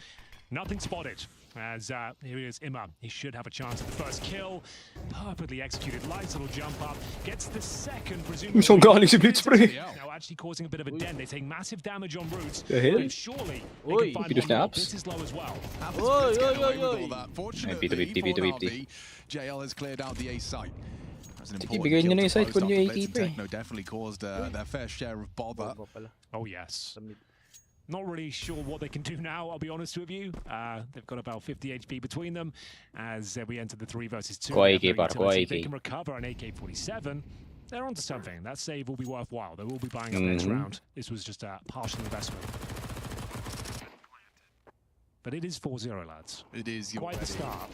[SPEAKER 2] Nothing spotted, as here is Imma. He should have a chance at the first kill. Perfectly executed, nice little jump up. Gets the second, presumably.
[SPEAKER 10] Isang galing si Blitzspray.
[SPEAKER 2] Now actually causing a bit of a dent. They take massive damage on roots.
[SPEAKER 10] The hell?
[SPEAKER 2] And surely they can find
[SPEAKER 10] Pido
[SPEAKER 2] one more.
[SPEAKER 10] snaps.
[SPEAKER 2] This is low as well.
[SPEAKER 20] Fortunately, for Navi, JL has cleared out the A site.
[SPEAKER 10] Ibigay nyo na yung site kung yung AT pa eh.
[SPEAKER 20] Techno definitely caused their fair share of bother.
[SPEAKER 2] Oh yes. Not really sure what they can do now, I'll be honest with you. They've got about 50 HP between them as we enter the 3 versus 2.
[SPEAKER 10] Kuha AK par, kuha
[SPEAKER 2] If they
[SPEAKER 10] AK.
[SPEAKER 2] can recover an AK-47, they're onto something. That save will be worthwhile. They will be buying up next round. This was just a partial investment. But it is 4-0, lads.
[SPEAKER 20] It is
[SPEAKER 2] quite the start.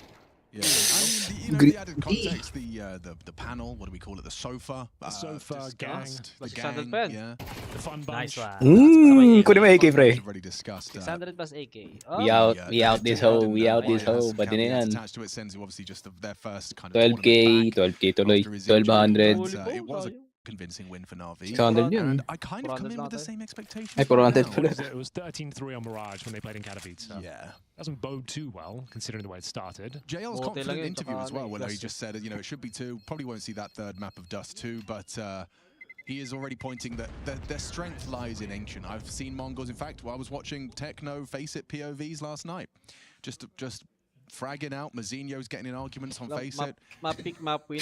[SPEAKER 20] Yeah, I mean, the added context, the panel, what do we call it? The sofa.
[SPEAKER 2] The sofa, gang.
[SPEAKER 20] The gang, yeah.
[SPEAKER 2] The fun bunch.
[SPEAKER 10] Kunin mo AK, pre.
[SPEAKER 20] Already discussed.
[SPEAKER 5] 600 plus AK.
[SPEAKER 10] We out this hoe, we out this hoe. Pwede na yan.
[SPEAKER 20] Attached to it, Senzu, obviously just their first kind of
[SPEAKER 10] 12K, 12K tuloy, 1200.
[SPEAKER 20] It was a convincing win for Navi.
[SPEAKER 10] 600 yun.
[SPEAKER 20] And I kind of come in with the same expectations.
[SPEAKER 10] Ay, 400
[SPEAKER 20] now.
[SPEAKER 10] pala.
[SPEAKER 2] It was 13-3 on Mirage when they played in Katowice.
[SPEAKER 20] Yeah.
[SPEAKER 2] Doesn't bode too well, considering the way it started.
[SPEAKER 20] JL's confident interview as well, where he just said, you know, it should be 2. Probably won't see that third map of Dust 2, but he is already pointing that their strength lies in Ancient. I've seen Mongols, in fact, I was watching Techno Face It POVs last night. Just fragging out, Mazinho's getting in arguments on Face It.
[SPEAKER 5] Map pick, map win.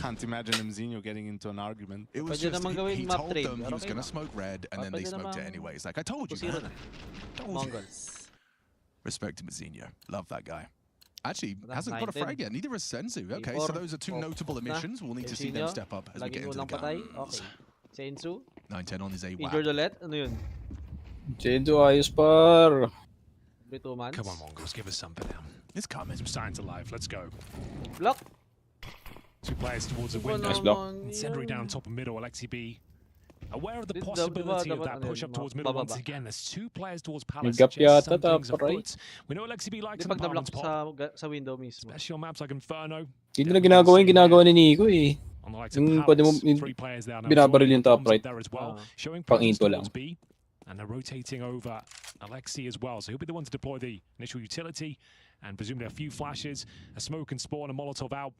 [SPEAKER 21] Can't imagine Mazinho getting into an argument.
[SPEAKER 20] It was just, he told them he was going to smoke red, and then they smoked it anyway. It's like, I told you, man.
[SPEAKER 5] Mongols.
[SPEAKER 20] Respect to Mazinho. Love that guy. Actually, hasn't got a frag yet. Neither has Senzu. Okay, so those are 2 notable omissions. We'll need to see them step up as we get into the game.
[SPEAKER 5] Okay. Senzu.
[SPEAKER 20] 9-10 on his A-WAP.
[SPEAKER 5] Injured ulit. Ano yun?
[SPEAKER 10] Senzu, ayos par.
[SPEAKER 2] Come on, Mongols, give us something now.
[SPEAKER 20] It's coming.
[SPEAKER 2] Some signs of life. Let's go.
[SPEAKER 5] Block.
[SPEAKER 2] 2 players towards the window.
[SPEAKER 10] Nice block.
[SPEAKER 2] Incendiary down top of middle. Alexi B. Aware of the possibility of that push up towards middle once again. There's 2 players towards Palace.
[SPEAKER 10] Gap yata
[SPEAKER 2] Afoot. We know Alexi B likes
[SPEAKER 5] Pag
[SPEAKER 2] an apartment
[SPEAKER 5] na-block sa window mismo.
[SPEAKER 2] Especially on maps like Inferno.
[SPEAKER 10] Hindi na ginagawa ni Nico eh.
[SPEAKER 2] On the likes of
[SPEAKER 10] Yung pwede mo,
[SPEAKER 2] Palace, 3 players there now.
[SPEAKER 10] binabaril yung top right.
[SPEAKER 2] There as well. Showing
[SPEAKER 10] Pang
[SPEAKER 2] presence
[SPEAKER 10] info lang.
[SPEAKER 2] towards B. And they're rotating over Alexi as well. So he'll be the one to deploy the initial utility. And presumably a few flashes, a smoke and spawn, a Molotov out.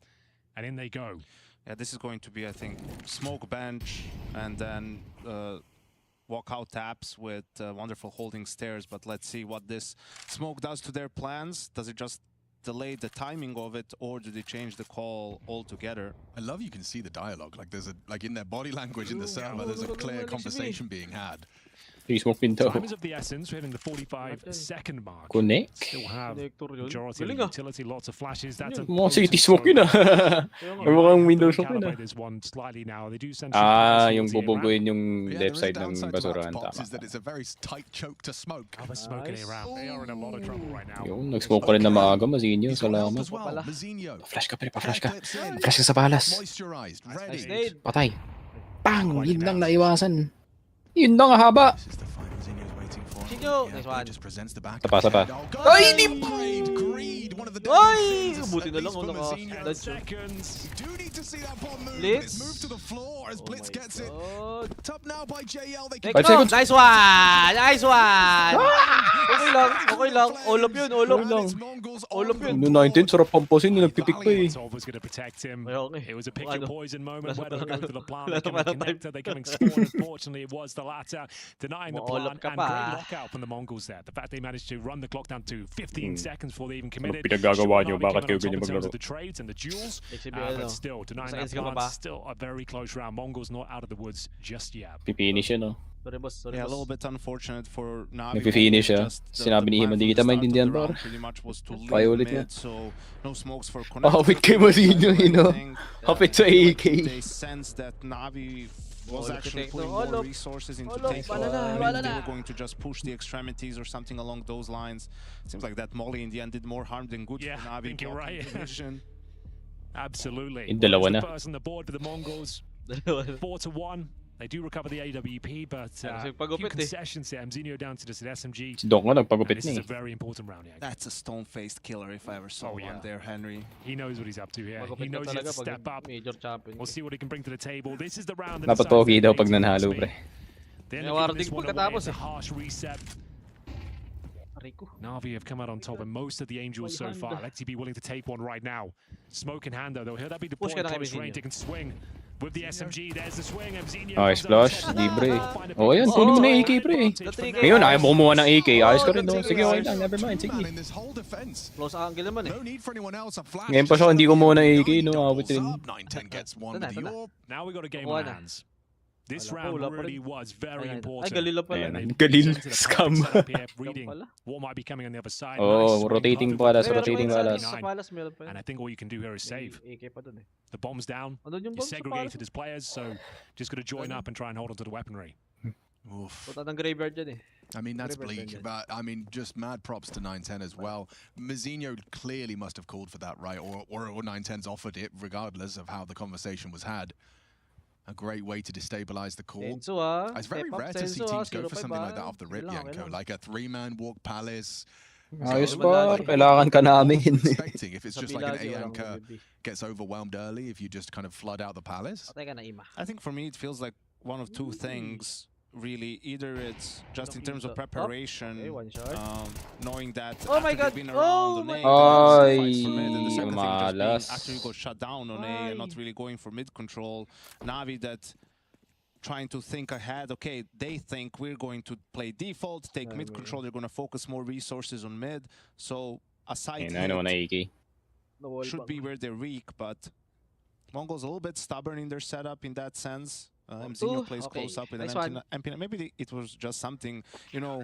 [SPEAKER 2] And in they go.
[SPEAKER 21] Yeah, this is going to be, I think, smoke bench and then walkout taps with wonderful holding stairs. But let's see what this smoke does to their plans. Does it just delay the timing of it, or do they change the call altogether?
[SPEAKER 20] I love you can see the dialogue. Like there's in their body language in the server, there's a clear conversation being had.
[SPEAKER 10] Smoke pinto.
[SPEAKER 2] Time is of the essence. We're hitting the 45-second mark.
[SPEAKER 10] Connect.
[SPEAKER 2] Still have majority of the utility, lots of flashes. That's a
[SPEAKER 10] Mga city smoke yun ah. May mukhang window smoke yun ah.
[SPEAKER 2] There's one slightly now. They do send
[SPEAKER 10] yung bubuguin yung left side ng basurahan.
[SPEAKER 20] Tama. That it's a very tight choke to smoke.
[SPEAKER 2] Oh, they're smoking it around. They are in a lot of trouble right now.
[SPEAKER 10] Yung nag-smoke ka rin na maaga, Mazinho. Salamat. Pa-flash ka, pre. Pa-flash ka. Flash ka sa balas. Patay. Bang! Yun lang naiwasan. Yun lang haba.
[SPEAKER 5] nyo. Nice one.
[SPEAKER 10] Tapa, tapa.
[SPEAKER 5] Ay! Ay! Buti na lang kung naka-dodge. Blitz. Take no. Nice one! Nice one! Okay lang. All up yun. All up yun.
[SPEAKER 10] No 19, sarap pampasin, nagpipik pa eh.
[SPEAKER 2] It was a pick your poison moment where they'll go to the plan, becoming a connector, they're coming spawn. Unfortunately, it was the latter, denying the plan, and great lockout from the Mongols there. The fact they managed to run the clock down to 15 seconds before they even committed.
[SPEAKER 10] Pinagagawa nyo, bakit kayo ganyan
[SPEAKER 2] In terms
[SPEAKER 10] maglaro?
[SPEAKER 2] of the trades and the duels, but still, denying that plan, still a very close round. Mongols not out of the woods just yet.
[SPEAKER 10] Pipinish yun, no?
[SPEAKER 4] Yeah, a little bit unfortunate for Navi.
[SPEAKER 10] Nagpipinish siya. Sinabi ni Hima, hindi kita maintindihan, par. Kaya ulit niya.
[SPEAKER 4] So, no smokes for
[SPEAKER 10] Hapit kay Masino, you know? Hapit sa AK.
[SPEAKER 4] They sense that Navi was actually putting more resources into taking. They were going to just push the extremities or something along those lines. Seems like that Molly in the end did more harm than good for Navi.
[SPEAKER 2] I think you're right. Absolutely.
[SPEAKER 10] Yung dalawa na.
[SPEAKER 2] First on the board for the Mongols. 4-1. They do recover the AWP, but few concessions there. Mzinho down to just an SMG.
[SPEAKER 10] Si Dong nga nagpagupit
[SPEAKER 2] This is
[SPEAKER 10] ni.
[SPEAKER 2] a very important round. Yeah.
[SPEAKER 4] That's a stone-faced killer if I ever saw one there, Henry.
[SPEAKER 2] He knows what he's up to here. He knows he has to step up. We'll see what he can bring to the table. This is the round.
[SPEAKER 10] Dapat pogi daw pag nanalo, pre.
[SPEAKER 2] Then this one away, it's a harsh reset. Navi have come out on top, and most of the Angels so far. Lexi be willing to take one right now. Smoke in hand though. He'll be deployed close range. They can swing with the SMG. There's the swing.
[SPEAKER 10] Nice flash, libre. Oh, ayan, kunin mo na AK, pre. Ngayon, ayaw mo kumuha ng AK. Ayos ka rin doon. Sige, okay lang. Never mind, sige.
[SPEAKER 5] Close angle naman eh.
[SPEAKER 10] Ngayon pa siya, hindi kumuha ng AK, no? Awit rin.
[SPEAKER 2] Now we got a game on hands. This round really was very important.
[SPEAKER 10] Galil. Scam.
[SPEAKER 2] Reading what might be coming on the other side.
[SPEAKER 10] Oh, rotating palas, rotating palas.
[SPEAKER 2] And I think all you can do here is save. The bomb's down. You're segregated as players, so just got to join up and try and hold on to the weaponry.
[SPEAKER 20] I mean, that's bleak, but I mean, just mad props to 910 as well. Mazzinho clearly must have called for that, right? Or 910's offered it, regardless of how the conversation was had. A great way to destabilize the core. It's very rare to see teams go for something like that off the rip, Yanko. Like a three-man walk Palace.
[SPEAKER 10] Ayos par, kailangan ka namin.
[SPEAKER 20] If it's just like an A-anchor gets overwhelmed early, if you just kind of flood out the Palace.
[SPEAKER 4] I think for me it feels like one of two things. Really, either it's just in terms of preparation, knowing that after they've been around on A, and the second thing just being after you go shut down on A and not really going for mid control, Navi that trying to think ahead, okay, they think we're going to play default, take mid control, they're going to focus more resources on mid, so aside should be where they're weak, but Mongols a little bit stubborn in their setup in that sense. Mzinho plays close up with an MP9. Maybe it was just something, you know,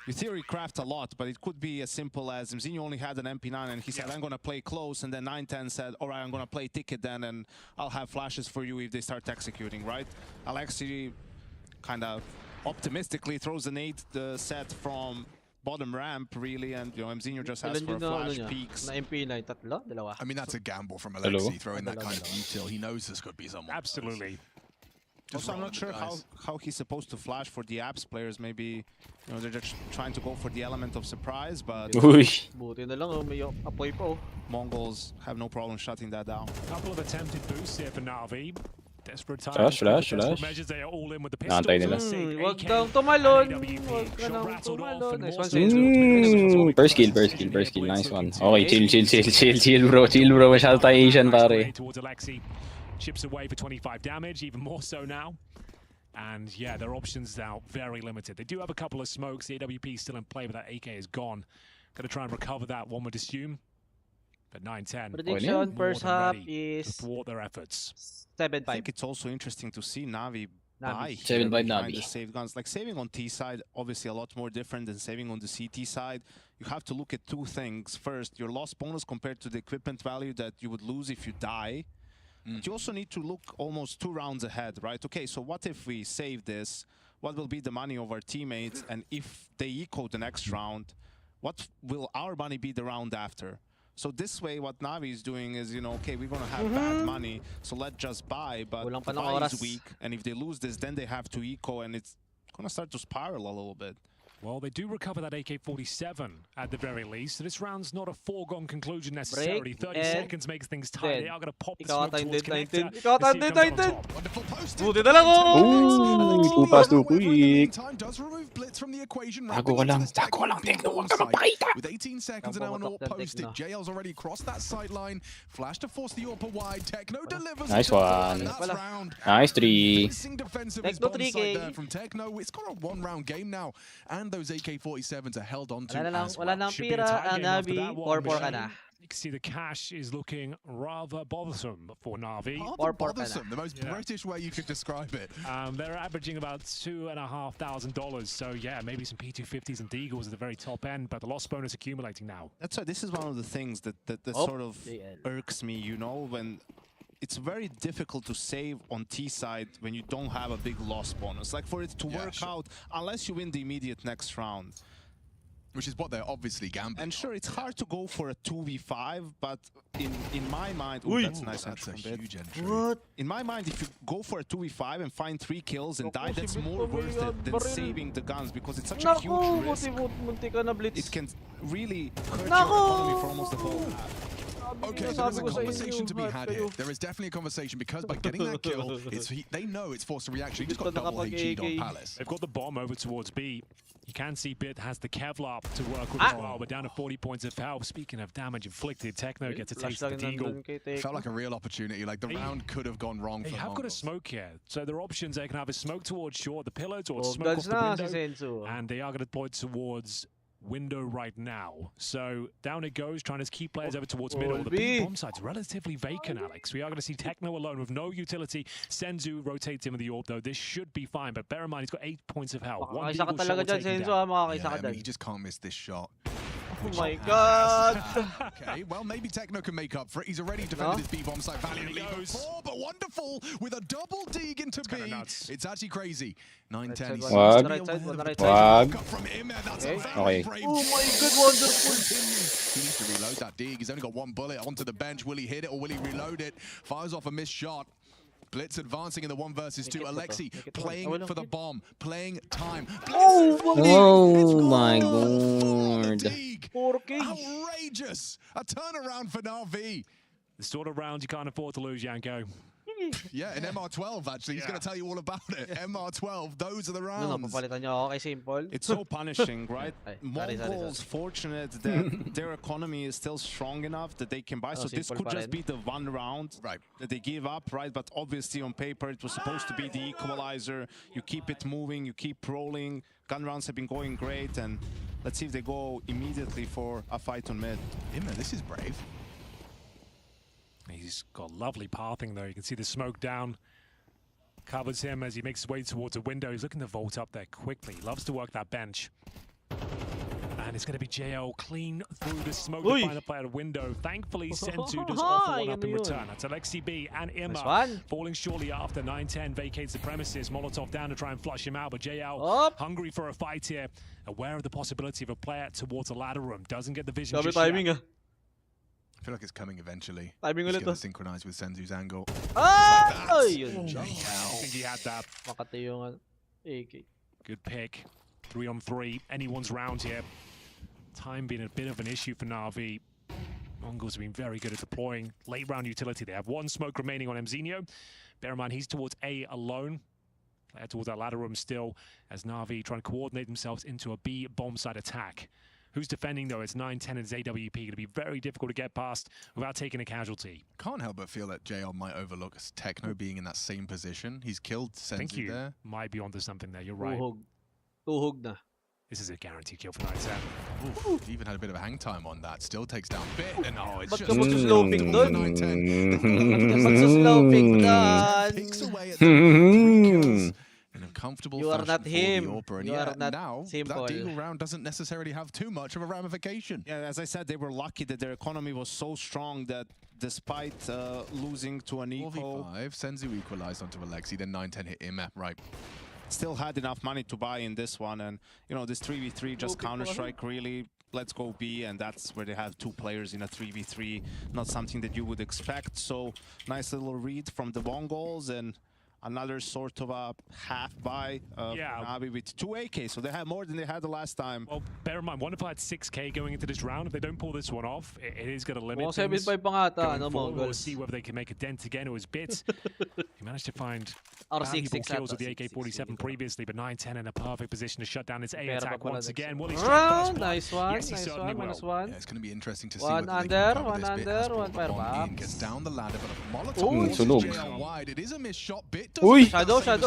[SPEAKER 4] you theory craft a lot, but it could be as simple as Mzinho only had an MP9 and he said, I'm going to play close, and then 910 said, all right, I'm going to play ticket then, and I'll have flashes for you if they start executing, right? Alexi kind of optimistically throws an 8 set from bottom ramp, really, and you know, Mzinho just has for a flash peaks.
[SPEAKER 5] I
[SPEAKER 20] mean, that's a gamble from Alexi, throwing that kind of util. He knows this could be someone.
[SPEAKER 2] Absolutely.
[SPEAKER 4] Also, I'm not sure how he's supposed to flash for the apps players. Maybe, you know, they're just trying to go for the element of surprise, but Mongols have no problem shutting that down.
[SPEAKER 2] Couple of attempted boosts here for Navi. Desperate time.
[SPEAKER 10] Flash.
[SPEAKER 2] Measures, they are all in with the pistols.
[SPEAKER 10] Naantay nila.
[SPEAKER 5] Wag kang tumalon. Wag ka nang tumalon.
[SPEAKER 10] First kill. Nice one. Okay, chill, bro. Masyado tayo Asian, pare.
[SPEAKER 2] Towards Alexi. Chips away for 25 damage, even more so now. And yeah, their options now very limited. They do have a couple of smokes. The AWP is still in play, but that AK is gone. Got to try and recover that, one would assume. But 910.
[SPEAKER 5] Prediction first half is
[SPEAKER 2] to thwart their efforts.
[SPEAKER 5] 7-5.
[SPEAKER 4] I think it's also interesting to see Navi buy
[SPEAKER 10] 7-5 Navi.
[SPEAKER 4] The save guns. Like saving on T side, obviously a lot more different than saving on the CT side. You have to look at two things. First, your loss bonus compared to the equipment value that you would lose if you die. But you also need to look almost 2 rounds ahead, right? Okay, so what if we save this? What will be the money of our teammates? And if they eco the next round, what will our money be the round after? So this way, what Navi is doing is, you know, okay, we're going to have bad money, so let's just buy. But the buy is weak, and if they lose this, then they have to eco, and it's going to start to spiral a little bit.
[SPEAKER 2] Well, they do recover that AK-47 at the very least. So this round's not a foregone conclusion necessarily. 30 seconds makes things tight. They are going to pop the smoke towards connector.
[SPEAKER 5] Ikaw ata din, 19.
[SPEAKER 20] Wonderful posted.
[SPEAKER 5] Buti na lang, oh!
[SPEAKER 10] Ooh, too fast, too quick.
[SPEAKER 20] Does remove Blitz from the equation.
[SPEAKER 10] Tago ko lang, Tekno, huwag ka magpakita.
[SPEAKER 20] With 18 seconds and now an AWP posted. JL's already crossed that sight line. Flash to force the AWP wide. Techno delivers.
[SPEAKER 10] Nice one. Nice 3.
[SPEAKER 20] Techno 3K. From Techno. It's got a one-round game now. And those AK-47s are held on to as well.
[SPEAKER 5] Wala nang pira, Navi, 4-4 ka na.
[SPEAKER 2] You can see the cash is looking rather bothersome for Navi.
[SPEAKER 20] Bothersome, the most British way you could describe it.
[SPEAKER 2] They're averaging about $2,500. So yeah, maybe some P250s and Deagles at the very top end, but the loss bonus accumulating now.
[SPEAKER 21] That's why this is one of the things that sort of irks me, you know, when it's very difficult to save on T side when you don't have a big loss bonus. Like for it to work out, unless you win the immediate next round.
[SPEAKER 20] Which is what they're obviously gambling.
[SPEAKER 21] And sure, it's hard to go for a 2v5, but in my mind, ooh, that's nice.
[SPEAKER 20] That's a huge entry.
[SPEAKER 5] What?
[SPEAKER 21] In my mind, if you go for a 2v5 and find 3 kills and die, that's more worth it than saving the guns because it's such a huge risk. It can really hurt your economy for almost the whole half.
[SPEAKER 20] Okay, there is a conversation to be had here. There is definitely a conversation because by getting that kill, they know it's forced a reaction. He just got double HE'd on Palace.
[SPEAKER 2] They've got the bomb over towards B. You can see Bit has the Kevlar to work with as well, but down to 40 points of health. Speaking of damage inflicted, Techno gets a taste of the Deagle.
[SPEAKER 20] Felt like a real opportunity. Like the round could have gone wrong for
[SPEAKER 2] They have got a
[SPEAKER 20] Mongols.
[SPEAKER 2] smoke here. So their options, they can have a smoke towards short, the pillar, towards smoke off the window. And they are going to deploy towards window right now. So down it goes, trying to keep players over towards middle. The B bomb site's relatively vacant, Alex. We are going to see Techno alone with no utility. Senzu rotates him with the AWP though. This should be fine, but bear in mind he's got 8 points of health. One Deagle shot will take him down.
[SPEAKER 20] I mean, he just can't miss this shot.
[SPEAKER 5] Oh my god!
[SPEAKER 20] Okay, well maybe Techno can make up for it. He's already defended his B-bomb site valiantly before, but wonderful with a double dig into B. It's actually crazy. 9-10.
[SPEAKER 10] Wag.
[SPEAKER 20] From him, that's a
[SPEAKER 10] Okay.
[SPEAKER 20] brave.
[SPEAKER 5] Oh my god, wonderful.
[SPEAKER 20] He needs to reload that dig. He's only got 1 bullet onto the bench. Will he hit it or will he reload it? Fires off a missed shot. Blitz advancing in the 1 versus 2. Alexi playing for the bomb, playing time.
[SPEAKER 10] Oh my god.
[SPEAKER 20] Outrageous! A turnaround for Navi.
[SPEAKER 2] The sort of round you can't afford to lose, Yanko.
[SPEAKER 20] Yeah, in MR12 actually. He's going to tell you all about it. MR12, those are the rounds.
[SPEAKER 21] It's so punishing, right? Mongols fortunate that their economy is still strong enough that they can buy. So this could just be the 1 round that they give up, right? But obviously on paper it was supposed to be the equalizer. You keep it moving, you keep rolling. Gun rounds have been going great, and let's see if they go immediately for a fight on mid.
[SPEAKER 20] Imma, this is brave.
[SPEAKER 2] He's got lovely pathing though. You can see the smoke down. Covers him as he makes his way towards a window. He's looking to vault up there quickly. He loves to work that bench. And it's going to be JL clean through the smoke to find a player at a window. Thankfully, Senzu does offer one up in return. That's Alexi B and Imma falling shortly after. 9-10 vacates the premises. Molotov down to try and flush him out, but JL hungry for a fight here. Aware of the possibility of a player towards a ladder room. Doesn't get the vision just yet.
[SPEAKER 20] I feel like it's coming eventually.
[SPEAKER 5] Timing
[SPEAKER 20] He's
[SPEAKER 5] ulit
[SPEAKER 20] going to synchronize with Senzu's angle.
[SPEAKER 5] Ah! Yun.
[SPEAKER 2] I think he had that.
[SPEAKER 5] Makati yung AK.
[SPEAKER 2] Good pick. 3-on-3. Anyone's round here. Time being a bit of an issue for Navi. Mongols have been very good at deploying late round utility. They have 1 smoke remaining on Mzinho. Bear in mind, he's towards A alone. They're towards that ladder room still, as Navi trying to coordinate themselves into a B bomb site attack. Who's defending though? It's 9-10 and it's AWP. Going to be very difficult to get past without taking a casualty.
[SPEAKER 20] Can't help but feel that JL might overlook Techno being in that same position. He's killed Senzu there.
[SPEAKER 2] I think you might be onto something there. You're right.
[SPEAKER 5] Tuhog na.
[SPEAKER 2] This is a guaranteed kill for 9-10.
[SPEAKER 20] He even had a bit of a hang time on that. Still takes down Bit. And oh, it's
[SPEAKER 5] Ba't
[SPEAKER 20] just
[SPEAKER 5] ka mo sloping dun?
[SPEAKER 20] 9-10.
[SPEAKER 5] Ba't ka sloping dun?
[SPEAKER 20] Picks away at the 3 kills. In a comfortable
[SPEAKER 5] You are
[SPEAKER 20] fashion
[SPEAKER 5] not him.
[SPEAKER 20] for the
[SPEAKER 5] You are not
[SPEAKER 20] now,
[SPEAKER 5] simple.
[SPEAKER 20] that Deagle round doesn't necessarily have too much of a ramification.
[SPEAKER 21] Yeah, as I said, they were lucky that their economy was so strong that despite losing to an eco...
[SPEAKER 20] 4v5, Senzu equalized onto Alexi, then 9-10 hit him at right.
[SPEAKER 21] Still had enough money to buy in this one, and you know, this 3v3 just Counter-Strike really. Let's go B, and that's where they have 2 players in a 3v3. Not something that you would expect, so nice little read from the Mongols, and another sort of a half buy for Navi with 2 AK, so they had more than they had the last time.
[SPEAKER 2] Well, bear in mind, Wonderful had 6K going into this round. If they don't pull this one off, it is going to limit
[SPEAKER 5] Mukhang
[SPEAKER 2] things.
[SPEAKER 5] 7.5 pa nga ata,
[SPEAKER 2] Going forward,
[SPEAKER 5] Mongols.
[SPEAKER 2] we'll see whether they can make a dent again. It was Bits. He managed to find
[SPEAKER 5] Or
[SPEAKER 2] valuable
[SPEAKER 5] 6-6
[SPEAKER 2] kills
[SPEAKER 5] ata,
[SPEAKER 2] with the
[SPEAKER 5] 6-6
[SPEAKER 2] AK-47 previously, but 9-10 in a perfect position to shut down his A
[SPEAKER 5] Pero
[SPEAKER 2] attack
[SPEAKER 5] pa pala
[SPEAKER 2] once
[SPEAKER 5] next
[SPEAKER 2] again.
[SPEAKER 5] one.
[SPEAKER 2] Will he strike first blood?
[SPEAKER 5] Nice one,
[SPEAKER 2] Yes, he
[SPEAKER 5] nice
[SPEAKER 2] certainly
[SPEAKER 5] one,
[SPEAKER 2] will.
[SPEAKER 5] -1.
[SPEAKER 20] Yeah, it's going to be interesting to see
[SPEAKER 5] One
[SPEAKER 20] whether they
[SPEAKER 5] under,
[SPEAKER 20] can cover
[SPEAKER 5] one
[SPEAKER 20] this bit.
[SPEAKER 5] under,
[SPEAKER 20] Has
[SPEAKER 5] one
[SPEAKER 20] brought the bomb in,
[SPEAKER 5] firebox.
[SPEAKER 20] gets down the ladder, but a Molotov
[SPEAKER 10] Uy,
[SPEAKER 20] forces
[SPEAKER 10] sunog.
[SPEAKER 20] JL wide. It is a missed shot. Bit
[SPEAKER 10] Uy!
[SPEAKER 5] Shadow.
[SPEAKER 10] Shadow.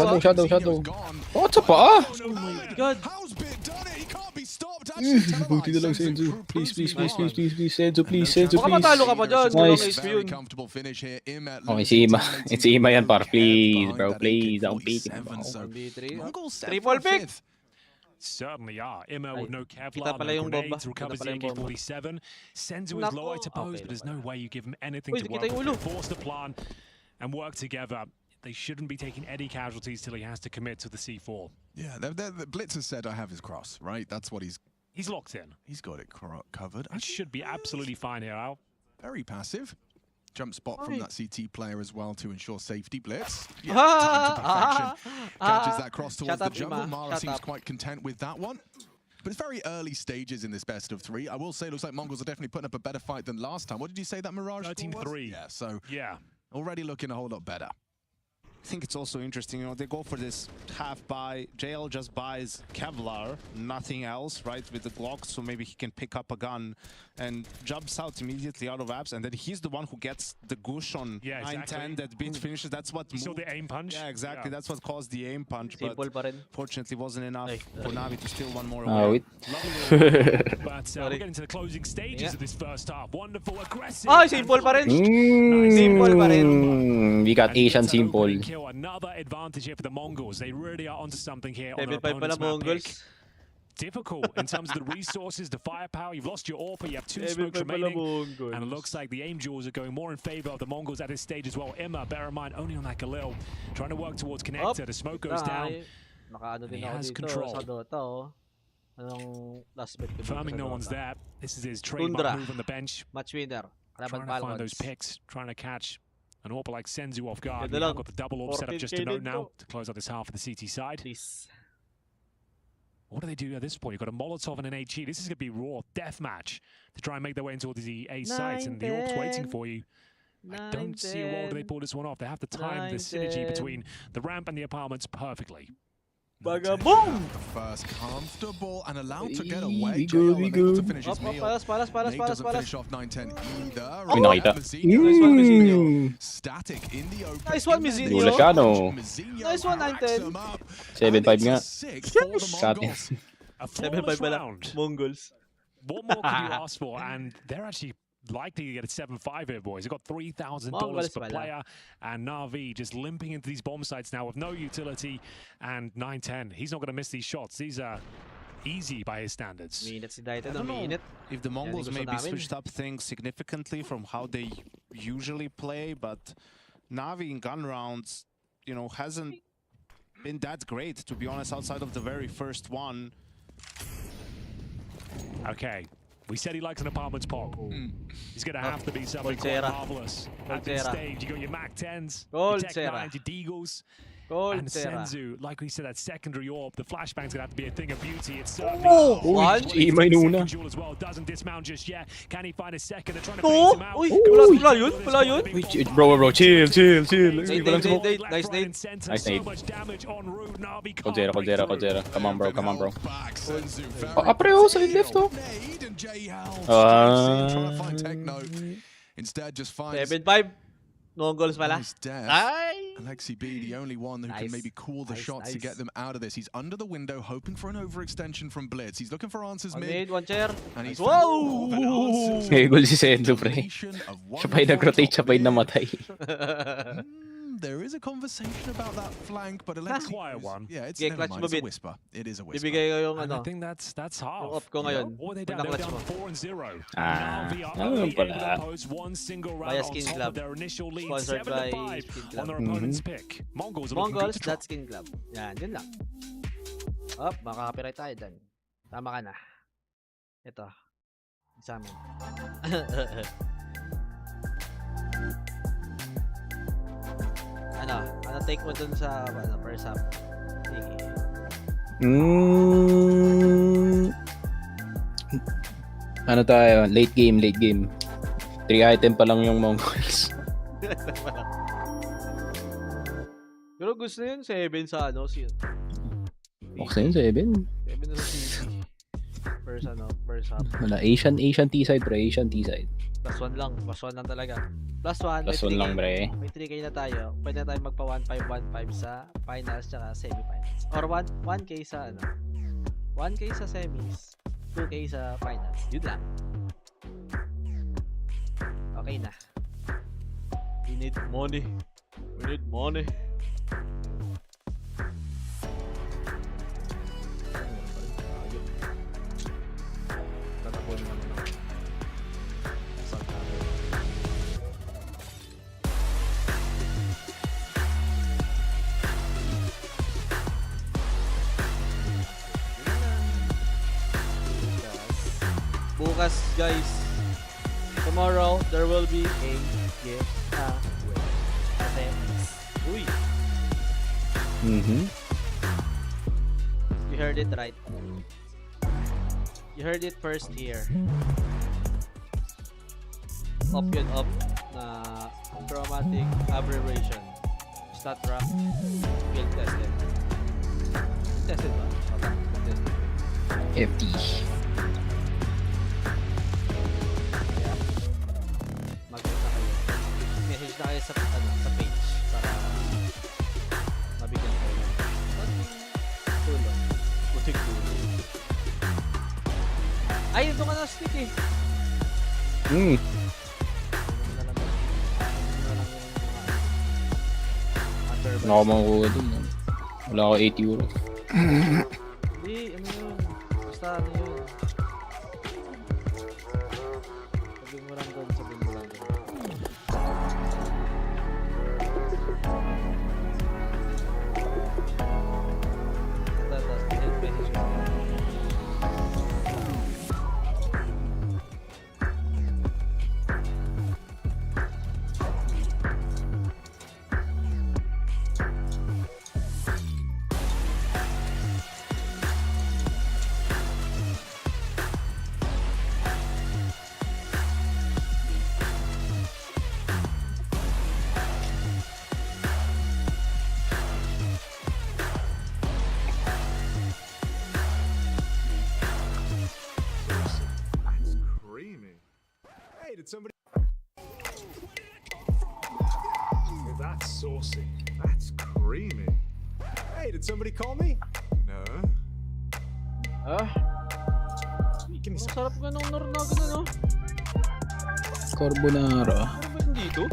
[SPEAKER 10] Oh, sa paa!
[SPEAKER 5] Oh my god.
[SPEAKER 20] How's Bit done it? He can't be stopped.
[SPEAKER 10] Buti na lang, Senzu. Please, Senzu, Senzu,
[SPEAKER 5] Baka matalo ka pa dyan. Walang
[SPEAKER 10] Nice.
[SPEAKER 5] HP yun.
[SPEAKER 20] Comfortable finish here.
[SPEAKER 10] Okay, si Ima. It's Ima yan, par. Please, bro. Please. Don't beat him.
[SPEAKER 5] 1v3.
[SPEAKER 20] Mongols set
[SPEAKER 5] Triple
[SPEAKER 20] for
[SPEAKER 5] pick.
[SPEAKER 20] fifth.
[SPEAKER 2] Certainly are. Immo with no
[SPEAKER 5] kita
[SPEAKER 2] Kevlar,
[SPEAKER 5] pala
[SPEAKER 2] no
[SPEAKER 5] yung bomba.
[SPEAKER 2] grenades, recovers
[SPEAKER 5] Kita
[SPEAKER 2] the
[SPEAKER 5] pala yung bomba.
[SPEAKER 2] AK-47. Senzu is low, I suppose, but there's no way you give him anything
[SPEAKER 5] Uy,
[SPEAKER 2] to
[SPEAKER 5] kita
[SPEAKER 2] work
[SPEAKER 5] yung
[SPEAKER 2] with.
[SPEAKER 5] ulo.
[SPEAKER 2] Force the plan and work together. They shouldn't be taking any casualties till he has to commit to the C4.
[SPEAKER 20] Yeah, the Blitz has said, I have his cross, right? That's what he's
[SPEAKER 2] locked in.
[SPEAKER 20] He's got it covered.
[SPEAKER 2] It should be absolutely fine here, Al.
[SPEAKER 20] Very passive. Jump spot from that CT player as well to ensure safety. Blitz. Yeah,
[SPEAKER 5] Ah,
[SPEAKER 20] time to perfection.
[SPEAKER 5] ah,
[SPEAKER 20] Catches that cross towards
[SPEAKER 5] shut
[SPEAKER 20] the
[SPEAKER 5] up,
[SPEAKER 20] jungle.
[SPEAKER 5] Ima,
[SPEAKER 20] Mara
[SPEAKER 5] shut
[SPEAKER 20] seems
[SPEAKER 5] up.
[SPEAKER 20] quite content with that one. But it's very early stages in this best of 3. I will say it looks like Mongols are definitely putting up a better fight than last time. What did you say that Mirage score was?
[SPEAKER 2] 13-3.
[SPEAKER 20] Yeah, so
[SPEAKER 2] Yeah.
[SPEAKER 20] already looking a whole lot better.
[SPEAKER 21] I think it's also interesting, you know, they go for this half buy. JL just buys Kevlar, nothing else, right, with the Glock, so maybe he can pick up a gun and jumps out immediately out of apps, and then he's the one who gets the gush on 9-10 that Bit finishes. That's what
[SPEAKER 2] You saw the aim punch?
[SPEAKER 21] Yeah, exactly.
[SPEAKER 2] Yeah.
[SPEAKER 21] That's what caused the aim punch,
[SPEAKER 5] Simple pa
[SPEAKER 21] but
[SPEAKER 5] rin.
[SPEAKER 21] fortunately wasn't enough for Navi to steal one more
[SPEAKER 10] Ah,
[SPEAKER 21] away.
[SPEAKER 10] wait.
[SPEAKER 2] But we're getting to the closing stages of this first half. Wonderful, aggressive.
[SPEAKER 5] Ay, simple pa rin. Simple pa rin.
[SPEAKER 10] We got Asian simple.
[SPEAKER 2] Kill, another advantage here for the Mongols. They really are onto something here on their
[SPEAKER 5] 7-5 pala
[SPEAKER 2] opponent's map
[SPEAKER 5] Mongols.
[SPEAKER 2] pick. Difficult in terms of the resources, the firepower. You've lost your AWP, you have 2 smokes
[SPEAKER 5] 7-5 pala
[SPEAKER 2] remaining.
[SPEAKER 5] Mongols.
[SPEAKER 2] And it looks like the aim duels are going more in favor of the Mongols at this stage as well. Emma, bear in mind, only on that Galil. Trying to work towards connector. The smoke goes down.
[SPEAKER 5] Nakaano din
[SPEAKER 2] He
[SPEAKER 5] ako
[SPEAKER 2] has
[SPEAKER 5] dito
[SPEAKER 2] control.
[SPEAKER 5] sa Dota, oh. Anong last bet ko dito
[SPEAKER 2] Confirming
[SPEAKER 5] sa
[SPEAKER 2] no
[SPEAKER 5] Dota?
[SPEAKER 2] one's there. This is his trademark
[SPEAKER 5] Tundra.
[SPEAKER 2] move on the bench.
[SPEAKER 5] Match winner.
[SPEAKER 2] Trying
[SPEAKER 5] Kalaban
[SPEAKER 2] to find those
[SPEAKER 5] Falcons.
[SPEAKER 2] picks, trying to catch an AWP like Senzu off guard.
[SPEAKER 5] Ganda
[SPEAKER 2] We've
[SPEAKER 5] lang.
[SPEAKER 2] got the double AWP set up just to
[SPEAKER 5] 14K
[SPEAKER 2] note
[SPEAKER 5] din
[SPEAKER 2] now
[SPEAKER 5] to.
[SPEAKER 2] to close out this half of the CT side.
[SPEAKER 5] Please.
[SPEAKER 2] What do they do at this point? You've got a Molotov and an HE. This is going to be raw death match to try and make their way into the A sites, and the AWP's waiting for you. I don't see a role do they pull this one off. They have to time the synergy
[SPEAKER 5] 9-10.
[SPEAKER 2] between the ramp and the apartments perfectly.
[SPEAKER 5] Bagaboom!
[SPEAKER 20] The first comfortable and allowed to get away.
[SPEAKER 10] We good, we
[SPEAKER 20] JL unable to
[SPEAKER 10] good.
[SPEAKER 20] finish his
[SPEAKER 5] Up,
[SPEAKER 20] meal.
[SPEAKER 5] palas.
[SPEAKER 20] Nate doesn't finish off 9-10 either.
[SPEAKER 10] Uy, nakita.
[SPEAKER 20] Mazinho static in the open.
[SPEAKER 5] Nice one,
[SPEAKER 10] Di
[SPEAKER 5] Mazinho.
[SPEAKER 10] wala siya, no?
[SPEAKER 5] Nice one, 9-10.
[SPEAKER 10] 7-5 nga. Got him.
[SPEAKER 2] A
[SPEAKER 5] 7-5
[SPEAKER 2] flawless
[SPEAKER 5] pala.
[SPEAKER 2] round.
[SPEAKER 5] Mongols.
[SPEAKER 2] What more could you ask for? And they're actually likely to get a 7-5 here, boys. They've got $3,000
[SPEAKER 5] Mongols
[SPEAKER 2] per
[SPEAKER 5] pala.
[SPEAKER 2] player. And Navi just limping into these bomb sites now with no utility. And 9-10. He's not going to miss these shots. These are easy by his standards.
[SPEAKER 5] Minute si Daito
[SPEAKER 21] I
[SPEAKER 5] na
[SPEAKER 21] don't know
[SPEAKER 5] minute.
[SPEAKER 21] if the Mongols
[SPEAKER 5] gusto
[SPEAKER 21] maybe
[SPEAKER 5] namin.
[SPEAKER 21] switched up things significantly from how they usually play, but Navi in gun rounds, you know, hasn't been that great, to be honest, outside of the very first one.
[SPEAKER 2] Okay. We said he likes an apartment's pop. He's going to have to be something quite
[SPEAKER 5] Coldzera.
[SPEAKER 2] marvelous. At this
[SPEAKER 5] Coldzera.
[SPEAKER 2] stage, you got your Mac 10s, your Tech
[SPEAKER 5] Coldzera.
[SPEAKER 2] 9s, your Deagles. And
[SPEAKER 5] Coldzera.
[SPEAKER 2] Senzu, like we said, that secondary AWP, the flashbang's gonna have to be a thing of beauty. It's certainly
[SPEAKER 5] One.
[SPEAKER 10] Imay nuna.
[SPEAKER 2] as well. Doesn't dismount just yet. Can he find a second? They're trying to
[SPEAKER 5] Oh!
[SPEAKER 2] phase him out.
[SPEAKER 5] Uy!
[SPEAKER 2] Goes
[SPEAKER 5] Wala
[SPEAKER 2] to
[SPEAKER 5] yun?
[SPEAKER 2] the
[SPEAKER 5] Wala yun?
[SPEAKER 2] big
[SPEAKER 10] Bro, chill.
[SPEAKER 5] Nate,
[SPEAKER 10] Walang smoke.
[SPEAKER 5] Nate,
[SPEAKER 2] left,
[SPEAKER 5] nice
[SPEAKER 2] right,
[SPEAKER 5] Nate.
[SPEAKER 2] and center.
[SPEAKER 10] Nice
[SPEAKER 2] So
[SPEAKER 10] Nate.
[SPEAKER 2] much damage en route. Navi can't break
[SPEAKER 10] Coldzera.
[SPEAKER 2] through.
[SPEAKER 10] Come on, bro.
[SPEAKER 20] Back, Senzu, very
[SPEAKER 10] Ah, pre, oh, side left, oh.
[SPEAKER 20] Nade and JL
[SPEAKER 10] Ah.
[SPEAKER 20] trying to find Techno. Instead, just finds
[SPEAKER 5] 7-5. Mongols pala.
[SPEAKER 20] his death.
[SPEAKER 5] Ay!
[SPEAKER 20] Alexi B, the only one who can
[SPEAKER 5] Nice.
[SPEAKER 20] maybe call the
[SPEAKER 5] Nice,
[SPEAKER 20] shots to
[SPEAKER 5] nice.
[SPEAKER 20] get them out of this. He's under the window, hoping for an overextension from Blitz. He's looking for answers
[SPEAKER 5] One
[SPEAKER 20] mid.
[SPEAKER 5] mid, one chair.
[SPEAKER 20] And he's
[SPEAKER 5] Wow!
[SPEAKER 20] found answers.
[SPEAKER 10] Hey, goal si Senzu, pre.
[SPEAKER 20] Combination of
[SPEAKER 10] Siya pa'y
[SPEAKER 20] wonderful
[SPEAKER 10] nag-rotate, siya
[SPEAKER 20] top
[SPEAKER 10] pa'y
[SPEAKER 20] mid.
[SPEAKER 10] namatay.
[SPEAKER 20] There is a conversation about that flank, but Alexi
[SPEAKER 2] Quiet
[SPEAKER 20] is-
[SPEAKER 2] one.
[SPEAKER 20] Yeah, it's
[SPEAKER 5] Okay,
[SPEAKER 20] never
[SPEAKER 5] clutch
[SPEAKER 20] mind.
[SPEAKER 5] mo
[SPEAKER 20] It's a
[SPEAKER 5] bit.
[SPEAKER 20] whisper. It is a whisper.
[SPEAKER 5] Bibigay ko yung
[SPEAKER 2] And I
[SPEAKER 5] ano.
[SPEAKER 2] think that's half.
[SPEAKER 5] Yung off ko ngayon.
[SPEAKER 2] Or they down,
[SPEAKER 5] Pagka
[SPEAKER 2] they're
[SPEAKER 5] clutch
[SPEAKER 2] down
[SPEAKER 5] mo.
[SPEAKER 2] 4-0.
[SPEAKER 10] Ah,
[SPEAKER 2] Navi are
[SPEAKER 10] ano
[SPEAKER 2] only able
[SPEAKER 10] pala.
[SPEAKER 2] to post one single round
[SPEAKER 5] Via
[SPEAKER 2] on
[SPEAKER 5] Skin
[SPEAKER 2] top
[SPEAKER 5] Club.
[SPEAKER 2] of their initial lead,
[SPEAKER 5] Sponsored by
[SPEAKER 2] 7-5
[SPEAKER 5] Skin
[SPEAKER 2] on
[SPEAKER 5] Club.
[SPEAKER 2] their opponent's pick. Mongols are looking good
[SPEAKER 5] Mongols,
[SPEAKER 2] to try.
[SPEAKER 5] that's Skin Club. Yan, yun lang. Up, makaka-copyright tayo dyan. Tama ka na. Ito. Sa amin. Ano take mo dun sa first half.
[SPEAKER 10] Ano tayo? Late game. 3 item pa lang yung MongolZ.
[SPEAKER 5] Pero gusto na yun, 7 sa
[SPEAKER 10] Okay, 7.
[SPEAKER 5] 7 na sa CC. First half.
[SPEAKER 10] Wala, Asian T-side, pre. Asian T-side.
[SPEAKER 5] +1 lang talaga. +1
[SPEAKER 10] lang, pre.
[SPEAKER 5] May 3K na tayo. Pwede na tayo magpa 1-5 sa finals tsaka semi-finals. Or 1K sa 1K sa semis, 2K sa finals. Yun lang. Okay na. We need money. Bukas, guys, tomorrow there will be a gift away. Uy. You heard it right. You heard it first here. Up yun, up na chromatic aberration. Stat rock. Field tested. Tested ba? Tested.
[SPEAKER 10] FT.
[SPEAKER 5] Message na kayo sa page para mabigyan kayo ng tulong. Butik tulong. Ay, ito ka na stick eh.
[SPEAKER 10] Wala ako makukuha dun. Wala ako 8 euro.
[SPEAKER 5] Hindi, ano yun? Basta ano yun? Sabihin mo lang doon.
[SPEAKER 16] Did somebody? That's saucy. That's creamy. Hey, did somebody call me? No. Give me some.
[SPEAKER 5] Sarap nga nung nornagan ano?
[SPEAKER 10] Carbonara.
[SPEAKER 5] Ano ba yung dito?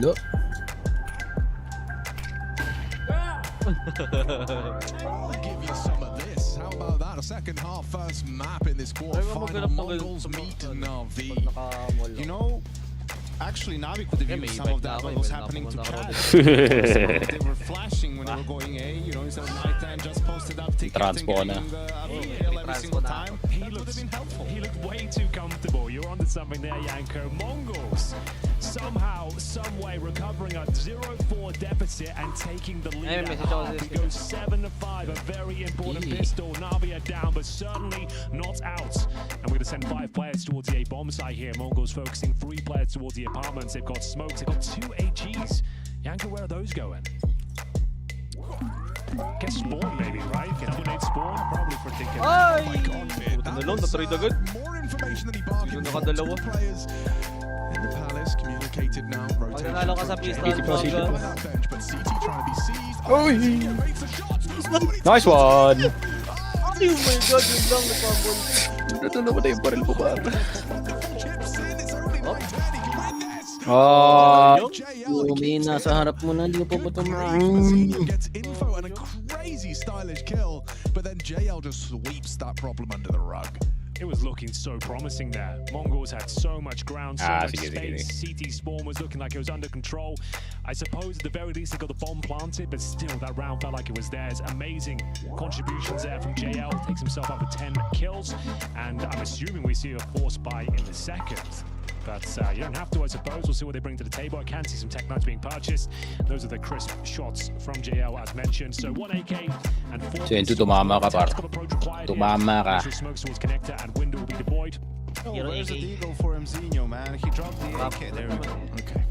[SPEAKER 10] Do.
[SPEAKER 20] I'll give you some of this. How about that? A second half first map in this quarterfinal. MongolZ meet Navi.
[SPEAKER 21] You know, actually Navi could have used some of that what was happening to Chad. They were flashing when they were going A, you know, instead of nighttime just posted up tickets and getting kill every single time. That would have been helpful.
[SPEAKER 2] He looked way too comfortable. You're onto something there, Yanko. MongolZ somehow, some way recovering a 0-4 deficit and taking the lead at half. It goes 7-5, a very important pistol. Navi are down, but certainly not out. And we're going to send 5 players towards the A bomb site here. MongolZ focusing 3 players towards the apartments. They've got smokes, they've got 2 AGs. Yanko, where are those going? Guess spawn maybe, right? Double nade spawn, probably for thinking.
[SPEAKER 5] Ay!
[SPEAKER 20] More information than he bargained for. 2 players in the palace communicated now. Rotation. But CT trying to be seized.
[SPEAKER 10] Nice one.
[SPEAKER 5] Oh my god, yun lang napambol.
[SPEAKER 10] Ito na ba yung baril po ba? Lumina sa harap mo na, hindi po ba
[SPEAKER 20] Gets info and a crazy stylish kill, but then JL just sweeps that problem under the rug.
[SPEAKER 2] It was looking so promising there. MongolZ had so much ground, so much space. CT spawn was looking like it was under control. I suppose at the very least they got the bomb planted, but still that round felt like it was theirs. Amazing contributions there from JL. Takes himself up to 10 kills, and I'm assuming we see a force buy in the second. But you don't have to, I suppose. We'll see what they bring to the table. I can see some Tech Knights being purchased. Those are the crisp shots from JL as mentioned. So 1 AK and 4
[SPEAKER 10] So, into tumama ka, par. Tumama ka.
[SPEAKER 2] Smoke towards connector and window will be deployed.
[SPEAKER 21] Oh, where's the deagle for Mzinho, man? He dropped the AK. There we go.
[SPEAKER 4] Okay.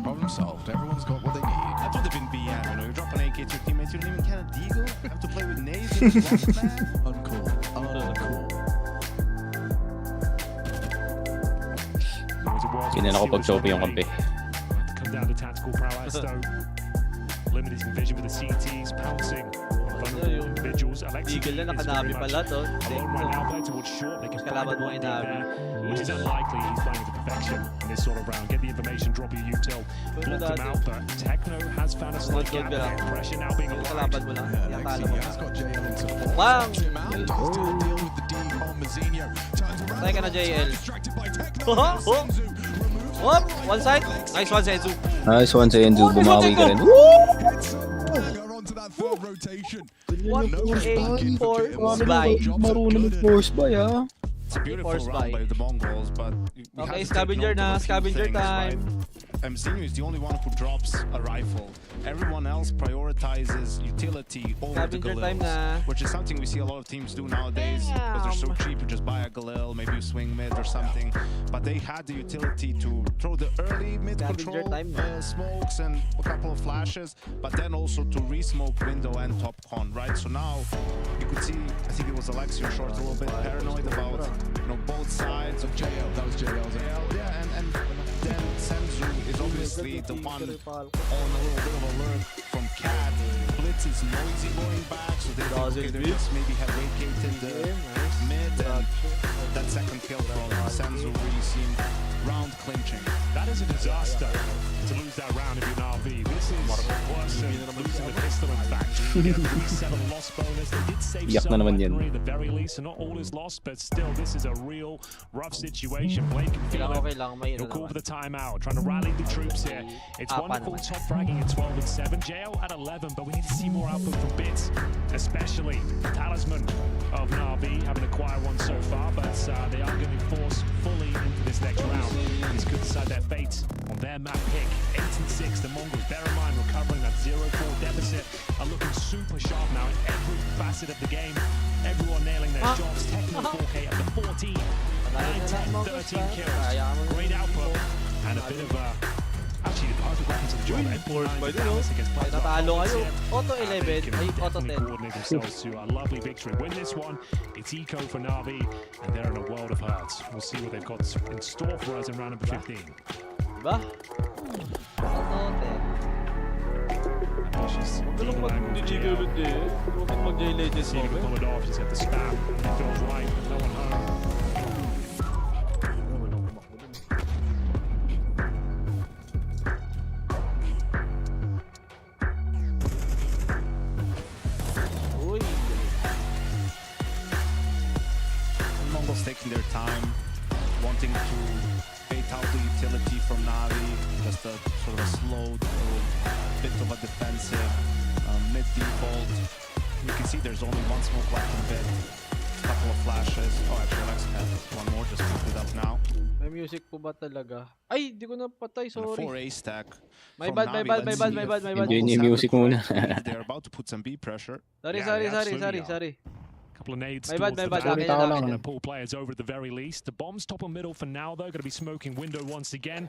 [SPEAKER 4] Problem solved. Everyone's got what they need.
[SPEAKER 21] That would have been BM, you know. You drop an AK to your teammates, you don't even count a deagle. You have to play with nades in the block, man.
[SPEAKER 4] Uncool. Uncool.
[SPEAKER 10] Ganyan ako pag choppy yung kampi.
[SPEAKER 2] Come down to tactical prowess though. Limited vision for the CTs, pouncing on vulnerable individuals.
[SPEAKER 5] Eagle na nakanabi pala to.
[SPEAKER 2] Alone right now, play towards short. They can find the one there, which is unlikely. He's playing to perfection in this sort of round. Get the information, drop your util, block them out. But Techno has found a slight gap there. Pressure now being applied.
[SPEAKER 4] Has got JL into four. Wow. Him out. Does still deal with the D on Mzinho. Turns around.
[SPEAKER 5] Tayo ka na JL.
[SPEAKER 4] Distracted by Techno.
[SPEAKER 5] Whoop! One side. Nice one, Senzu.
[SPEAKER 10] Nice one sa Enzo. Bumawi ka rin.
[SPEAKER 4] Onto that third rotation.
[SPEAKER 5] What a force buy.
[SPEAKER 10] Marunong force buy, ha?
[SPEAKER 21] It's a beautiful round by the Mongols, but
[SPEAKER 5] okay, scavenger na, scavenger time.
[SPEAKER 21] Mzinho is the only one who drops a rifle. Everyone else prioritizes utility over the Galil, which is something we see a lot of teams do nowadays because they're so cheap. You just buy a Galil, maybe you swing mid or something. But they had the utility to throw the early mid control smokes and a couple of flashes, but then also to re-smoke window and top con, right? So now you could see, I think it was Alexio short, a little bit paranoid about both sides of JL.
[SPEAKER 4] That was JL's.
[SPEAKER 21] Yeah, and then Senzu is obviously the one on a little bit of alert from Cat. Blitz is noisy going back, so they just maybe have vacated the mid, and that second kill from Senzu really seemed round clinching.
[SPEAKER 2] That is a disaster to lose that round if you're Navi. This is worse than losing the pistol, in fact. You get a 3-7 loss bonus. They did save some weaponry at the very least, so not all is lost, but still, this is a real rough situation. Blake can feel it. He'll call for the timeout, trying to rally the troops here. It's wonderful top fragging at 12 and 7. JL at 11, but we need to see more output from Bits, especially Talisman of Navi, having acquired one so far, but they are going to be forced fully into this next round. This could decide their fate on their map pick. 8 and 6, the Mongols, bear in mind, recovering that 0-4 deficit, are looking super sharp now in every facet of the game. Everyone nailing their jobs. Techno 4K up to 14, 9, 10, 13 kills. Great output, and a bit of a... Actually, the perfect weapon to the job.
[SPEAKER 5] Natalo kayo. Auto 11, ay auto 10.
[SPEAKER 2] Coordinate themselves to a lovely victory. Win this one, it's eco for Navi, and they're in a world of hurt. We'll see what they've got in store for us in round number 15.
[SPEAKER 5] Diba? Auto 10. Ganun mag-DJ ulit eh. Huwag mag-J-Legends
[SPEAKER 2] See if you can pull it off, just get the spam. It goes right, no one home.
[SPEAKER 21] Mongols taking their time, wanting to bait out the utility from Navi, just a sort of a slow, bit of a defensive mid default. You can see there's only one smoke left in bit, a couple of flashes. Oh, actually, Alex has one more, just picked it up now.
[SPEAKER 5] May music po ba talaga? Ay, di ko na patay, sorry.
[SPEAKER 21] And a 4A stack.
[SPEAKER 5] My bad.
[SPEAKER 10] Hindi yung music muna.
[SPEAKER 21] They're about to put some B pressure.
[SPEAKER 5] Sorry.
[SPEAKER 2] Couple of nades
[SPEAKER 5] My
[SPEAKER 2] towards
[SPEAKER 5] bad,
[SPEAKER 2] the
[SPEAKER 5] my
[SPEAKER 2] back.
[SPEAKER 5] bad.
[SPEAKER 2] Trying to pull players over at the very least. The bomb's top and middle for now, though. Going to be smoking window once again.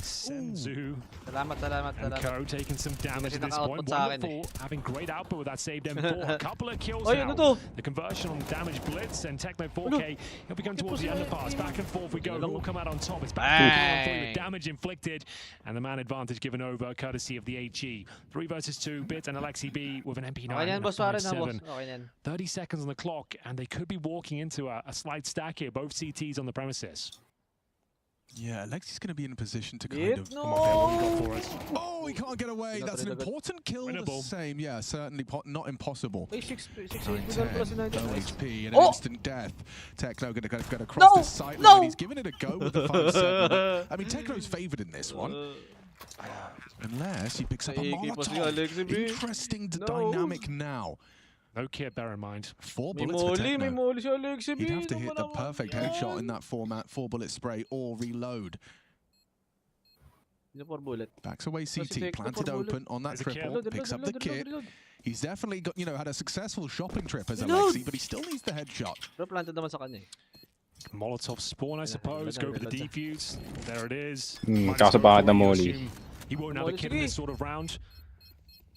[SPEAKER 2] Senzu and Co taking some damage at this point. Wonderful, having great output with that saved M4. A couple of kills now. The conversion on damage blitz and Techno 4K. He'll be going towards the underpass. Back and forth we go. Who will come out on top? It's back and forth with damage inflicted. And the man advantage given over, courtesy of the HE. 3 versus 2. Bit and Alexi B with an MP9 and a 5-7. 30 seconds on the clock, and they could be walking into a slight stack here. Both CTs on the premises.
[SPEAKER 4] Yeah, Alexi's going to be in a position to kind of come up
[SPEAKER 2] for us.
[SPEAKER 4] Oh, he can't get away. That's an important kill. The same, yeah, certainly not impossible. 9, 10, no HP, and an instant death. Techno going to cross the sight line. He's giving it a go with the 5-7. I mean, Techno's favoured in this one. Unless he picks up a Molotov. Interesting dynamic now.
[SPEAKER 2] No kit, bear in mind.
[SPEAKER 20] 4 bullets for Techno. He'd have to hit the perfect headshot in that format, 4-bullet spray or reload. Backs away CT, planted open on that triple, picks up the kit. He's definitely got, had a successful shopping trip as Alexi, but he still needs the headshot.
[SPEAKER 2] Molotov spawn, I suppose. Go for the defuse. There it is.
[SPEAKER 10] Kaso bakit na molly?
[SPEAKER 2] He won't have a kit in this sort of round.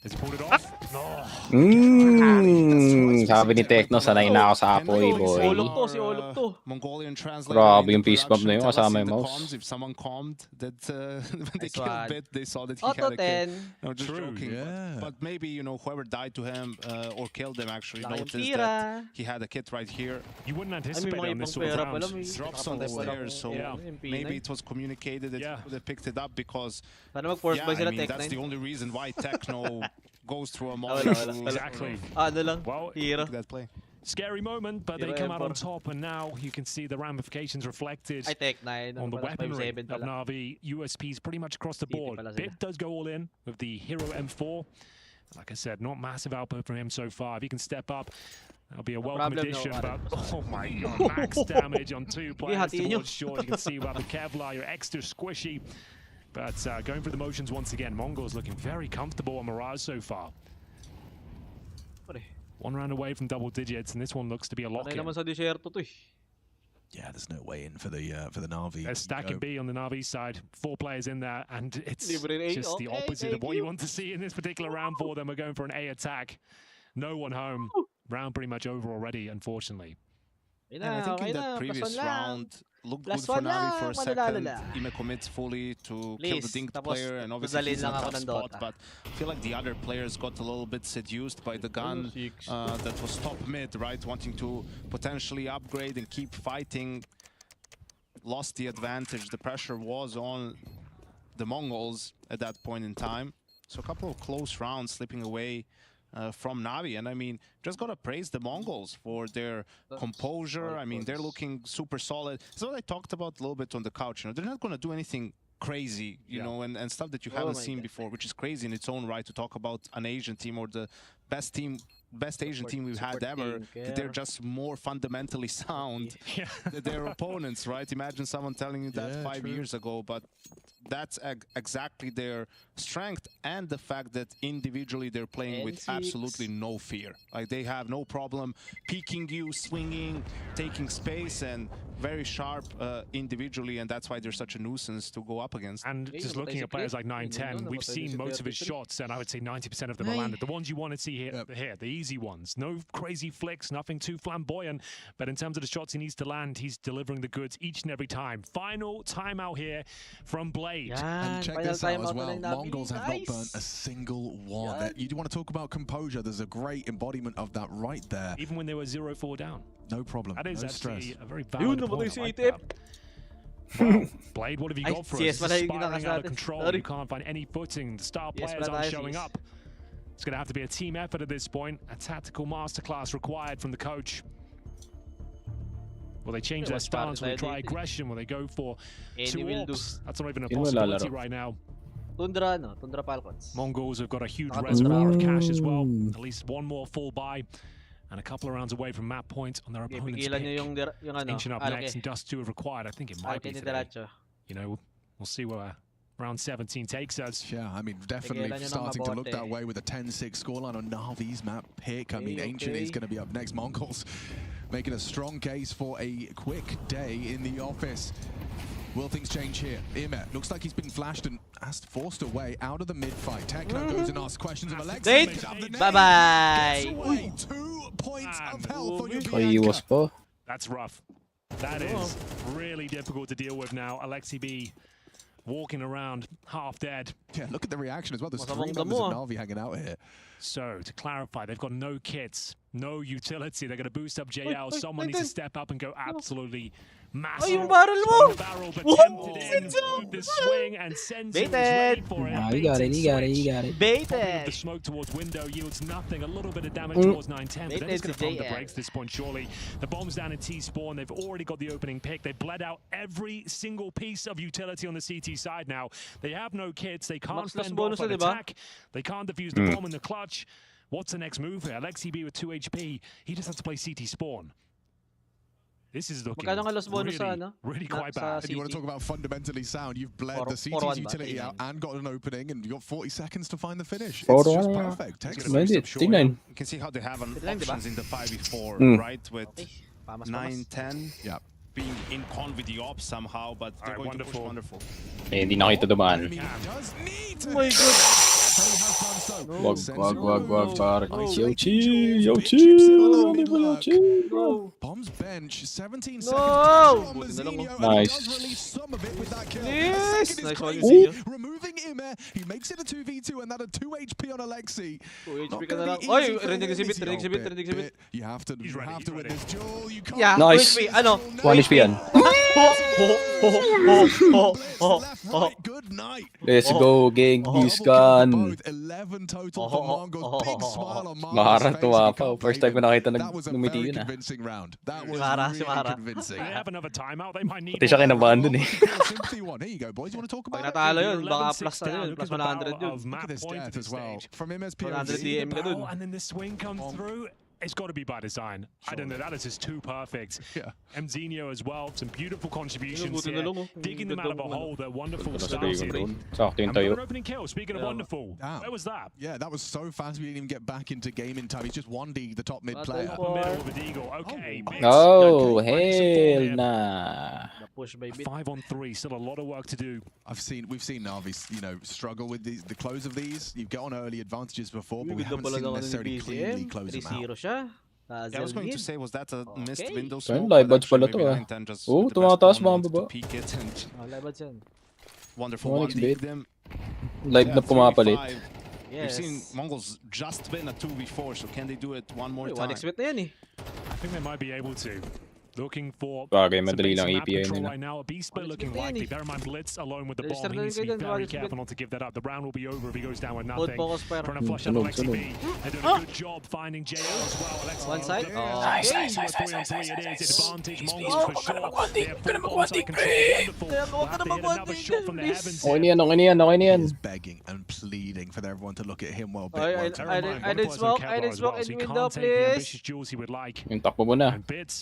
[SPEAKER 2] Has he pulled it off? No.
[SPEAKER 10] Sabi ni Tekno, sanay na ako sa apoy, boy.
[SPEAKER 21] Mongolian translator.
[SPEAKER 10] Grabe yung peace bomb na yun, kasama yung mouse.
[SPEAKER 21] If someone calmed that when they killed Bit, they saw that he had a kill. No, just joking.
[SPEAKER 20] Yeah.
[SPEAKER 21] But maybe, whoever died to him or killed him actually noticed that he had a kit right here.
[SPEAKER 2] You wouldn't anticipate on this sort of round.
[SPEAKER 21] Drops on the stairs, so maybe it was communicated that they picked it up because that's the only reason why Techno goes through a moment.
[SPEAKER 2] Exactly. Well,
[SPEAKER 21] that play.
[SPEAKER 2] Scary moment, but they come out on top, and now you can see the ramifications reflected on the weaponry of Navi. USPs pretty much across the board. Bit does go all in with the Hero M4. Like I said, not massive output from him so far. If he can step up, that'll be a welcome addition, but oh my god, max damage on 2 players towards short. You can see about the Kevlar, you're extra squishy. But going through the motions once again, MongolZ looking very comfortable on Mirage so far. 1 round away from double digits, and this one looks to be a lock-in.
[SPEAKER 20] Yeah, there's no way in for the Navi.
[SPEAKER 2] They're stacking B on the Navi side. 4 players in there, and it's just the opposite of what you want to see in this particular round for them. We're going for an A attack. No one home. Round pretty much over already, unfortunately.
[SPEAKER 21] And I think in that previous round, looked good for Navi for a second. Ime commits fully to kill the Dinked player, and obviously he's in a tough spot, but I feel like the other players got a little bit seduced by the gun that was top mid, right? Wanting to potentially upgrade and keep fighting. Lost the advantage. The pressure was on the MongolZ at that point in time. So a couple of close rounds slipping away from Navi, and I mean, just gotta praise the MongolZ for their composure. I mean, they're looking super solid. So what I talked about a little bit on the couch, they're not gonna do anything crazy, and stuff that you haven't seen before, which is crazy in its own right to talk about an Asian team or the best Asian team we've had ever. They're just more fundamentally sound than their opponents, right? Imagine someone telling you that 5 years ago, but that's exactly their strength, and the fact that individually they're playing with absolutely no fear. Like, they have no problem peeking you, swinging, taking space, and very sharp individually, and that's why they're such a nuisance to go up against.
[SPEAKER 2] And just looking at players like 910, we've seen most of his shots, and I would say 90% of them are landed. The ones you want to see here, the easy ones. No crazy flicks, nothing too flamboyant, but in terms of the shots he needs to land, he's delivering the goods each and every time. Final timeout here from Blade.
[SPEAKER 20] And check this out as well. MongolZ have not burnt a single one. You do want to talk about composure. There's a great embodiment of that right there.
[SPEAKER 2] Even when they were 0-4 down.
[SPEAKER 20] No problem.
[SPEAKER 2] That is
[SPEAKER 20] no
[SPEAKER 2] actually
[SPEAKER 20] stress.
[SPEAKER 2] a very valid point. Like that. Well, Blade, what have you got for us? Spiraling out of control. You can't find any footing. The star players aren't showing up. It's going to have to be a team effort at this point. A tactical masterclass required from the coach. Will they change their stance? Will they try aggression? Will they go for 2 AWPs? That's not even a possibility right now.
[SPEAKER 5] Tundra Falcons.
[SPEAKER 2] MongolZ have got a huge reservoir of cash as well. At least 1 more full buy. And a couple of rounds away from map point on their opponent's pick. Ancient up next, and Dust 2 have required. I think it might be today. We'll see where round 17 takes us.
[SPEAKER 20] Yeah, I mean, definitely starting to look that way with a 10-6 scoreline on Navi's map pick. I mean, Ancient is going to be up next. MongolZ making a strong case for a quick day in the office. Will things change here? Imet looks like he's been flashed and forced away out of the mid-fight. Techno goes and asks questions of Alexa.
[SPEAKER 5] Bye-bye.
[SPEAKER 20] 2 points of health for you.
[SPEAKER 2] That's rough. That is really difficult to deal with now. Alexi B walking around half dead.
[SPEAKER 20] Yeah, look at the reaction as well. There's 3 members of Navi hanging out here.
[SPEAKER 2] So, to clarify, they've got no kits, no utility. They're going to boost up JL. Someone needs to step up and go absolutely massive.
[SPEAKER 5] Yung barrel mo!
[SPEAKER 2] Barrel, but tempted in with the swing, and Senzu is ready for it.
[SPEAKER 10] You got it.
[SPEAKER 2] The smoke towards window yields nothing. A little bit of damage towards 910, but then it's going to pump the brakes at this point, surely. The bomb's down in T-spawn. They've already got the opening pick. They've bled out every single piece of utility on the CT side now. They have no kits. They can't fend off an attack. They can't defuse the bomb in the clutch. What's the next move here? Alexi B with 2 HP. He just has to play CT spawn. This is looking really quite bad.
[SPEAKER 20] And you want to talk about fundamentally sound? You've bled the CT's utility out and got an opening, and you've got 40 seconds to find the finish. It's just perfect.
[SPEAKER 21] You can see how they have options in the 5v4, right? With 9, 10.
[SPEAKER 20] Yeah.
[SPEAKER 21] Being in con with the ops somehow, but they're going to push wonderful.
[SPEAKER 10] Hindi nakita dumaan.
[SPEAKER 5] Oh my god!
[SPEAKER 10] Wag, parang.
[SPEAKER 20] Bomb's bench, 17
[SPEAKER 5] seconds.
[SPEAKER 10] Nice.
[SPEAKER 5] Nice one,
[SPEAKER 20] removing Ime, he makes it a 2v2 and that a 2 HP on Alexi.
[SPEAKER 5] 2 HP ka na lang. Oy, rinig exhibit.
[SPEAKER 20] You have to win this duel. You can't.
[SPEAKER 5] Yeah,
[SPEAKER 10] nice.
[SPEAKER 5] 2 HP, ano?
[SPEAKER 10] 1 HP yan.
[SPEAKER 20] Good night.
[SPEAKER 10] Let's go, Genghis Khan.
[SPEAKER 20] 11 total for Mongols. Big smile on Mongols'
[SPEAKER 10] Maharang
[SPEAKER 20] face.
[SPEAKER 10] tuwa pa. First time ko nakita
[SPEAKER 20] That was a
[SPEAKER 10] numiti
[SPEAKER 20] very
[SPEAKER 10] yun ah.
[SPEAKER 20] convincing round. That was
[SPEAKER 5] si
[SPEAKER 20] really
[SPEAKER 5] Mara.
[SPEAKER 20] convincing.
[SPEAKER 2] They have another timeout. They might need
[SPEAKER 10] Pati siya kinabahan dun eh.
[SPEAKER 20] Sympathy one. Here you go, boys. You want to talk about
[SPEAKER 5] Pag
[SPEAKER 20] it?
[SPEAKER 5] natalo yun, baka plus na yun. Plus 100 yun.
[SPEAKER 20] Look at this death as well. From MS
[SPEAKER 5] 100 DM ka dun.
[SPEAKER 2] And then the swing comes through. It's got to be by design. I don't know. That is just too perfect.
[SPEAKER 20] Yeah.
[SPEAKER 2] Mzinho as well. Some beautiful contributions here. Digging them out of a hole. They're wonderful starts.
[SPEAKER 10] Sakto yung tayo.
[SPEAKER 2] An opening kill. Speaking of wonderful, where was that?
[SPEAKER 20] Yeah, that was so fast. We didn't even get back into game in time. He's just 1D, the top mid player.
[SPEAKER 2] Top middle with Eagle. Okay.
[SPEAKER 10] Oh, hell nah.
[SPEAKER 2] 5-on-3. Still a lot of work to do.
[SPEAKER 20] We've seen Navi, struggle with the close of these. You get on early advantages before, but we haven't seen them necessarily cleanly close them out.
[SPEAKER 5] siya.
[SPEAKER 21] Yeah, I was going to say, was that a missed window
[SPEAKER 10] Ayun,
[SPEAKER 21] smoke?
[SPEAKER 10] live
[SPEAKER 21] But
[SPEAKER 10] buds pala
[SPEAKER 21] actually
[SPEAKER 10] to
[SPEAKER 21] maybe
[SPEAKER 10] ah.
[SPEAKER 21] 9-10 just
[SPEAKER 10] Oo,
[SPEAKER 21] with the
[SPEAKER 10] tumataas
[SPEAKER 21] best one
[SPEAKER 10] mga
[SPEAKER 21] wanted to
[SPEAKER 10] baba.
[SPEAKER 21] peek it and
[SPEAKER 5] Live ads yan.
[SPEAKER 21] wonderful
[SPEAKER 10] One
[SPEAKER 21] 1D
[SPEAKER 10] bit.
[SPEAKER 21] them.
[SPEAKER 10] Live na pumapalit.
[SPEAKER 21] We've seen Mongols just win a 2v4, so can they do it one more time?
[SPEAKER 5] 1x bet na yan eh.
[SPEAKER 2] I think they might be able to. Looking for
[SPEAKER 10] Bagay,
[SPEAKER 2] some
[SPEAKER 10] madali lang
[SPEAKER 2] basic map
[SPEAKER 10] API
[SPEAKER 2] control
[SPEAKER 10] nila.
[SPEAKER 2] right now. A B split looking likely. Bear in mind, Blitz alone with the
[SPEAKER 5] Register
[SPEAKER 2] bomb. He
[SPEAKER 5] na
[SPEAKER 2] needs to
[SPEAKER 5] rin
[SPEAKER 2] be
[SPEAKER 5] kayo
[SPEAKER 2] very
[SPEAKER 5] dyan,
[SPEAKER 2] careful not to give that up. The round will be over if he goes down with
[SPEAKER 5] Hold
[SPEAKER 2] nothing.
[SPEAKER 5] FocusFire.
[SPEAKER 2] Trying to flush out Alexi
[SPEAKER 10] Sunog.
[SPEAKER 2] B. They're doing a good job finding JO as well. Alexi
[SPEAKER 5] One side.
[SPEAKER 10] Nice.
[SPEAKER 2] 3-on-3 it is. Advantage Mongols for sure. They have full onside control. Wonderful. We'll have to hit another shot from the heavens.
[SPEAKER 10] Okay na yan, okay na yan, okay na yan.
[SPEAKER 20] He's begging and pleading for everyone to look at him well.
[SPEAKER 5] I did smoke in window, please.
[SPEAKER 10] Yung takbo mo na.
[SPEAKER 2] And Bits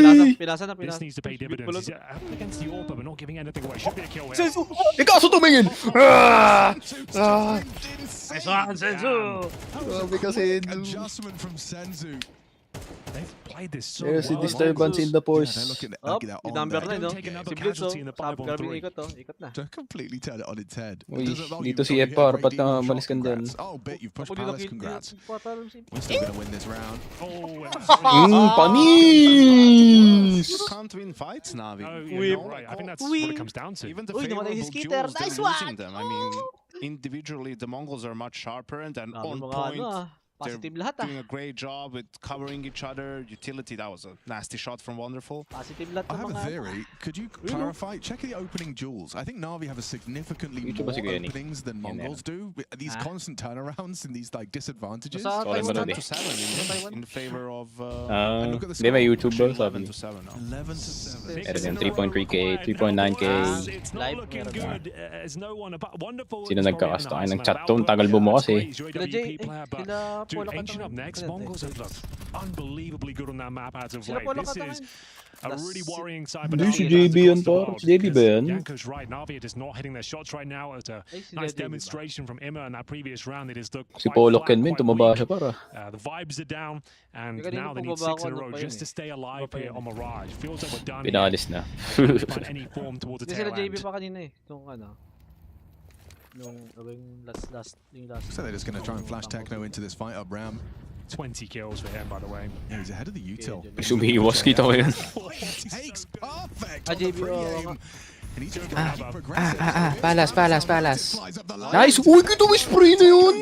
[SPEAKER 5] Pinasa na.
[SPEAKER 2] This needs to pay dividends. He's up against the AWP, but not giving anything away. Should be a kill here.
[SPEAKER 10] Ikaso tumingin!
[SPEAKER 20] Grabe kasi adjustment from Senzu.
[SPEAKER 2] They've played this so
[SPEAKER 10] There's a
[SPEAKER 2] well.
[SPEAKER 10] disturbance in the force.
[SPEAKER 20] They're looking at
[SPEAKER 5] Up,
[SPEAKER 20] that
[SPEAKER 5] yung
[SPEAKER 20] on
[SPEAKER 5] number
[SPEAKER 20] there.
[SPEAKER 5] na no.
[SPEAKER 2] Take another
[SPEAKER 5] Si Blitz
[SPEAKER 2] casualty in the
[SPEAKER 5] grabe
[SPEAKER 2] 5-on-3.
[SPEAKER 5] ikot na.
[SPEAKER 20] To completely turn it on its head.
[SPEAKER 10] Uy,
[SPEAKER 20] Does it lock
[SPEAKER 10] dito
[SPEAKER 20] you?
[SPEAKER 10] si
[SPEAKER 20] Oh, you hit a
[SPEAKER 10] Epar,
[SPEAKER 20] great
[SPEAKER 10] ba't
[SPEAKER 20] deal of
[SPEAKER 10] umalis
[SPEAKER 20] shot,
[SPEAKER 10] ka dyan?
[SPEAKER 20] congrats. Oh, bit, you've pushed
[SPEAKER 5] Ako
[SPEAKER 20] Palace, congrats.
[SPEAKER 5] si
[SPEAKER 20] We're still going to win this round.
[SPEAKER 10] Panis!
[SPEAKER 21] You can't win fights, Navi.
[SPEAKER 2] Oh, yeah, no, right. I think that's what it comes down to.
[SPEAKER 21] Even the
[SPEAKER 5] Uy, naman
[SPEAKER 21] favorable
[SPEAKER 5] yung skater.
[SPEAKER 21] duels, they're
[SPEAKER 5] Nice
[SPEAKER 21] losing
[SPEAKER 5] one!
[SPEAKER 21] them. I mean, individually, the Mongols are much sharper and on point.
[SPEAKER 5] Positive
[SPEAKER 21] They're
[SPEAKER 5] lahat
[SPEAKER 21] doing a great job with covering each other. Utility, that was a nasty shot from Wonderful.
[SPEAKER 5] Positive lahat
[SPEAKER 20] I
[SPEAKER 5] ng
[SPEAKER 20] have a
[SPEAKER 5] mga
[SPEAKER 20] theory. Could you clarify? Check the opening duels. I think Navi have a significantly
[SPEAKER 10] YouTube
[SPEAKER 20] more
[SPEAKER 10] ba si Granny?
[SPEAKER 20] openings than Mongols do. These constant turnarounds and these disadvantages.
[SPEAKER 5] Sa
[SPEAKER 10] Sorry,
[SPEAKER 5] Taiwan
[SPEAKER 10] Manodi.
[SPEAKER 5] na.
[SPEAKER 21] 11 in favor of
[SPEAKER 20] and look at the
[SPEAKER 10] Hindi, may
[SPEAKER 20] score.
[SPEAKER 10] YouTube ba? Sabi
[SPEAKER 21] 11
[SPEAKER 10] niya.
[SPEAKER 21] to 7 now.
[SPEAKER 20] 11 to 7.
[SPEAKER 10] Meron yan, 3.3k, 3.9k.
[SPEAKER 2] It's not looking good. As no one about Wonderful.
[SPEAKER 10] Sino nagkakasta kayo ng chat to? Ang tagal bumukas eh.
[SPEAKER 5] Sila Jay, sila
[SPEAKER 2] Dude,
[SPEAKER 5] Polo
[SPEAKER 2] Ancient up
[SPEAKER 5] Kataman.
[SPEAKER 2] next. Mongols have looked unbelievably good on that map as of
[SPEAKER 5] Sila
[SPEAKER 2] late.
[SPEAKER 5] Polo
[SPEAKER 2] This
[SPEAKER 5] Kataman.
[SPEAKER 2] is a really worrying side.
[SPEAKER 10] Hindi si JB yan par. Si JB ba yan?
[SPEAKER 2] Yanko's right. Navi are just not hitting their shots right now. It's a nice demonstration from Emma in that previous round. It is looked
[SPEAKER 10] Si
[SPEAKER 2] quite
[SPEAKER 10] Polo
[SPEAKER 2] flat,
[SPEAKER 10] Kenmin,
[SPEAKER 2] quite
[SPEAKER 10] tumaba
[SPEAKER 2] weak.
[SPEAKER 10] siya para.
[SPEAKER 2] The vibes are down, and
[SPEAKER 5] Kanina
[SPEAKER 2] now they need
[SPEAKER 5] pababa
[SPEAKER 2] 6 in a
[SPEAKER 5] ako,
[SPEAKER 2] row
[SPEAKER 5] ano pa
[SPEAKER 2] just
[SPEAKER 5] yun
[SPEAKER 2] to stay alive
[SPEAKER 5] Ano pa
[SPEAKER 2] here
[SPEAKER 5] yun
[SPEAKER 2] on Mirage. Feels like we're done.
[SPEAKER 10] Pinalis na.
[SPEAKER 2] Here. Find any form towards the
[SPEAKER 5] Hindi
[SPEAKER 2] tail
[SPEAKER 5] sila JB
[SPEAKER 2] end.
[SPEAKER 5] pa kanina eh. Nung ano. Nung last.
[SPEAKER 20] So they're just going to try and flash Techno into this fight up Ram.
[SPEAKER 2] 20 kills for him, by the way.
[SPEAKER 20] Yeah, he's ahead of the util.
[SPEAKER 10] Sumihiwas kita ko yun.
[SPEAKER 20] Takes perfect
[SPEAKER 5] Ah,
[SPEAKER 20] on the
[SPEAKER 5] JB,
[SPEAKER 20] pre-aim. And he's just going to keep progressing.
[SPEAKER 10] Palas. Nice! Uy, kita wispray na yun!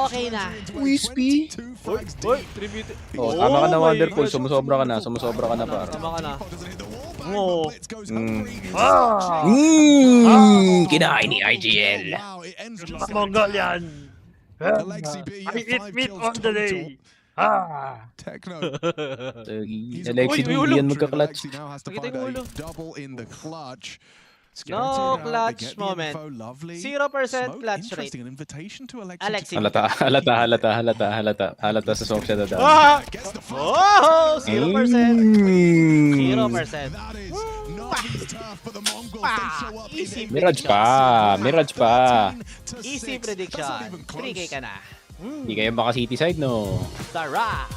[SPEAKER 5] Okay na.
[SPEAKER 10] Wispy!
[SPEAKER 5] Uy, tribute.
[SPEAKER 10] Oh, tama ka na, Wonderful. Sumusobra ka na par.
[SPEAKER 5] Tama ka na.
[SPEAKER 20] Oh.
[SPEAKER 10] Kinain ni IGL.
[SPEAKER 20] Wow, it ends just like
[SPEAKER 5] Mongol yan.
[SPEAKER 20] Alexi B,
[SPEAKER 5] I eat meat on the day.
[SPEAKER 20] Techno.
[SPEAKER 10] Alexi, hindi yan magkaklutch.
[SPEAKER 20] Alexi now has to find a double in the clutch.
[SPEAKER 5] No clutch moment. 0% clutch rate. Alexi.
[SPEAKER 10] Halata sa smoke siya dadaan.
[SPEAKER 5] Oh! 0%. 0%. Easy
[SPEAKER 10] Mirage
[SPEAKER 5] prediction.
[SPEAKER 10] pa.
[SPEAKER 5] Easy prediction. 3K ka na.
[SPEAKER 10] Hindi kayo baka city side, no?
[SPEAKER 5] Sarap!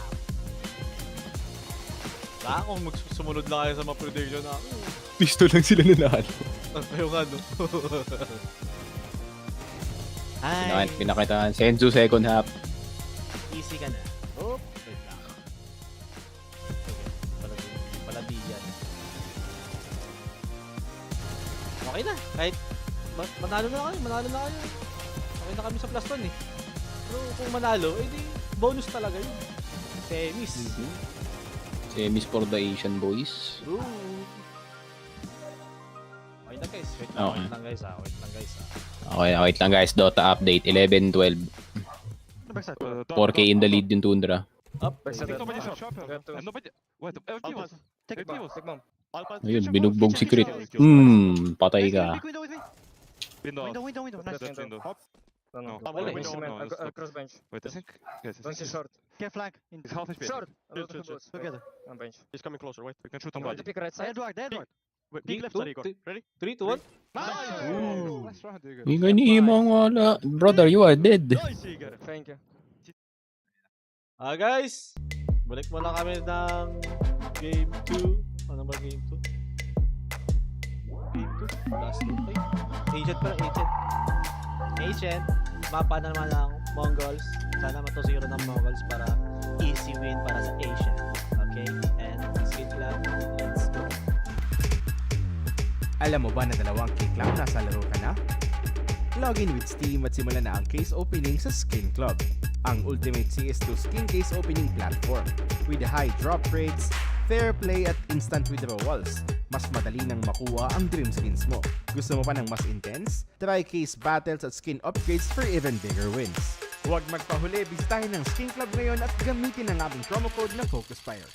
[SPEAKER 5] Kung sumunod lang kayo sa mga prediction na
[SPEAKER 10] Pistol lang sila nanalo.
[SPEAKER 5] yung ano. Ay.
[SPEAKER 10] Pinakita Senzu second half.
[SPEAKER 5] Easy ka na. Oh, wait lang. Pala di yan. Okay na. Kahit manalo na kayo. Okay na kami sa plus 1 eh. Pero kung manalo, edi bonus talaga yun. Semis.
[SPEAKER 10] Semis for the Asian boys.
[SPEAKER 5] Ooh. Okay na guys. Wait lang guys.
[SPEAKER 10] Wait lang guys. Dota update 11-12. 4K in the lead yung Tundra.
[SPEAKER 5] Up.
[SPEAKER 10] Ayun, binugbog si Crit. Patay ka.
[SPEAKER 8] Window. No.
[SPEAKER 18] Cross bench.
[SPEAKER 8] Wait, I think. Yes,
[SPEAKER 18] Bench is short. Get flank.
[SPEAKER 8] He's half HP.
[SPEAKER 18] Short.
[SPEAKER 8] Together.
[SPEAKER 18] On bench.
[SPEAKER 8] He's coming closer. Wait, we can shoot him.
[SPEAKER 18] Pick right side.
[SPEAKER 8] Edward. Wait, peek left side, Igor. Ready?
[SPEAKER 5] 3, 2, 1.
[SPEAKER 8] Nice round, Igor.
[SPEAKER 10] Ingay ni Himong wala. Brother, you are dead.
[SPEAKER 8] Nice, Igor.
[SPEAKER 18] Thank you.
[SPEAKER 5] Guys. Balik muna kami ng game 2. Ano ba game 2? Game 2? Last game pa yun. Agent. Mapa na naman ng Mongols. Sana mato-0 ng Mongols para easy win para sa Asian. Okay? And Skin Club, let's go.
[SPEAKER 1] Alam mo ba na dalawang K-Club nasa laro ka na? Login with Steam at simulan na ang case opening sa Skin Club, ang ultimate CS2 skin case opening platform with high drop rates, fair play at instant withdrawals. Mas madali nang makuha ang dream skins mo. Gusto mo pa ng mas intense? Try case battles at skin upgrades for even bigger wins. Huwag magpahuli, bisitahin ng Skin Club ngayon at gamitin ang aming promo code na FocusFire.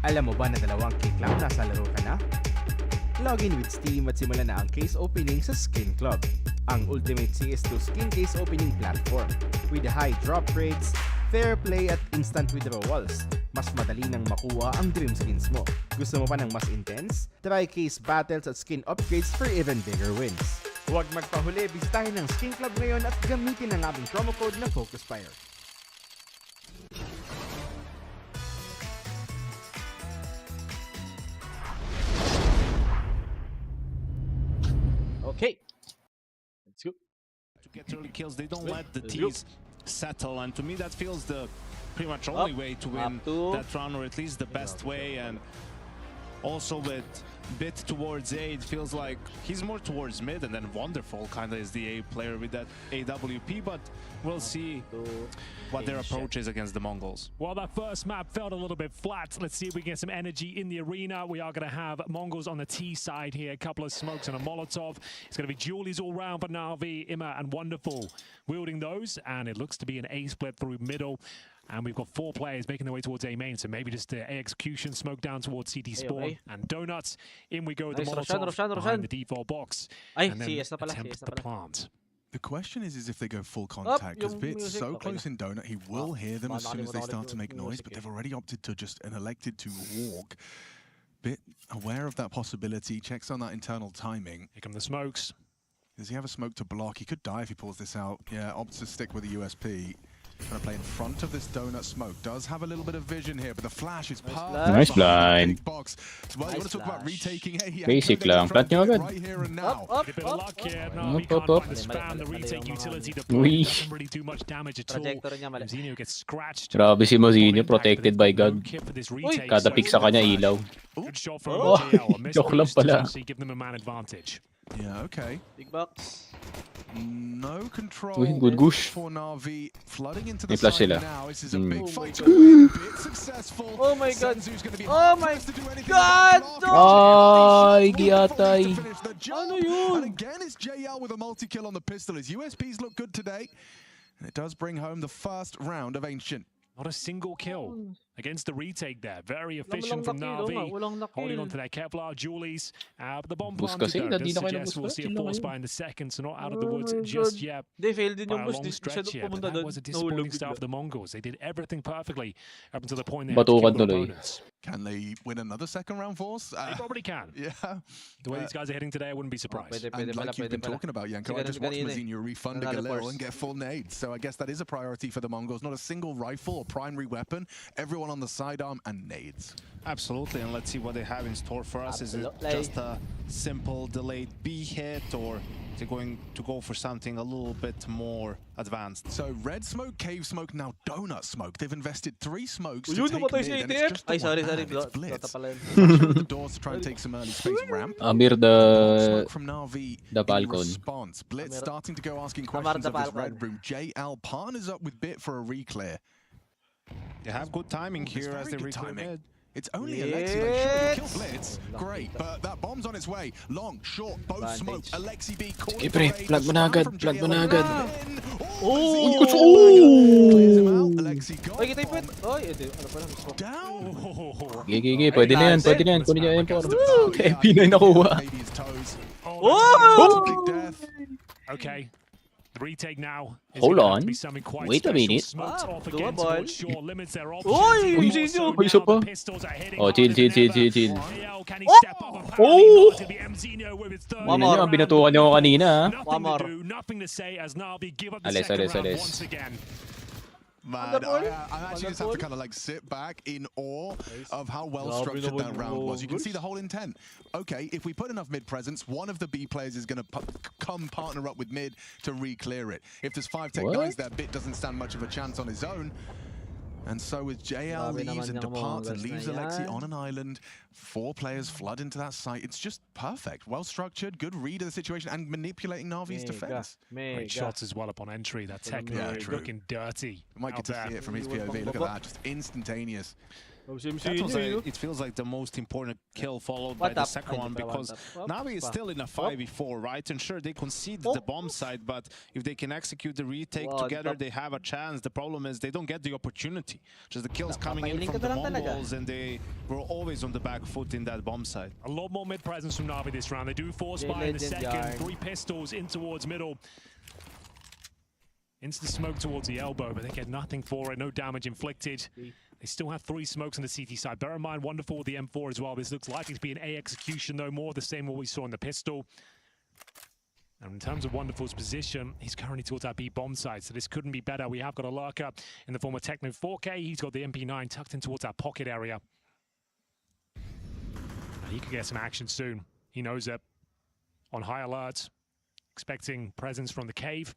[SPEAKER 1] Alam mo ba na 2K Club nasa laro ka na? Login with Steam at simulan na ang case opening sa Skin Club, ang ultimate CS2 skin case opening platform. With high drop rates, fair play at instant withdrawals, mas madali nang makuha ang dream skins mo. Gusto mo pa ng mas intense? Try case battles at skin upgrades for even bigger wins. Huwag magpahuli, bisitahin ng Skin Club ngayon at gamitin ang aming promo code na FocusFire.
[SPEAKER 5] Okay. Let's go.
[SPEAKER 21] To get early kills, they don't let the T's settle, and to me that feels the pretty much only way to win that round, or at least the best way. And also with Bit towards A, it feels like he's more towards mid, and then Wonderful kind of is the A player with that AWP, but we'll see what their approach is against the Mongols.
[SPEAKER 2] Well, that first map felt a little bit flat. Let's see if we can get some energy in the arena. We are going to have Mongols on the T side here, a couple of smokes and a Molotov. It's going to be Julies all round for Navi, Ima and Wonderful wielding those, and it looks to be an A split through middle. And we've got 4 players making their way towards A main, so maybe just A execution, smoke down towards CT spawn, and Donuts. In we go with the Molotov behind the default box, and then attempt the plant.
[SPEAKER 7] The question is if they go full contact, because Bit's so close in Donut, he will hear them as soon as they start to make noise, but they've already opted to just, and elected to walk. Bit aware of that possibility, checks on that internal timing.
[SPEAKER 2] Here come the smokes.
[SPEAKER 7] Does he have a smoke to block? He could die if he pulls this out. Yeah, opts to stick with the USP.
[SPEAKER 4] Trying to play in front of this donut smoke. Does have a little bit of vision here, but the flash is perfect.
[SPEAKER 10] Nice blind.
[SPEAKER 4] Box. Well, you want to talk about retaking A? Yeah,
[SPEAKER 10] Basic lang. Plant nyo agad.
[SPEAKER 4] right here and now.
[SPEAKER 2] A bit of luck here. Navi
[SPEAKER 10] Up,
[SPEAKER 2] can't
[SPEAKER 10] up.
[SPEAKER 2] find the spam. The retake utility
[SPEAKER 10] Uy.
[SPEAKER 2] doesn't really do much damage at all. Zinio gets scratched.
[SPEAKER 10] Grabe si Mozinho, protected by God. Kada pick sa kanya ilaw.
[SPEAKER 2] Good shot from
[SPEAKER 10] Oh,
[SPEAKER 2] JL. A missed
[SPEAKER 10] joke lang
[SPEAKER 2] boost to
[SPEAKER 10] pala.
[SPEAKER 2] obviously give them a man advantage.
[SPEAKER 4] Yeah, okay.
[SPEAKER 5] Big box.
[SPEAKER 4] No control
[SPEAKER 10] Uy, good gush.
[SPEAKER 4] for Navi. Flooding into
[SPEAKER 10] May
[SPEAKER 4] the
[SPEAKER 10] flash
[SPEAKER 4] side
[SPEAKER 10] sila.
[SPEAKER 4] now. This is a big
[SPEAKER 10] Mm.
[SPEAKER 4] fight to win. Bit successful.
[SPEAKER 5] Oh my god.
[SPEAKER 4] Senzu's gonna be
[SPEAKER 5] Oh
[SPEAKER 4] hard
[SPEAKER 5] my
[SPEAKER 4] pressed to do anything
[SPEAKER 5] god.
[SPEAKER 4] about it.
[SPEAKER 10] Ay, giatay.
[SPEAKER 4] Finish the job. And again, it's JL with a multi-kill on the pistol. His USPs look good today. And it does bring home the first round of Ancient.
[SPEAKER 2] Not a single kill against the retake there. Very efficient from Navi. Holding on to their Kevlar, Julies. But the bomb
[SPEAKER 10] Boost
[SPEAKER 2] planted
[SPEAKER 10] kasi,
[SPEAKER 2] though
[SPEAKER 10] hindi
[SPEAKER 2] does
[SPEAKER 10] na kayo
[SPEAKER 2] suggest we'll see a
[SPEAKER 10] nag-boost,
[SPEAKER 2] force
[SPEAKER 10] yun lang
[SPEAKER 2] buy in the second, so not out of the
[SPEAKER 5] Oh
[SPEAKER 2] woods
[SPEAKER 5] my
[SPEAKER 2] just
[SPEAKER 5] God.
[SPEAKER 2] yet.
[SPEAKER 5] They failed din
[SPEAKER 2] By
[SPEAKER 5] yung
[SPEAKER 2] a
[SPEAKER 5] boost.
[SPEAKER 2] long
[SPEAKER 5] Di siya
[SPEAKER 2] stretch here, but
[SPEAKER 5] pumunta
[SPEAKER 2] that
[SPEAKER 5] doon.
[SPEAKER 2] was a
[SPEAKER 5] Nahulog
[SPEAKER 2] disappointing start
[SPEAKER 5] bigla.
[SPEAKER 2] for the Mongols. They did everything perfectly up until the point they had to
[SPEAKER 10] Batukan
[SPEAKER 2] kill their
[SPEAKER 10] tuloy.
[SPEAKER 2] opponents.
[SPEAKER 4] Can they win another second round force?
[SPEAKER 2] They probably can.
[SPEAKER 4] Yeah.
[SPEAKER 2] The way these guys are hitting today, I wouldn't be surprised.
[SPEAKER 4] And like you've been talking about, Yanko, I just watched Mozinho refund a Galil and get full nades. So I guess that is a priority for the Mongols. Not a single rifle or primary weapon. Everyone on the sidearm and nades.
[SPEAKER 21] Absolutely, and let's see what they have in store for us. Is it just a simple delayed B hit, or is it going to go for something a little bit more advanced?
[SPEAKER 4] So red smoke, cave smoke, now donut smoke. They've invested 3 smokes
[SPEAKER 5] Yun,
[SPEAKER 4] to take
[SPEAKER 5] namatay si
[SPEAKER 4] mid, and
[SPEAKER 5] ATM.
[SPEAKER 4] it's just
[SPEAKER 5] Ay,
[SPEAKER 4] the
[SPEAKER 5] sorry,
[SPEAKER 4] one
[SPEAKER 5] sorry.
[SPEAKER 4] man, it's
[SPEAKER 5] Dota
[SPEAKER 4] blitz.
[SPEAKER 5] pala yun.
[SPEAKER 4] Pushing the doors to try and take some early space ramp.
[SPEAKER 10] Amir
[SPEAKER 4] Smoke from Navi
[SPEAKER 10] the
[SPEAKER 4] in
[SPEAKER 10] Falcon.
[SPEAKER 4] response. Blitz
[SPEAKER 5] Amir-
[SPEAKER 4] starting to go asking
[SPEAKER 5] Amar
[SPEAKER 4] questions
[SPEAKER 5] the
[SPEAKER 4] of this
[SPEAKER 5] Falcon.
[SPEAKER 4] red room. JL partners up with Bit for a reclear.
[SPEAKER 21] They have good timing here as they reclaim mid.
[SPEAKER 4] It's only Alexi, like, sure, you kill Blitz, great, but that bomb's on its way. Long, short, both smoked. Alexi B calling
[SPEAKER 10] Sige pre, plant mo na agad, plant mo na agad.
[SPEAKER 4] Oh!
[SPEAKER 10] Clears him
[SPEAKER 4] out. Alexi got
[SPEAKER 5] Oy, kita yung pwede. Oy, ito. Ano pala? Smoke.
[SPEAKER 4] down.
[SPEAKER 10] Gigi, pwede na yan, pwede na yan. Kunin niya yan po. P9 nakuha.
[SPEAKER 4] Maybe his toes.
[SPEAKER 5] Oh!
[SPEAKER 4] Big death.
[SPEAKER 2] Okay. The retake now is
[SPEAKER 10] Hold
[SPEAKER 2] gonna have
[SPEAKER 10] on.
[SPEAKER 2] to be something quite
[SPEAKER 10] Wait a
[SPEAKER 2] special.
[SPEAKER 10] minute.
[SPEAKER 2] Smoked off
[SPEAKER 5] Dua
[SPEAKER 2] again
[SPEAKER 5] ball.
[SPEAKER 2] towards shore, limits their options.
[SPEAKER 5] Oy,
[SPEAKER 2] Even more
[SPEAKER 5] Zinio.
[SPEAKER 2] so
[SPEAKER 10] Uy, isa
[SPEAKER 2] now
[SPEAKER 10] pa.
[SPEAKER 2] the pistols are hitting
[SPEAKER 10] Oh, chill,
[SPEAKER 2] harder
[SPEAKER 10] chill,
[SPEAKER 2] than
[SPEAKER 10] chill,
[SPEAKER 2] ever.
[SPEAKER 10] chill, chill.
[SPEAKER 2] JL, can he step up? Apparently not. It'll be MZino with his third
[SPEAKER 10] Tingnan nyo,
[SPEAKER 2] round.
[SPEAKER 10] binatukan niyo ako kanina.
[SPEAKER 2] Nothing to do, nothing to say as Navi give up the
[SPEAKER 10] Alis,
[SPEAKER 2] second
[SPEAKER 10] alis,
[SPEAKER 2] round
[SPEAKER 10] alis.
[SPEAKER 2] once again.
[SPEAKER 4] Man, I actually just have to kind of like sit back in awe of how well structured that round was. You can see the whole intent. Okay, if we put enough mid presence, one of the B players is going to come partner up with mid to re-clear it. If there's 5 tech guys there, Bit doesn't stand much of a chance on his own. And so with JL
[SPEAKER 5] Grabe
[SPEAKER 4] leaves and
[SPEAKER 5] naman yung
[SPEAKER 4] departs and
[SPEAKER 5] Mongols
[SPEAKER 4] leaves
[SPEAKER 5] na
[SPEAKER 4] Alexi
[SPEAKER 5] yan.
[SPEAKER 4] on an island, 4 players flood into that site. It's just perfect. Well structured, good read of the situation, and manipulating Navi's defense.
[SPEAKER 2] Great shots as well upon entry. That techno looking dirty.
[SPEAKER 4] We might get to see it from his POV. Look at that, just instantaneous.
[SPEAKER 21] That was it feels like the most important kill, followed by the second one, because Navi is still in a 5v4, right? And sure, they concede the bomb side, but if they can execute the retake together, they have a chance. The problem is they don't get the opportunity. Just the kills coming in from the Mongols, and they were always on the back foot in that bomb side.
[SPEAKER 2] A lot more mid presence from Navi this round. They do force buy in the second. 3 pistols in towards middle. Into the smoke towards the elbow, but they get nothing for it. No damage inflicted. They still have 3 smokes on the CT side. Bear in mind, wonderful with the M4 as well. This looks likely to be an A execution, though, more the same what we saw in the pistol. And in terms of Wonderful's position, he's currently towards our B bomb side, so this couldn't be better. We have got a lurker in the form of Techno 4K. He's got the MP9 tucked in towards our pocket area. And he could get some action soon. He knows it. On high alert, expecting presence from the cave.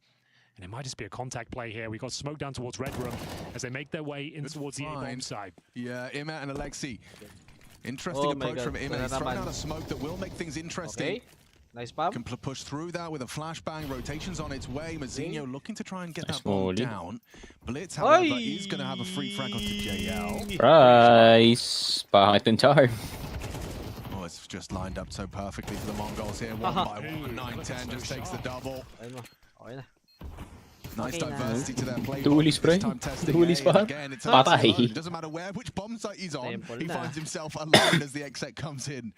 [SPEAKER 2] And it might just be a contact play here. We've got smoke down towards Red Room as they make their way in towards the A-bomb side.
[SPEAKER 4] Yeah, Ima and Alexi. Interesting approach from Ima. He's throwing out a smoke that will make things interesting.
[SPEAKER 5] Okay. Nice bomb.
[SPEAKER 4] Can push through that with a flashbang. Rotations on its way. Mozinho looking to try and get that bomb down. Blitz, however, is going to have a free frag onto JL.
[SPEAKER 10] Price. Pangit yung charm.
[SPEAKER 4] Oh, it's just lined up so perfectly for the Mongols here. 1 by 1. 9-10 just takes the double. Nice diversity to their play.
[SPEAKER 10] Tulis, pre. Tulis pa. Patay.
[SPEAKER 4] It doesn't matter which bomb site he's on. He finds himself alone as the exec comes in.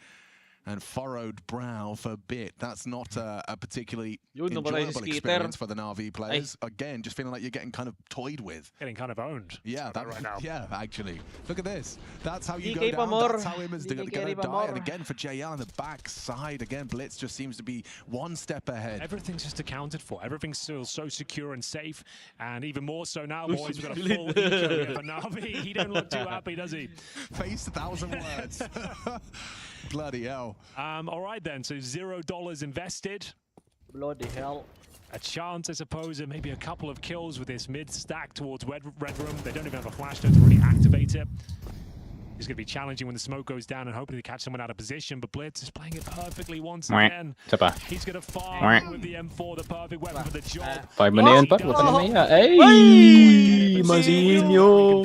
[SPEAKER 20] and furrowed brow for Bit. That's not a particularly enjoyable experience for the Navi players. Again, just feeling like you're getting kind of toyed with.
[SPEAKER 2] Getting kind of owned.
[SPEAKER 20] Yeah,
[SPEAKER 2] right now.
[SPEAKER 20] Yeah, actually. Look at this. That's how you go down. That's how Immer's going to die. And again for JL on the backside. Again, Blitz just seems to be one step ahead.
[SPEAKER 2] Everything's just accounted for. Everything's still so secure and safe. And even more so now, boys. We've got a full eco here for Navi. He don't look too happy, does he?
[SPEAKER 20] Face 1,000 words. Bloody hell.
[SPEAKER 2] All right then, so $0 invested.
[SPEAKER 5] Bloody hell.
[SPEAKER 2] A chance, I suppose, of maybe a couple of kills with this mid stack towards Red Room. They don't even have a flash to really activate it. It's going to be challenging when the smoke goes down and hoping to catch someone out of position, but Blitz is playing it perfectly once again. He's going to farm with the M4, the perfect weapon for the job.
[SPEAKER 10] 5 mo na yan, par. Huwag ka na maya. Ay! Masinyo!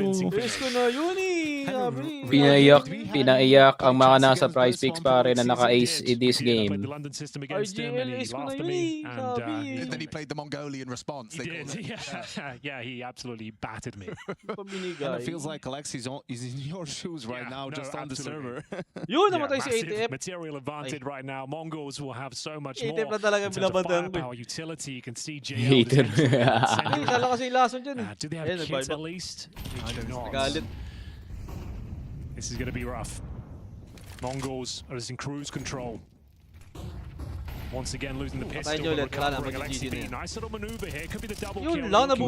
[SPEAKER 10] Pinaiyak ang mga nasa prize picks pare na naka-ace in this game.
[SPEAKER 20] And then he played the Mongolian response.
[SPEAKER 2] He did, yeah, he absolutely battered me.
[SPEAKER 21] And it feels like Alexi's is in your shoes right now, just on the server.
[SPEAKER 2] Massive material advantage right now. Mongols will have so much more. In terms of firepower, utility, you can see JL. Do they have kits at least? They do not. This is going to be rough. Mongols are just in cruise control. Once again losing the pistol. Nice little maneuver here. Could be the double kill.
[SPEAKER 10] Ganda ng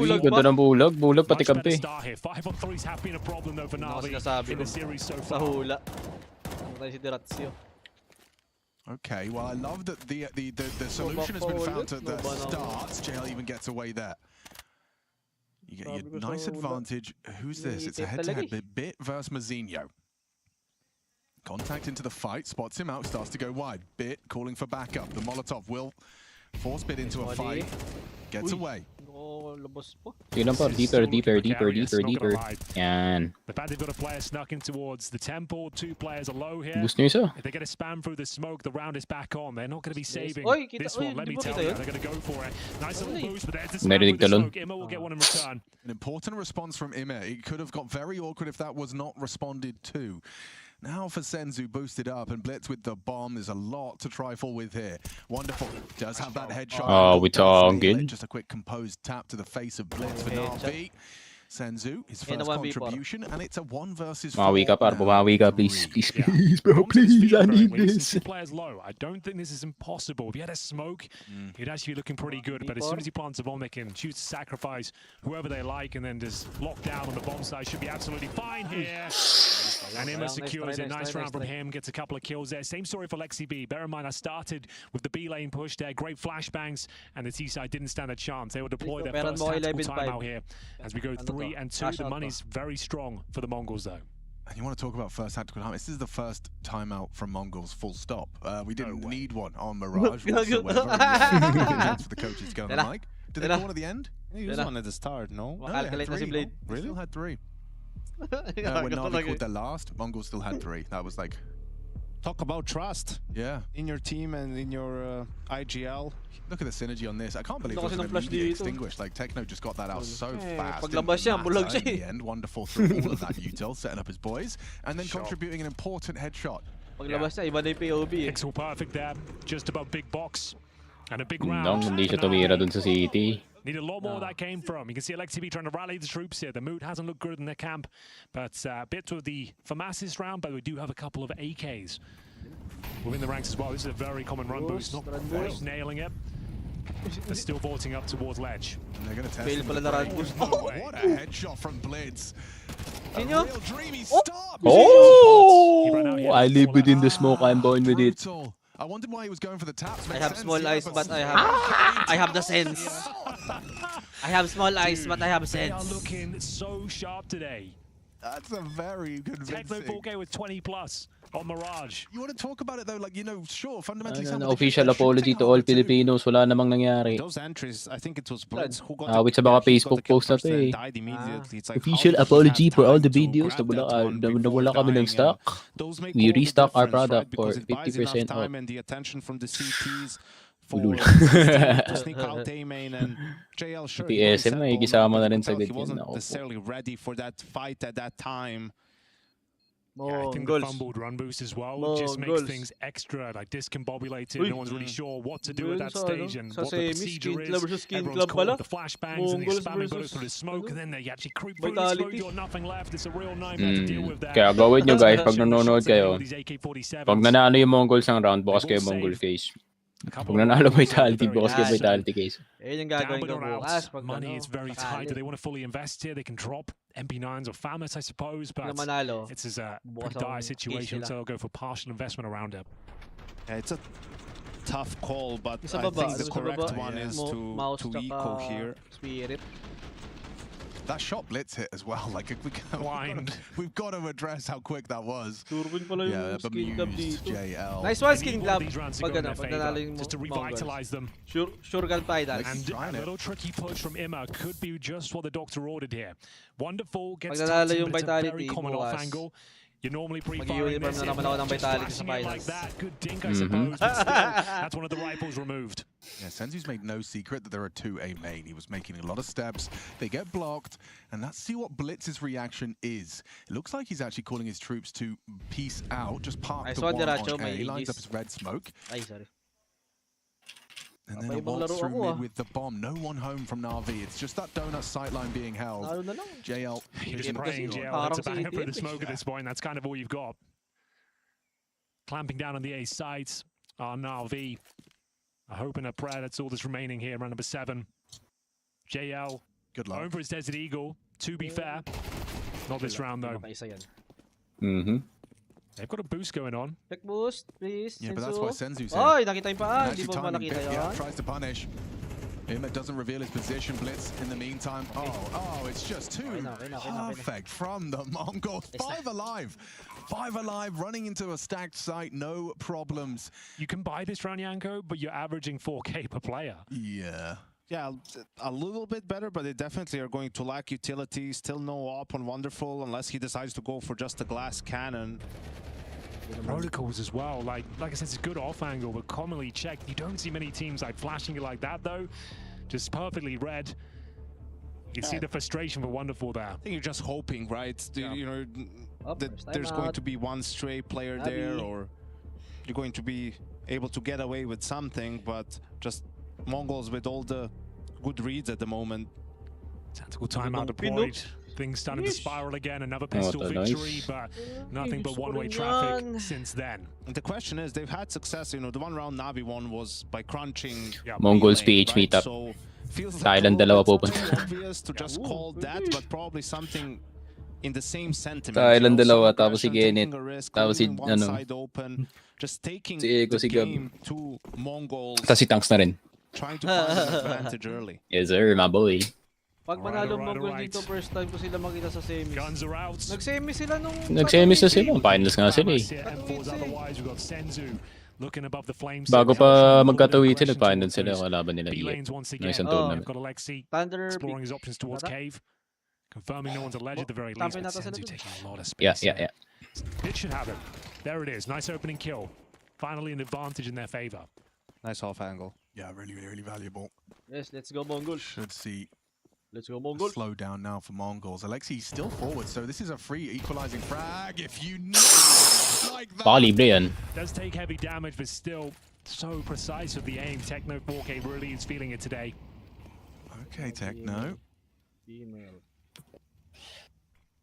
[SPEAKER 10] bulag. Bulag pati kampi.
[SPEAKER 2] 5-on-3s have been a problem though for Navi in the series so far.
[SPEAKER 20] Okay, well I love that the solution has been found at the start. JL even gets away there. You get your nice advantage. Who's this? It's a head-to-head Bit versus Mazinho. Contact into the fight, spots him out, starts to go wide. Bit calling for backup. The Molotov will force Bit into a fight. Gets away.
[SPEAKER 10] Sige lang par. Deeper. Yan.
[SPEAKER 2] The fact they've got a player snuck in towards the temple. 2 players are low here.
[SPEAKER 10] Gusto nyo isa.
[SPEAKER 2] If they get a spam through the smoke, the round is back on. They're not going to be saving this one, let me tell you. They're going to go for it. Nice little boost, but there's the spam through the smoke. Imma will get one in return.
[SPEAKER 20] An important response from Imma. It could have got very awkward if that was not responded to. Now for Senzu boosted up and Blitz with the bomb. There's a lot to trifle with here. Wonderful. Does have that headshot.
[SPEAKER 10] Oh, we talking.
[SPEAKER 20] Just a quick composed tap to the face of Blitz for Navi. Senzu, his first contribution, and it's a 1 versus 4.
[SPEAKER 10] Bumawi ka par. Bumawi ka, please. Please, bro. Please, I need this.
[SPEAKER 2] Players low. I don't think this is impossible. If he had a smoke, he'd actually be looking pretty good. But as soon as he plants a bomb, they can choose to sacrifice whoever they like and then just lock down on the bomb side. Should be absolutely fine here. And Imma secures a nice round from him, gets a couple of kills there. Same story for Lexi B. Bear in mind, I started with the B lane push there. Great flashbangs, and the T side didn't stand a chance. They will deploy their first tactical timeout here as we go 3-2. The money's very strong for the Mongols, though.
[SPEAKER 20] And you want to talk about first tactical timeout? This is the first timeout from Mongols, full stop. We didn't need one on Mirage whatsoever. Chance for the coaches to go on the mic. Did they call one at the end?
[SPEAKER 21] He was one at the start, no?
[SPEAKER 20] No, they had 3. Really? They still had 3. When Navi called their last, Mongols still had 3. That was like...
[SPEAKER 21] Talk about trust.
[SPEAKER 20] Yeah.
[SPEAKER 21] In your team and in your IGL.
[SPEAKER 20] Look at the synergy on this. I can't believe it was immediately extinguished. Like, Techno just got that out so fast. In the end, wonderful through all of that util, setting up his boys, and then contributing an important headshot.
[SPEAKER 2] Pixel perfect there, just above big box. And a big round.
[SPEAKER 10] Hindi siya tumira dun sa city.
[SPEAKER 2] Need a lot more where that came from. You can see Alexi B trying to rally the troops here. The mood hasn't looked good in their camp, but a bit of the FAMAS's round, but we do have a couple of AKs within the ranks as well. This is a very common run boost, not quite nailing it. They're still vaulting up towards ledge.
[SPEAKER 20] And they're going to test him. What a headshot from Blitz. A real dreamy stop.
[SPEAKER 10] Oh! I live within the smoke. I'm born with it.
[SPEAKER 20] I wondered why he was going for the taps.
[SPEAKER 5] I have small eyes, but I have the sense. I have small eyes, but I have sense.
[SPEAKER 2] They are looking so sharp today.
[SPEAKER 20] That's a very convincing.
[SPEAKER 2] Techno 4K with 20+ on Mirage.
[SPEAKER 20] You want to talk about it though, like, you know, sure, fundamentally.
[SPEAKER 10] Official apology to all Filipinos. Wala namang nangyari.
[SPEAKER 21] Those entries, I think it was Blitz who got
[SPEAKER 10] awit sa mga Facebook post na to eh. Official apology for all the videos. Nawala kami ng stock. We restock our product for 50% off.
[SPEAKER 21] And the attention from the CTs.
[SPEAKER 10] Ulul.
[SPEAKER 21] To sneak out A-main and JL sure
[SPEAKER 10] PSM na ikisama na rin sa
[SPEAKER 21] he
[SPEAKER 10] ganyan.
[SPEAKER 21] wasn't necessarily ready for that fight at that time.
[SPEAKER 2] Yeah, I think the fumbled run boost as well just makes things extra like discombobulated. No one's really sure what to do at that stage and what the procedure is. Everyone's caught with the flashbangs and they're spamming bullets through the smoke, and then they actually creep through the smoke. You got nothing left. It's a real nightmare to deal with that.
[SPEAKER 10] Kaya gawin nyo guys, pag nanonood kayo, pag nanalo yung Mongols ng round, bukas kayo Mongol case. Pag nanalo Vitality, bukas kayo Vitality case.
[SPEAKER 2] Money is very tight. Do they want to fully invest here? They can drop MP9s or FAMAS, I suppose, but it's a pretty dire situation, so they'll go for partial investment around it.
[SPEAKER 21] Yeah, it's a tough call, but I think the correct one is to eco here.
[SPEAKER 4] That shot blitz hit as well. Like if we can, we've got to address how quick that was. Yeah, bemused JL.
[SPEAKER 5] Nice one, Skin Club.
[SPEAKER 2] Just to revitalize them.
[SPEAKER 5] Sure gun finals.
[SPEAKER 2] And a little tricky push from Imma could be just what the doctor ordered here. Wonderful, gets
[SPEAKER 5] tucked
[SPEAKER 2] in,
[SPEAKER 5] yung
[SPEAKER 2] but it's a very
[SPEAKER 5] Vitality,
[SPEAKER 2] common off angle. You're normally pre-firing
[SPEAKER 5] Mag-uniform
[SPEAKER 2] this,
[SPEAKER 5] na naman ako ng Vitality sa
[SPEAKER 2] like
[SPEAKER 5] finals.
[SPEAKER 2] that. Good dink, I suppose, but still, that's one of the rifles removed.
[SPEAKER 4] Yeah, Senzu's made no secret that there are two A main. He was making a lot of steps. They get blocked, and let's see what Blitz's reaction is. It looks like he's actually calling his troops to peace out, just park the one on A. He lines up his red smoke. And then it walks through mid with the bomb. No one home from Navi. It's just that donut sightline being held. JL.
[SPEAKER 2] You're just praying JL hits a banger through the smoke at this point. That's kind of all you've got. Clamping down on the A sites are Navi. A hope and a prayer. That's all that's remaining here. Round number 7. JL.
[SPEAKER 4] Good luck.
[SPEAKER 2] Going for his Desert Eagle. To be fair. Not this round, though. They've got a boost going on.
[SPEAKER 5] Quick boost, please.
[SPEAKER 4] Yeah, but that's why Senzu's here.
[SPEAKER 5] Ay, nakita yung paa. Hindi mo ba nakita yun?
[SPEAKER 4] Yeah, tries to punish. Imma doesn't reveal his position. Blitz in the meantime. Oh, it's just too perfect from the Mongols. 5 alive. 5 alive, running into a stacked site. No problems.
[SPEAKER 2] You can buy this round, Yanko, but you're averaging 4K per player.
[SPEAKER 4] Yeah.
[SPEAKER 21] Yeah, a little bit better, but they definitely are going to lack utility. Still no op on Wonderful unless he decides to go for just a glass cannon.
[SPEAKER 2] Protocols as well. Like I said, it's a good off angle, but commonly checked. You don't see many teams like flashing it like that, though. Just perfectly read. You can see the frustration for Wonderful there.
[SPEAKER 21] I think you're just hoping, right? You know, that there's going to be one stray player there, or you're going to be able to get away with something, but just Mongols with all the good reads at the moment.
[SPEAKER 2] Tactical timeout deployed. Things starting to spiral again. Another pistol victory, but nothing but one-way traffic since then.
[SPEAKER 21] And the question is, they've had success. You know, the one round Navi won was by crunching.
[SPEAKER 10] Mongols PH meetup.
[SPEAKER 21] So feels
[SPEAKER 10] Thailand dalawa pupunta.
[SPEAKER 21] obvious to just call that, but probably something in the same sentiment.
[SPEAKER 10] Thailand dalawa, tapos si Genit, tapos si
[SPEAKER 21] just taking
[SPEAKER 10] si Ego,
[SPEAKER 21] the
[SPEAKER 10] si Gab.
[SPEAKER 21] game to Mongols.
[SPEAKER 10] Tapos si Tanks na rin.
[SPEAKER 21] Trying to find an advantage early.
[SPEAKER 10] Yes sir, my boy.
[SPEAKER 5] Pag manalo Mongol dito, first time ko sila makita sa semis.
[SPEAKER 2] Guns are out.
[SPEAKER 5] Nag-semis sila nung...
[SPEAKER 10] Nag-semis na sila. Finals nga sila eh. Bago pa magkatawid sila, finals sila kalaban nila EA. Na isang tournament.
[SPEAKER 5] Thunder
[SPEAKER 2] exploring his options towards cave. Confirming no one's alleged at the very least, but Senzu taking a lot of space.
[SPEAKER 10] Yeah.
[SPEAKER 2] It should have it. There it is. Nice opening kill. Finally an advantage in their favor.
[SPEAKER 21] Nice off angle.
[SPEAKER 4] Yeah, really valuable.
[SPEAKER 5] Yes, let's go Mongols.
[SPEAKER 4] Should see.
[SPEAKER 5] Let's go Mongols.
[SPEAKER 4] Slow down now for Mongols. Alexi still forward, so this is a free equalizing frag. If you know like that.
[SPEAKER 2] Does take heavy damage, but still so precise with the aim. Techno 4K really is feeling it today.
[SPEAKER 4] Okay, Techno.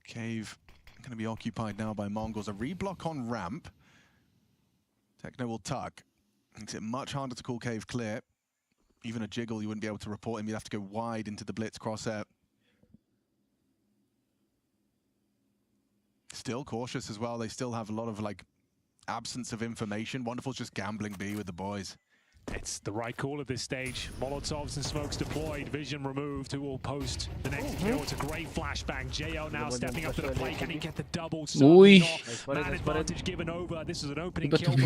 [SPEAKER 4] Cave going to be occupied now by Mongols. A reblock on ramp. Techno will tuck. Makes it much harder to call Cave clear. Even a jiggle, you wouldn't be able to report him. You'd have to go wide into the blitz crosshair. Still cautious as well. They still have a lot of like absence of information. Wonderful's just gambling B with the boys.
[SPEAKER 2] It's the right call at this stage. Molotovs and smokes deployed, vision removed. Who will post the next kill? It's a great flashbang. JL now stepping up to the plate. Can he get the double? Man advantage given over. This is an opening kill.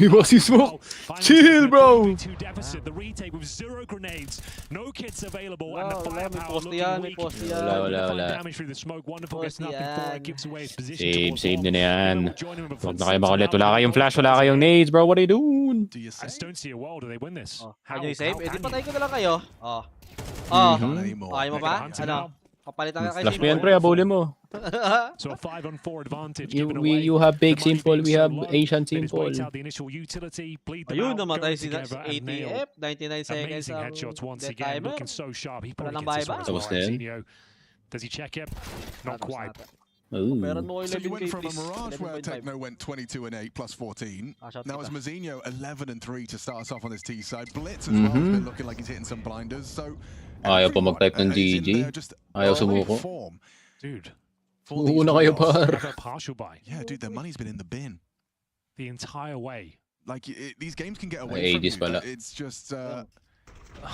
[SPEAKER 10] Chill, bro.
[SPEAKER 2] The retake with 0 grenades, no kits available, and the firepower looking weak. Damage through the smoke. Wonderful gets nothing for it. Gives away his position.
[SPEAKER 10] Save na yan. Huwag na kayo makulit. Wala kayong flash, wala kayong nades, bro. What are you doing?
[SPEAKER 2] I just don't see a world. Do they win this?
[SPEAKER 5] How do you save? Eh, di patay ko na lang kayo. Ayaw mo ba? Ano? Papalitan ka kay
[SPEAKER 10] Flash mo yan, pre. Abulin mo.
[SPEAKER 2] So a 5-on-4 advantage
[SPEAKER 10] You,
[SPEAKER 2] given away.
[SPEAKER 10] you have big
[SPEAKER 2] The money
[SPEAKER 10] simple,
[SPEAKER 2] being
[SPEAKER 10] we
[SPEAKER 2] so
[SPEAKER 10] have
[SPEAKER 2] low.
[SPEAKER 10] Asian
[SPEAKER 2] They just
[SPEAKER 10] simple.
[SPEAKER 2] wait out the initial utility, bleed them
[SPEAKER 5] Ayun,
[SPEAKER 2] out,
[SPEAKER 5] namatay
[SPEAKER 2] go
[SPEAKER 5] si
[SPEAKER 2] together and nail.
[SPEAKER 5] ATF. 99 seconds
[SPEAKER 2] Amazing
[SPEAKER 5] ang
[SPEAKER 2] headshots once
[SPEAKER 5] death
[SPEAKER 2] again,
[SPEAKER 5] timer.
[SPEAKER 2] looking so sharp. He
[SPEAKER 5] Wala
[SPEAKER 2] probably
[SPEAKER 5] nang
[SPEAKER 2] gets this one
[SPEAKER 5] buyback.
[SPEAKER 2] as well.
[SPEAKER 10] Tapos na yan.
[SPEAKER 2] Arsenio. Does he check it? Not quite.
[SPEAKER 5] Meron mo
[SPEAKER 20] So you
[SPEAKER 5] 11K,
[SPEAKER 20] went from a
[SPEAKER 5] please.
[SPEAKER 20] Mirage where
[SPEAKER 5] 11.5.
[SPEAKER 20] Techno went 22 and 8 plus 14.
[SPEAKER 5] Shout
[SPEAKER 20] Now
[SPEAKER 5] kita.
[SPEAKER 20] it's Mazinho 11 and 3 to start us off on this T side. Blitz as well has been looking like he's hitting some blinders. So
[SPEAKER 10] Ayaw pa mag-type ng GG. Ayaw sumuko.
[SPEAKER 2] Dude.
[SPEAKER 10] Uuna kayo, par.
[SPEAKER 2] Partial buy.
[SPEAKER 20] Yeah, dude, their money's been in the bin.
[SPEAKER 2] The entire way.
[SPEAKER 20] Like these games can get away from you.
[SPEAKER 10] pala.
[SPEAKER 20] It's just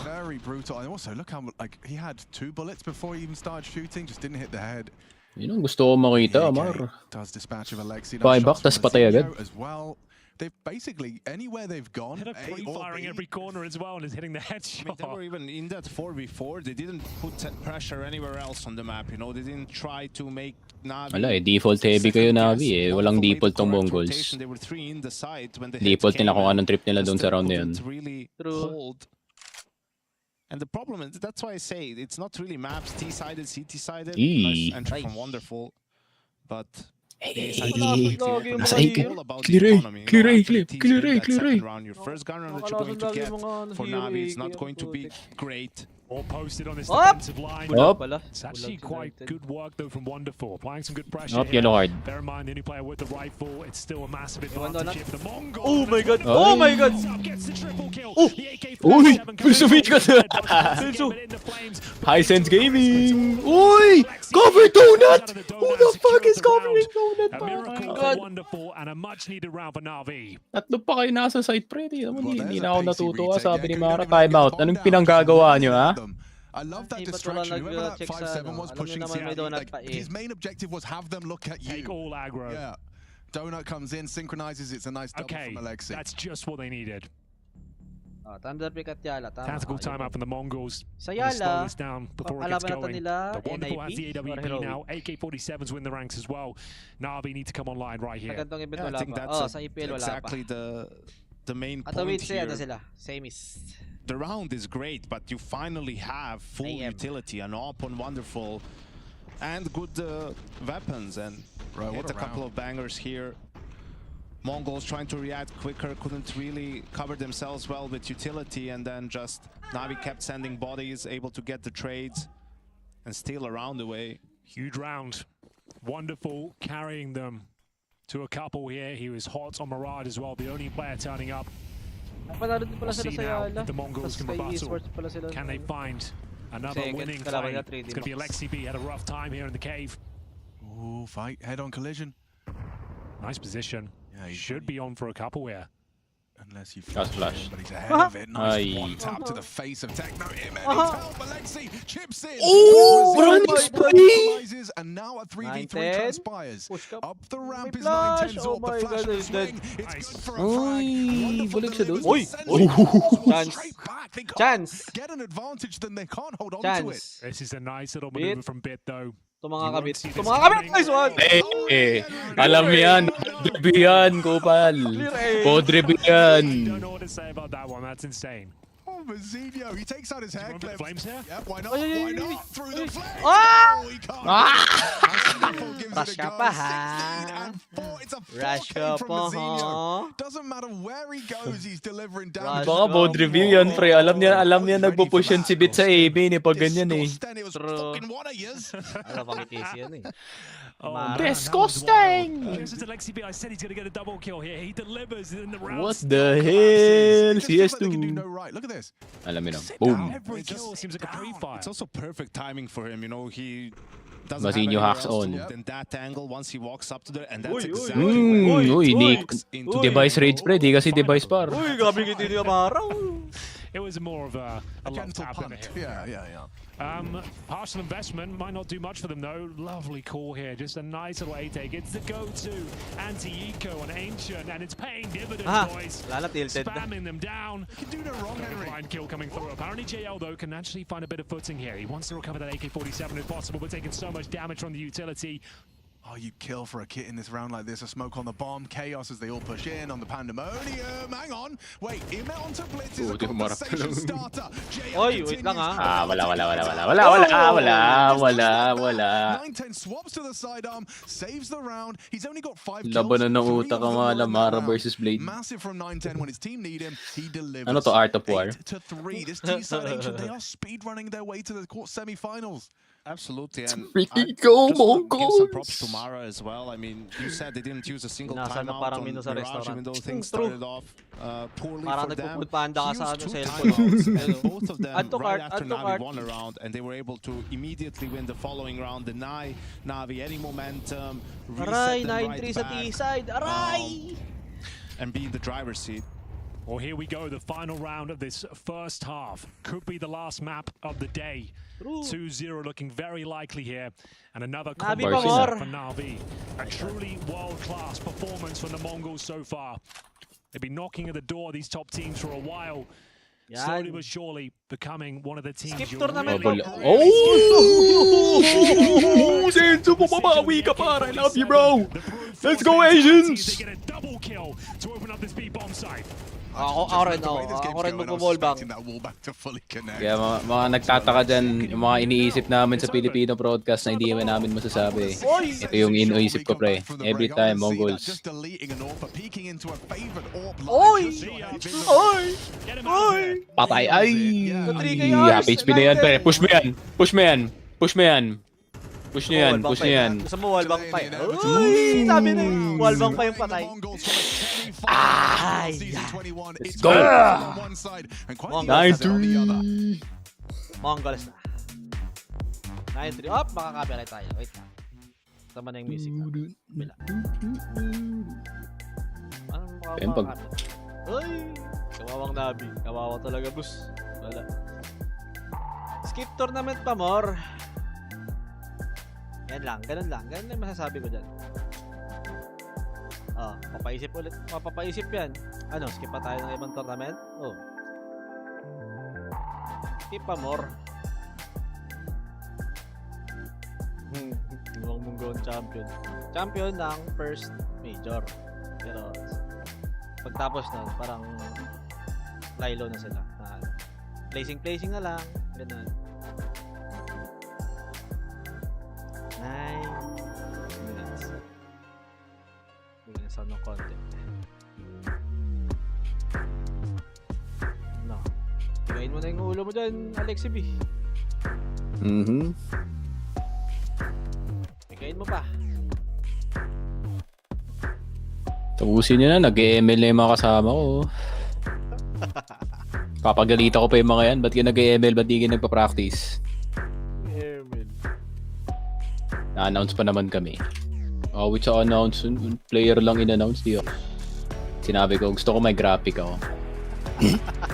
[SPEAKER 20] very brutal. And also look how like he had 2 bullets before he even started shooting, just didn't hit the head.
[SPEAKER 10] Yun ang gusto ko makita, Mar.
[SPEAKER 20] Does dispatch of Alexi.
[SPEAKER 10] Buyback, tas patay agad.
[SPEAKER 20] As well. They've basically anywhere they've gone.
[SPEAKER 2] Hit a pre-firing every corner as well and is hitting the headshot.
[SPEAKER 21] I mean, they were even in that 4v4. They didn't put pressure anywhere else on the map. You know, they didn't try to make Navi.
[SPEAKER 10] Wala default heavy kayo Navi eh. Walang default tong Mongols.
[SPEAKER 21] They were 3 in the site when the
[SPEAKER 10] Default nila kung anong trip nila doon sa round na yun.
[SPEAKER 21] Really hold. And the problem is, that's why I say it's not really maps T-sided, CT-sided. Nice entry from Wonderful, but
[SPEAKER 10] nasa A ka. Clear A.
[SPEAKER 21] Your first gun round that you're going to get for Navi is not going to be great.
[SPEAKER 2] All posted on this defensive line.
[SPEAKER 10] Up.
[SPEAKER 2] It's actually quite good work though from Wonderful, applying some good pressure.
[SPEAKER 10] Up, yellow card.
[SPEAKER 2] Bear in mind, the only player with the rifle, it's still a massive advantage here for the Mongols.
[SPEAKER 5] Oh my god! Oh my god!
[SPEAKER 2] Gets the triple kill.
[SPEAKER 10] Oh!
[SPEAKER 2] The AK-47
[SPEAKER 10] Uy!
[SPEAKER 2] comes in.
[SPEAKER 10] Pilso! High Sense Gaming! Uy! Cover donut! Who the fuck is covering donut?
[SPEAKER 2] A miracle for Wonderful and a much needed round for Navi.
[SPEAKER 10] Tatlo pa kayo nasa site, pre. Hindi na ako natutuwa. Sabi ni Mara, timeout. Anong pinanggagawa nyo, ha?
[SPEAKER 20] I love that distraction. Whoever that 5-7 was pushing CT, like, his main objective was have them look at you.
[SPEAKER 2] Take all aggro.
[SPEAKER 20] Yeah. Donut comes in, synchronizes. It's a nice double from Alexi.
[SPEAKER 2] That's just what they needed.
[SPEAKER 5] Thunder pick at Yala.
[SPEAKER 2] Tactical timeout from the Mongols.
[SPEAKER 5] Sa
[SPEAKER 2] Slow
[SPEAKER 5] Yala,
[SPEAKER 2] this down before it gets going. The Wonderful has the AWP now. AK-47s win the ranks as well. Navi need to come online right here.
[SPEAKER 21] Yeah, I think that's exactly the main point here. The round is great, but you finally have full utility, an op on Wonderful, and good weapons, and hit a couple of bangers here. Mongols trying to react quicker, couldn't really cover themselves well with utility, and then just Navi kept sending bodies, able to get the trades, and steal around the way.
[SPEAKER 2] Huge round. Wonderful carrying them to a couple here. He was hot on Mirage as well, the only player turning up. We'll see now if the Mongols can rebuttal. Can they find another winning play? It's going to be Alexi B. Had a rough time here in the cave.
[SPEAKER 20] Ooh, fight, head-on collision.
[SPEAKER 2] Nice position. Yeah, he should be on for a couple here.
[SPEAKER 20] Unless he
[SPEAKER 10] flash.
[SPEAKER 20] But he's ahead of it. Nice one tap to the face of Techno. Alexi chips in.
[SPEAKER 10] Oh, running spree!
[SPEAKER 20] And now a 3v3 transpires. Up the ramp is 9-10 Zorb. The flash and swing. It's good for a frag.
[SPEAKER 10] Bulig siya doon.
[SPEAKER 5] Chance!
[SPEAKER 20] Get an advantage, then they can't hold on to it.
[SPEAKER 2] This is a nice little maneuver from Bit though.
[SPEAKER 5] Tumangakabit. Tumangakabit! Nice one!
[SPEAKER 10] Alam yan. Podribe yan, Kupal. Podribe yan.
[SPEAKER 2] Don't know what to say about that one. That's insane.
[SPEAKER 20] Oh, Mazinho, he takes out his hair clip.
[SPEAKER 2] Flames here?
[SPEAKER 20] Yep, why not? Why not? Through the flames.
[SPEAKER 5] Oh,
[SPEAKER 20] he can't.
[SPEAKER 5] Rush ka pa, ha?
[SPEAKER 20] It's a 4K
[SPEAKER 5] Rush
[SPEAKER 20] from Mazinho. Doesn't matter where he goes, he's delivering damage.
[SPEAKER 10] Baka Podribe yan, pre. Alam niya nagpo-push yan si Bit sa AB ni pag ganyan eh.
[SPEAKER 20] It was fucking one of yours.
[SPEAKER 5] Alam pang i-case yan eh.
[SPEAKER 10] Disgusting!
[SPEAKER 2] This is Alexi B. I said he's going to get a double kill here. He delivers in the round.
[SPEAKER 10] What the hell? CS2.
[SPEAKER 20] Look at this.
[SPEAKER 10] Alam mo na. Boom.
[SPEAKER 2] Every kill seems like a pre-fire.
[SPEAKER 21] It's also perfect timing for him, you know, he doesn't
[SPEAKER 10] Mazinho
[SPEAKER 21] have
[SPEAKER 10] hacks
[SPEAKER 21] anywhere else
[SPEAKER 10] on.
[SPEAKER 21] to look than that angle once he walks up to there, and that's exactly
[SPEAKER 10] Uy, device rage pre, di kasi device par.
[SPEAKER 5] Uy, gabi kita niya maraw.
[SPEAKER 2] It was more of a love tap than a hit.
[SPEAKER 20] Yeah.
[SPEAKER 2] Partial investment might not do much for them though. Lovely call here, just a nice little A-take. It's the go-to anti-eco on Ancient, and it's paying dividends, boys. Spamming them down.
[SPEAKER 20] You can do no wrong, Henry.
[SPEAKER 2] Blind kill coming through. Apparently JL though can actually find a bit of footing here. He wants to recover that AK-47 if possible, but taking so much damage from the utility.
[SPEAKER 20] Oh, you kill for a kit in this round like this. A smoke on the bomb. Chaos as they all push in on the Pandemonium. Hang on. Wait, Imet onto Blitz is a conversation starter.
[SPEAKER 5] Oy, wait lang ah.
[SPEAKER 10] Wala.
[SPEAKER 20] 910 swaps to the sidearm. Saves the round. He's only got 5 kills.
[SPEAKER 10] Laban na ng utak ang mga Lamara versus Blade.
[SPEAKER 20] Massive from 910 when his team need him. He delivers.
[SPEAKER 10] Ano to, Art of War?
[SPEAKER 20] 8-3. This T-side ancient, they are speedrunning their way to the semi-finals.
[SPEAKER 21] Absolutely, and
[SPEAKER 10] go,
[SPEAKER 21] give some props to Mara as well. I mean, you said they didn't use a single timeout on Mirage, even though things started off poorly for them. And both of them, right after Navi won a round, and they were able to immediately win the following round, deny Navi any momentum, reset them right back, and be in the driver's seat.
[SPEAKER 2] Well, here we go, the final round of this first half. Could be the last map of the day. 2-0 looking very likely here. And another combo for Navi. A truly world-class performance from the Mongols so far. They've been knocking at the door of these top teams for a while. Slowly but surely becoming one of the teams
[SPEAKER 5] Skip
[SPEAKER 2] you're
[SPEAKER 5] tournament.
[SPEAKER 2] really...
[SPEAKER 10] Oh! Senso, mababawi ka para. I love you, bro. Let's go, Asians!
[SPEAKER 2] They get a double kill to open up this B-bomb site.
[SPEAKER 5] Ako rin mag-wallbang.
[SPEAKER 10] Kaya mga nagtataka dyan, yung mga iniisip namin sa Filipino broadcast na hindi namin masasabi. Ito yung iniisip ko, pre. Every time, MongolZ.
[SPEAKER 5] Oy!
[SPEAKER 10] Patay! Ay! Happy HP na yan, pre. Push mo yan! Push mo yan! Push mo yan! Push nyo yan! Push nyo yan!
[SPEAKER 5] Gusto mo wallbang pa eh. Uy! Sabi na yun. Wallbang pa yung patay. Ay!
[SPEAKER 10] Let's go! 9-3!
[SPEAKER 5] MongolZ na. 9-3. Op! Makaka-copyright tayo. Wait lang. Tama na yung music. Bila. Anong makaka-copyright? Uy! Kawawang Navi. Kawawa talaga, boss. Wala. Skip tournament pa more. Yan lang, ganun lang. Ganun lang masasabi ko dyan. Oh, papaisip ulit. Papaisip yan. Ano, skip pa tayo ng ibang tournament? Oh. Skip pa more. Huwag mong gawin champion. Champion ng first major. Pero, pagtapos nun, parang Lilo na sila. Placing na lang. Ganun. 9 minutes. Bigyan sa ng content. No. Bigayin mo na yung ulo mo dyan, Alexi B. Bigayin mo pa.
[SPEAKER 10] Tapusin nyo na, nag-ML na yung mga kasama ko. Papagalita ko pa yung mga yan. Ba't kayo nag-ML? Ba't di kayo nagpa-practice? Na-announce pa naman kami. With sa announce, player lang in-announce di ako. Sinabi ko, gusto ko may graphic ako.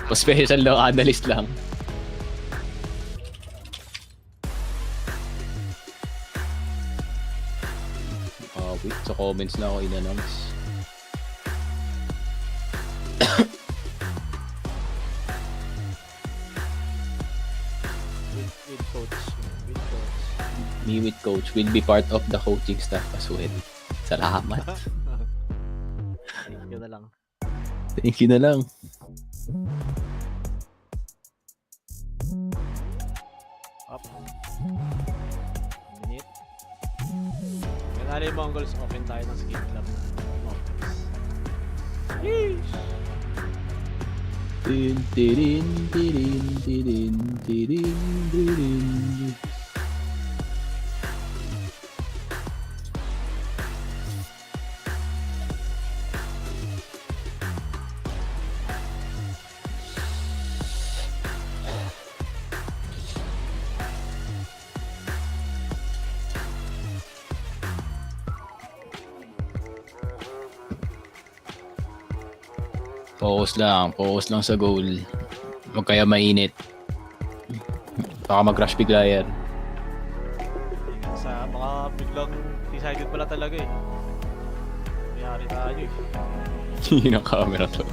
[SPEAKER 10] Pa-special lang, analyst lang. Wait, sa comments na ako in-announce.
[SPEAKER 5] With coach.
[SPEAKER 10] Me with coach will be part of the coaching staff as well. Salamat.
[SPEAKER 5] Thank you na lang.
[SPEAKER 10] Thank you na lang.
[SPEAKER 5] Up. Minute. Kanali yung MongolZ, open tayo ng skill club na. Yeesh!
[SPEAKER 10] Din, din, din, din, din, din. Focus lang sa goal. Huwag kaya mainit. Baka mag-crash bigla yan.
[SPEAKER 5] Baka biglang decided pala talaga eh. Mayari tayo eh.
[SPEAKER 10] Yun ang camera to.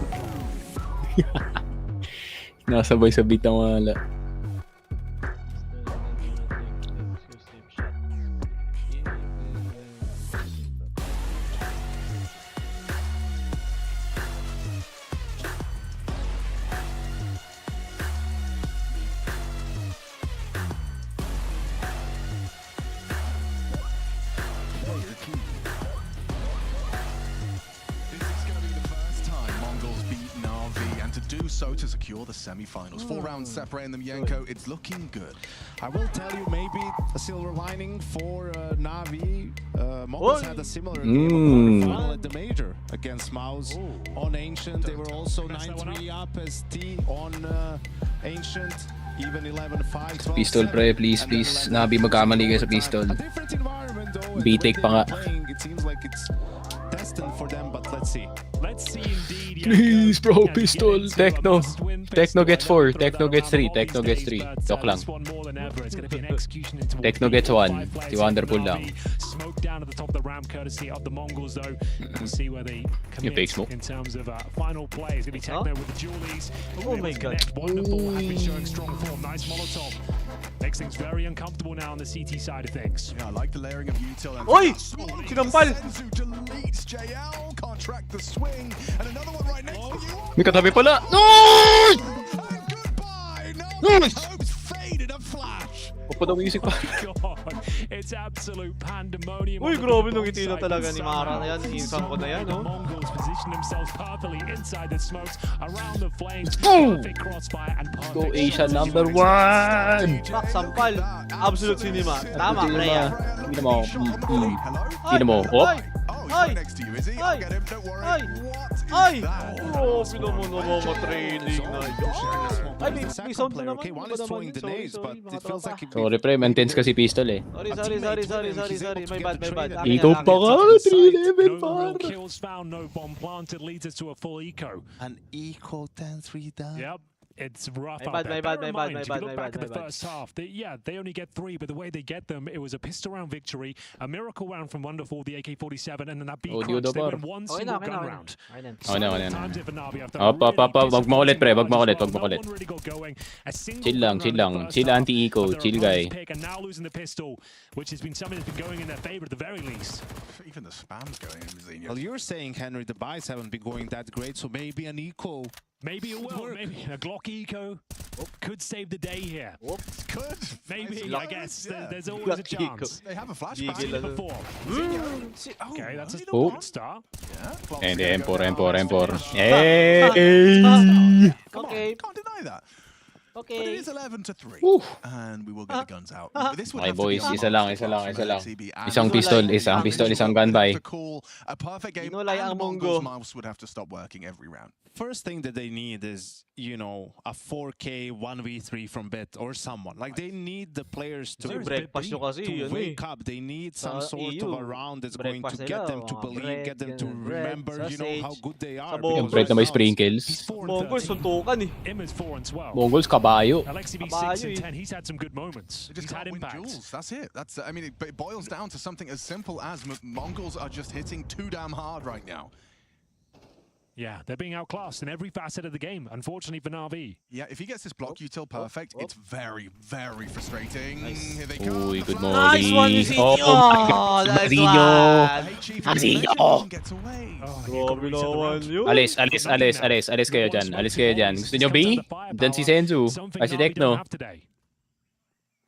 [SPEAKER 10] Nasabay sa beat ang wala.
[SPEAKER 20] so to secure the semi-finals. 4 rounds separating them, Yenko. It's looking good.
[SPEAKER 21] I will tell you, maybe a silver lining for Navi. MongolZ had a similar game final at the major against Mouse on Ancient. They were also 9-3 up as T on Ancient. Even 11-5.
[SPEAKER 10] Pistol pre, please. Nabi, magkamali kayo sa pistol. B-take pa nga.
[SPEAKER 21] It seems like it's destined for them, but let's see.
[SPEAKER 2] Indeed.
[SPEAKER 10] Please, bro, pistol. Techno gets 4. Techno gets 3. Techno gets 3. Joke lang. Techno gets 1. Si Wonderful lang.
[SPEAKER 2] Smoke down at the top of the ramp, courtesy of the MongolZ, though. We'll see where they commit in terms of final play. It's going to be Techno with the Julies.
[SPEAKER 5] Oh my god.
[SPEAKER 2] Wonderful have been showing strong form. Nice Molotov. Makes things very uncomfortable now on the CT side of things.
[SPEAKER 20] Yeah, I like the layering of util.
[SPEAKER 5] Oi! Sinampal!
[SPEAKER 20] Senzu deletes JL. Can't track the swing. And another one right next to you.
[SPEAKER 10] May katabi pala. No!
[SPEAKER 20] Hopes fade in a flash.
[SPEAKER 10] Papadang music pa.
[SPEAKER 2] It's absolute pandemonium.
[SPEAKER 5] Uy, grabe nung ngiti na talaga ni Mara na yan. Insan ko na yan, no?
[SPEAKER 2] Mongols position themselves perfectly inside the smokes, around the flames. Perfect crossfire and perfect.
[SPEAKER 10] Go Asia number 1.
[SPEAKER 5] Pak, sampal. Absolute cinema. Tama, Rhea.
[SPEAKER 10] Hindi mo. Hindi mo. Oh.
[SPEAKER 5] Ay!
[SPEAKER 20] Next to you, is he? I'll get him. Don't worry.
[SPEAKER 5] Ay! Ay! Oh, pinamamatraining na yun. Ay, may sound na naman.
[SPEAKER 21] Okay, one is throwing grenades, but it feels like
[SPEAKER 10] Sorry pre, maintenance kasi pistol eh.
[SPEAKER 5] Sorry. My bad.
[SPEAKER 10] Ikaw pa ka, 3-11 par.
[SPEAKER 2] Kills found, no bomb planted, leads us to a full eco.
[SPEAKER 21] An eco 10-3 down.
[SPEAKER 2] Yep. It's rough
[SPEAKER 5] My
[SPEAKER 2] out there.
[SPEAKER 5] bad.
[SPEAKER 2] If you look back at the first half, they only get 3, but the way they get them, it was a pistol round victory, a miracle round from Wonderful, the AK-47, and then that B-Crunch, they win one single gun round.
[SPEAKER 10] Okay na. Up. Wag mo ulit pre, wag mo ulit. Chill lang. Chill anti-eco, chill guy.
[SPEAKER 2] And now losing the pistol, which has been something that's been going in their favor at the very least.
[SPEAKER 20] Even the spam's going in Zinho.
[SPEAKER 21] Well, you're saying, Henry, the buys haven't been going that great, so maybe an eco.
[SPEAKER 2] Maybe it will. Maybe a Glock Eco could save the day here.
[SPEAKER 20] Could.
[SPEAKER 2] Maybe, I guess. There's always a chance.
[SPEAKER 20] They have a flashback.
[SPEAKER 2] Before. Okay, that's a good start.
[SPEAKER 20] Yeah.
[SPEAKER 10] And M4. Hey!
[SPEAKER 5] Okay.
[SPEAKER 20] Can't deny that.
[SPEAKER 5] Okay.
[SPEAKER 20] But it is 11-3. And we will get the guns out. This would
[SPEAKER 10] Okay
[SPEAKER 20] have to
[SPEAKER 10] boys,
[SPEAKER 20] be
[SPEAKER 10] isa lang. Isang pistol, isang gun by.
[SPEAKER 20] A perfect game.
[SPEAKER 5] Inulay ang
[SPEAKER 20] And
[SPEAKER 5] Mongo.
[SPEAKER 20] MongolZ mouse would have to stop working every round.
[SPEAKER 21] First thing that they need is, you know, a 4K 1v3 from Bet or someone. Like, they need the players to wake up. They need some sort of a round that's going to get them to believe, get them to remember, you know, how good they are.
[SPEAKER 10] Yung bread na may sprinkles.
[SPEAKER 5] MongolZ, suntukan eh.
[SPEAKER 2] Image 4 and 12.
[SPEAKER 10] MongolZ kabayo.
[SPEAKER 2] Alexi B 6 and 10. He's had some good moments.
[SPEAKER 20] They just
[SPEAKER 2] He's had
[SPEAKER 20] can't win
[SPEAKER 2] impact.
[SPEAKER 20] duels. That's it. I mean, it boils down to something as simple as MongolZ are just hitting too damn hard right now.
[SPEAKER 2] Yeah, they're being outclassed in every facet of the game, unfortunately for Navi.
[SPEAKER 20] Yeah, if he gets this block util perfect, it's very, very frustrating. Here they come.
[SPEAKER 10] Uy, good
[SPEAKER 5] Nice one,
[SPEAKER 10] morning.
[SPEAKER 5] Zinho.
[SPEAKER 10] Oh,
[SPEAKER 5] Nice
[SPEAKER 10] Zinho.
[SPEAKER 20] Gets away.
[SPEAKER 5] Grabe naman yun.
[SPEAKER 10] Alis kayo dyan. Gusto nyo B? Dyan si Senzu. Ay si Tekno.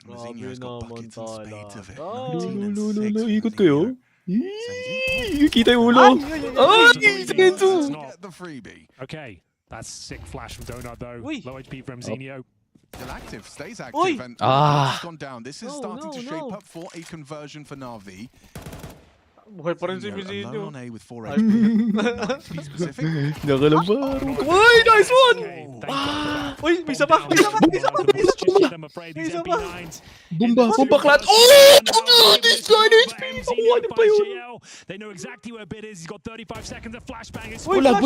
[SPEAKER 20] Zinho's got buckets in spades of it.
[SPEAKER 10] No, ikot kayo. Kita yung ulo. Ay, Senzu.
[SPEAKER 20] Get the freebie.
[SPEAKER 2] Okay, that's sick flash from Donut though. Low HP from Zinho.
[SPEAKER 20] Still active, stays active, and it's gone down. This is starting to shape up for a conversion for Navi.
[SPEAKER 5] Buhay pa rin si Vizinho.
[SPEAKER 20] Alone on A with 4 HP. To be specific.
[SPEAKER 10] Nakalabar. Uy, nice one!
[SPEAKER 5] Uy, may isa pa!
[SPEAKER 10] Bomba klat. Oh! This guy needs HP. Nakuha niya pa yun.
[SPEAKER 2] They know exactly where Bit is. He's got 35 seconds of flashbang.
[SPEAKER 10] Bulag.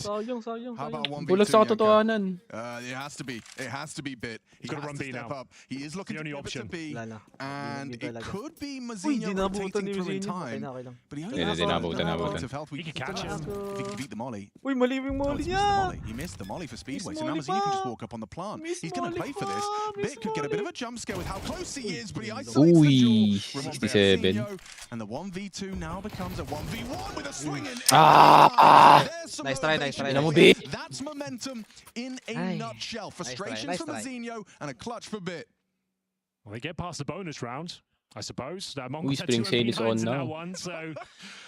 [SPEAKER 5] Sayang.
[SPEAKER 20] How about 1v2?
[SPEAKER 10] Bulag sa katotohanan.
[SPEAKER 20] It has to be. It has to be Bit. He
[SPEAKER 2] Gotta
[SPEAKER 20] has
[SPEAKER 2] run
[SPEAKER 20] to
[SPEAKER 2] B
[SPEAKER 20] step
[SPEAKER 2] now.
[SPEAKER 20] up. He is looking to pivot to B. And it could be
[SPEAKER 5] Uy,
[SPEAKER 20] Mazinho
[SPEAKER 5] dinabutan ni
[SPEAKER 20] rotating through in
[SPEAKER 5] Vizinho.
[SPEAKER 20] time.
[SPEAKER 5] Okay lang.
[SPEAKER 20] But he only
[SPEAKER 10] Yeah,
[SPEAKER 20] has
[SPEAKER 10] dinabutan.
[SPEAKER 20] of health. We can catch him. If he can beat the molly.
[SPEAKER 5] Uy, mali yung
[SPEAKER 20] No,
[SPEAKER 5] molly
[SPEAKER 20] he's missed the
[SPEAKER 5] niya.
[SPEAKER 20] molly. He missed the molly for Speedway. So now
[SPEAKER 5] Molly
[SPEAKER 20] Mazinho can just
[SPEAKER 5] pa.
[SPEAKER 20] walk up on the plant.
[SPEAKER 5] Miss
[SPEAKER 20] He's going to
[SPEAKER 5] Molly
[SPEAKER 20] play for this.
[SPEAKER 5] pa. Miss
[SPEAKER 20] Bit could get a bit of a jump scare with how close he is, but he isolates
[SPEAKER 10] Uy,
[SPEAKER 20] the duel. Removes
[SPEAKER 10] 67.
[SPEAKER 20] Mazinho, and the 1v2 now becomes a 1v1 with a swing in. There's some
[SPEAKER 5] Nice try.
[SPEAKER 20] motivation. That's momentum in a nutshell. Frustration for Mazinho and a clutch for Bit.
[SPEAKER 2] Well, they get past the bonus round. I suppose.
[SPEAKER 10] Uy, Spring Sale is on now.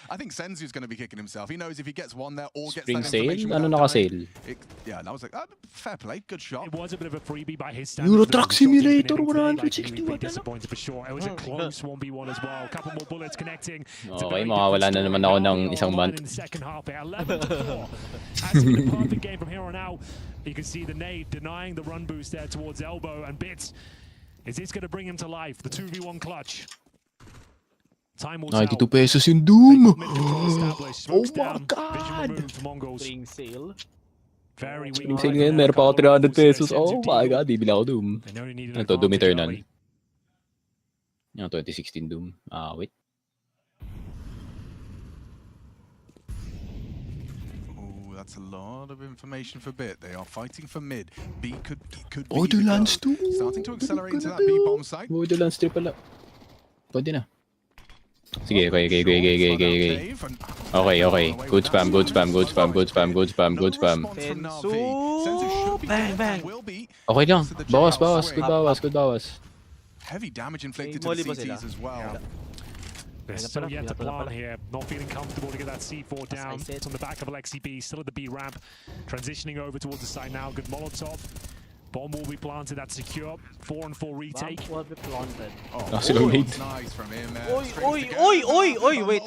[SPEAKER 4] I think Senzu's going to be kicking himself. He knows if he gets one there or gets
[SPEAKER 10] Spring
[SPEAKER 4] that information
[SPEAKER 10] Sale? Ano
[SPEAKER 4] without
[SPEAKER 10] naka-sale?
[SPEAKER 4] dying, yeah, that was like, fair play, good shot.
[SPEAKER 2] It was a bit of a freebie by his standards.
[SPEAKER 10] Euro Truck Simulator
[SPEAKER 2] Disappointed
[SPEAKER 10] 161.
[SPEAKER 2] for sure. It was a close 1v1 as well. A couple more bullets connecting.
[SPEAKER 10] Okay, mawawala na naman ako ng isang month.
[SPEAKER 2] In the second half, 11-4. Has to be a perfect game from here on out. You can see the nade denying the run boost there towards elbow, and Bits. Is this going to bring him to life? The 2v1 clutch. Time will
[SPEAKER 10] 92 pesos yung Doom!
[SPEAKER 2] Oh
[SPEAKER 10] my God!
[SPEAKER 5] Spring Sale.
[SPEAKER 2] Very weak.
[SPEAKER 10] Spring Sale ngayon, meron pa ako 300 pesos. Oh my God, bibili ako Doom. Ito, Doom Eternal. Yung 2016 Doom. Wait.
[SPEAKER 4] That's a lot of information for Bit. They are fighting for mid. B could be
[SPEAKER 10] Borderlands 2.
[SPEAKER 4] Starting to accelerate into that B bomb site.
[SPEAKER 10] Borderlands 3 pala. Pwede na. Sige, okay. Okay. Good spam.
[SPEAKER 5] Bang.
[SPEAKER 10] Okay lang. Bawas. Good bawas.
[SPEAKER 4] Heavy damage inflicted to the CTs as well.
[SPEAKER 2] They're still yet to plant here. Not feeling comfortable to get that C4 down. It's on the back of Alexi B, still at the B ramp. Transitioning over towards the side now. Good Molotov. Bomb will be planted. That's secure. 4-4 retake.
[SPEAKER 5] Bomb will be planted.
[SPEAKER 4] Nice from him.
[SPEAKER 5] Oi! Wait.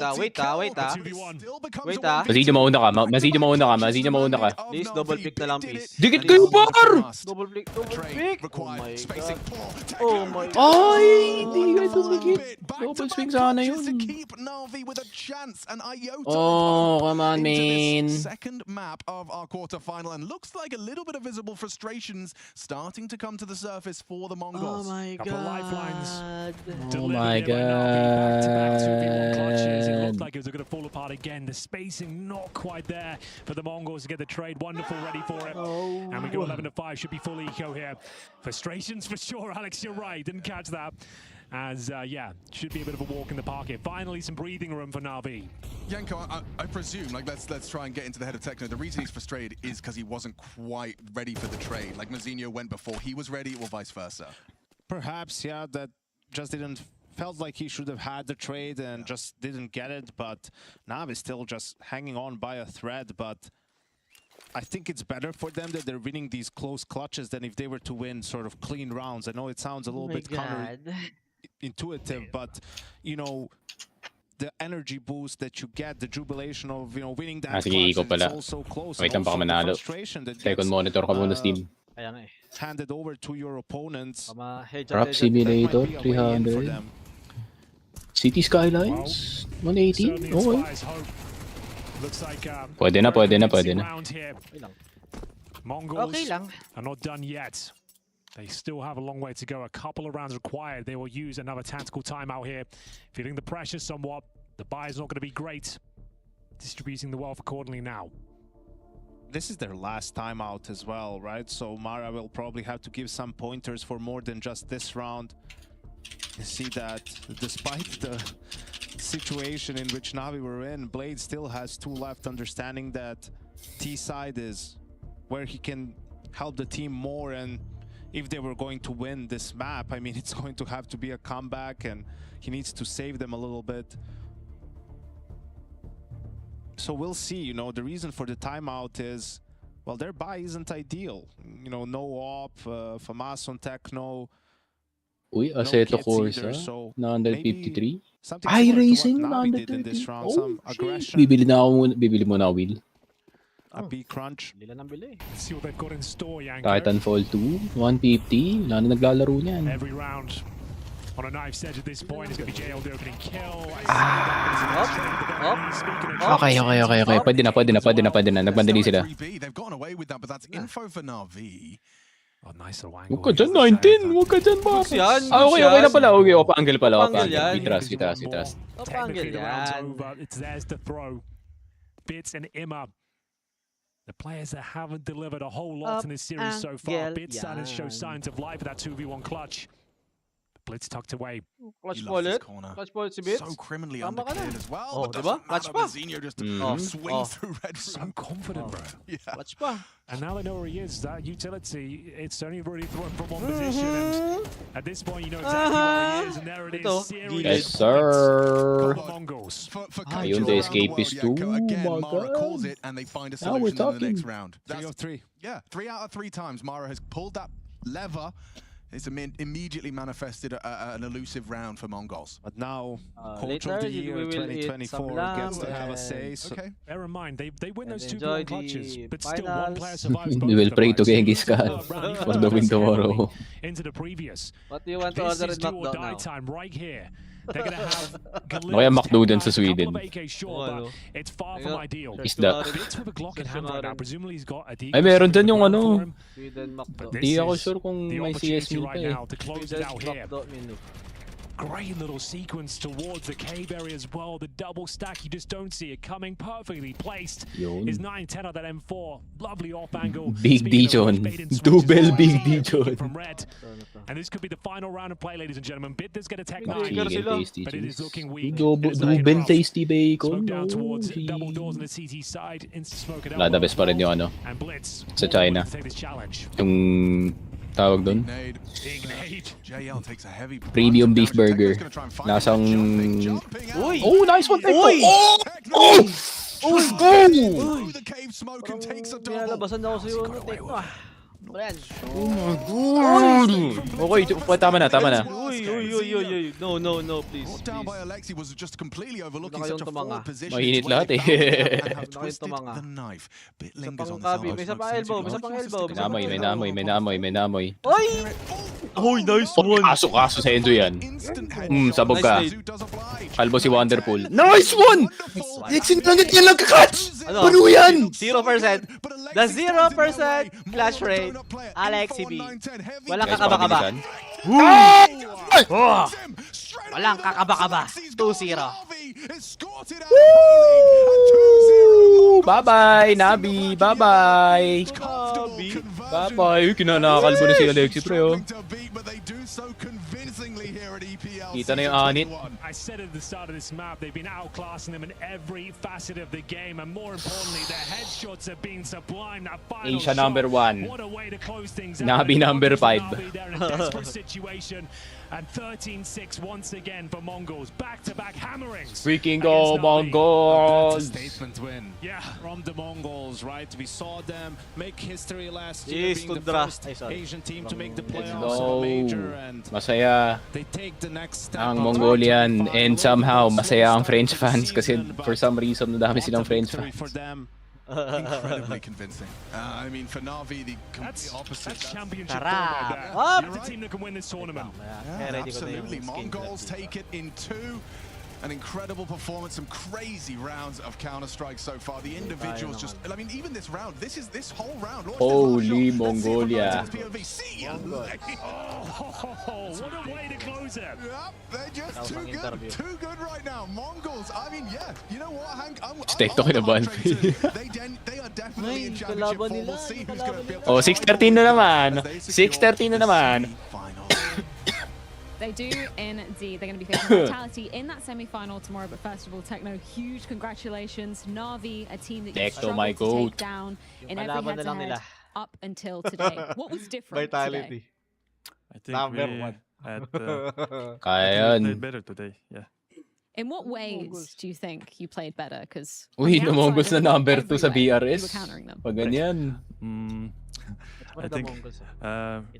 [SPEAKER 10] Masidyo mauna ka.
[SPEAKER 5] Please, double pick na lang, please.
[SPEAKER 10] Dikit kayo, par!
[SPEAKER 5] Double pick. Oh my God.
[SPEAKER 10] Ay! Hindi ka tumikit. Double swing sana yun. Oh, come on, man.
[SPEAKER 4] Second map of our quarterfinal, and looks like a little bit of visible frustrations starting to come to the surface for the Mongols.
[SPEAKER 5] Oh my
[SPEAKER 2] Couple lifelines.
[SPEAKER 10] Oh my God.
[SPEAKER 2] It looked like it was going to fall apart again. The spacing not quite there for the Mongols to get the trade. Wonderful, ready for it. And we go 11-5. Should be full eco here. Frustrations for sure, Alex. You're right. Didn't catch that. As, yeah, should be a bit of a walk in the park here. Finally, some breathing room for Navi.
[SPEAKER 4] Yanko, I presume, like, let's try and get into the head of Techno. The reason he's frustrated is because he wasn't quite ready for the trade. Like, Mazinho went before he was ready, or vice versa.
[SPEAKER 21] Perhaps, yeah, that just didn't felt like he should have had the trade and just didn't get it. But Navi still just hanging on by a thread. But I think it's better for them that they're winning these close clutches than if they were to win sort of clean rounds. I know it sounds a little bit counterintuitive, but you know, the energy boost that you get, the jubilation of, you know, winning that
[SPEAKER 10] sige,
[SPEAKER 21] clutch,
[SPEAKER 10] pala.
[SPEAKER 21] it's also close.
[SPEAKER 10] Wait lang, baka manalo. Second monitor ka muna, Steam.
[SPEAKER 21] Handed over to your opponents.
[SPEAKER 10] Rap Simulator 300. City Skylines 180. Okay. Pwede na.
[SPEAKER 2] Mongols are not done yet. They still have a long way to go. A couple of rounds required. They will use another tactical timeout here. Feeling the pressure somewhat. The buy is not going to be great. Distributing the wealth accordingly now.
[SPEAKER 21] This is their last timeout as well, right? So Mara will probably have to give some pointers for more than just this round. You see that despite the situation in which Navi were in, Blade still has 2 left, understanding that T side is where he can help the team more. And if they were going to win this map, I mean, it's going to have to be a comeback, and he needs to save them a little bit. So we'll see, you know, the reason for the timeout is, well, their buy isn't ideal. You know, no op, FAMAS on Techno.
[SPEAKER 10] Uy, Assetto Corsa, 953. iRacing, 930. Oh, shit. Bibili muna ako, Will.
[SPEAKER 21] A B crunch.
[SPEAKER 2] See what they've got in store, Yanko.
[SPEAKER 10] Titanfall 2, 150. Wala na naglalaro niyan.
[SPEAKER 2] Every round on a knife's edge at this point is going to be JL the opening kill.
[SPEAKER 10] Okay. Pwede na. Nagmadali sila.
[SPEAKER 4] They've gotten away with that, but that's info for Navi.
[SPEAKER 2] Oh, nice little
[SPEAKER 10] angle. Huwag ka dyan, 19! Huwag ka dyan, ba? Okay na pala. Okay, pa-angle pala. Kitras.
[SPEAKER 2] Technically, the round's over. It's theirs to throw. Bits and Imma. The players that haven't delivered a whole lot in this series so far. Bits starting to show signs of life with that 2v1 clutch. Blitz tucked away.
[SPEAKER 5] Clutch bullet. Clutch bullet si Bits.
[SPEAKER 20] So criminally
[SPEAKER 5] Tama ka na.
[SPEAKER 20] undercleared as well.
[SPEAKER 5] Oh,
[SPEAKER 20] But
[SPEAKER 5] diba?
[SPEAKER 20] doesn't
[SPEAKER 5] Clutch
[SPEAKER 20] matter.
[SPEAKER 5] pa.
[SPEAKER 20] Mazinho just swings through red.
[SPEAKER 2] So confident, bro.
[SPEAKER 20] Yeah.
[SPEAKER 5] Clutch pa.
[SPEAKER 2] And now they know where he is. That utility, it's only really thrown from one position. And at this point, you know exactly where he is. And there it is. Serious
[SPEAKER 10] Yes, sir.
[SPEAKER 2] Mongols.
[SPEAKER 10] Ayun, the escapist too.
[SPEAKER 20] Again,
[SPEAKER 10] Oh my
[SPEAKER 20] Mara calls
[SPEAKER 10] God.
[SPEAKER 20] it, and they find a
[SPEAKER 10] Now we're
[SPEAKER 20] solution in the next
[SPEAKER 10] talking.
[SPEAKER 20] round.
[SPEAKER 2] 3 of 3.
[SPEAKER 20] Yeah, 3 out of 3 times Mara has pulled that lever. It's immediately manifested an elusive round for Mongols.
[SPEAKER 18] But now, Coach
[SPEAKER 5] later
[SPEAKER 18] of the
[SPEAKER 5] we
[SPEAKER 18] Year
[SPEAKER 5] will eat
[SPEAKER 18] 2024
[SPEAKER 5] some
[SPEAKER 18] gets to
[SPEAKER 5] lamb
[SPEAKER 18] have a
[SPEAKER 5] and-
[SPEAKER 18] say. So
[SPEAKER 20] Okay.
[SPEAKER 2] Bear in mind, they win those 2
[SPEAKER 5] enjoy
[SPEAKER 2] clutches,
[SPEAKER 5] the
[SPEAKER 2] but still one player
[SPEAKER 5] finals.
[SPEAKER 2] survives both
[SPEAKER 10] We will
[SPEAKER 2] of them,
[SPEAKER 10] pray
[SPEAKER 2] right?
[SPEAKER 10] to
[SPEAKER 2] So
[SPEAKER 10] Genghis
[SPEAKER 2] the
[SPEAKER 10] Khan
[SPEAKER 2] first round, he
[SPEAKER 10] for
[SPEAKER 2] first
[SPEAKER 10] the win
[SPEAKER 2] gets
[SPEAKER 10] tomorrow.
[SPEAKER 2] heavily into the previous.
[SPEAKER 5] What do you want to
[SPEAKER 2] This
[SPEAKER 5] order
[SPEAKER 2] is
[SPEAKER 5] in
[SPEAKER 2] do or
[SPEAKER 5] McDo
[SPEAKER 2] die
[SPEAKER 5] now?
[SPEAKER 2] time right here. They're going to have
[SPEAKER 10] Kaya McDo din sa Sweden.
[SPEAKER 2] It's far from ideal.
[SPEAKER 10] Isda.
[SPEAKER 2] Blitz with a Glock in hand right now. Presumably he's got a deep.
[SPEAKER 10] Ay, meron dyan yung ano.
[SPEAKER 5] Sweden McDo.
[SPEAKER 10] Di ako sure kung
[SPEAKER 2] the
[SPEAKER 10] may CS
[SPEAKER 2] opportunity
[SPEAKER 10] meal
[SPEAKER 2] right
[SPEAKER 10] pa eh.
[SPEAKER 2] now to close it
[SPEAKER 5] Sweden
[SPEAKER 2] out here.
[SPEAKER 5] McDo menu.
[SPEAKER 2] Great little sequence towards the cave area as well. The double stack, you just don't see it coming. Perfectly placed.
[SPEAKER 10] Yun.
[SPEAKER 2] Is 9-10 on that M4. Lovely off angle.
[SPEAKER 10] Big D John. Double Big D John.
[SPEAKER 2] From red. And this could be the final round of play, ladies and gentlemen. Bitter's going to take
[SPEAKER 10] Chicken
[SPEAKER 2] 9,
[SPEAKER 10] tasty
[SPEAKER 2] but it is
[SPEAKER 10] juice.
[SPEAKER 2] looking weak.
[SPEAKER 10] Double tasty bacon.
[SPEAKER 2] Smoke down
[SPEAKER 10] Oh,
[SPEAKER 2] towards
[SPEAKER 10] geez.
[SPEAKER 2] double doors on the CT side. Instant smoke it
[SPEAKER 10] Wala, the best pa rin yung ano.
[SPEAKER 2] And Blitz
[SPEAKER 10] Sa China.
[SPEAKER 2] take this challenge.
[SPEAKER 10] Yung tawag doon.
[SPEAKER 20] JL takes a heavy
[SPEAKER 10] Premium beef burger. Lasang...
[SPEAKER 5] Uy!
[SPEAKER 10] Oh, nice one!
[SPEAKER 5] Uy!
[SPEAKER 10] Oh! Oh!
[SPEAKER 5] Uy!
[SPEAKER 20] Through the cave smoke and takes a double.
[SPEAKER 5] Pinalabasan ako sa'yo ng Tekno ah. Brad.
[SPEAKER 10] Okay, tama na, tama na.
[SPEAKER 5] Uy. No, please.
[SPEAKER 20] Brought down by Alexi was just completely overlooking
[SPEAKER 5] Huwag na
[SPEAKER 20] such a
[SPEAKER 5] kayong tumanga.
[SPEAKER 20] forward position.
[SPEAKER 10] Mainit
[SPEAKER 20] It's where
[SPEAKER 10] lahat
[SPEAKER 20] they
[SPEAKER 10] eh.
[SPEAKER 20] found it and have
[SPEAKER 5] Huwag na kayong
[SPEAKER 20] twisted
[SPEAKER 5] tumanga.
[SPEAKER 20] the knife. Bit
[SPEAKER 5] Isa
[SPEAKER 20] lingers
[SPEAKER 5] pang
[SPEAKER 20] on the
[SPEAKER 5] kabi,
[SPEAKER 20] side.
[SPEAKER 5] may isa pang elbow, may isa pang elbow.
[SPEAKER 10] May namoy.
[SPEAKER 5] Oy! Uy, nice one.
[SPEAKER 10] Kaso sa Enzo yan. Sabog ka.
[SPEAKER 5] Nice
[SPEAKER 10] Kalbo si Wonderful. Nice one! Exit lang yan lang kakatch!
[SPEAKER 5] Ano?
[SPEAKER 10] Ano yan?
[SPEAKER 5] 0%. The 0% clash rate. Alexi B. Walang kakaba-kaba. Oh! Walang kakaba-kaba. 2-0.
[SPEAKER 10] Bye-bye, Navi. Bye-bye. Bye-bye. Kinanakalbo na si Alexi, pre, oh. Kita na yung anit.
[SPEAKER 2] I said at the start of this map, they've been outclassing them in every facet of the game, and more importantly, their headshots have been sublime. That final
[SPEAKER 10] Asia
[SPEAKER 2] shot,
[SPEAKER 10] number 1.
[SPEAKER 2] what a way to close things out.
[SPEAKER 10] Navi number 5.
[SPEAKER 2] Navi, they're in a desperate situation, and 13-6 once again for Mongols. Back-to-back hammerings.
[SPEAKER 10] Freaking go, Mongols!
[SPEAKER 18] statement win.
[SPEAKER 2] Yeah.
[SPEAKER 18] From the Mongols, right? We saw them make history last year,
[SPEAKER 5] Yes,
[SPEAKER 18] being the
[SPEAKER 5] Tundra.
[SPEAKER 18] first Asian team to make the
[SPEAKER 10] Let's
[SPEAKER 18] playoffs in a
[SPEAKER 10] go.
[SPEAKER 18] major, and
[SPEAKER 10] Masaya
[SPEAKER 18] they take the next step.
[SPEAKER 10] ang
[SPEAKER 18] on
[SPEAKER 10] Mongolian
[SPEAKER 18] to
[SPEAKER 10] and
[SPEAKER 18] the
[SPEAKER 10] somehow
[SPEAKER 18] final.
[SPEAKER 10] masaya ang
[SPEAKER 18] Slow
[SPEAKER 10] French
[SPEAKER 18] start to the
[SPEAKER 10] fans kasi
[SPEAKER 18] season,
[SPEAKER 10] for some reason madami
[SPEAKER 18] what
[SPEAKER 10] silang
[SPEAKER 18] a
[SPEAKER 10] French
[SPEAKER 18] victory
[SPEAKER 10] fans.
[SPEAKER 18] for them.
[SPEAKER 20] Incredibly convincing. I mean, for Navi, the complete opposite.
[SPEAKER 2] That's championship
[SPEAKER 5] Tara.
[SPEAKER 2] form right there.
[SPEAKER 5] Up.
[SPEAKER 2] You're the team that can win this tournament.
[SPEAKER 20] Yeah, absolutely. Mongols take it in 2. An incredible performance, some crazy rounds of Counter-Strike so far. The individuals just, I mean, even this round, this whole round.
[SPEAKER 10] Holy Mongolia.
[SPEAKER 2] Oh, what a way to close it.
[SPEAKER 20] Yep, they're just too good right now. Mongols, I mean, yeah, you know what, Hank?
[SPEAKER 10] Stake to kinabahan.
[SPEAKER 20] They are definitely in championship form. We'll see who's going to be able to...
[SPEAKER 10] Oh, 6:13 na naman. 6:13 na naman.
[SPEAKER 17] They do indeed. They're going to be facing Vitality in that semi-final tomorrow. But first of all, Techno, huge congratulations. Navi, a team that you
[SPEAKER 10] Techno, my
[SPEAKER 17] struggled to take
[SPEAKER 10] goat.
[SPEAKER 17] down in
[SPEAKER 5] Yung
[SPEAKER 17] every
[SPEAKER 5] kalaban na lang
[SPEAKER 17] head-to-head
[SPEAKER 5] nila.
[SPEAKER 17] up until today. What was different today?
[SPEAKER 12] I think
[SPEAKER 5] Number
[SPEAKER 12] we
[SPEAKER 5] one.
[SPEAKER 12] had
[SPEAKER 10] Kaya
[SPEAKER 12] played
[SPEAKER 10] yan.
[SPEAKER 12] better today. Yeah.
[SPEAKER 17] In what ways do you think you played better? Because
[SPEAKER 10] Uy, na Mongols na number 2 sa
[SPEAKER 17] you were
[SPEAKER 10] BRS.
[SPEAKER 17] countering them.
[SPEAKER 10] Pag ganyan.
[SPEAKER 12] I think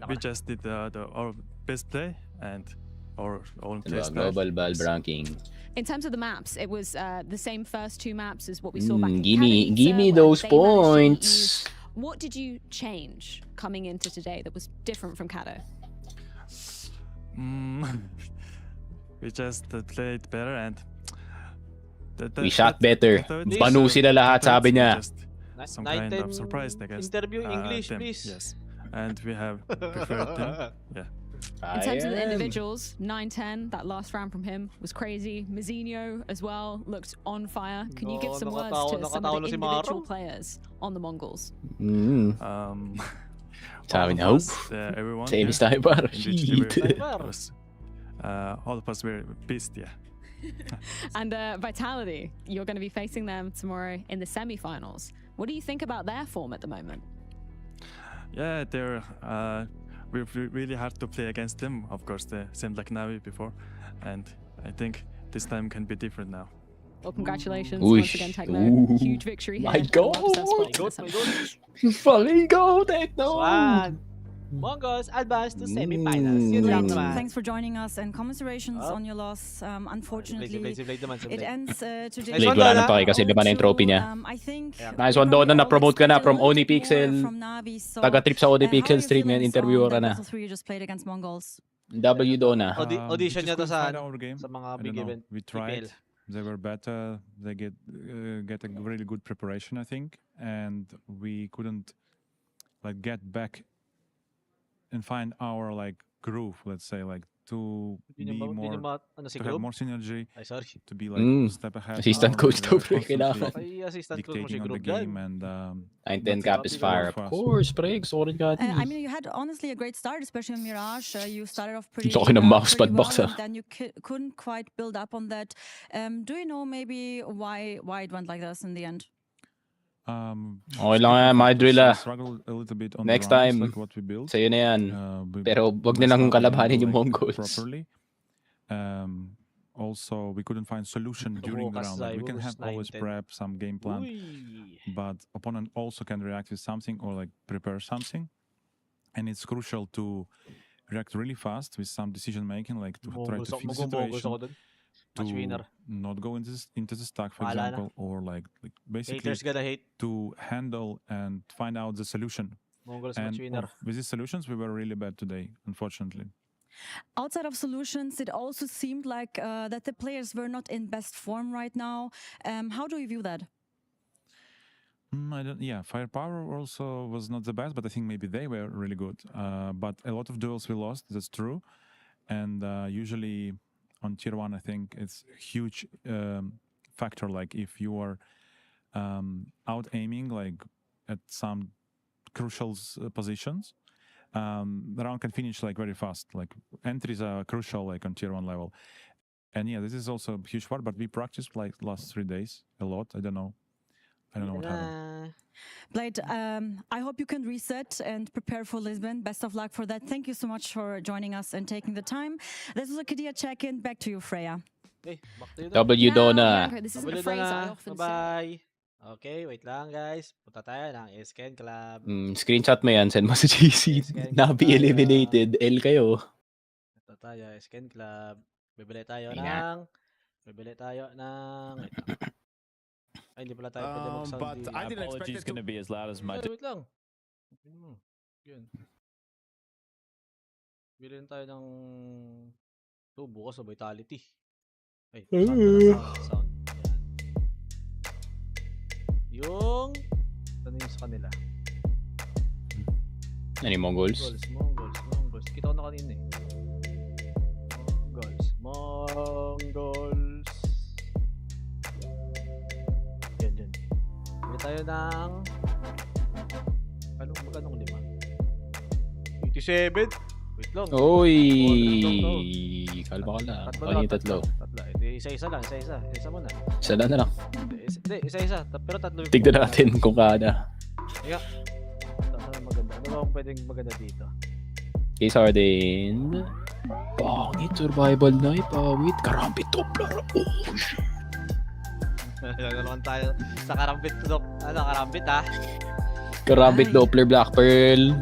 [SPEAKER 12] we just did our best play and our own play style.
[SPEAKER 10] Global Valve ranking.
[SPEAKER 17] In terms of the maps, it was the same first 2 maps as what we saw back in
[SPEAKER 10] Give me
[SPEAKER 17] Katowice,
[SPEAKER 10] those
[SPEAKER 17] where they managed to beat
[SPEAKER 10] points.
[SPEAKER 17] you. What did you change coming into today that was different from Kato?
[SPEAKER 12] We just played better and
[SPEAKER 10] We shot better. Banu sila lahat, sabi niya.
[SPEAKER 12] Some kind of surprise against
[SPEAKER 5] interview English,
[SPEAKER 12] them.
[SPEAKER 5] please.
[SPEAKER 12] Yes, and we have preferred them. Yeah.
[SPEAKER 17] In terms of the individuals, 9-10, that last round from him was crazy. Mizinho as well looked on fire. Can you give some words to some of the individual players on the Mongols?
[SPEAKER 10] Sabi niya,
[SPEAKER 12] everyone
[SPEAKER 10] same
[SPEAKER 12] here
[SPEAKER 10] sniper.
[SPEAKER 12] in which they were- was all of us were pissed, yeah.
[SPEAKER 17] And Vitality, you're going to be facing them tomorrow in the semi-finals. What do you think about their form at the moment?
[SPEAKER 12] Yeah, they're really hard to play against them. Of course, they seemed like Navi before, and I think this time can be different now.
[SPEAKER 17] Well, congratulations once again, Techno. Huge victory here.
[SPEAKER 10] My God! Fucking go, Techno!
[SPEAKER 5] MongolZ advanced to semi-finals. Yun lang naman.
[SPEAKER 9] Thanks for joining us and commiserations on your loss. Unfortunately, it ends today.
[SPEAKER 10] Blade, wala nang pake kasi lima na yung trophy niya. Nice one, Donna. Na-promote ka na from Oni Pixel. Taga-trip sa Oni Pixel stream yan. Interviewer ka na. W, Donna.
[SPEAKER 5] Audition niya to sa mga big event.
[SPEAKER 14] We tried. They were better. They get a really good preparation, I think. And we couldn't get back and find our groove, let's say, to be more, to have more synergy, to be a step ahead.
[SPEAKER 10] Assistant coach to pre, kailangan.
[SPEAKER 14] Dictating on the game and
[SPEAKER 10] 9-10 cap is fire, of course, pre. Sorry, God.
[SPEAKER 9] I mean, you had honestly a great start, especially on Mirage. You started off pretty
[SPEAKER 10] Laki ng mousepad box,
[SPEAKER 9] well, and then you couldn't quite build up on that. Do you know maybe why it went like this in the end?
[SPEAKER 10] Okay lang yan, mga drill Next time, sa'yo na yan. Pero wag nilang kalabanin yung MongolZ.
[SPEAKER 14] Also, we couldn't find solution during the round. We can have always prep, some game plan, but opponent also can react with something or prepare something. And it's crucial to react really fast with some decision making, to try to fix the situation. To not go into the stack, for example, or basically to handle and find out the solution. And with these solutions, we were really bad today, unfortunately.
[SPEAKER 9] Outside of solutions, it also seemed like that the players were not in best form right now. How do you view that?
[SPEAKER 14] Firepower also was not the best, but I think maybe they were really good. But a lot of duels we lost, that's true. And usually on tier 1, I think it's a huge factor. If you are out aiming at some crucial positions, the round can finish very fast. Entries are crucial on tier 1 level. And yeah, this is also a huge part. But we practiced last 3 days a lot. I don't know what happened.
[SPEAKER 9] Blade, I hope you can reset and prepare for Lisbon. Best of luck for that. Thank you so much for joining us and taking the time. This was a Kadia check-in. Back to you, Freya.
[SPEAKER 5] Okay, back to you.
[SPEAKER 10] W, Donna.
[SPEAKER 9] This isn't a phrase I often say.
[SPEAKER 5] Bye-bye. Okay, wait lang guys. Punta tayo ng SKN Club.
[SPEAKER 10] Screenshot mo yan. Send mo sa GC. Navi eliminated. L kayo.
[SPEAKER 5] Punta tayo SKN Club. Bibili tayo ng... Ay, hindi pala tayo pwede mag-sound.
[SPEAKER 3] But I didn't expect it's going to be as loud as much.
[SPEAKER 5] Wait lang. Yun. Bilhin tayo ng tubo ko sa Vitality. Ay, sound. Yung tanong sa kanila.
[SPEAKER 10] Ano yung MongolZ?
[SPEAKER 5] MongolZ. Kita ko na kanina eh. MongolZ. Yan. Bili tayo ng... Magkanong 5? 87? Wait lang.
[SPEAKER 10] Uy! Kalma ka lang. Ano yung tatlo?
[SPEAKER 5] Isa-isa lang. Isa muna.
[SPEAKER 10] Isa na lang.
[SPEAKER 5] Hindi, isa-isa. Pero tatlo.
[SPEAKER 10] Tignan natin kung kada.
[SPEAKER 5] Kaya. Maganda. Ano ba pwedeng maganda dito?
[SPEAKER 10] Case Harden. Pangit. Survival na ipawit. Karambit Doppler. Oh, shit.
[SPEAKER 5] Nagalaman tayo sa karambit. Karambit ha?
[SPEAKER 10] Karambit Doppler Black Pearl.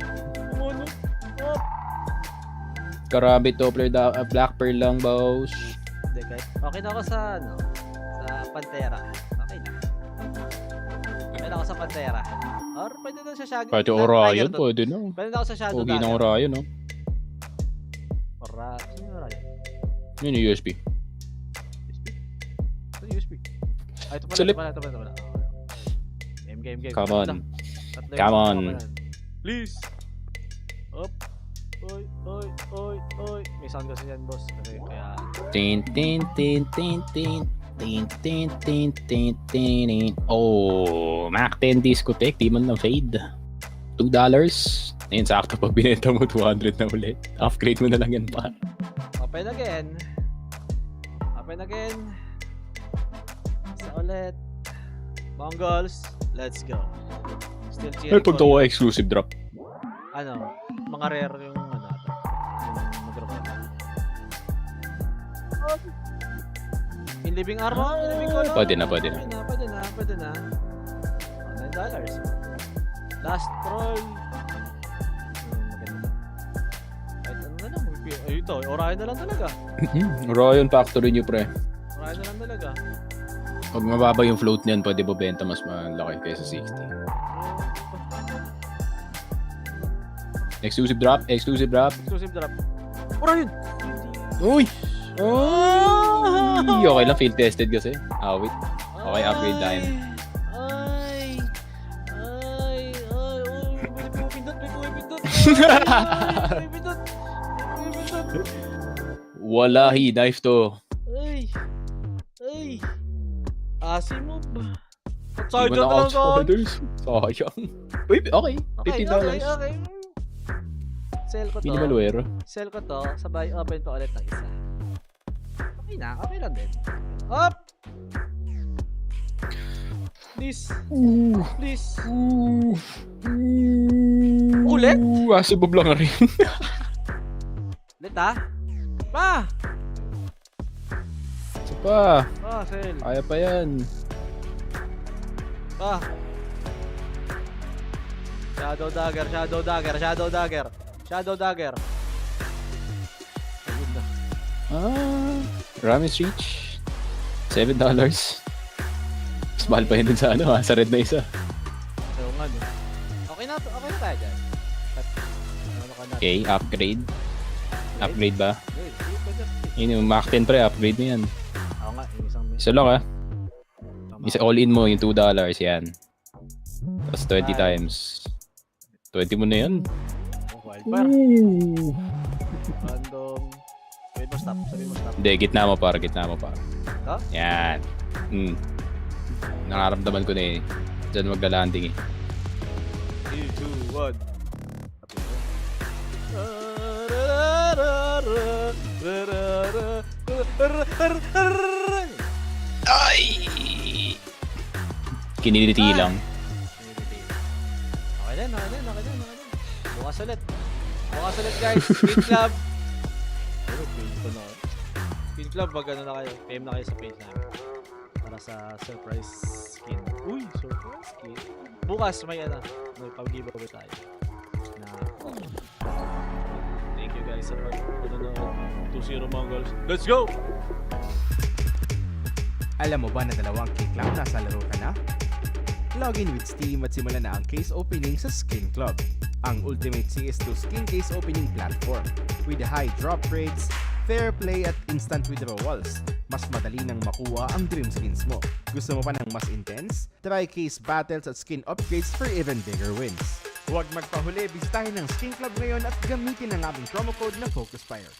[SPEAKER 10] Karambit Doppler Black Pearl lang, boss.
[SPEAKER 5] Okay na ako sa Pantera. Okay na ako sa Pantera. Or pwede na sa Shadow.
[SPEAKER 10] Pwede Orion, pwede na.
[SPEAKER 5] Pwede na ako sa Shadow.
[SPEAKER 10] Pogi ng Orion, no?
[SPEAKER 5] Saan yung Orion?
[SPEAKER 10] Yun yung USB.
[SPEAKER 5] Saan yung USB? Ay, ito pala. Game.
[SPEAKER 10] Come on.
[SPEAKER 5] Please. Up. Oy. May sound kasi yan, boss. Kaya...
[SPEAKER 10] Tin. Oh, Mac 10 discotheque. Di man lang fade. $2. Ayun, sakto pag binenta mo 200 na ulit. Upgrade mo na lang yan pa.
[SPEAKER 5] Open again. Open again. Isa ulit. Mongols, let's go. Still cheering.
[SPEAKER 10] Ay, pag daw exclusive drop.
[SPEAKER 5] Ano, mga rare yung ano ata. Yung mag-drop. In living armor, in living color.
[SPEAKER 10] Pwede na, pwede na.
[SPEAKER 5] Pwede na. $9. Last troll. Maganda. Kahit ano na lang. Ay, ito, Orion na lang talaga.
[SPEAKER 10] Orion factory nyo, pre.
[SPEAKER 5] Orion na lang talaga.
[SPEAKER 10] Pag mababa yung float niyan, pwede ba benta mas malaki kaysa 60. Exclusive drop.
[SPEAKER 5] Exclusive drop. Orion!
[SPEAKER 10] Uy! Ay! Okay lang, field tested kasi. Awit. Okay, upgrade time. Wala, he knife to.
[SPEAKER 5] Asimov.
[SPEAKER 10] Charger na lang Sayang. Uy, okay. $50.
[SPEAKER 5] Okay. Sell ko to.
[SPEAKER 10] Minimal wear.
[SPEAKER 5] Sell ko to. Sabay open pa ulit ng isa. Okay na. Okay lang din. Up! Please. Please. Ulit?
[SPEAKER 10] Si Bob lang rin.
[SPEAKER 5] Ulit ha? Pa!
[SPEAKER 10] Isa pa.
[SPEAKER 5] Sell.
[SPEAKER 10] Kaya pa yan.
[SPEAKER 5] Shadow dagger. Ayun na.
[SPEAKER 10] Ramis reach. $7. Mas mahal pa yun dun sa ano, sa red na isa.
[SPEAKER 5] So nga no. Okay na tayo dyan.
[SPEAKER 10] Okay, upgrade. Upgrade ba? Yun yung Mach 10 pre, upgrade mo yan.
[SPEAKER 5] Oo nga, isang
[SPEAKER 10] Isa lang Isa all-in mo, yung $2 yan. Tapos 20 times. 20 mo na yan.
[SPEAKER 5] Wildfire. Random. Sabi mo stop.
[SPEAKER 10] Hindi, gitna mo par.
[SPEAKER 5] Ha?
[SPEAKER 10] Yan. Nakaramdaman ko na Diyan magla-landing
[SPEAKER 5] 3, 2, 1.
[SPEAKER 10] Ay! Kiniliti lang.
[SPEAKER 5] Okay din. Bukas ulit guys. Pin Club. Pin Club, wag ano na kayo. PM na kayo sa page namin. Para sa surprise skin. Uy, surprise skin. Bukas may pag-giveaway tayo. Thank you guys sa pag-nanonood. 2-0 Mongols. Let's go!
[SPEAKER 1] Alam mo ba na 2 K-Club nasa laro ka na? Login with Steam at simulan na ang case opening sa Skin Club, ang ultimate CS2 skin case opening platform. With high drop rates, fair play at instant withdrawals, mas madali nang makuha ang dream skins mo. Gusto mo pa ng mas intense? Try case battles at skin upgrades for even bigger wins. Huwag magpahuli, bisitahin ang Skin Club ngayon at gamitin ang aming promo code na FocusFire.